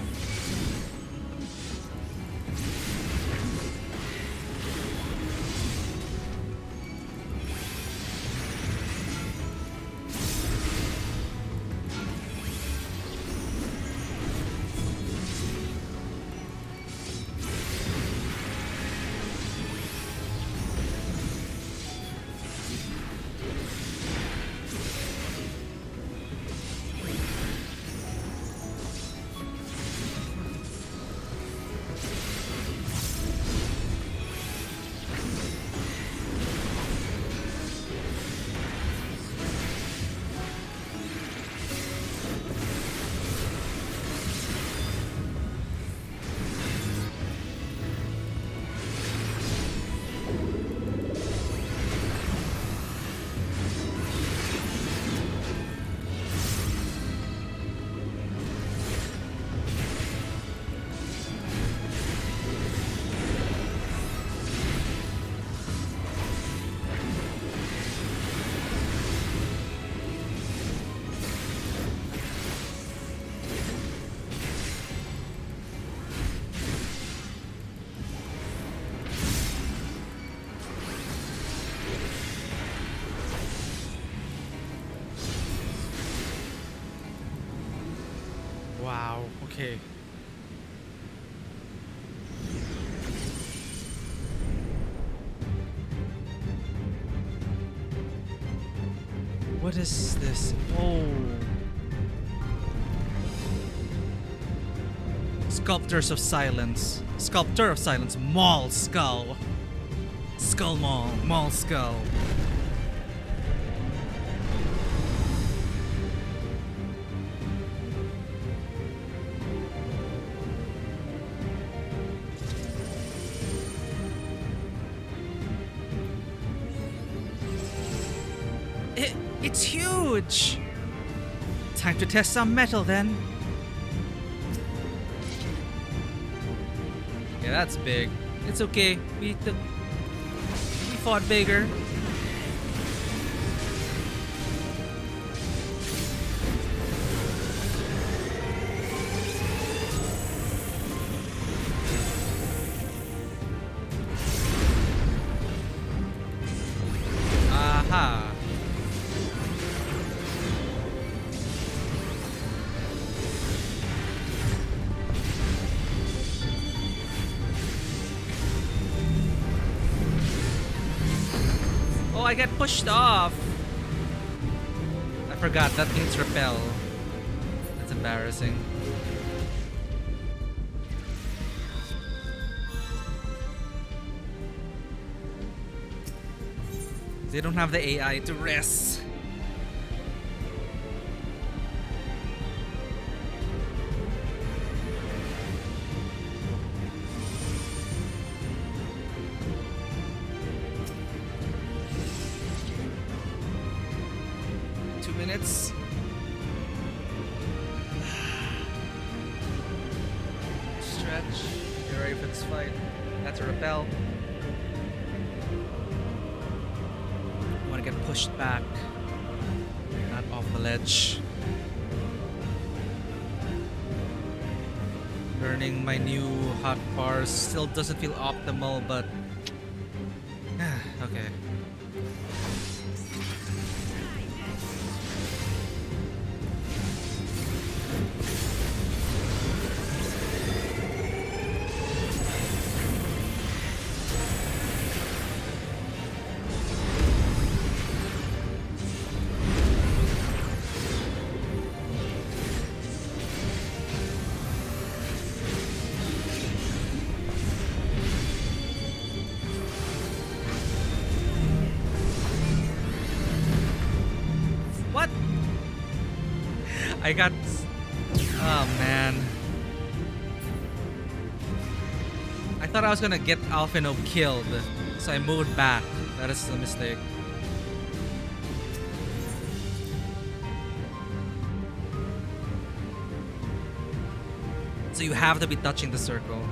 Wow, okay. What is this? Oh. Sculptors of Silence. Sculptor of Silence. Maul Skull. Skull Maul. Maul Skull. It's huge! Time to test some metal then. Yeah, that's big. It's okay. We fought bigger. Aha. I get pushed off. I forgot that means repel. That's embarrassing. They don't have the AI to rest. Minutes. Stretch. Get ready for this fight. That's a repel. I want to get pushed back. Not off the ledge. Learning my new hotbars still doesn't feel optimal, but okay. I got... Oh, man. I thought I was gonna get Alphino killed, so I moved back. That is a mistake. So you have to be touching the circle.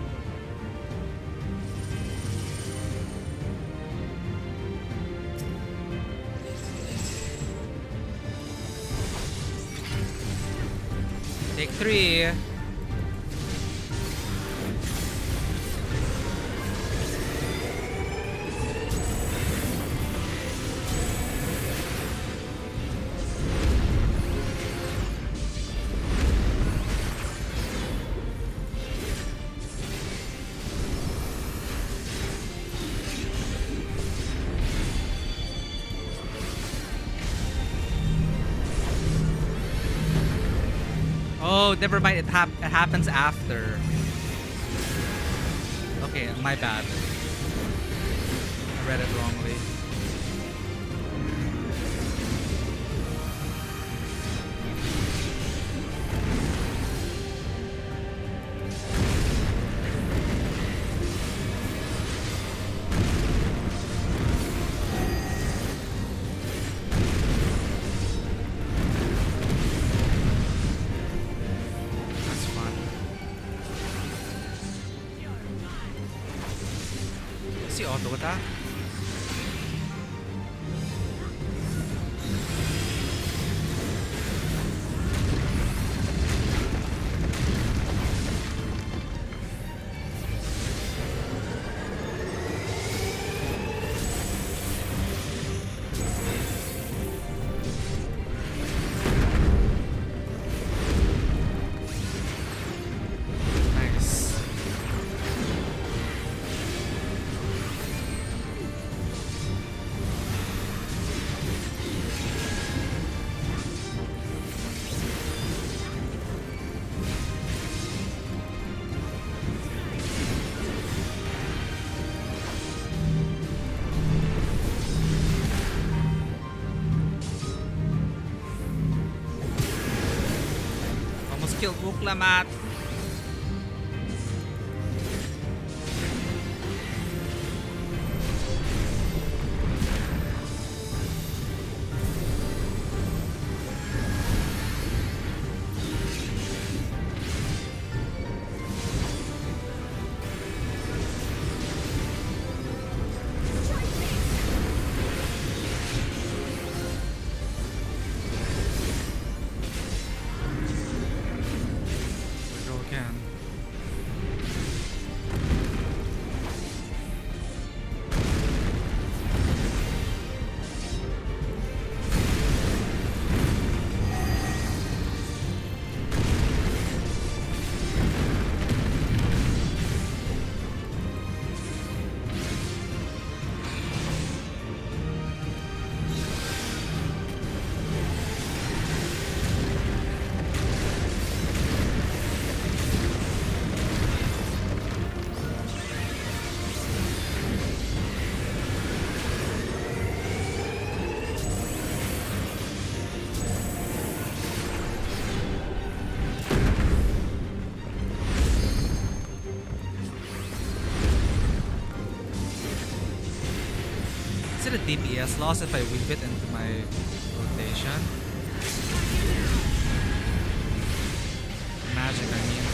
Take 3. Oh, never mind. It happens after. Okay, my bad. I read it wrongly. Auto attack. Killed Wuklamat. Is it a DPS loss if I whip it into my rotation? Magic, I mean.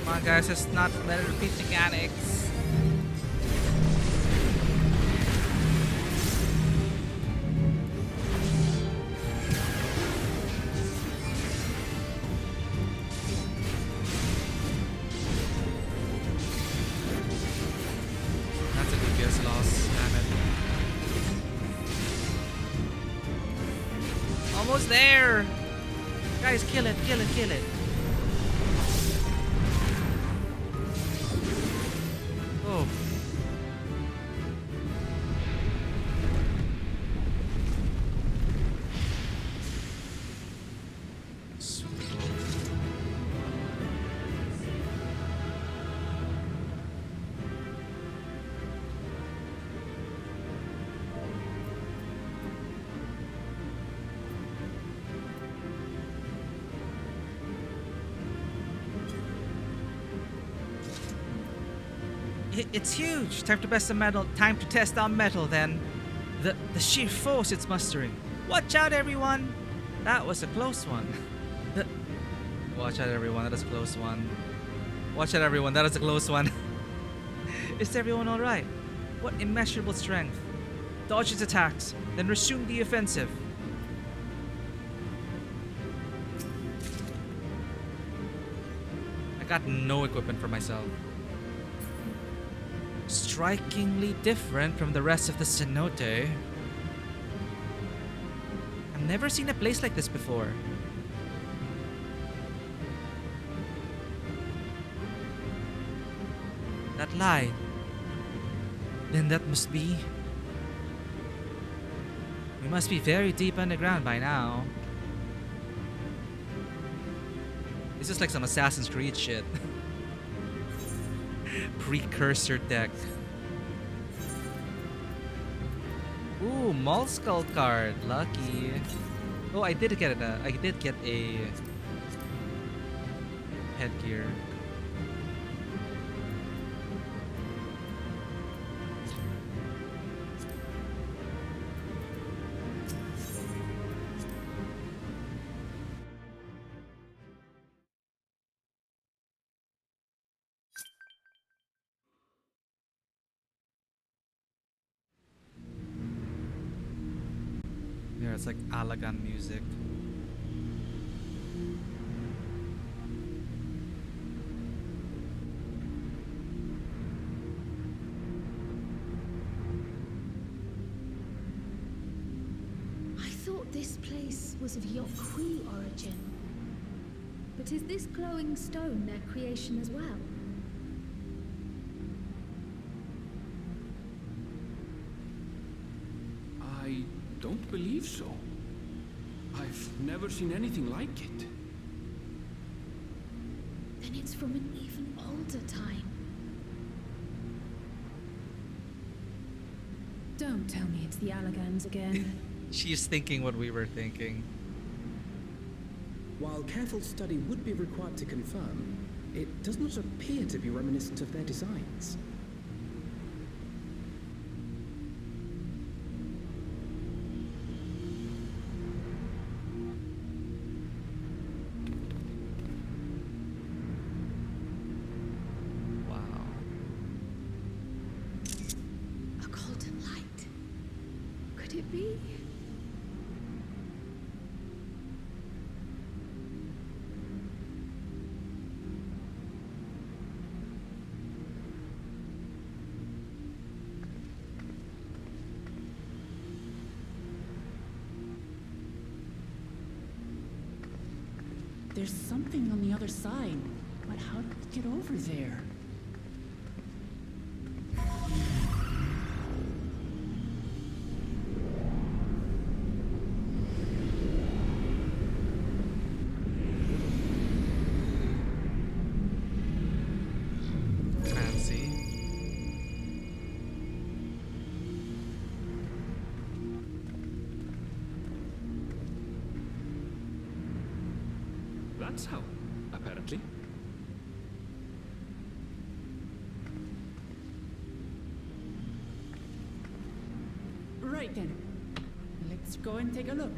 Come on guys, it's not better repeat mechanics. Almost there! Guys, kill it, kill it, kill it. Oh. It's huge. Time to test the metal. Time to test our metal. Then, the sheer force it's mustering. Watch out, everyone! That was a close one. Watch out, everyone. That is a close one. Watch out, everyone. That is a close one. Is everyone all right? What immeasurable strength! Dodge its attacks, then resume the offensive. I got no equipment for myself. Strikingly different from the rest of the cenote. I've never seen a place like this before. That light. Then that must be... We must be very deep underground by now. This is like some Assassin's Creed shit. Precursor deck. Ooh, Mall Skull card. Lucky. Oh, I did get a headgear. Yeah, it's like Alagan music. I thought this place was of Yokhui origin. But is this glowing stone their creation as well? I don't believe so. I've never seen anything like it. Then it's from an even older time. Don't tell me it's the Allagans again. She's thinking what we were thinking. While careful study would be required to confirm, it does not appear to be reminiscent of their designs. A golden light. Could it be? There's something on the other side, but how did we get over there? Fancy. That's how, apparently. Right then. Let's go and take a look.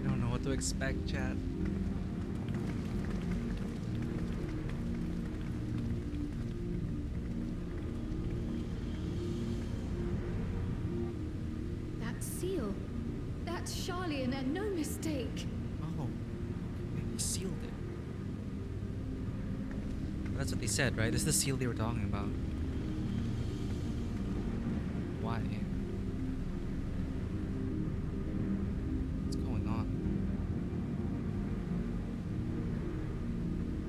I don't know what to expect, chat. That seal. That's Charlian and no mistake. Oh, he sealed it. That's what they said, right? This is the seal they were talking about. Why? What's going on?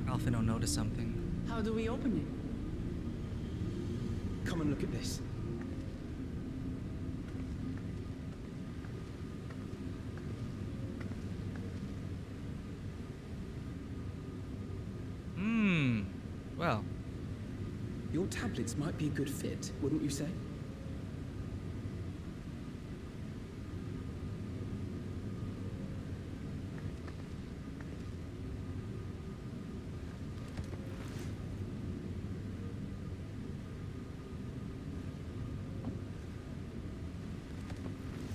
Alphino noticed something. How do we open it? Come and look at this. tablets might be a good fit, wouldn't you say?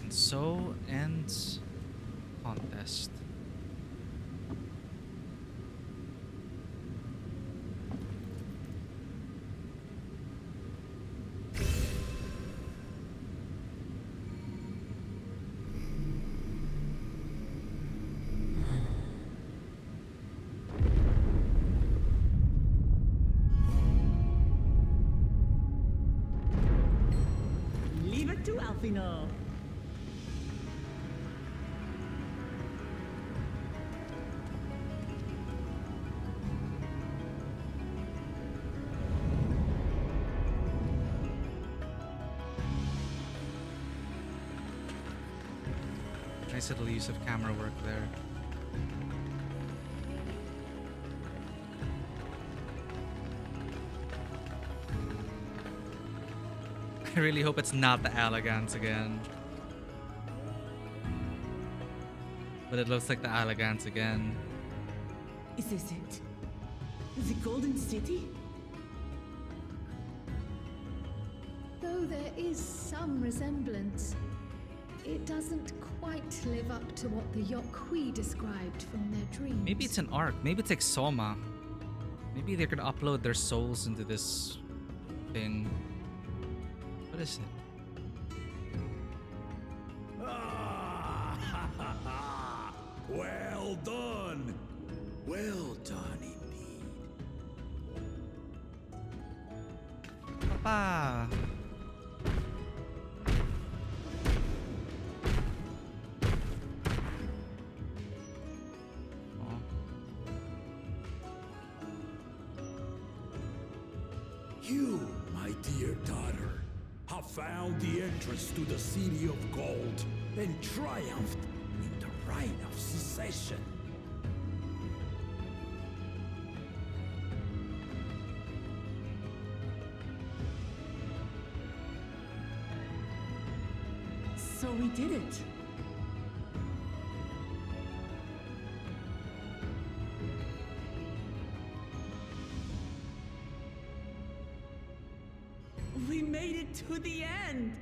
And so ends contest. Leave it to Alfino. Nice little use of camera work there. I really hope it's not the Allegans again. But it looks like the Allegans again. Is this it? The Golden City? Though there is some resemblance, it doesn't quite live up to what the Yokhui described from their dreams. Maybe it's an arc. Maybe it's like Soma. Maybe they're gonna upload their souls into this thing. What is it? Well done! Well done indeed. Papa! You, my dear daughter, have found the entrance to the City of Gold and triumphed in the right of secession. So we did it. We made it to the end.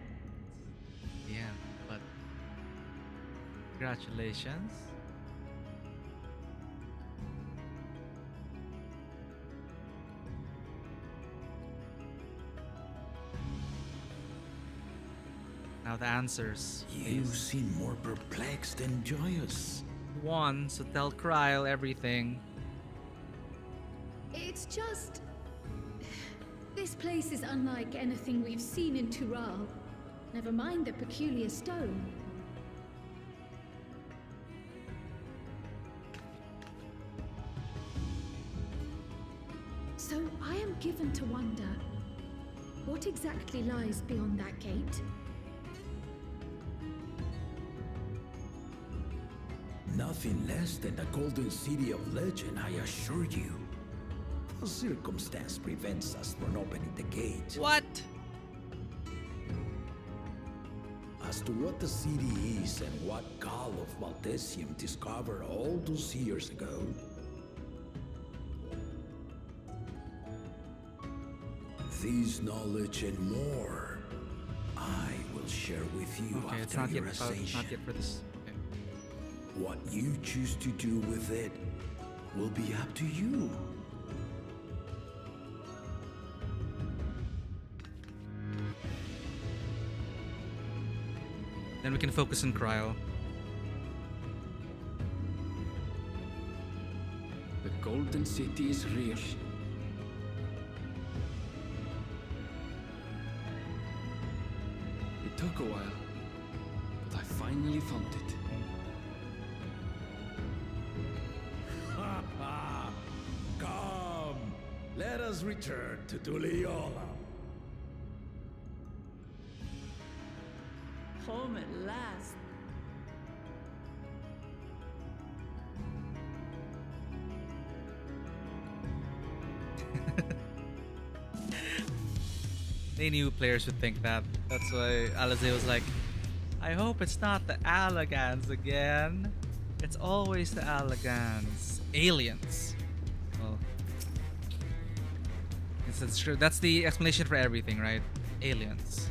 Yeah, but congratulations. Now the answers. You seem more perplexed than joyous. One, so tell Kryl everything. It's just... This place is unlike anything we've seen in Tural. Never mind the peculiar stone. So I am given to wonder, what exactly lies beyond that gate? Nothing less than the Golden City of Legend, I assure you. A circumstance prevents us from opening the gate. What? As to what the city is and what Gal of Valdesium discovered all those years ago, this knowledge and more, I will share with you Okay, it's after not yet, your ascension. not yet for this. Okay. What you choose to do with it will be up to you. Then we can focus on Kryl. The Golden City is real. It took a while, but I finally found it. Come, let us return to Duliola. Home at last. They knew players would think that. That's why Alize was like, I hope it's not the Allagans again. It's always the Allagans. Aliens. Well, that's true. That's the explanation for everything, right? Aliens.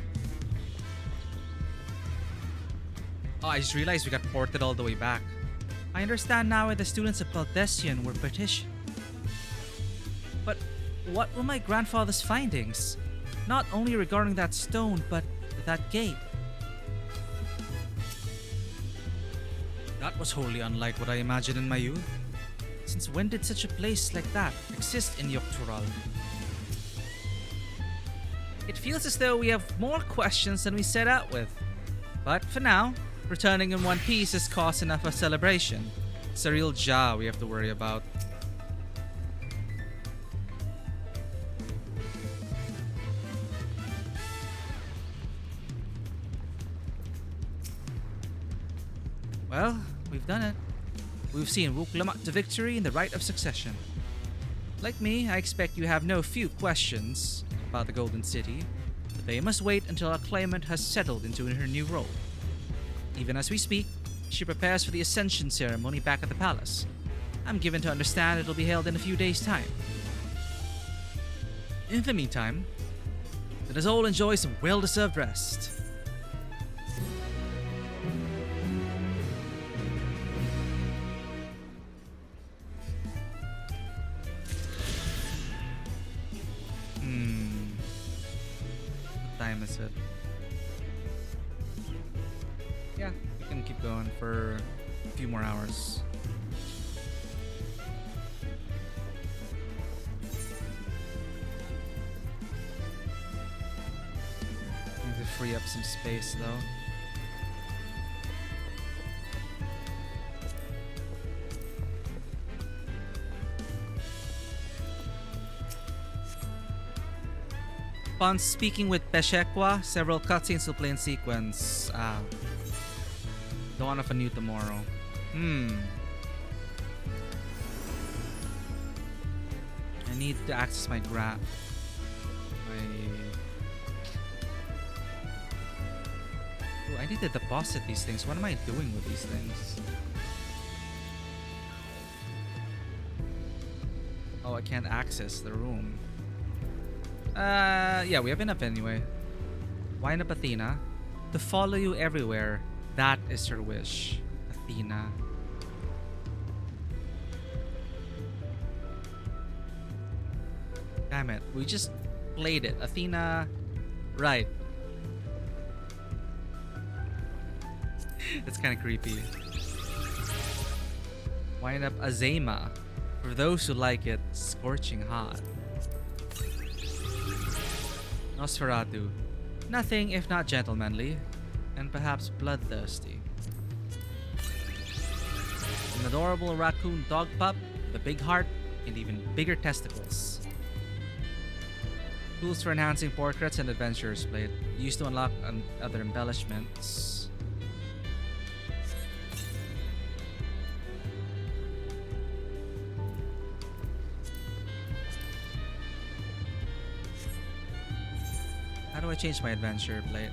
Oh, I just realized we got ported all the way back. I understand now why the students of Baldesion were petitioned. But what were my grandfather's findings? Not only regarding that stone, but that gate. That was wholly unlike what I imagined in my youth. Since when did such a place like that exist in Yoktural? It feels as though we have more questions than we set out with. But for now, returning in one piece is cause enough of celebration. It's a real Ja we have to worry about. Well, we've done it. We've seen Wuklamat to victory in the right of succession. Like me, I expect you have no few questions about the Golden City, but they must wait until our claimant has settled into her new role. Even as we speak, she prepares for the Ascension ceremony back at the palace. I'm given to understand it'll be held in a few days' time. In the meantime, let us all enjoy some well-deserved rest. What time is it? Yeah, we can keep going for a few more hours. Need to free up some space though. Upon speaking with Peshekwa, several cutscenes will play in sequence. Dawn of a New Tomorrow. I need to access my Ooh, I need to deposit these things. What am I doing with these things? Oh, I can't access the room. Yeah, we have enough anyway. Wind up Athena. To follow you everywhere. That is her wish. Athena. Damn it. We just played it. Athena. Right. It's kind of creepy. Wind up Azema. For those who like it scorching hot. Nosferatu. Nothing if not gentlemanly, and perhaps bloodthirsty. An adorable raccoon dog pup with a big heart and even bigger testicles. Tools for enhancing portraits and adventurers plate. Used to unlock other embellishments. How do I change my adventure plate?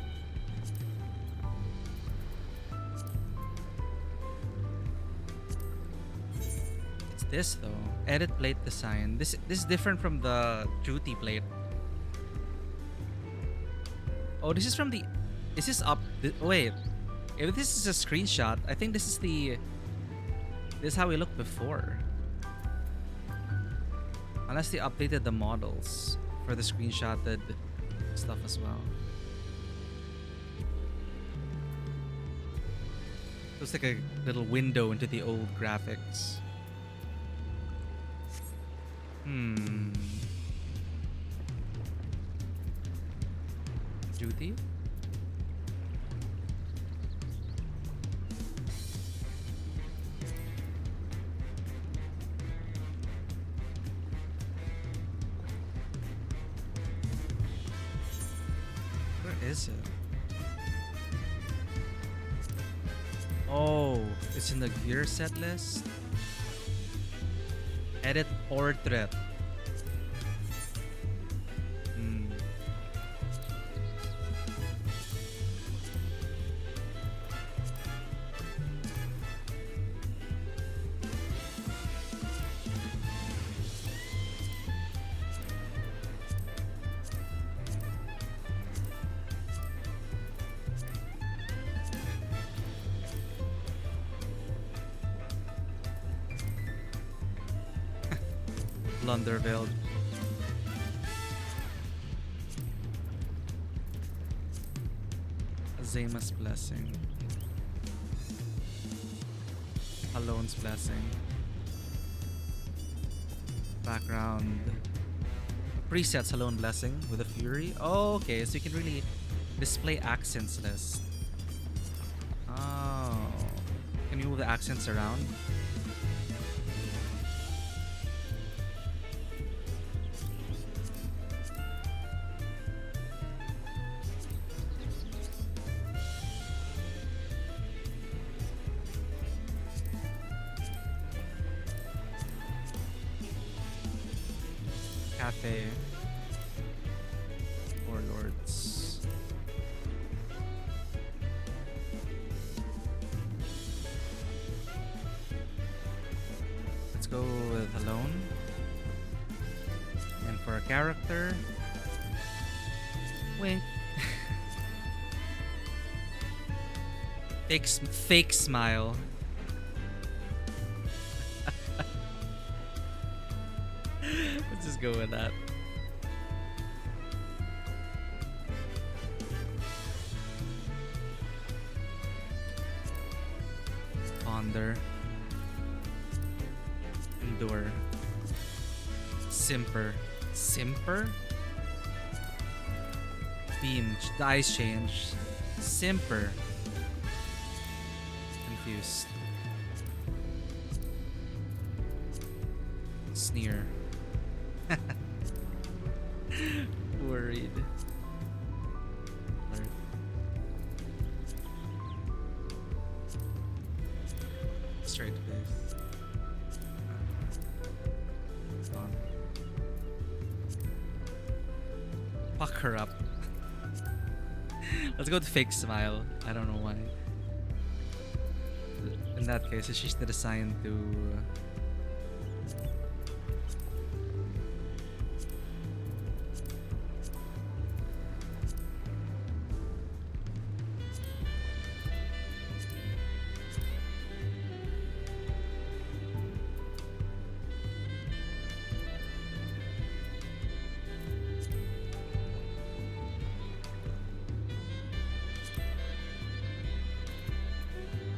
It's this though. Edit plate design. This is different from the duty plate. Oh, this is from the. Is this up? Wait. If this is a screenshot, I think this is the. This is how we looked before. Unless they updated the models for the screenshotted stuff as well. Looks like a little window into the old graphics. Duty? Is it? Oh, it's in the gear set list. Edit portrait. Lunderveld. Azema's Blessing. Alone's Blessing. Background. Presets Alone Blessing with a Fury. Oh, okay, so you can really display accents list. Oh. Can you move the accents around? Cafe. Warlords. Let's go with Alone. And for a character, Wink. Fake smile. Let's just go with that. Ponder. Endure. Simper. Simper? Beam. The eyes change. Simper. Confused. Sneer. Worried. Alert. Straight face. On. Fuck her up. Let's go with fake smile. I don't know why. In that case, she's not assigned to.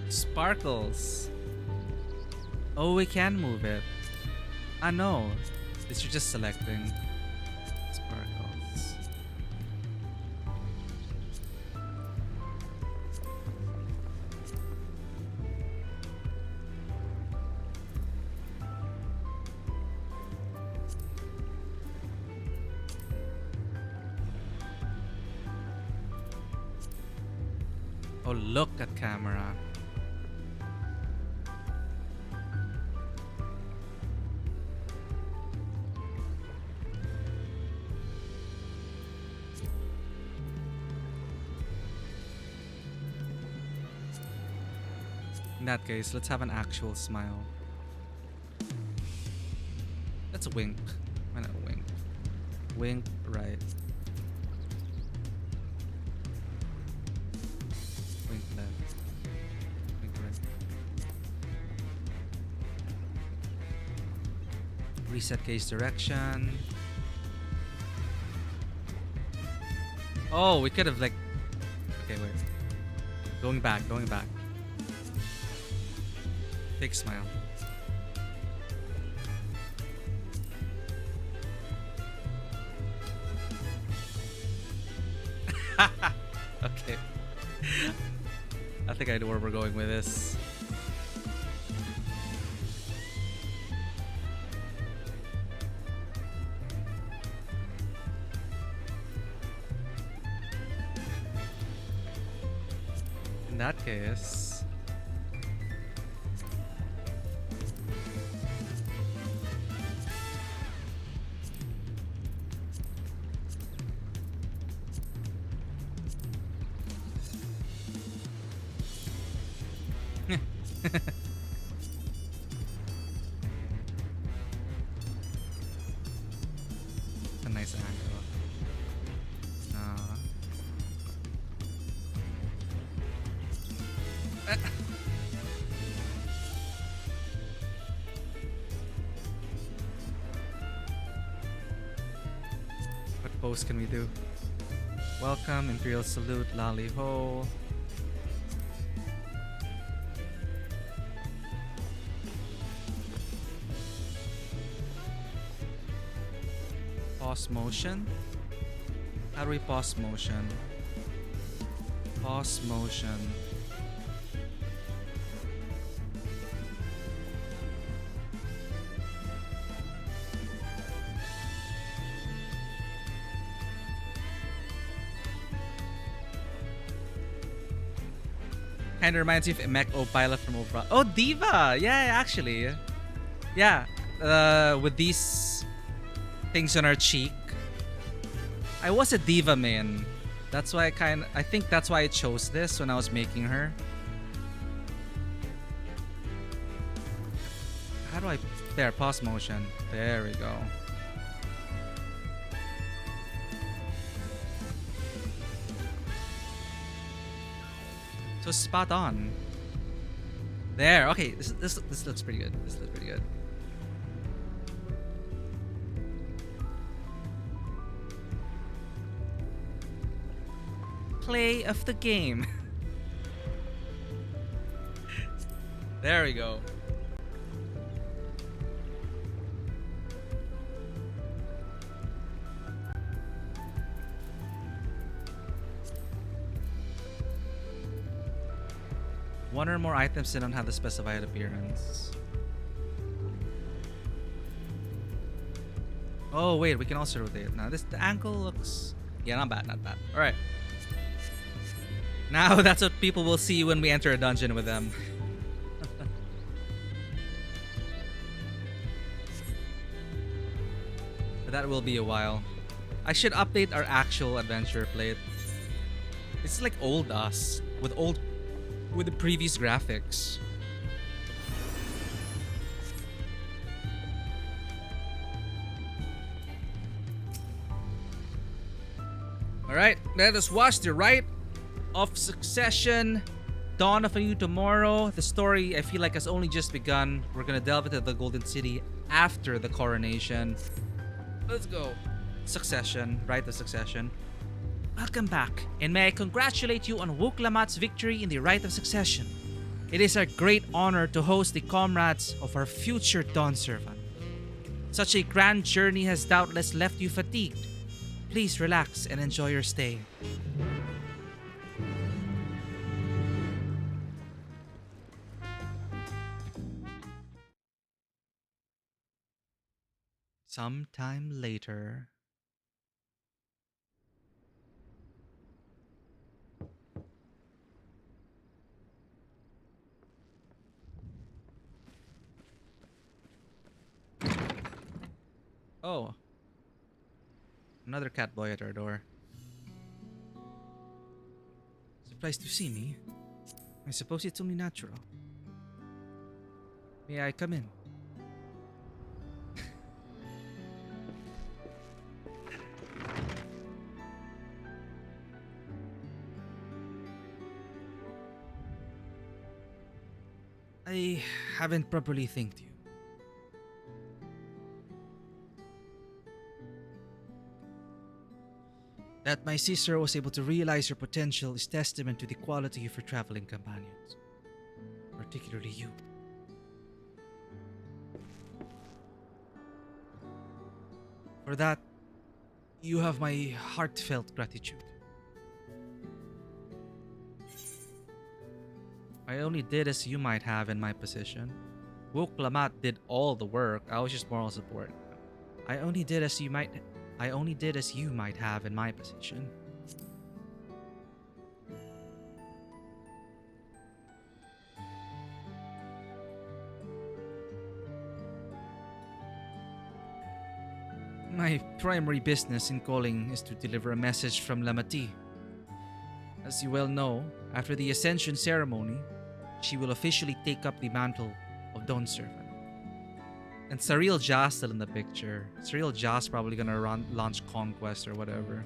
Sparkles. Oh, we can move it. Ah, no. This you're just selecting. Sparkles. Oh, look at camera. In that case, let's have an actual smile. Let's wink. Why not wink? Wink right. Wink left. Wink right. Reset case direction. Oh, we could have like. Okay, wait. Going back. Fake smile. Okay. I think I know where we're going with this. In that case. A nice angle. pose can we do? Welcome, Imperial Salute, Lali Ho. Pause motion? How do we pause motion? Pause motion. Kind of reminds me of Emek Opila from Obra. Oh, Diva! Yeah, actually. Yeah. With these things on our cheek. I was a Diva main. That's why I think that's why I chose this when I was making her. How do I... There, pause motion. There we go. So spot on. There. Okay, this looks pretty good. This looks pretty good. Play of the game. There we go. One or more items that don't have the specified appearance. Oh wait, we can also rotate. Now the angle looks... Yeah, not bad, not bad. Alright. Now that's what people will see when we enter a dungeon with them. But that will be a while. I should update our actual adventure plate. It's like old us with the previous graphics. Alright, let us watch the Rite of Succession, Dawn of a New Tomorrow. The story, I feel like, has only just begun. We're gonna delve into the Golden City after the coronation. Let's go. Succession, Rite of Succession. Welcome back, and may I congratulate you on Wuklamat's victory in the Rite of Succession. It is our great honor to host the comrades of our future Dawn Servant. Such a grand journey has doubtless left you fatigued. Please relax and enjoy your stay. Sometime later. Oh. Another cat boy at our door. Surprised to see me? I suppose it's only natural. May I come in? I haven't properly thanked you. That my sister was able to realize her potential is testament to the quality of her traveling companions. Particularly you. For that, you have my heartfelt gratitude. I only did as you might have in my position. Wuklamat did all the work. I was just moral support. I only did as you might have in my position. My primary business in calling is to deliver a message from Lamati. As you well know, after the Ascension ceremony, she will officially take up the mantle of Dawn Servant. And Cyril Jas still in the picture. Cyril Jas probably gonna launch Conquest or whatever.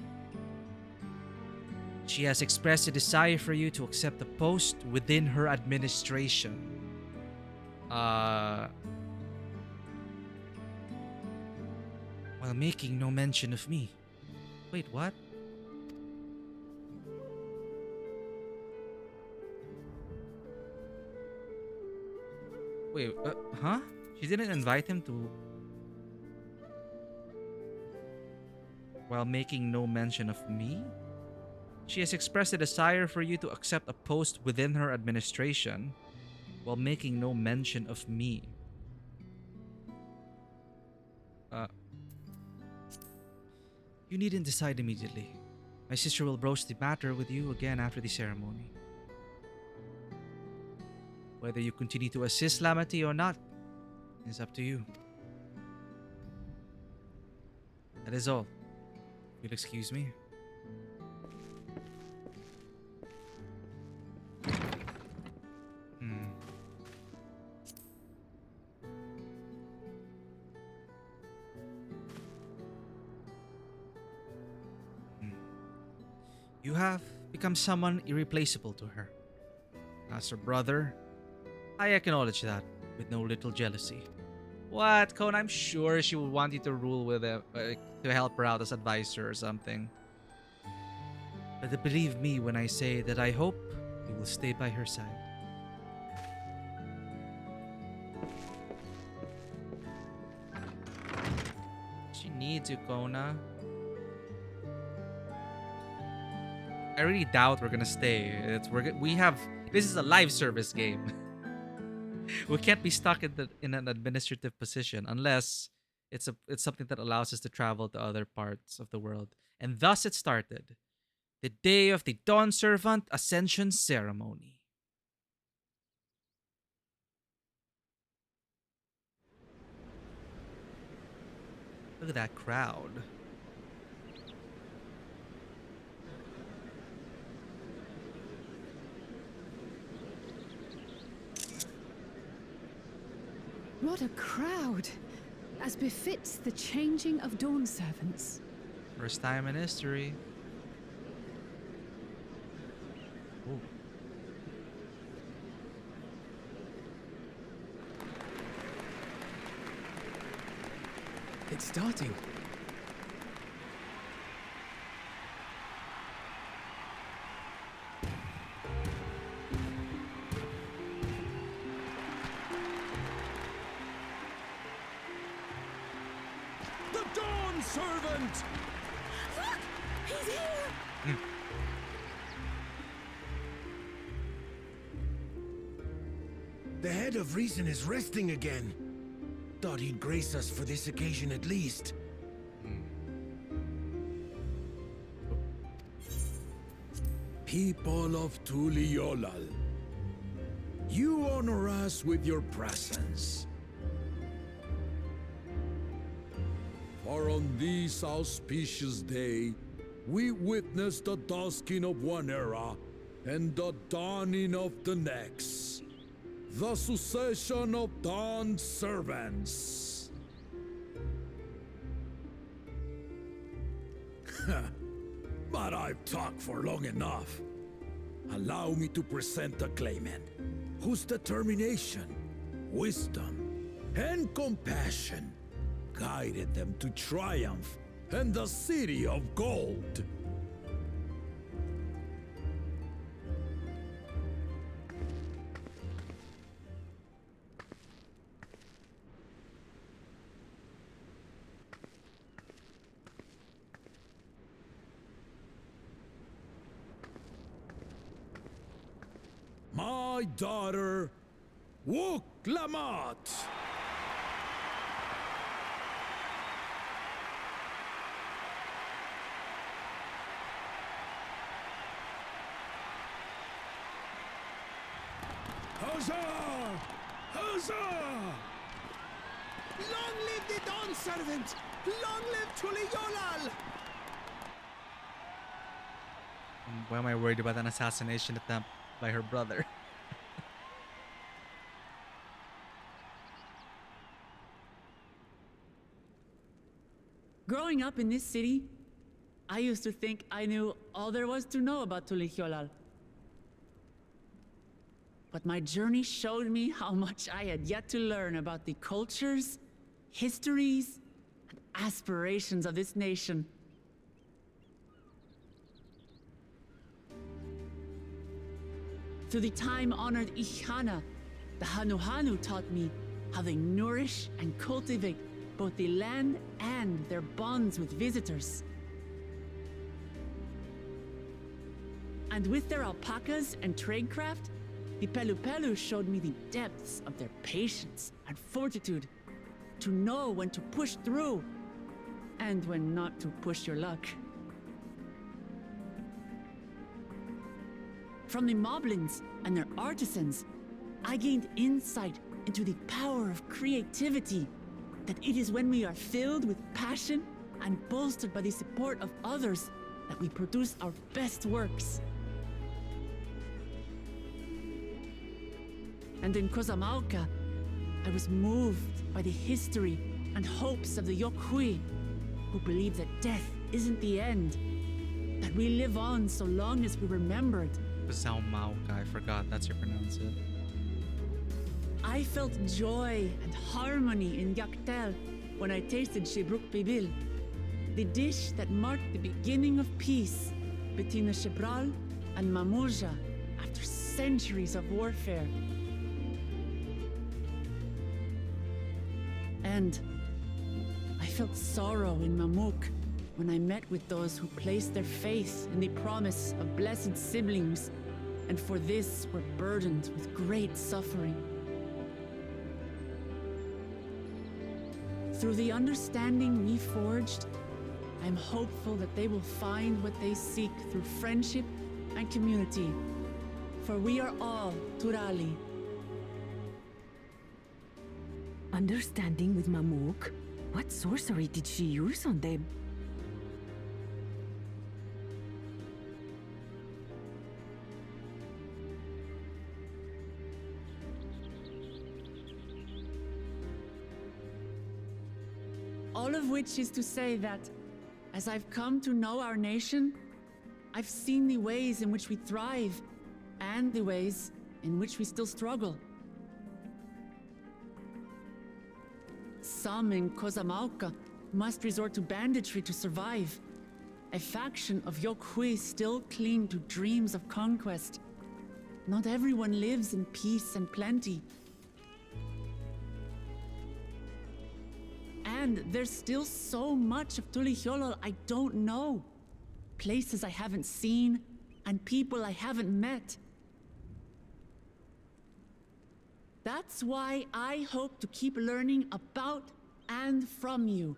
She has expressed a desire for you to accept the post within her administration. While making no mention of me. Wait, what? Wait, huh? She didn't invite him to... While making no mention of me? She has expressed a desire for you to accept a post within her administration while making no mention of me. You needn't decide immediately. My sister will broach the matter with you again after the ceremony. Whether you continue to assist Lamati or not is up to you. That is all. You'll excuse me. You have become someone irreplaceable to her. As her brother, I acknowledge that with no little jealousy. What, Cone? I'm sure she would want you to rule with him, to help her out as advisor or something. But believe me when I say that I hope you will stay by her side. She needs you, Kona. I really doubt we're gonna stay. This is a live service game. We can't be stuck in an administrative position unless it's something that allows us to travel to other parts of the world. And thus it started. The day of the Dawn Servant Ascension Ceremony. Look at that crowd. What a crowd! As befits the changing of Dawn Servants. First time in history. Ooh. It's starting. The Dawn Servant! Look! He's here! The head of reason is resting again. Thought he'd grace us for this occasion at least. People of Tuliolal, you honor us with your presence. For on this auspicious day, we witness the dusking of one era and the dawning of the next. The succession of Dawn servants. But I've talked for long enough. Allow me to present the claimant, whose determination, wisdom, and compassion guided them to triumph in the City of Gold. My daughter, Wook Lamat. Huzzah! Huzzah! Long live the Dawn Servant! Long live Tuliolal! Why am I worried about an assassination attempt by her brother? Growing up in this city, I used to think I knew all there was to know about Tuliolal. But my journey showed me how much I had yet to learn about the cultures, histories, and aspirations of this nation. Through the time-honored Ihana, the Hanuhanu taught me how they nourish and cultivate both the land and their bonds with visitors. And with their alpacas and tradecraft, the Pelupelu showed me the depths of their patience and fortitude, to know when to push through and when not to push your luck. From the Moblins and their artisans, I gained insight into the power of creativity, that it is when we are filled with passion and bolstered by the support of others that we produce our best works. And in Kozamauka, I was moved by the history and hopes of the Yokhui, who believe that death isn't the end, that we live on so long as we remember it. Kozamauka, I forgot that's how you pronounce it. I felt joy and harmony in Yaktel when I tasted Shebruk Bibil, the dish that marked the beginning of peace between the Shebral and Mamurja after centuries of warfare. And I felt sorrow in Mamuk when I met with those who placed their faith in the promise of blessed siblings, and for this were burdened with great suffering. Through the understanding we forged, I am hopeful that they will find what they seek through friendship and community, for we are all Turali. Understanding with Mamuk? What sorcery did she use on them? All of which is to say that, as I've come to know our nation, I've seen the ways in which we thrive, and the ways in which we still struggle. Some in Kozamauka must resort to banditry to survive. A faction of Yokhui still cling to dreams of conquest. Not everyone lives in peace and plenty. And there's still so much of Tulihiolol I don't know. Places I haven't seen, and people I haven't met. That's why I hope to keep learning about and from you,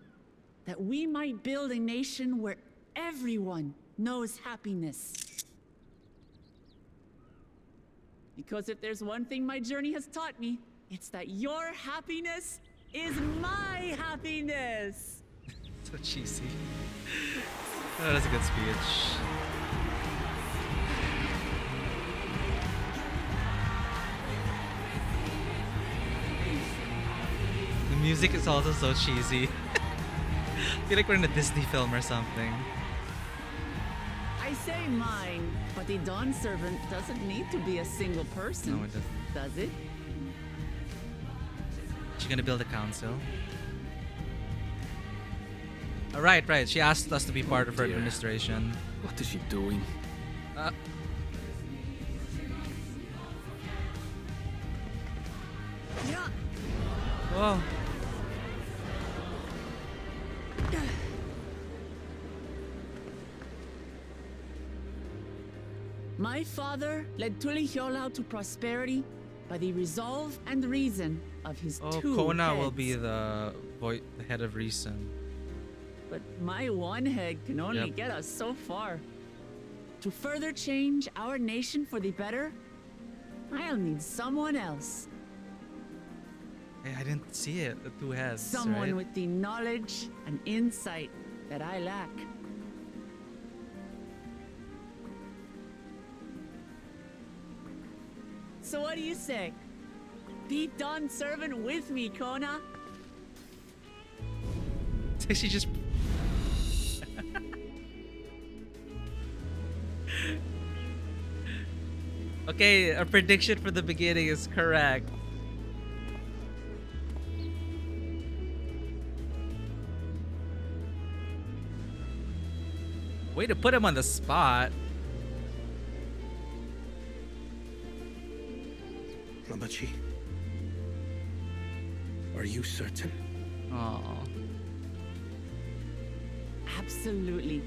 that we might build a nation where everyone knows happiness. Because if there's one thing my journey has taught me, it's that your happiness is my happiness. So cheesy. That was a good speech. The music is also so cheesy. I feel like we're in a Disney film or something. I say mine, but the Dawn Servant doesn't need to be a single person. No, it doesn't. Does it? She's gonna build a council. Right. She asked us to be part of her administration. What is she doing? Yeah. Whoa. My father led Tulihiolao to prosperity by the resolve and reason of his two Kona heads. will be the head of reason. But my one head can only Yep. get us so far. To further change our nation for the better, I'll need someone else. Hey, I didn't see it. The two heads. Someone right? with the knowledge and insight that I lack. So what do you say? Be Dawn Servant with me, Kona. She just. Okay, a prediction for the beginning is correct. Way to put him on the spot. Lamachi, are you certain? Oh. Absolutely.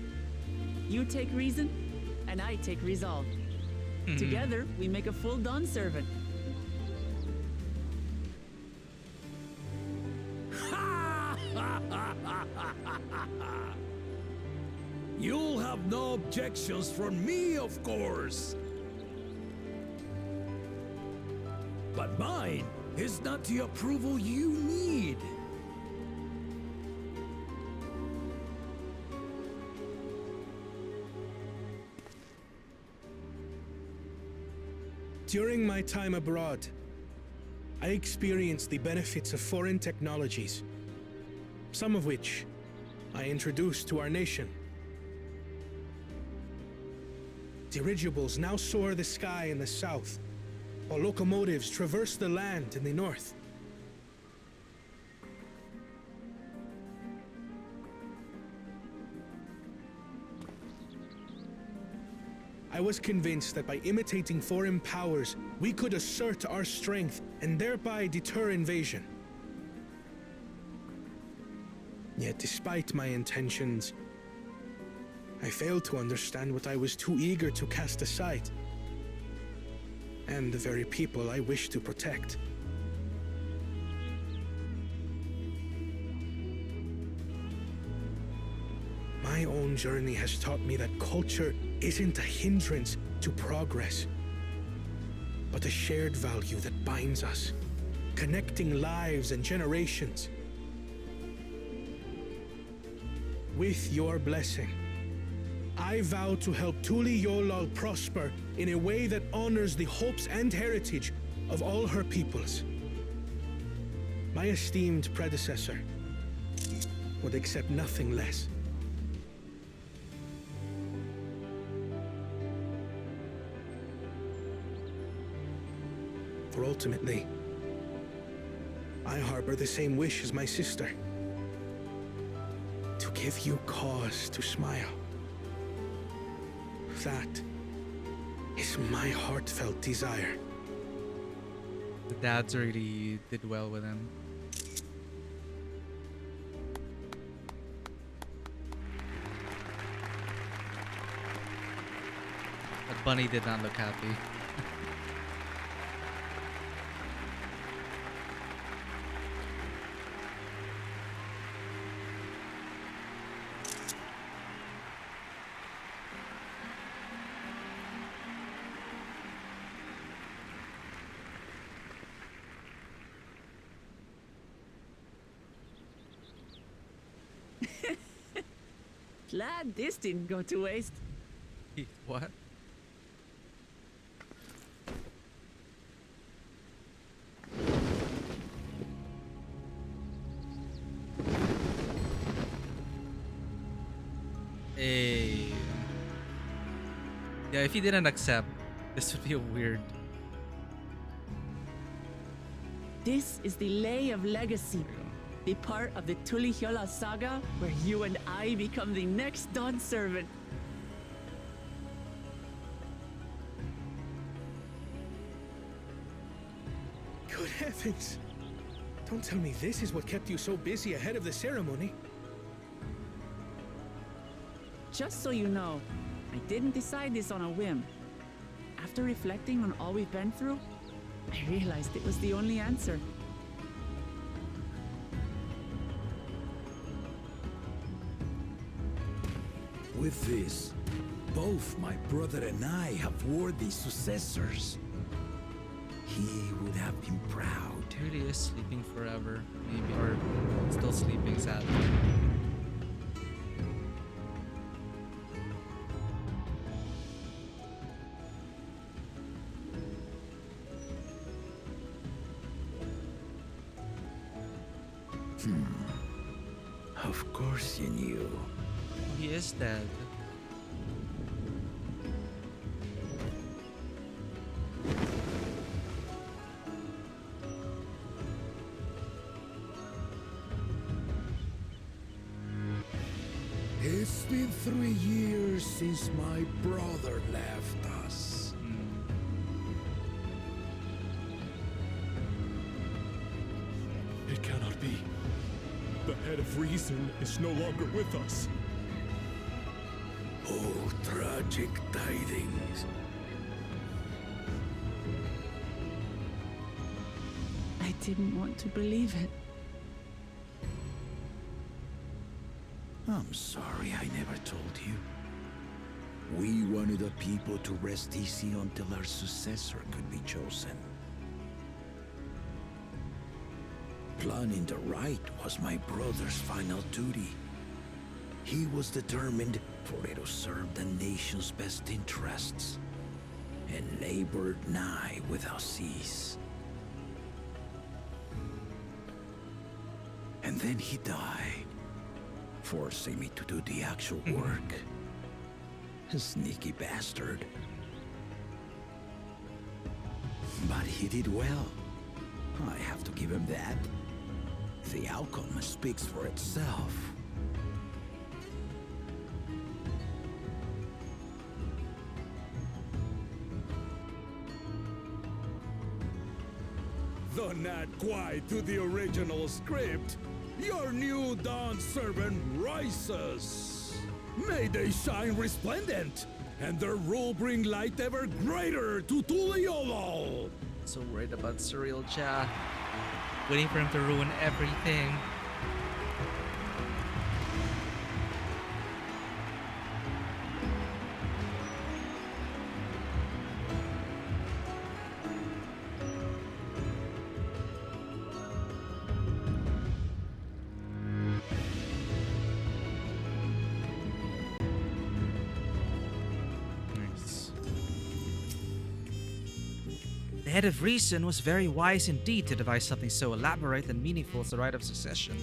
You take reason, and I take resolve. Together, we make a full Dawn servant. You'll have no objections from me, of course. But mine is not the approval you need. During my time abroad, I experienced the benefits of foreign technologies, some of which I introduced to our nation. Dirigibles now soar the sky in the south, while locomotives traverse the land in the north. I was convinced that by imitating foreign powers, we could assert our strength and thereby deter invasion. Yet despite my intentions, I failed to understand what I was too eager to cast aside, and the very people I wish to protect. My own journey has taught me that culture isn't a hindrance to progress, but a shared value that binds us, connecting lives and generations. With your blessing, I vow to help Tuli Yolal prosper in a way that honors the hopes and heritage of all her peoples. My esteemed predecessor would accept nothing less. For ultimately, I harbor the same wish as my sister, to give you cause to smile. That is my heartfelt desire. The dads really did well with him. But Bunny did not look happy. Glad this didn't go to waste. What? Hey. Yeah, if he didn't accept, this would be a weird. This is the Lay of Legacy, the part of the Tulihyola saga where you and I become the next Dawn servant. Good heavens! Don't tell me this is what kept you so busy ahead of the ceremony. Just so you know, I didn't decide this on a whim. After reflecting on all we've been through, I realized it was the only answer. With this, both my brother and I have worthy successors. He would have been proud. He really is sleeping forever, maybe, or still sleeping, sadly. Of course you knew. He is dead. It's been 3 years since my brother left us. It cannot be. The head of reason is no longer with us. Oh, tragic tidings. I didn't want to believe it. I'm sorry I never told you. We wanted the people to rest easy until our successor could be chosen. Planning the right was my brother's final duty. He was determined for it to serve the nation's best interests, and labored nigh without cease. And then he died, forcing me to do the actual work. A sneaky bastard. But he did well. I have to give him that. The outcome speaks for itself. Though not quite to the original script, your new dawn servant rises. May they shine resplendent, and their rule bring light ever greater to Tuliolol. So worried about Surreal Cha. Waiting for him to ruin everything. The head of reason was very wise indeed to devise something so elaborate and meaningful as the right of succession.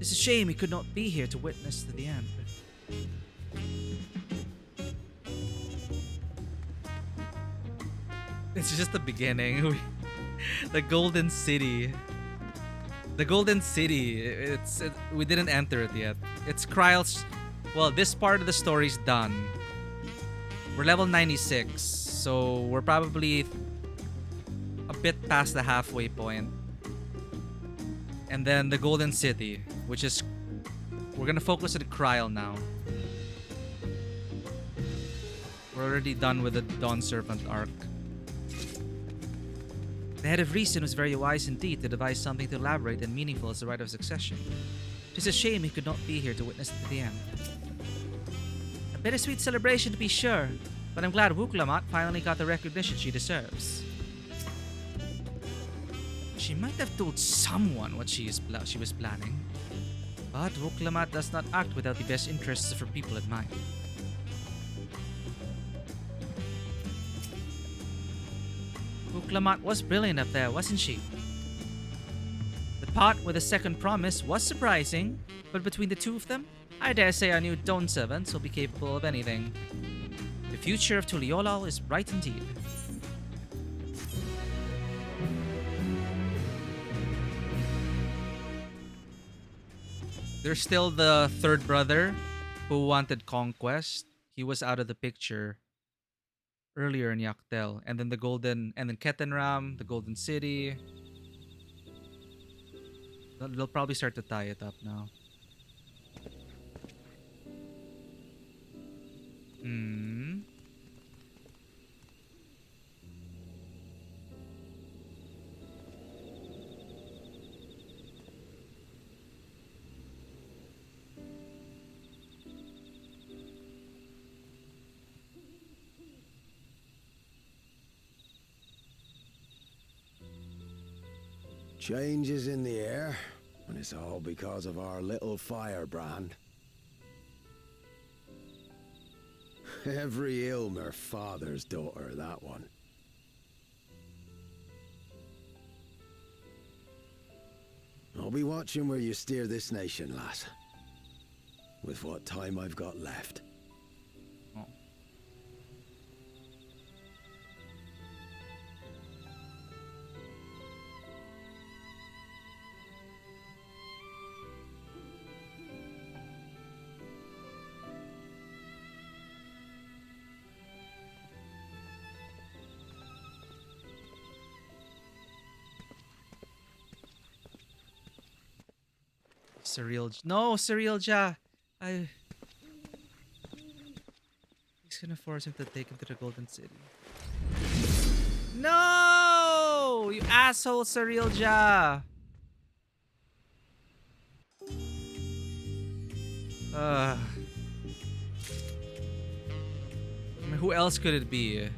It's a shame he could not be here to witness to the end. It's just the beginning. The Golden City. The Golden City. We didn't enter it yet. It's Kryle's. Well, this part of the story's done. We're level 96, so we're probably a bit past the halfway point. And then the Golden City, which is... We're gonna focus on Kryle now. We're already done with the Dawn Servant arc. The head of reason was very wise indeed to devise something to elaborate and meaningful as the right of succession. It's a shame he could not be here to witness it to the end. A bittersweet celebration to be sure, but I'm glad Wuklamat finally got the recognition she deserves. She might have told someone what she was planning, but Wuklamat does not act without the best interests of her people in mind. Wuklamat was brilliant up there, wasn't she? The part with the second promise was surprising, but between the two of them, I dare say our new Dawn servants will be capable of anything. The future of Tuliolal is bright indeed. There's still the third brother who wanted conquest. He was out of the picture earlier in Yaktel. And then Ketenram, the Golden City. They'll probably start to tie it up now. Changes in the air, and it's all because of our little firebrand. Every Ilmer father's daughter, that one. I'll be watching where you steer this nation, lass. With what time I've got left. No, Cyrilja. He's gonna force him to take him to the Golden City. No! You asshole, Cyrilja! I mean, who else could it be?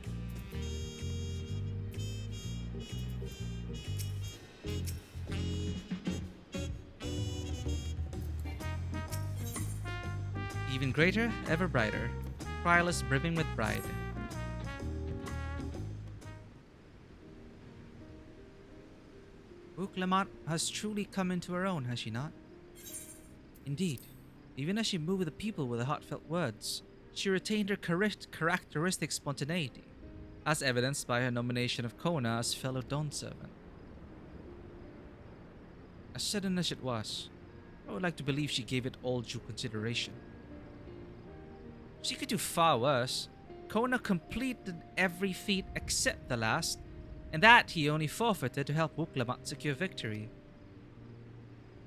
Even greater, ever brighter. Priorless brimming with pride. Uklamot has truly come into her own, has she not? Indeed, even as she moved the people with her heartfelt words, she retained her characteristic spontaneity, as evidenced by her nomination of Kona as fellow Dawn servant. As sudden as it was, I would like to believe she gave it all due consideration. She could do far worse. Kona completed every feat except the last, and that he only forfeited to help Wuklamat secure victory.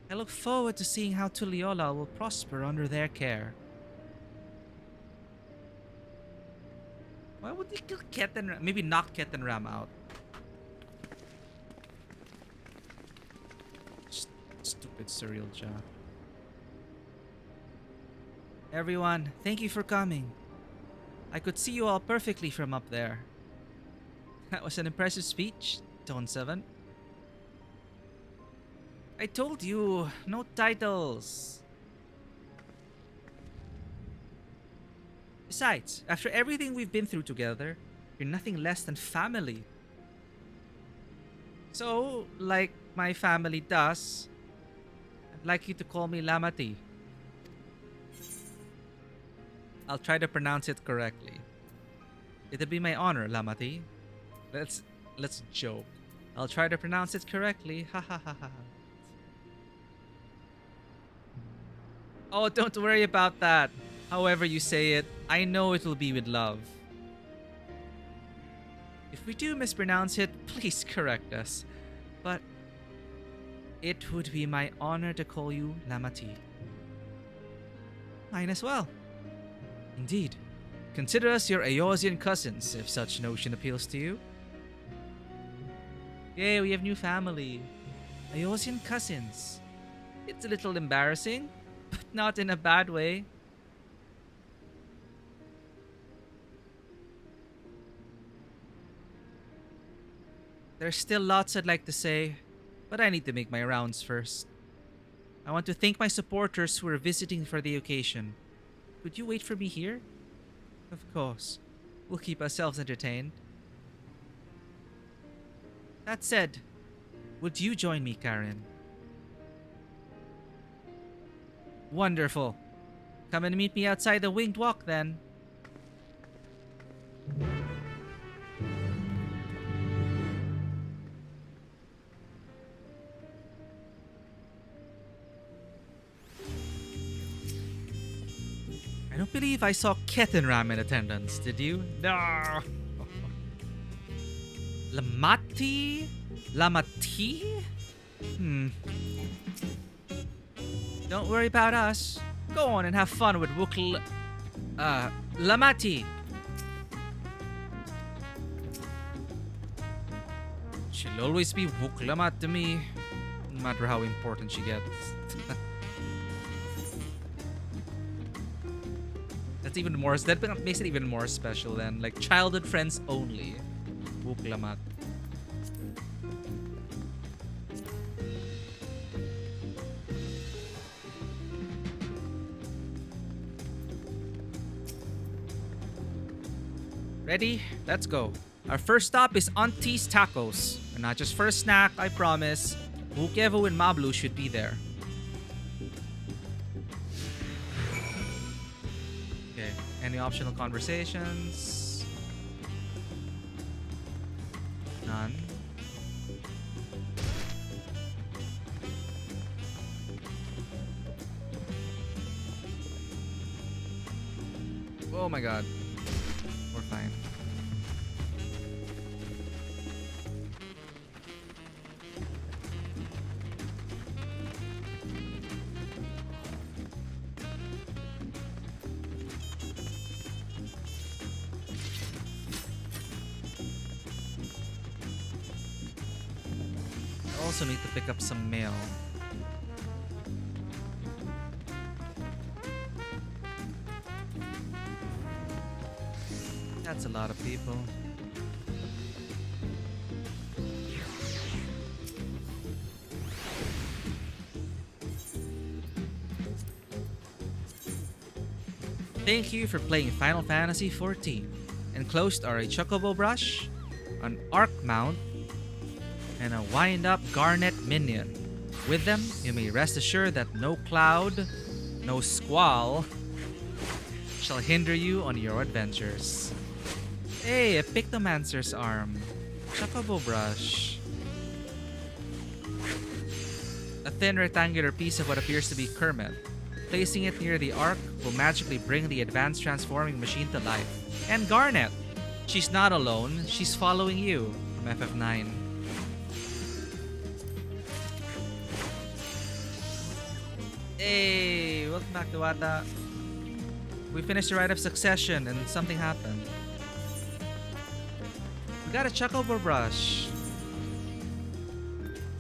I look forward to seeing how Tuliyollal will prosper under their care. Why would they kill Ketenram? Maybe knock Ketenram out. Stupid Cyrilja. Everyone, thank you for coming. I could see you all perfectly from up there. That was an impressive speech, Dawn 7. I told you, no titles. Besides, after everything we've been through together, you're nothing less than family. So, like my family does, I'd like you to call me Lamati. I'll try to pronounce it correctly. It'll be my honor, Lamati. Let's joke. I'll try to pronounce it correctly. Ha ha ha ha. Oh, don't worry about that. However you say it, I know it will be with love. If we do mispronounce it, please correct us. But it would be my honor to call you Lamati. Mine as well. Indeed. Consider us your Eosian cousins, if such notion appeals to you. Yay, we have new family. Eosian cousins. It's a little embarrassing, but not in a bad way. There's still lots I'd like to say, but I need to make my rounds first. I want to thank my supporters who are visiting for the occasion. Could you wait for me here? Of course. We'll keep ourselves entertained. That said, would you join me, Karen? Wonderful. Come and meet me outside the Winged Walk then. I don't believe I saw Ketenram in attendance, did you? No. Lamati? Lamati? Don't worry about us. Go on and have fun with Lamati. She'll always be Wuklamat to me, no matter how important she gets. That makes it even more special then. Like childhood friends only. Wuklamat. Ready? Let's go. Our first stop is Auntie's Tacos. And not just for a snack, I promise. Wukevo and Mablu should be there. Okay. Any optional conversations? None. Oh my god. We're fine. also need to pick up some mail. That's a lot of people. Thank you for playing Final Fantasy XIV. Enclosed are a Chocobo Brush, an Arc Mount, and a Wind-Up Garnet Minion. With them, you may rest assured that no cloud, no squall, shall hinder you on your adventures. Hey, a Pictomancer's Arm. Chocobo Brush. A thin rectangular piece of what appears to be Kermit. Placing it near the arc will magically bring the advanced transforming machine to life. And Garnet! She's not alone, she's following you from FF9. Hey! Welcome back to Wata. We finished the Rite of Succession and something happened. We got a Chocobo Brush.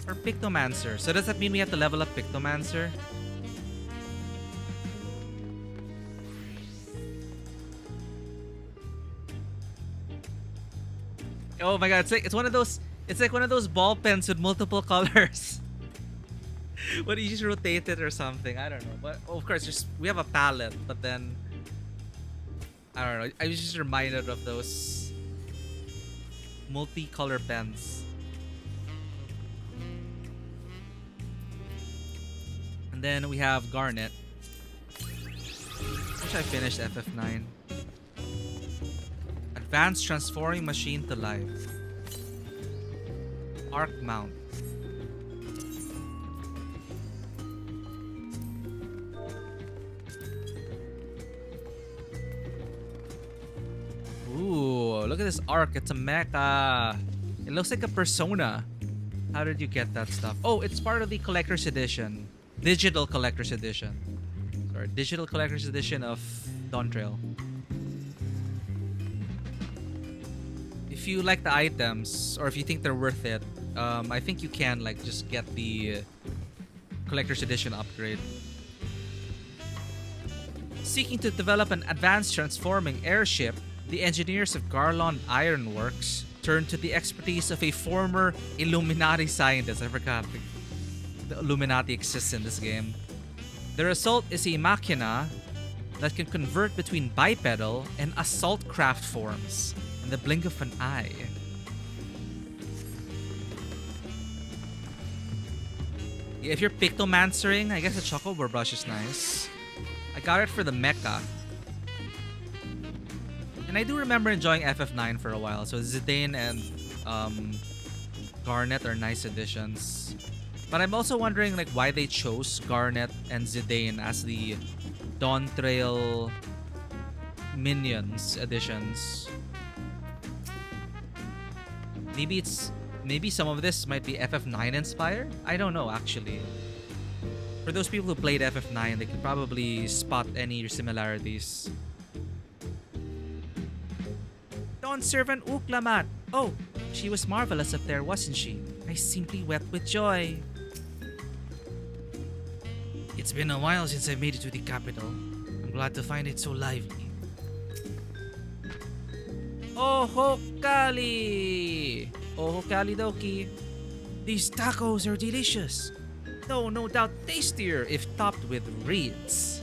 Or Pictomancer. So does that mean we have to level up Pictomancer? Oh my god, it's one of those, it's like one of those ball pens with multiple colors. What, you just rotate it or something? I don't know. But of course, we have a palette, but then I don't know. I was just reminded of those multicolor pens. And then we have Garnet, which I finished FF9. Advanced transforming machine to life. Arc mount. Ooh, look at this arc. It's a mecha. It looks like a persona. How did you get that stuff? Oh, it's part of the collector's edition. Digital collector's edition. Sorry, digital collector's edition of Dawntrail. If you like the items, or if you think they're worth it, I think you can like just get the collector's edition upgrade. Seeking to develop an advanced transforming airship, the engineers of Garlond Ironworks turned to the expertise of a former Illuminati scientist. I forgot the Illuminati exists in this game. The result is a machina that can convert between bipedal and assault craft forms in the blink of an eye. Yeah, if you're Pictomancering, I guess a Chocobo Brush is nice. I got it for the mecha. And I do remember enjoying FF9 for a while, so Zidane and Garnet are nice additions. But I'm also wondering like why they chose Garnet and Zidane as the Dawntrail minions additions. Maybe some of this might be FF9 inspired? I don't know actually. For those people who played FF9, they could probably spot any similarities. Dawn Servant Uklamat! Oh, she was marvelous up there, wasn't she? I simply wept with joy. It's been a while since I made it to the capital. I'm glad to find it so lively. Oh, Kali! Oh, Kali Doki. These tacos are delicious. Though no doubt tastier if topped with reeds.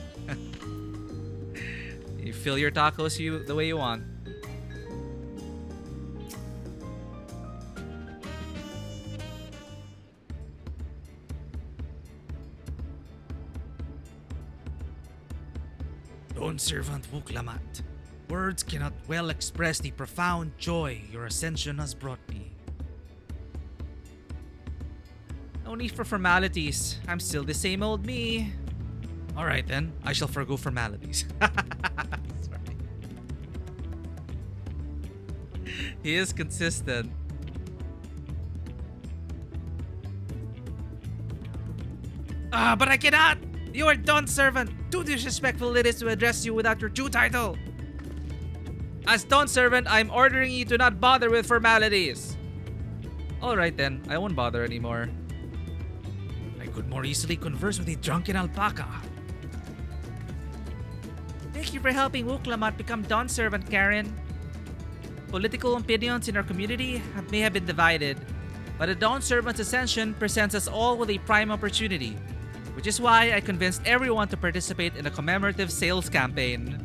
You fill your tacos the way you want. Dawn Servant Wuklamat. Words cannot well express the profound joy your ascension has brought me. No need for formalities. I'm still the same old me. Alright then, I shall forgo formalities. Sorry. He is consistent. But I cannot! You are Dawn Servant! Too disrespectful it is to address you without your due title! As Dawn Servant, I'm ordering you to not bother with formalities. Alright then, I won't bother anymore. could more easily converse with a drunken alpaca. Thank you for helping Wuklamat become Dawn Servant, Karen. Political opinions in our community may have been divided, but the Dawn Servant's ascension presents us all with a prime opportunity, which is why I convinced everyone to participate in a commemorative sales campaign.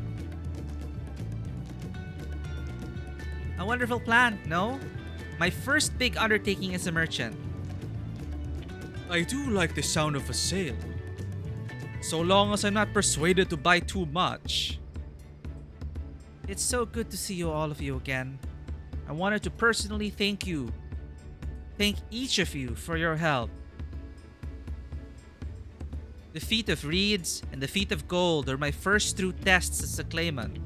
A wonderful plan, no? My first big undertaking as a merchant. I do like the sound of a sale, so long as I'm not persuaded to buy too much. It's so good to see all of you again. I wanted to personally thank you. Thank each of you for your help. The feat of reeds and the feat of gold are my first true tests as a claimant.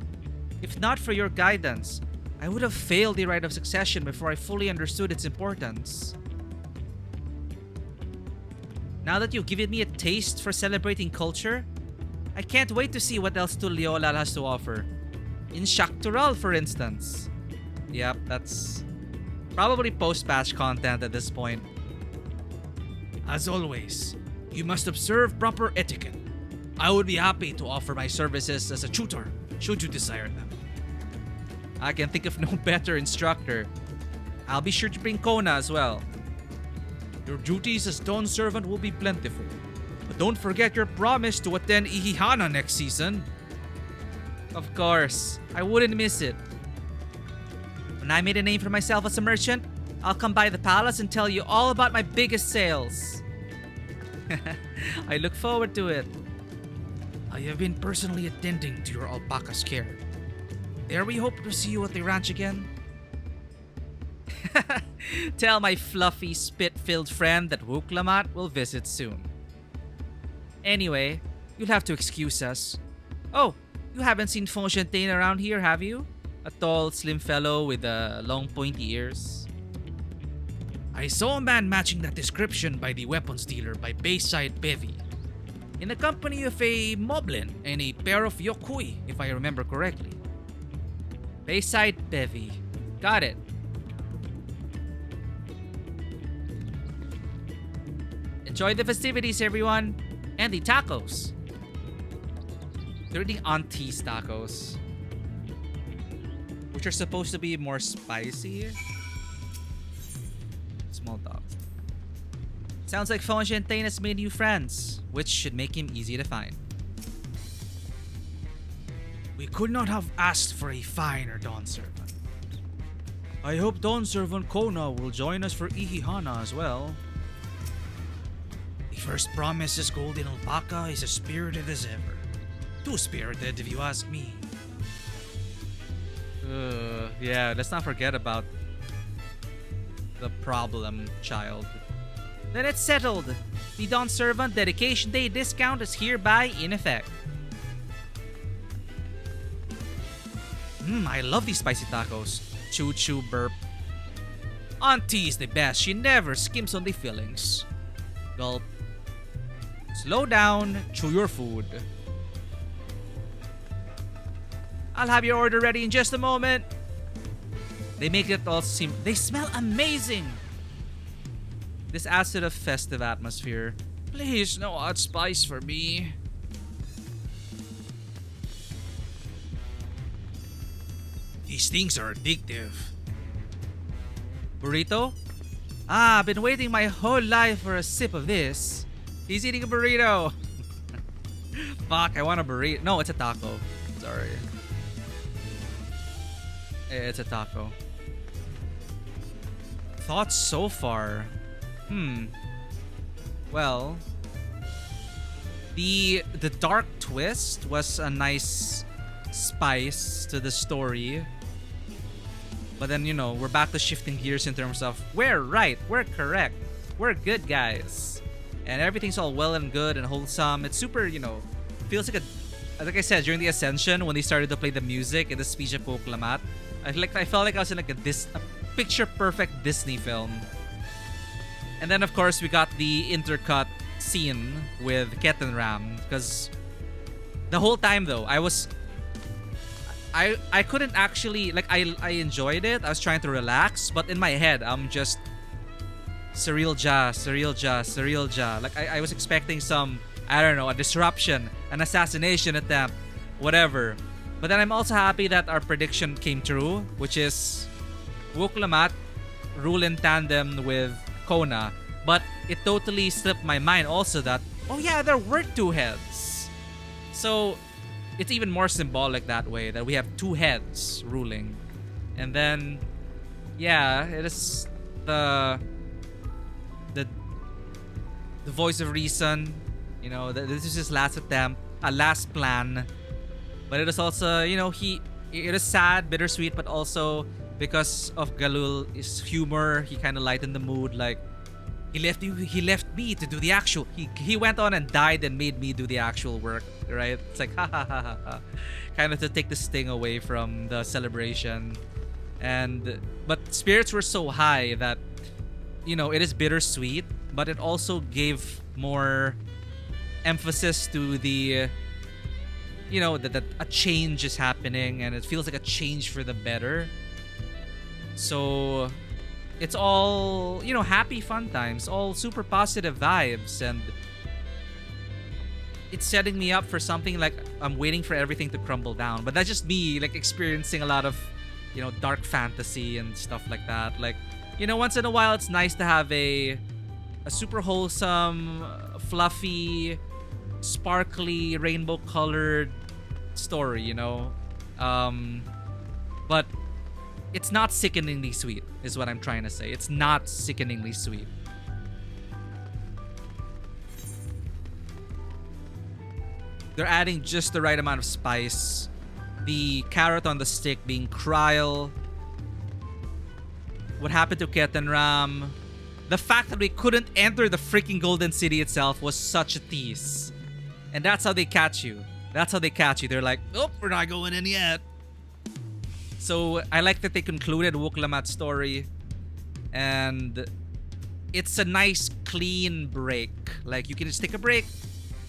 If not for your guidance, I would have failed the rite of succession before I fully understood its importance. Now that you've given me a taste for celebrating culture, I can't wait to see what else Tuliolal has to offer. In Shaktural, for instance. Yep, that's probably post-patch content at this point. As always, you must observe proper etiquette. I would be happy to offer my services as a tutor, should you desire them. I can think of no better instructor. I'll be sure to bring Kona as well. Your duties as Dawn Servant will be plentiful, but don't forget your promise to attend Ihihana next season. Of course, I wouldn't miss it. When I made a name for myself as a merchant, I'll come by the palace and tell you all about my biggest sales. I look forward to it. I have been personally attending to your alpaca's care. Dare we hope to see you at the ranch again? Tell my fluffy, spit-filled friend that Wuklamat will visit soon. Anyway, you'll have to excuse us. Oh, you haven't seen Fontaine around here, have you? A tall, slim fellow with long, pointy ears. I saw a man matching that description by the weapons dealer by Bayside Bevy, in the company of a moblin and a pair of yokui, if I remember correctly. Bayside Bevy. Got it. Enjoy the festivities, everyone. And the tacos. They're eating auntie's tacos, which are supposed to be more spicy. Small dog. Sounds like Fontaine has made new friends, which should make him easy to find. We could not have asked for a finer Dawn Servant. I hope Dawn Servant Kona will join us for Ihihana as well. The first promise as Golden Alpaca is as spirited as ever. Too spirited if you ask me. Yeah, let's not forget about the problem child. Then it's settled. The Dawn Servant Dedication Day discount is hereby in effect. I love these spicy tacos. Chew chew burp. Auntie is the best. She never skims on the fillings. Gulp. Slow down. Chew your food. I'll have your order ready in just a moment. They make it all seem... They smell amazing. This adds to the festive atmosphere. Please, no hot spice for me. These things are addictive. Burrito? Ah, I've been waiting my whole life for a sip of this. He's eating a burrito. Fuck, I want a burrito. No, it's a taco. Sorry. It's a taco. Thoughts so far? Well, the dark twist was a nice spice to the story. But then, you know, we're back to shifting gears in terms of we're right, we're correct, we're good guys. And everything's all well and good and wholesome. It's super, you know, feels like I said, during the Ascension, when they started to play the music in the speech of Poklamat, I felt like I was in like a picture-perfect Disney film. And then, of course, we got the intercut scene with Kettenram. Because the whole time, though, I couldn't actually... Like, I enjoyed it. I was trying to relax. But in my head, I'm just Surreal. Like I was expecting some, I don't know, a disruption, an assassination attempt, whatever. But then I'm also happy that our prediction came true, which is Wuklamat rule in tandem with Kona. But it totally slipped my mind also that, oh yeah, there were two heads. So it's even more symbolic that way, that we have two heads ruling. And then, yeah, it is the voice of reason. You know, this is his last attempt, a last plan. But it is also, you know, it is sad, bittersweet, but also because of Galul's humor, he kind of lightened the mood. Like, he left me to do the actual. He went on and died and made me do the actual work, right? It's like ha ha ha ha ha, kind of to take the sting away from the celebration. But spirits were so high that, you know, it is bittersweet, but it also gave more emphasis to the, you know, that a change is happening and it feels like a change for the better. So it's all, you know, happy fun times, all super positive vibes, and it's setting me up for something like I'm waiting for everything to crumble down. But that's just me, like, experiencing a lot of, you know, dark fantasy and stuff like that. Like, you know, once in a while it's nice to have a super wholesome, fluffy, sparkly, rainbow colored story, you know. But it's not sickeningly sweet, is what I'm trying to say. It's not sickeningly sweet. They're adding just the right amount of spice. The carrot on the stick being Kryl. What happened to Ketenram. The fact that we couldn't enter the freaking Golden City itself was such a tease. And that's how they catch you. That's how they catch you. They're like, oh, we're not going in yet. So I like that they concluded Wuklamat's story. And it's a nice, clean break. Like, you can just take a break.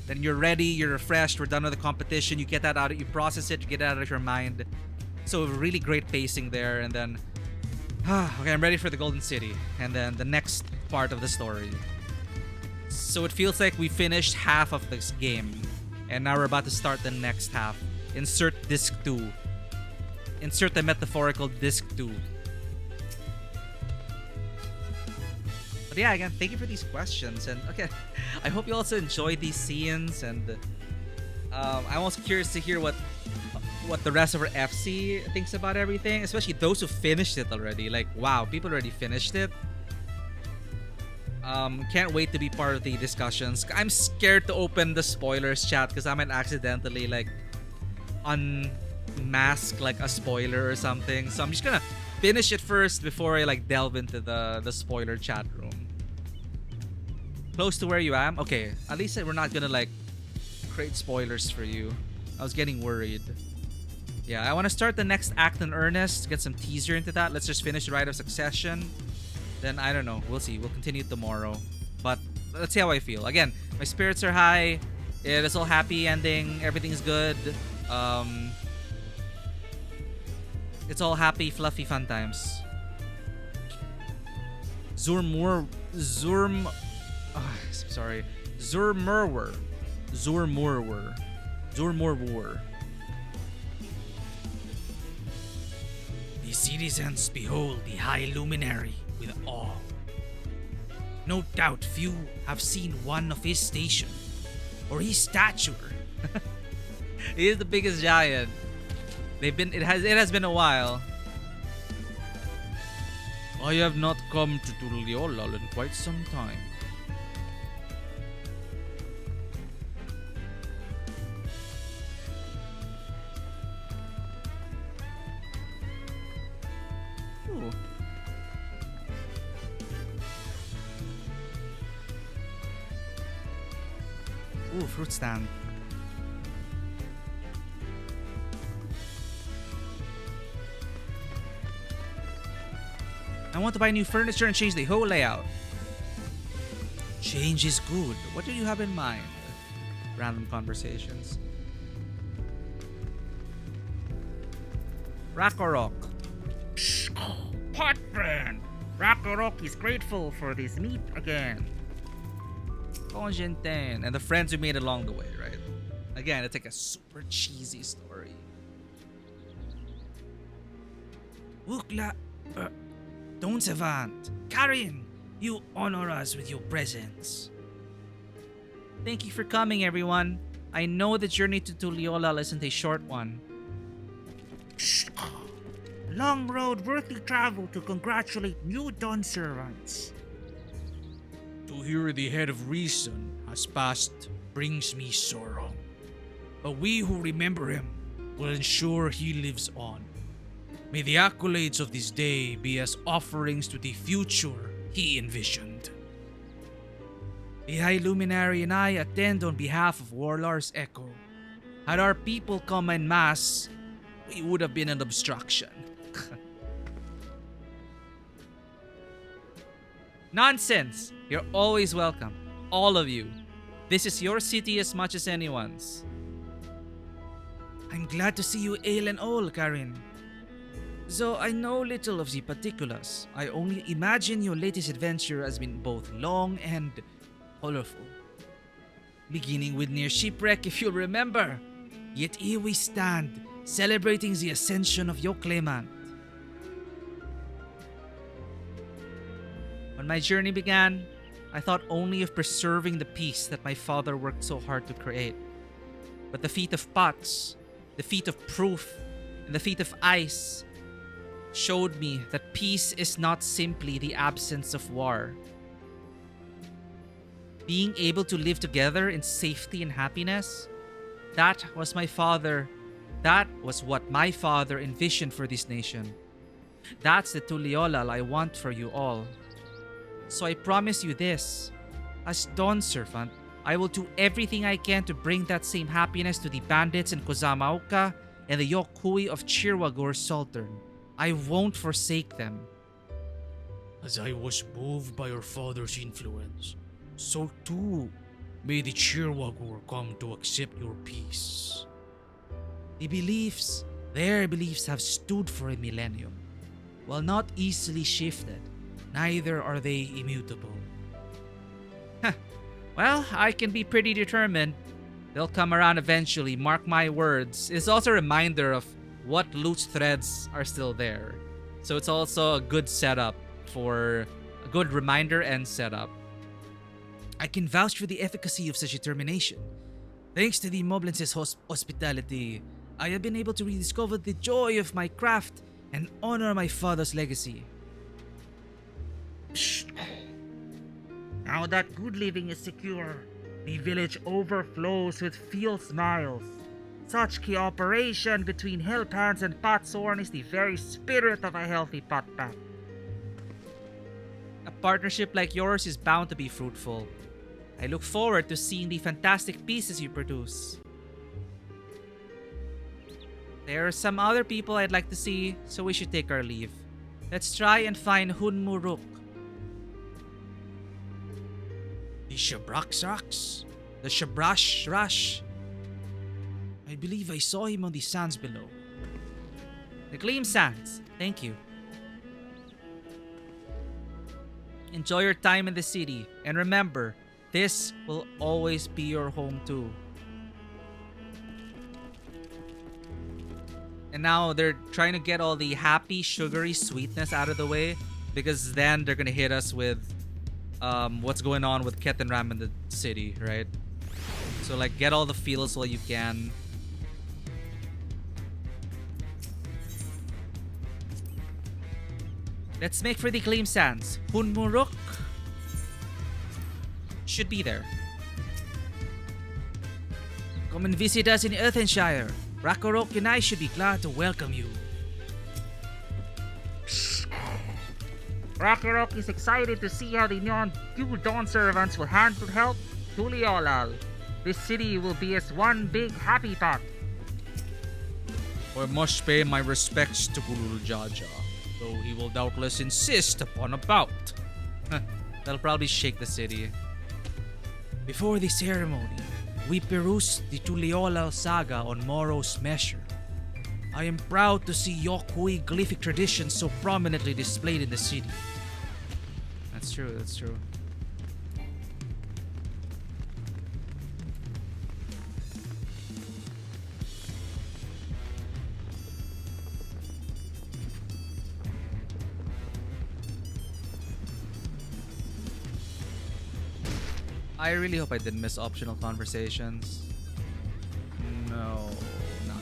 Then you're ready, you're refreshed, we're done with the competition. You get that out, you process it, you get it out of your mind. So really great pacing there. And then, okay, I'm ready for the Golden City. And then the next part of the story. So it feels like we finished half of this game. And now we're about to start the next half. Insert disc 2. Insert the metaphorical disc 2. But yeah, again, thank you for these questions. And okay, I hope you also enjoyed these scenes. And I'm also curious to hear what the rest of our FC thinks about everything. Especially those who finished it already. Like, wow, people already finished it. Can't wait to be part of the discussions. I'm scared to open the spoilers chat because I might accidentally like unmask like a spoiler or something. So I'm just gonna finish it first before I like delve into the spoiler chat room. Close to where you am? Okay, at least we're not gonna like create spoilers for you. I was getting worried. Yeah, I want to start the next act in earnest. Get some teaser into that. Let's just finish Rite of Succession. Then I don't know. We'll see. We'll continue tomorrow. But let's see how I feel. Again, my spirits are high. It is all happy ending. Everything's good. It's all happy, fluffy, fun times. Zurmurwer. The citizens behold the high luminary with awe. No doubt few have seen one of his station or his stature. He is the biggest giant. It has been a while. I have not come to Tuliolal in quite some time. Ooh. Ooh, fruit stand. I want to buy new furniture and change the whole layout. Change is good. What do you have in mind? Random conversations. Rakorok. Pot friend, Rakarok is grateful for this meet again. And the friends we made along the way, right? Again, it's like a super cheesy story. Wukla, don't savant. Karin, you honor us with your presence. Thank you for coming, everyone. I know the journey to Tuliolal isn't a short one. Long road worthy travel to congratulate new dawn servants. To hear the head of reason has passed brings me sorrow. But we who remember him will ensure he lives on. May the accolades of this day be as offerings to the future he envisioned. The High Luminary and I attend on behalf of Warlar's Echo. Had our people come en masse, we would have been an obstruction. Nonsense! You're always welcome. All of you. This is your city as much as anyone's. I'm glad to see you ale and all, Karin. Though I know little of the particulars, I only imagine your latest adventure has been both long and colorful. Beginning with near shipwreck, if you'll remember. Yet here we stand, celebrating the ascension of your claimant. When my journey began, I thought only of preserving the peace that my father worked so hard to create. But the feat of pots, the feat of proof, and the feat of ice showed me that peace is not simply the absence of war. Being able to live together in safety and happiness, that was what my father envisioned for this nation. That's the Tuliolal I want for you all. So I promise you this, as Dawn Servant, I will do everything I can to bring that same happiness to the bandits in Kozamaoka and the Yokui of Chirwagor Sultan. I won't forsake them. As I was moved by your father's influence, so too may the Chirwagor come to accept your peace. Their beliefs have stood for a millennium. While not easily shifted, neither are they immutable. Well, I can be pretty determined. They'll come around eventually, mark my words. It's also a reminder of what loose threads are still there. So it's also a good setup for a good reminder and setup. I can vouch for the efficacy of such determination. Thanks to the Moblence's hospitality, I have been able to rediscover the joy of my craft and honor my father's legacy. Now that good living is secure, the village overflows with field smiles. Such cooperation between Hellpants and Patsorn is the very spirit of a healthy Patpat. A partnership like yours is bound to be fruitful. I look forward to seeing the fantastic pieces you produce. There are some other people I'd like to see, so we should take our leave. Let's try and find Hunmuruk. The Shabraxrax? The Shabrash Rash? I believe I saw him on the sands below. The Gleam Sands. Thank you. Enjoy your time in the city, and remember, this will always be your home too. And now they're trying to get all the happy, sugary sweetness out of the way, because then they're gonna hit us with what's going on with Ket and Ram in the city, right? So like, get all the feels while you can. Let's make for the Gleam Sands. Hunmuruk should be there. Come and visit us in Earthenshire. Rakarok and I should be glad to welcome you. Rakarok is excited to see how the new Dawn Servants will handle help Tuliolal. This city will be as one big happy pot. I must pay my respects to Gulul Jaja, though he will doubtless insist upon a bout. That'll probably shake the city. Before the ceremony, we perused the Tuliolal saga on Morrow's Measure. I am proud to see Yokui glyphic traditions so prominently displayed in the city. That's true, that's true. I really hope I didn't miss optional conversations. No, not.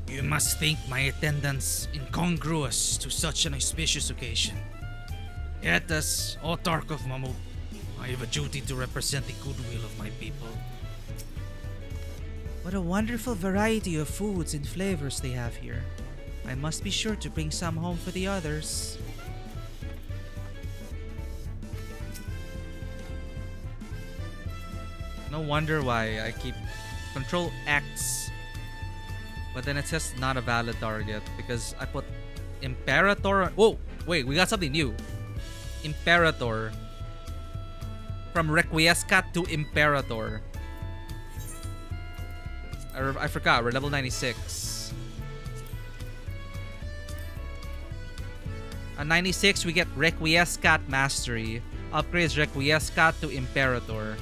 You must think my attendance incongruous to such an auspicious occasion. Yet, as autarch of Mamuk, I have a duty to represent the goodwill of my people. What a wonderful variety of foods and flavors they have here. I must be sure to bring some home for the others. No wonder why I keep Control X, but then it says not a valid target because I put Imperator. Whoa, wait, we got something new. Imperator. From Requiescat to Imperator. I forgot, we're level 96. At 96, we get Requiescat Mastery. Upgrades Requiescat to Imperator.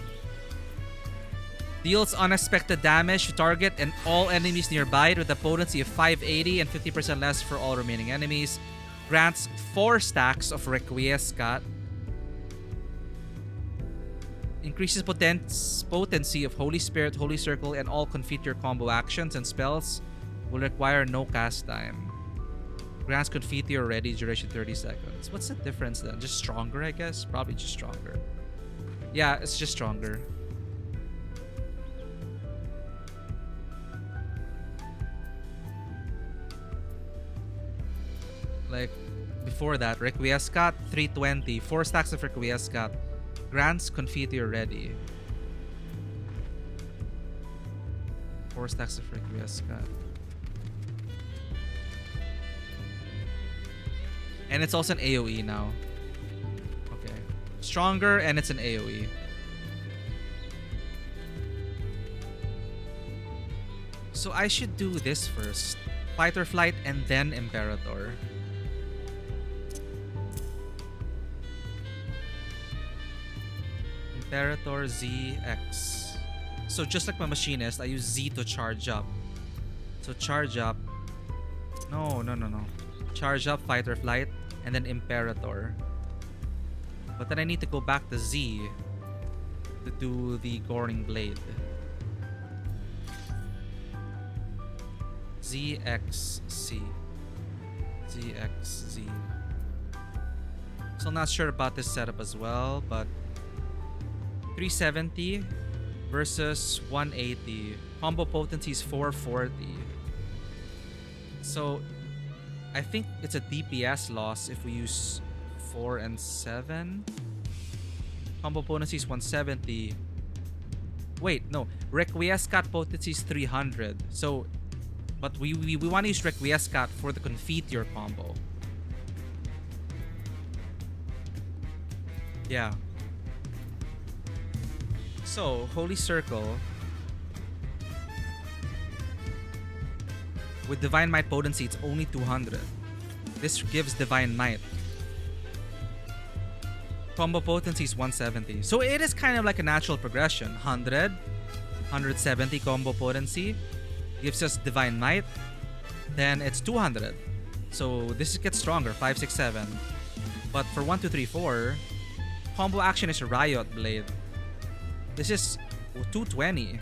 Deals unexpected damage to target and all enemies nearby with a potency of 580 and 50% less for all remaining enemies. Grants 4 stacks of Requiescat. Increases potency of Holy Spirit, Holy Circle, and all Confiteor combo actions and spells will require no cast time. Grants Confiteor ready, duration 30 seconds. What's the difference then? Just stronger, I guess? Probably just stronger. Yeah, it's just stronger. Like, before that, Requiescat 320. 4 stacks of Requiescat. Grants Confiteor ready. 4 stacks of Requiescat. And it's also an AoE now. Okay. Stronger and it's an AoE. So I should do this first. Fight or Flight and then Imperator. Imperator ZX. So just like my machinist, I use Z to charge up. So charge up. No. Charge up, Fight or Flight, and then Imperator. But then I need to go back to Z to do the Goring Blade. ZXC. ZXZ. So I'm not sure about this setup as well, but 370 versus 180. Combo potency is 440. So I think it's a DPS loss if we use 4 and 7. Combo potency is 170. Wait, no. Requiescat potency is 300. So, but we want to use Requiescat for the Confiteor combo. Yeah. So, Holy Circle with Divine Might potency, it's only 200. This gives Divine Might. Combo potency is 170. So it is kind of like a natural progression. 100, 170 combo potency gives us Divine Might. Then it's 200. So this gets stronger, 5, 6, 7. But for 1, 2, 3, 4, combo action is a Riot Blade. This is 220.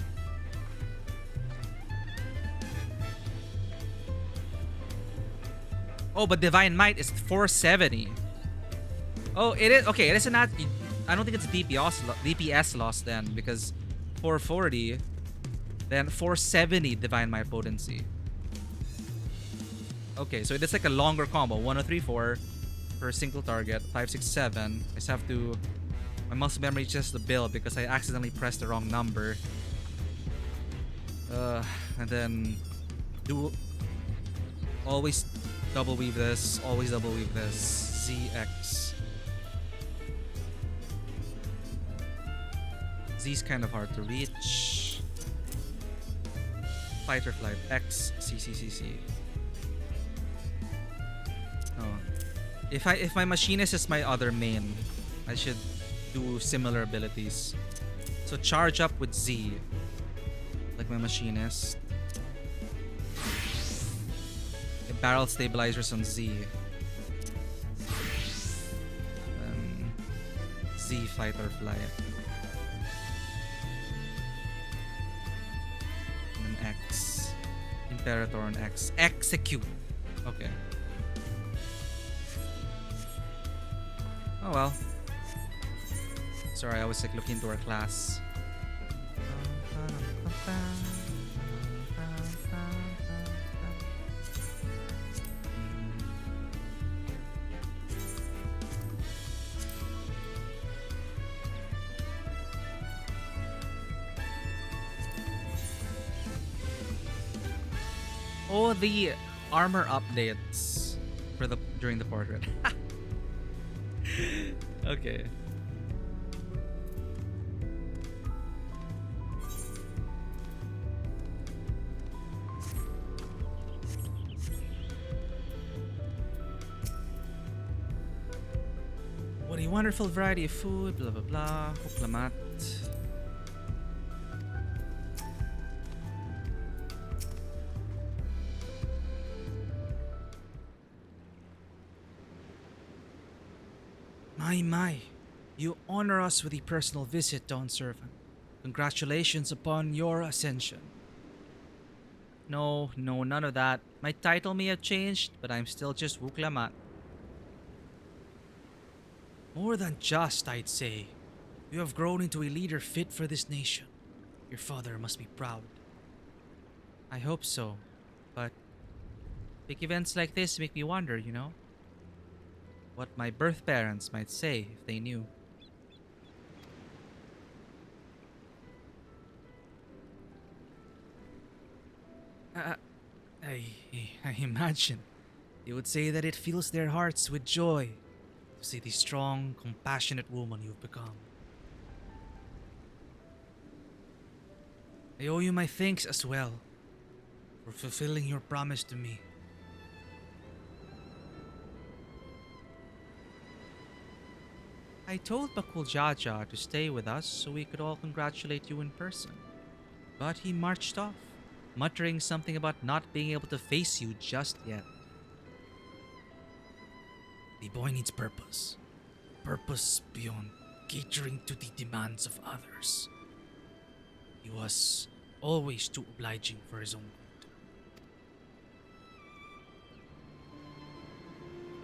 Oh, but Divine Might is 470. Oh, it is. Okay, it is not. I don't think it's a DPS loss then, because 440, then 470 Divine Might potency. Okay, so it's like a longer combo. 1, 2, 3, 4 per single target. 5, 6, 7. I just have to. My muscle memory is just the build because I accidentally pressed the wrong number. And then do always double weave this. Always double weave this. ZX. Z's kind of hard to reach. Fight or flight. XCCCC. Oh. If my machinist is my other main, I should do similar abilities. So charge up with Z. Like my machinist. The barrel stabilizers on Z. Z fight or flight. And then X. Imperator on X. Execute. Okay. Oh well. Sorry, I was like looking into our class. Oh, the armor updates for the during the portrait. Okay. What a wonderful variety of food, blah blah blah. Huklamat. My, you honor us with a personal visit, Dawn Servant. Congratulations upon your ascension. No, none of that. My title may have changed, but I'm still just Wuklamat. More than just, I'd say. You have grown into a leader fit for this nation. Your father must be proud. I hope so, but big events like this make me wonder, you know? What my birth parents might say if they knew. I imagine they would say that it fills their hearts with joy to see the strong, compassionate woman you've become. I owe you my thanks as well for fulfilling your promise to me. I told Bakul Jaja to stay with us so we could all congratulate you in person. But he marched off, muttering something about not being able to face you just yet. The boy needs purpose. Purpose beyond catering to the demands of others. He was always too obliging for his own good.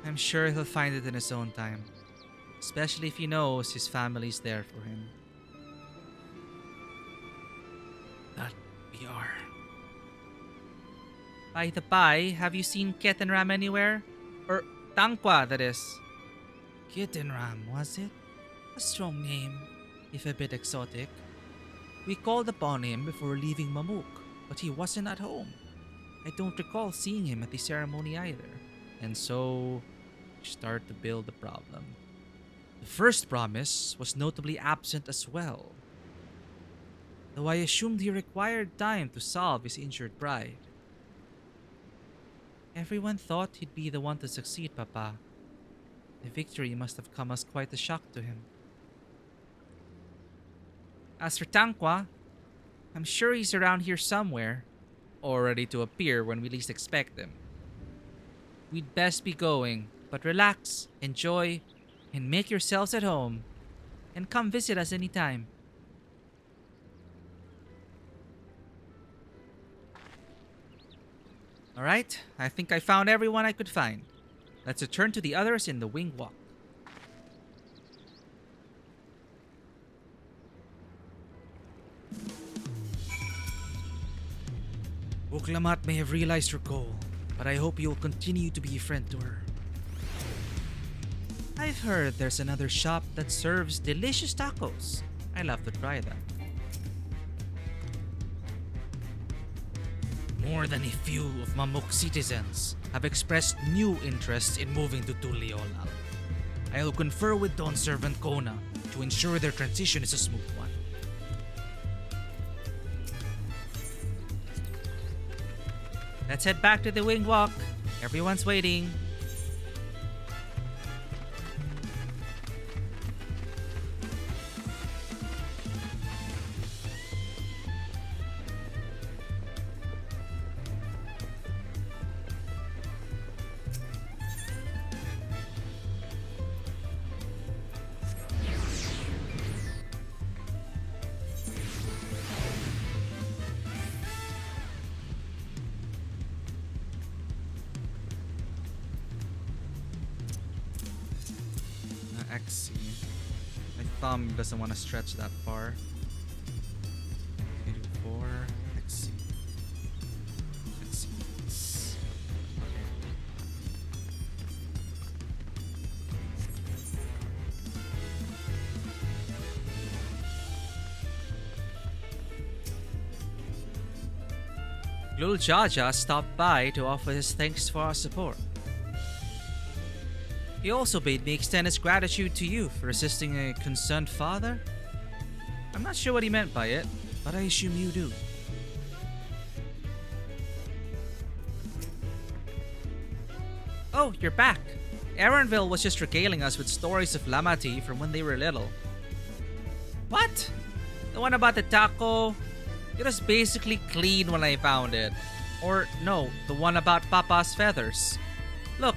I'm sure he'll find it in his own time. Especially if he knows his family's there for him. That we are. By the by, have you seen Ketenram anywhere? Or Tangkwa, that is. Ketenram, was it? A strong name, if a bit exotic. We called upon him before leaving Mamuk, but he wasn't at home. I don't recall seeing him at the ceremony either. And so, we started to build the problem. The first promise was notably absent as well, though I assumed he required time to solve his injured bride. Everyone thought he'd be the one to succeed, Papa. The victory must have come as quite a shock to him. As for Tangkwa, I'm sure he's around here somewhere, or ready to appear when we least expect him. We'd best be going, but relax, enjoy, and make yourselves at home, and come visit us anytime. Alright, I think I found everyone I could find. Let's return to the others in the wing walk. Wuklamat may have realized her goal, but I hope you'll continue to be a friend to her. I've heard there's another shop that serves delicious tacos. I'd love to try that. More than a few of Mamuk citizens have expressed new interest in moving to Tuliolal. I will confer with Dawn Servant Kona to ensure their transition is a smooth one. Let's head back to the wing walk. Everyone's waiting. XC. My thumb doesn't want to stretch that far. 4, XC. XC. Lul Jaja stopped by to offer his thanks for our support. He also bade me extend his gratitude to you for assisting a concerned father. I'm not sure what he meant by it, but I assume you do. Oh, you're back. Aaronville was just regaling us with stories of Lamati from when they were little. What? The one about the taco? It was basically clean when I found it. Or no, the one about Papa's feathers. Look,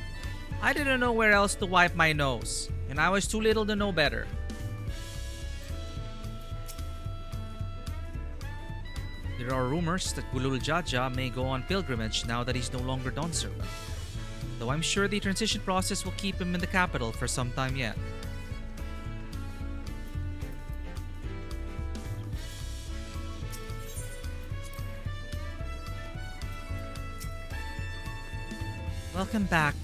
I didn't know where else to wipe my nose, and I was too little to know better. There are rumors that Gulul Jaja may go on pilgrimage now that he's no longer Dawn Servant. Though I'm sure the transition process will keep him in the capital for some time yet. Welcome back.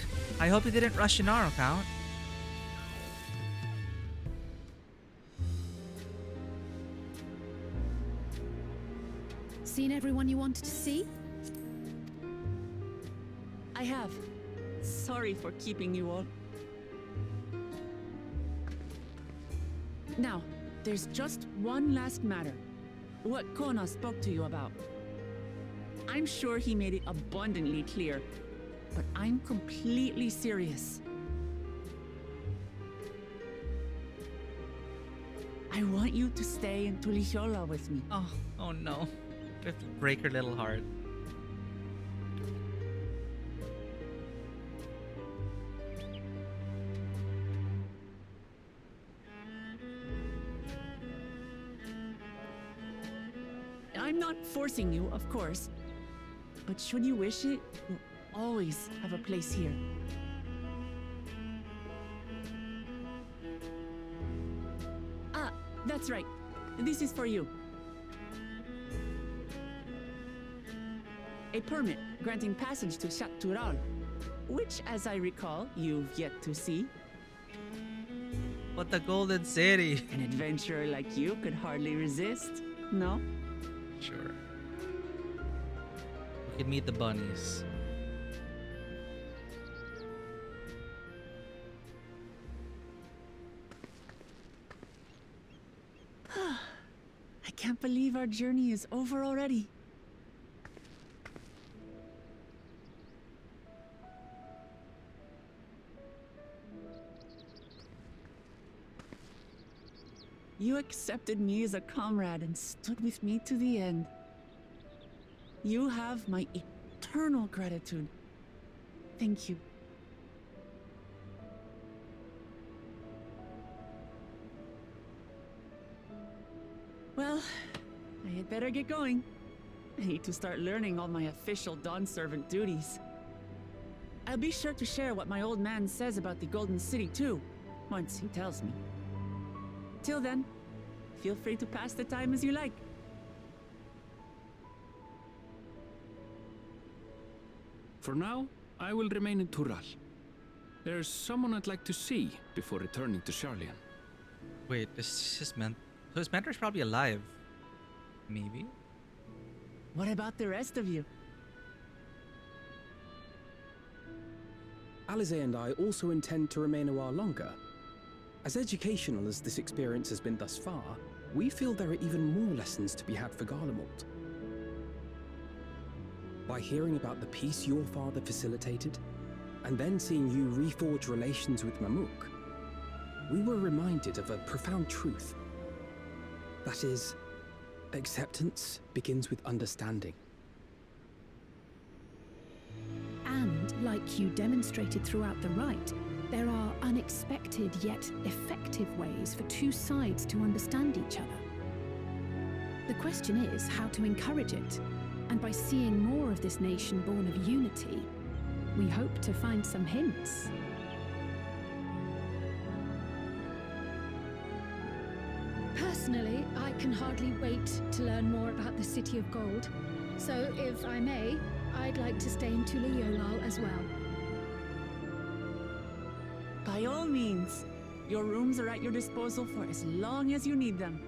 I hope you didn't rush in our account. Seen everyone you wanted to see? I have. Sorry for keeping you all. Now, there's just one last matter. What Kona spoke to you about. I'm sure he made it abundantly clear, but I'm completely serious. I want you to stay in Tulichola with me. Oh no. I have to break her little heart. I'm not forcing you, of course, but should you wish it, you'll always have a place here. Ah, that's right. This is for you. A permit granting passage to Tural, which, as I recall, you've yet to see. But the Golden City. An adventurer like you could hardly resist, no? Sure. We could meet the bunnies. I can't believe our journey is over already. You accepted me as a comrade and stood with me to the end. You have my eternal gratitude. Thank you. Well, I had better get going. I need to start learning all my official Dawn Servant duties. I'll be sure to share what my old man says about the Golden City too, once he tells me. Till then, feel free to pass the time as you like. For now, I will remain in Tural. There's someone I'd like to see before returning to Charlian. Wait, this is meant. So his mentor's probably alive. Maybe? What about the rest of you? Alize and I also intend to remain a while longer. As educational as this experience has been thus far, we feel there are even more lessons to be had for Garlemald. By hearing about the peace your father facilitated, and then seeing you reforge relations with Mamuk, we were reminded of a profound truth. That is, acceptance begins with understanding. And, like you demonstrated throughout the rite, there are unexpected yet effective ways for two sides to understand each other. The question is how to encourage it, and by seeing more of this nation born of unity, we hope to find some hints. Personally, I can hardly wait to learn more about the City of Gold. So, if I may, I'd like to stay in Tuliolal as well. By all means, your rooms are at your disposal for as long as you need them.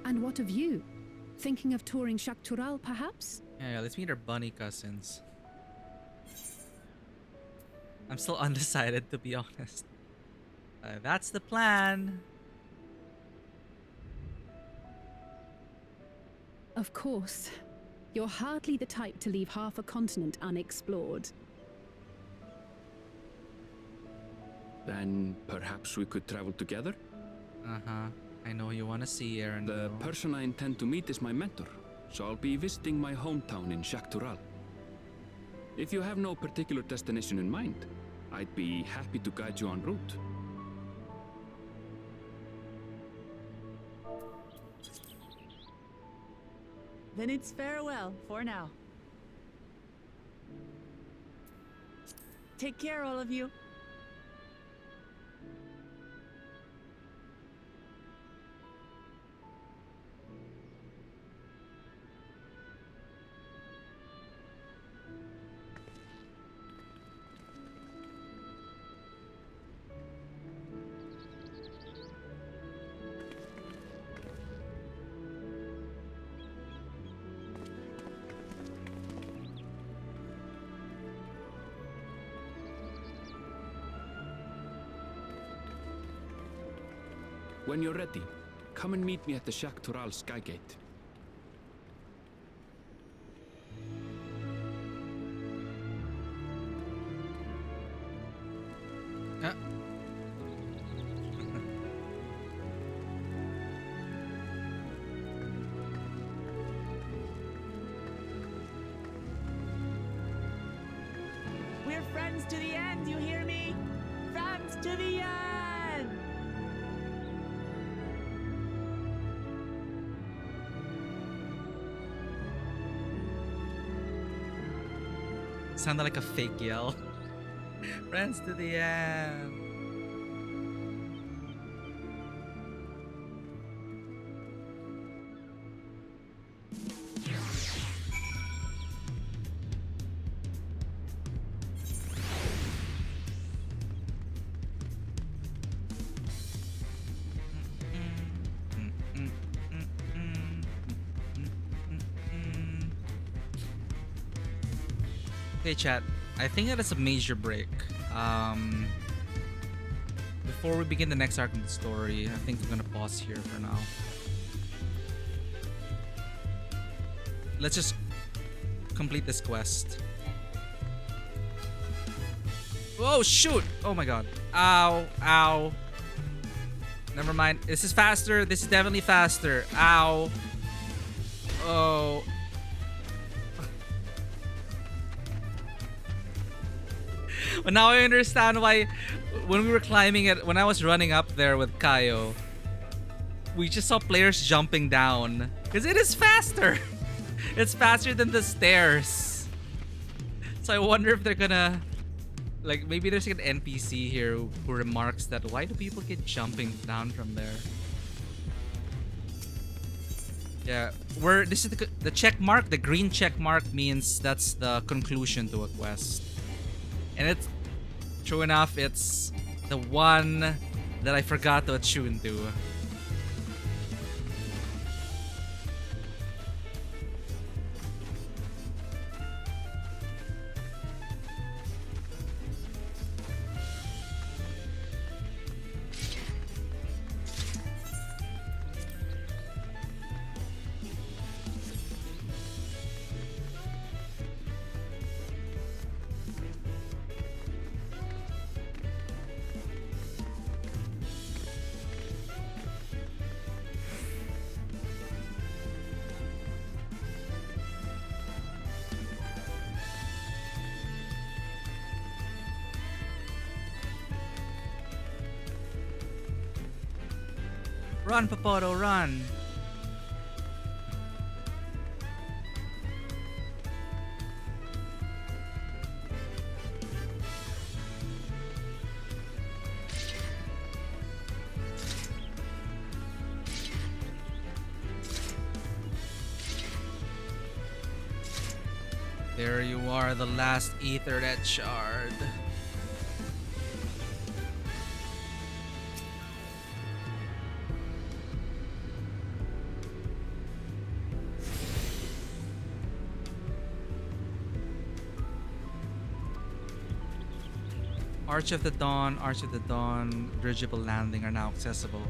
And what of you? Thinking of touring Shaktural, perhaps? Yeah, let's meet our bunny cousins. I'm still undecided, to be honest. That's the plan. Of course. You're hardly the type to leave half a continent unexplored. Then perhaps we could travel together? Uh-huh. I know you want to see Aaron. The person I intend to meet is my mentor, so I'll be visiting my hometown in Shaktural. If you have no particular destination in mind, I'd be happy to guide you en route. Then it's farewell for now. Take care, all of you. When you're ready, come and meet me at the Shaktural Skygate. We're friends to the end, you hear me? Friends to the end! Sounded like a fake yell. Friends to the end. Okay, chat. I think that is a major break. Before we begin the next arc of the story, I think I'm gonna pause here for now. Let's just complete this quest. Oh shoot! Oh my god. Ow, ow. Never mind. This is faster. This is definitely faster. Ow. Oh. But now I understand why when we were climbing it, when I was running up there with Kaio, we just saw players jumping down. Because it is faster. It's faster than the stairs. So I wonder if they're gonna... Like, maybe there's like an NPC here who remarks that, why do people get jumping down from there? Yeah, this is the check mark. The green check mark means that's the conclusion to a quest. And it's, true enough, it's the one that I forgot to attune to. Run, Papoto, run! There you are, the last Ethernet shard. Arch of the Dawn, dirigible landing are now accessible.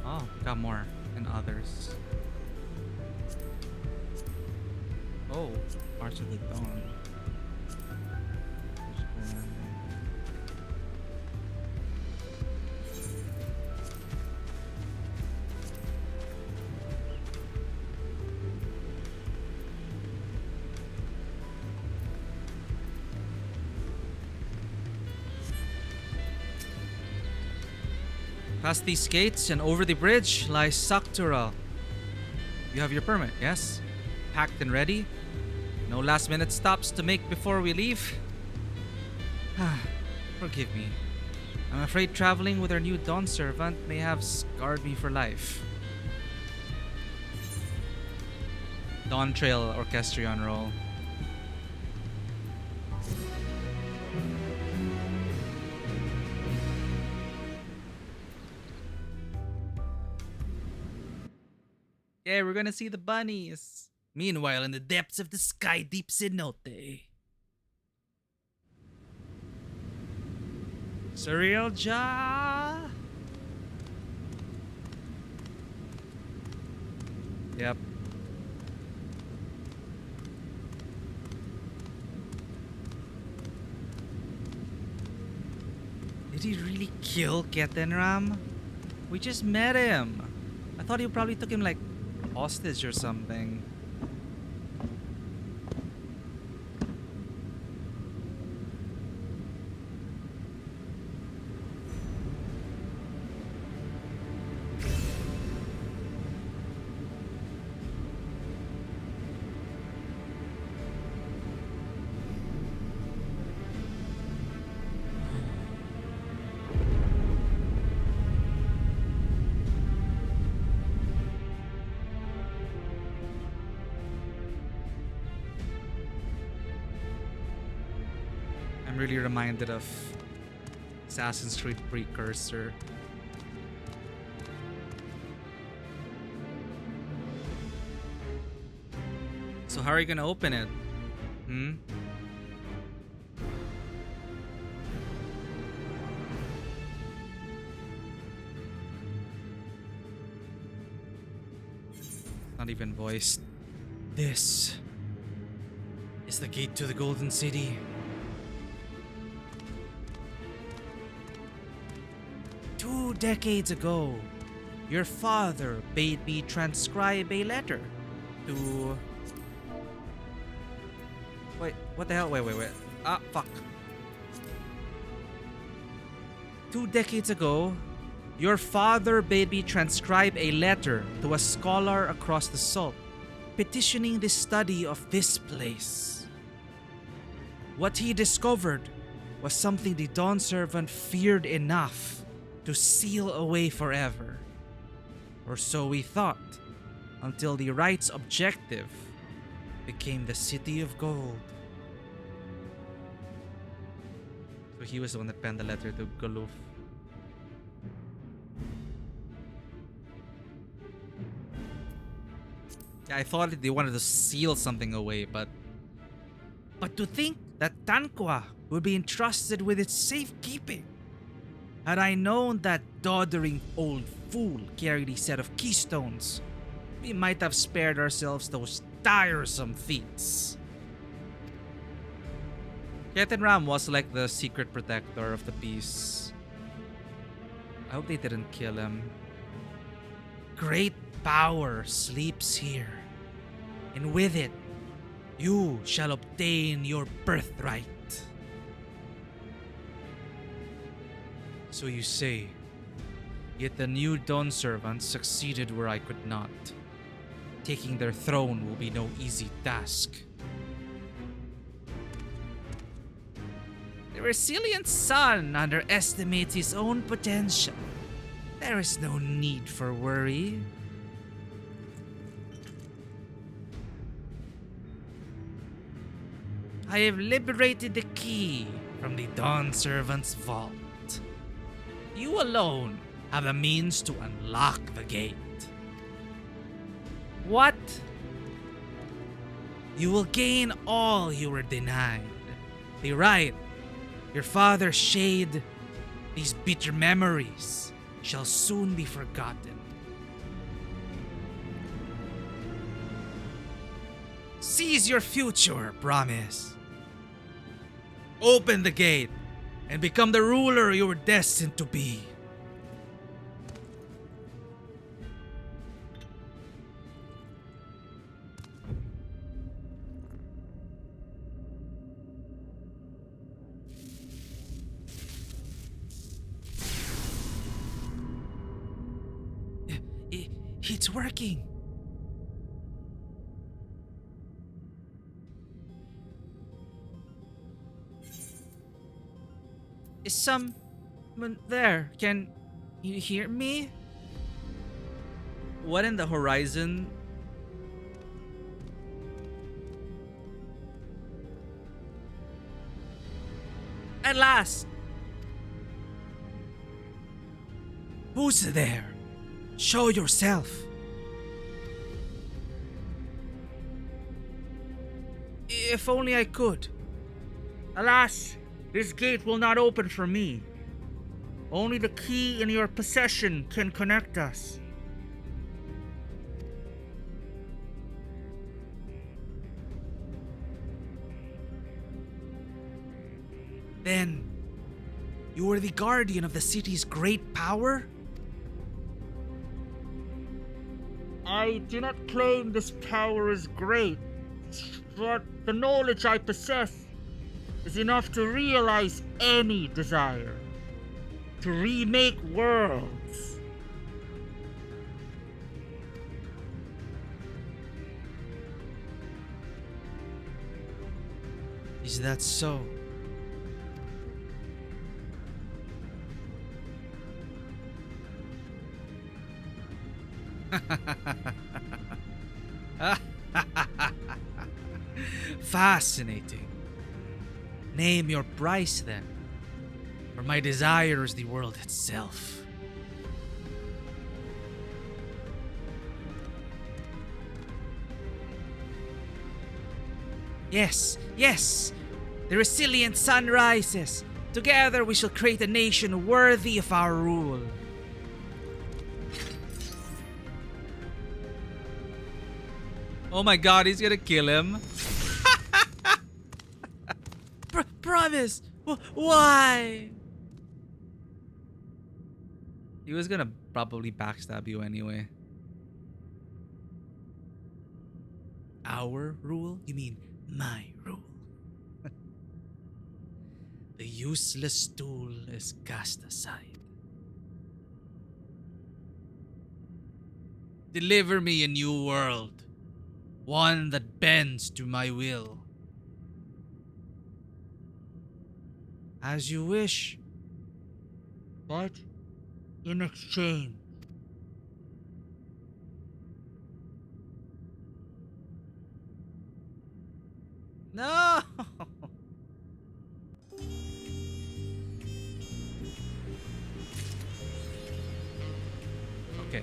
Oh, got more and others. Oh, Arch of the Dawn. Dirigible landing. Past these gates and over the bridge lies Saktura. You have your permit, yes? Packed and ready? No last minute stops to make before we leave? Forgive me. I'm afraid traveling with our new Dawn servant may have scarred me for life. Dawntrail orchestrion roll. Yeah, we're gonna see the bunnies. Meanwhile, in the depths of the sky deep cenote. Surreal Ja. Yep. Did he really kill Ketenram? We just met him. I thought he probably took him like hostage or something. Really reminded of Assassin's Creed Precursor. So how are you gonna open it? Not even voiced. This is the gate to the Golden City. 2 decades ago, your father bade me transcribe a letter to... Wait, what the hell? Wait. Ah, fuck. 2 decades ago, your father bade me transcribe a letter to a scholar across the salt, petitioning the study of this place. What he discovered was something the Dawn Servant feared enough to seal away forever. Or so we thought, until the right's objective became the City of Gold. So he was the one that penned the letter to Goluf. Yeah, I thought they wanted to seal something away, but to think that Tanqua would be entrusted with its safekeeping. Had I known that doddering old fool carried a set of keystones, we might have spared ourselves those tiresome feats. Ketenram was like the secret protector of the peace. I hope they didn't kill him. Great power sleeps here, and with it, you shall obtain your birthright. So you say, Yet the new Dawn servants succeeded where I could not. Taking their throne will be no easy task. The resilient son underestimates his own potential. There is no need for worry. I have liberated the key from the Dawn Servant's vault. You alone have the means to unlock the gate. What? You will gain all you were denied. The right, your father's shade, these bitter memories shall soon be forgotten. Seize your future, promise. Open the gate and become the ruler you were destined to be. It's working. Is someone there? Can you hear me? What in the horizon? At last! Who's there? Show yourself. If only I could. Alas, this gate will not open for me. Only the key in your possession can connect us. Then, you are the guardian of the city's great power? I do not claim this power is great, but the knowledge I possess is enough to realize any desire, to remake worlds. Is that so? Fascinating. Name your price then, for my desire is the world itself. Yes, yes, the resilient sun rises. Together we shall create a nation worthy of our rule. Oh my god, he's gonna kill him. Promise! Why? He was gonna probably backstab you anyway. Our rule? You mean my rule? The useless tool is cast aside. Deliver me a new world. One that bends to my will. As you wish. But in exchange. No! Okay.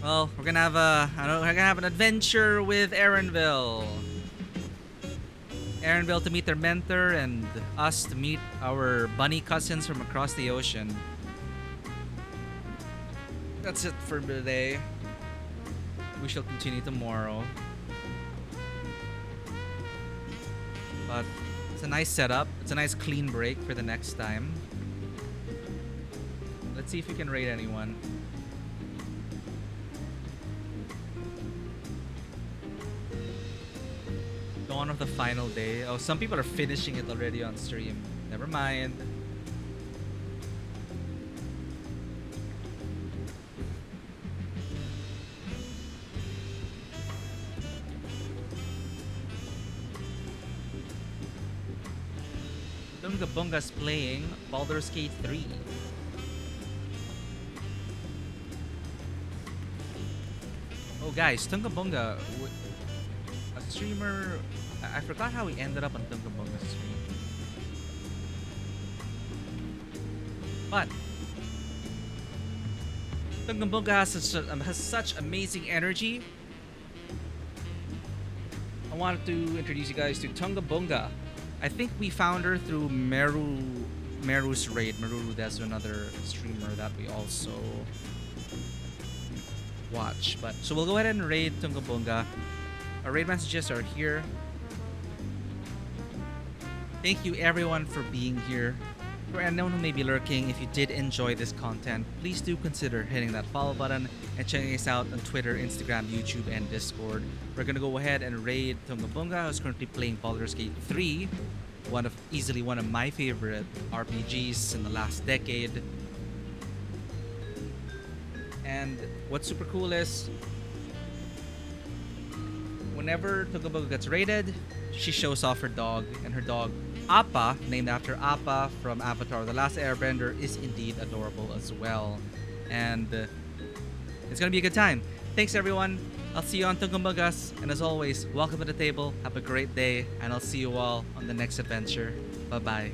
Well, we're gonna have an adventure with Erenville. Erenville to meet their mentor, and us to meet our bunny cousins from across the ocean. That's it for today. We shall continue tomorrow. But it's a nice setup. It's a nice clean break for the next time. Let's see if we can raid anyone. Dawn of the final day. Oh, some people are finishing it already on stream. Never mind. Tungabunga's playing Baldur's Gate 3. Oh guys, Tungabunga, a streamer, I forgot how he ended up on Tungabunga's stream. But Tungabunga has such amazing energy. I wanted to introduce you guys to Tungabunga. I think we found her through Meru's raid. Meru, that's another streamer that we also watch. But so we'll go ahead and raid Tungabunga. Our raid messages are here. Thank you everyone for being here. For anyone who may be lurking, if you did enjoy this content, please do consider hitting that follow button and checking us out on Twitter, Instagram, YouTube, and Discord. We're gonna go ahead and raid Tungabunga, who's currently playing Baldur's Gate 3, easily one of my favorite RPGs in the last decade. And what's super cool is, whenever Tungabunga gets raided, she shows off her dog, and her dog Appa, named after Appa from Avatar The Last Airbender, is indeed adorable as well. And it's gonna be a good time. Thanks everyone. I'll see you on Tungabungas, and as always, welcome to the table. Have a great day, and I'll see you all on the next adventure. Bye bye.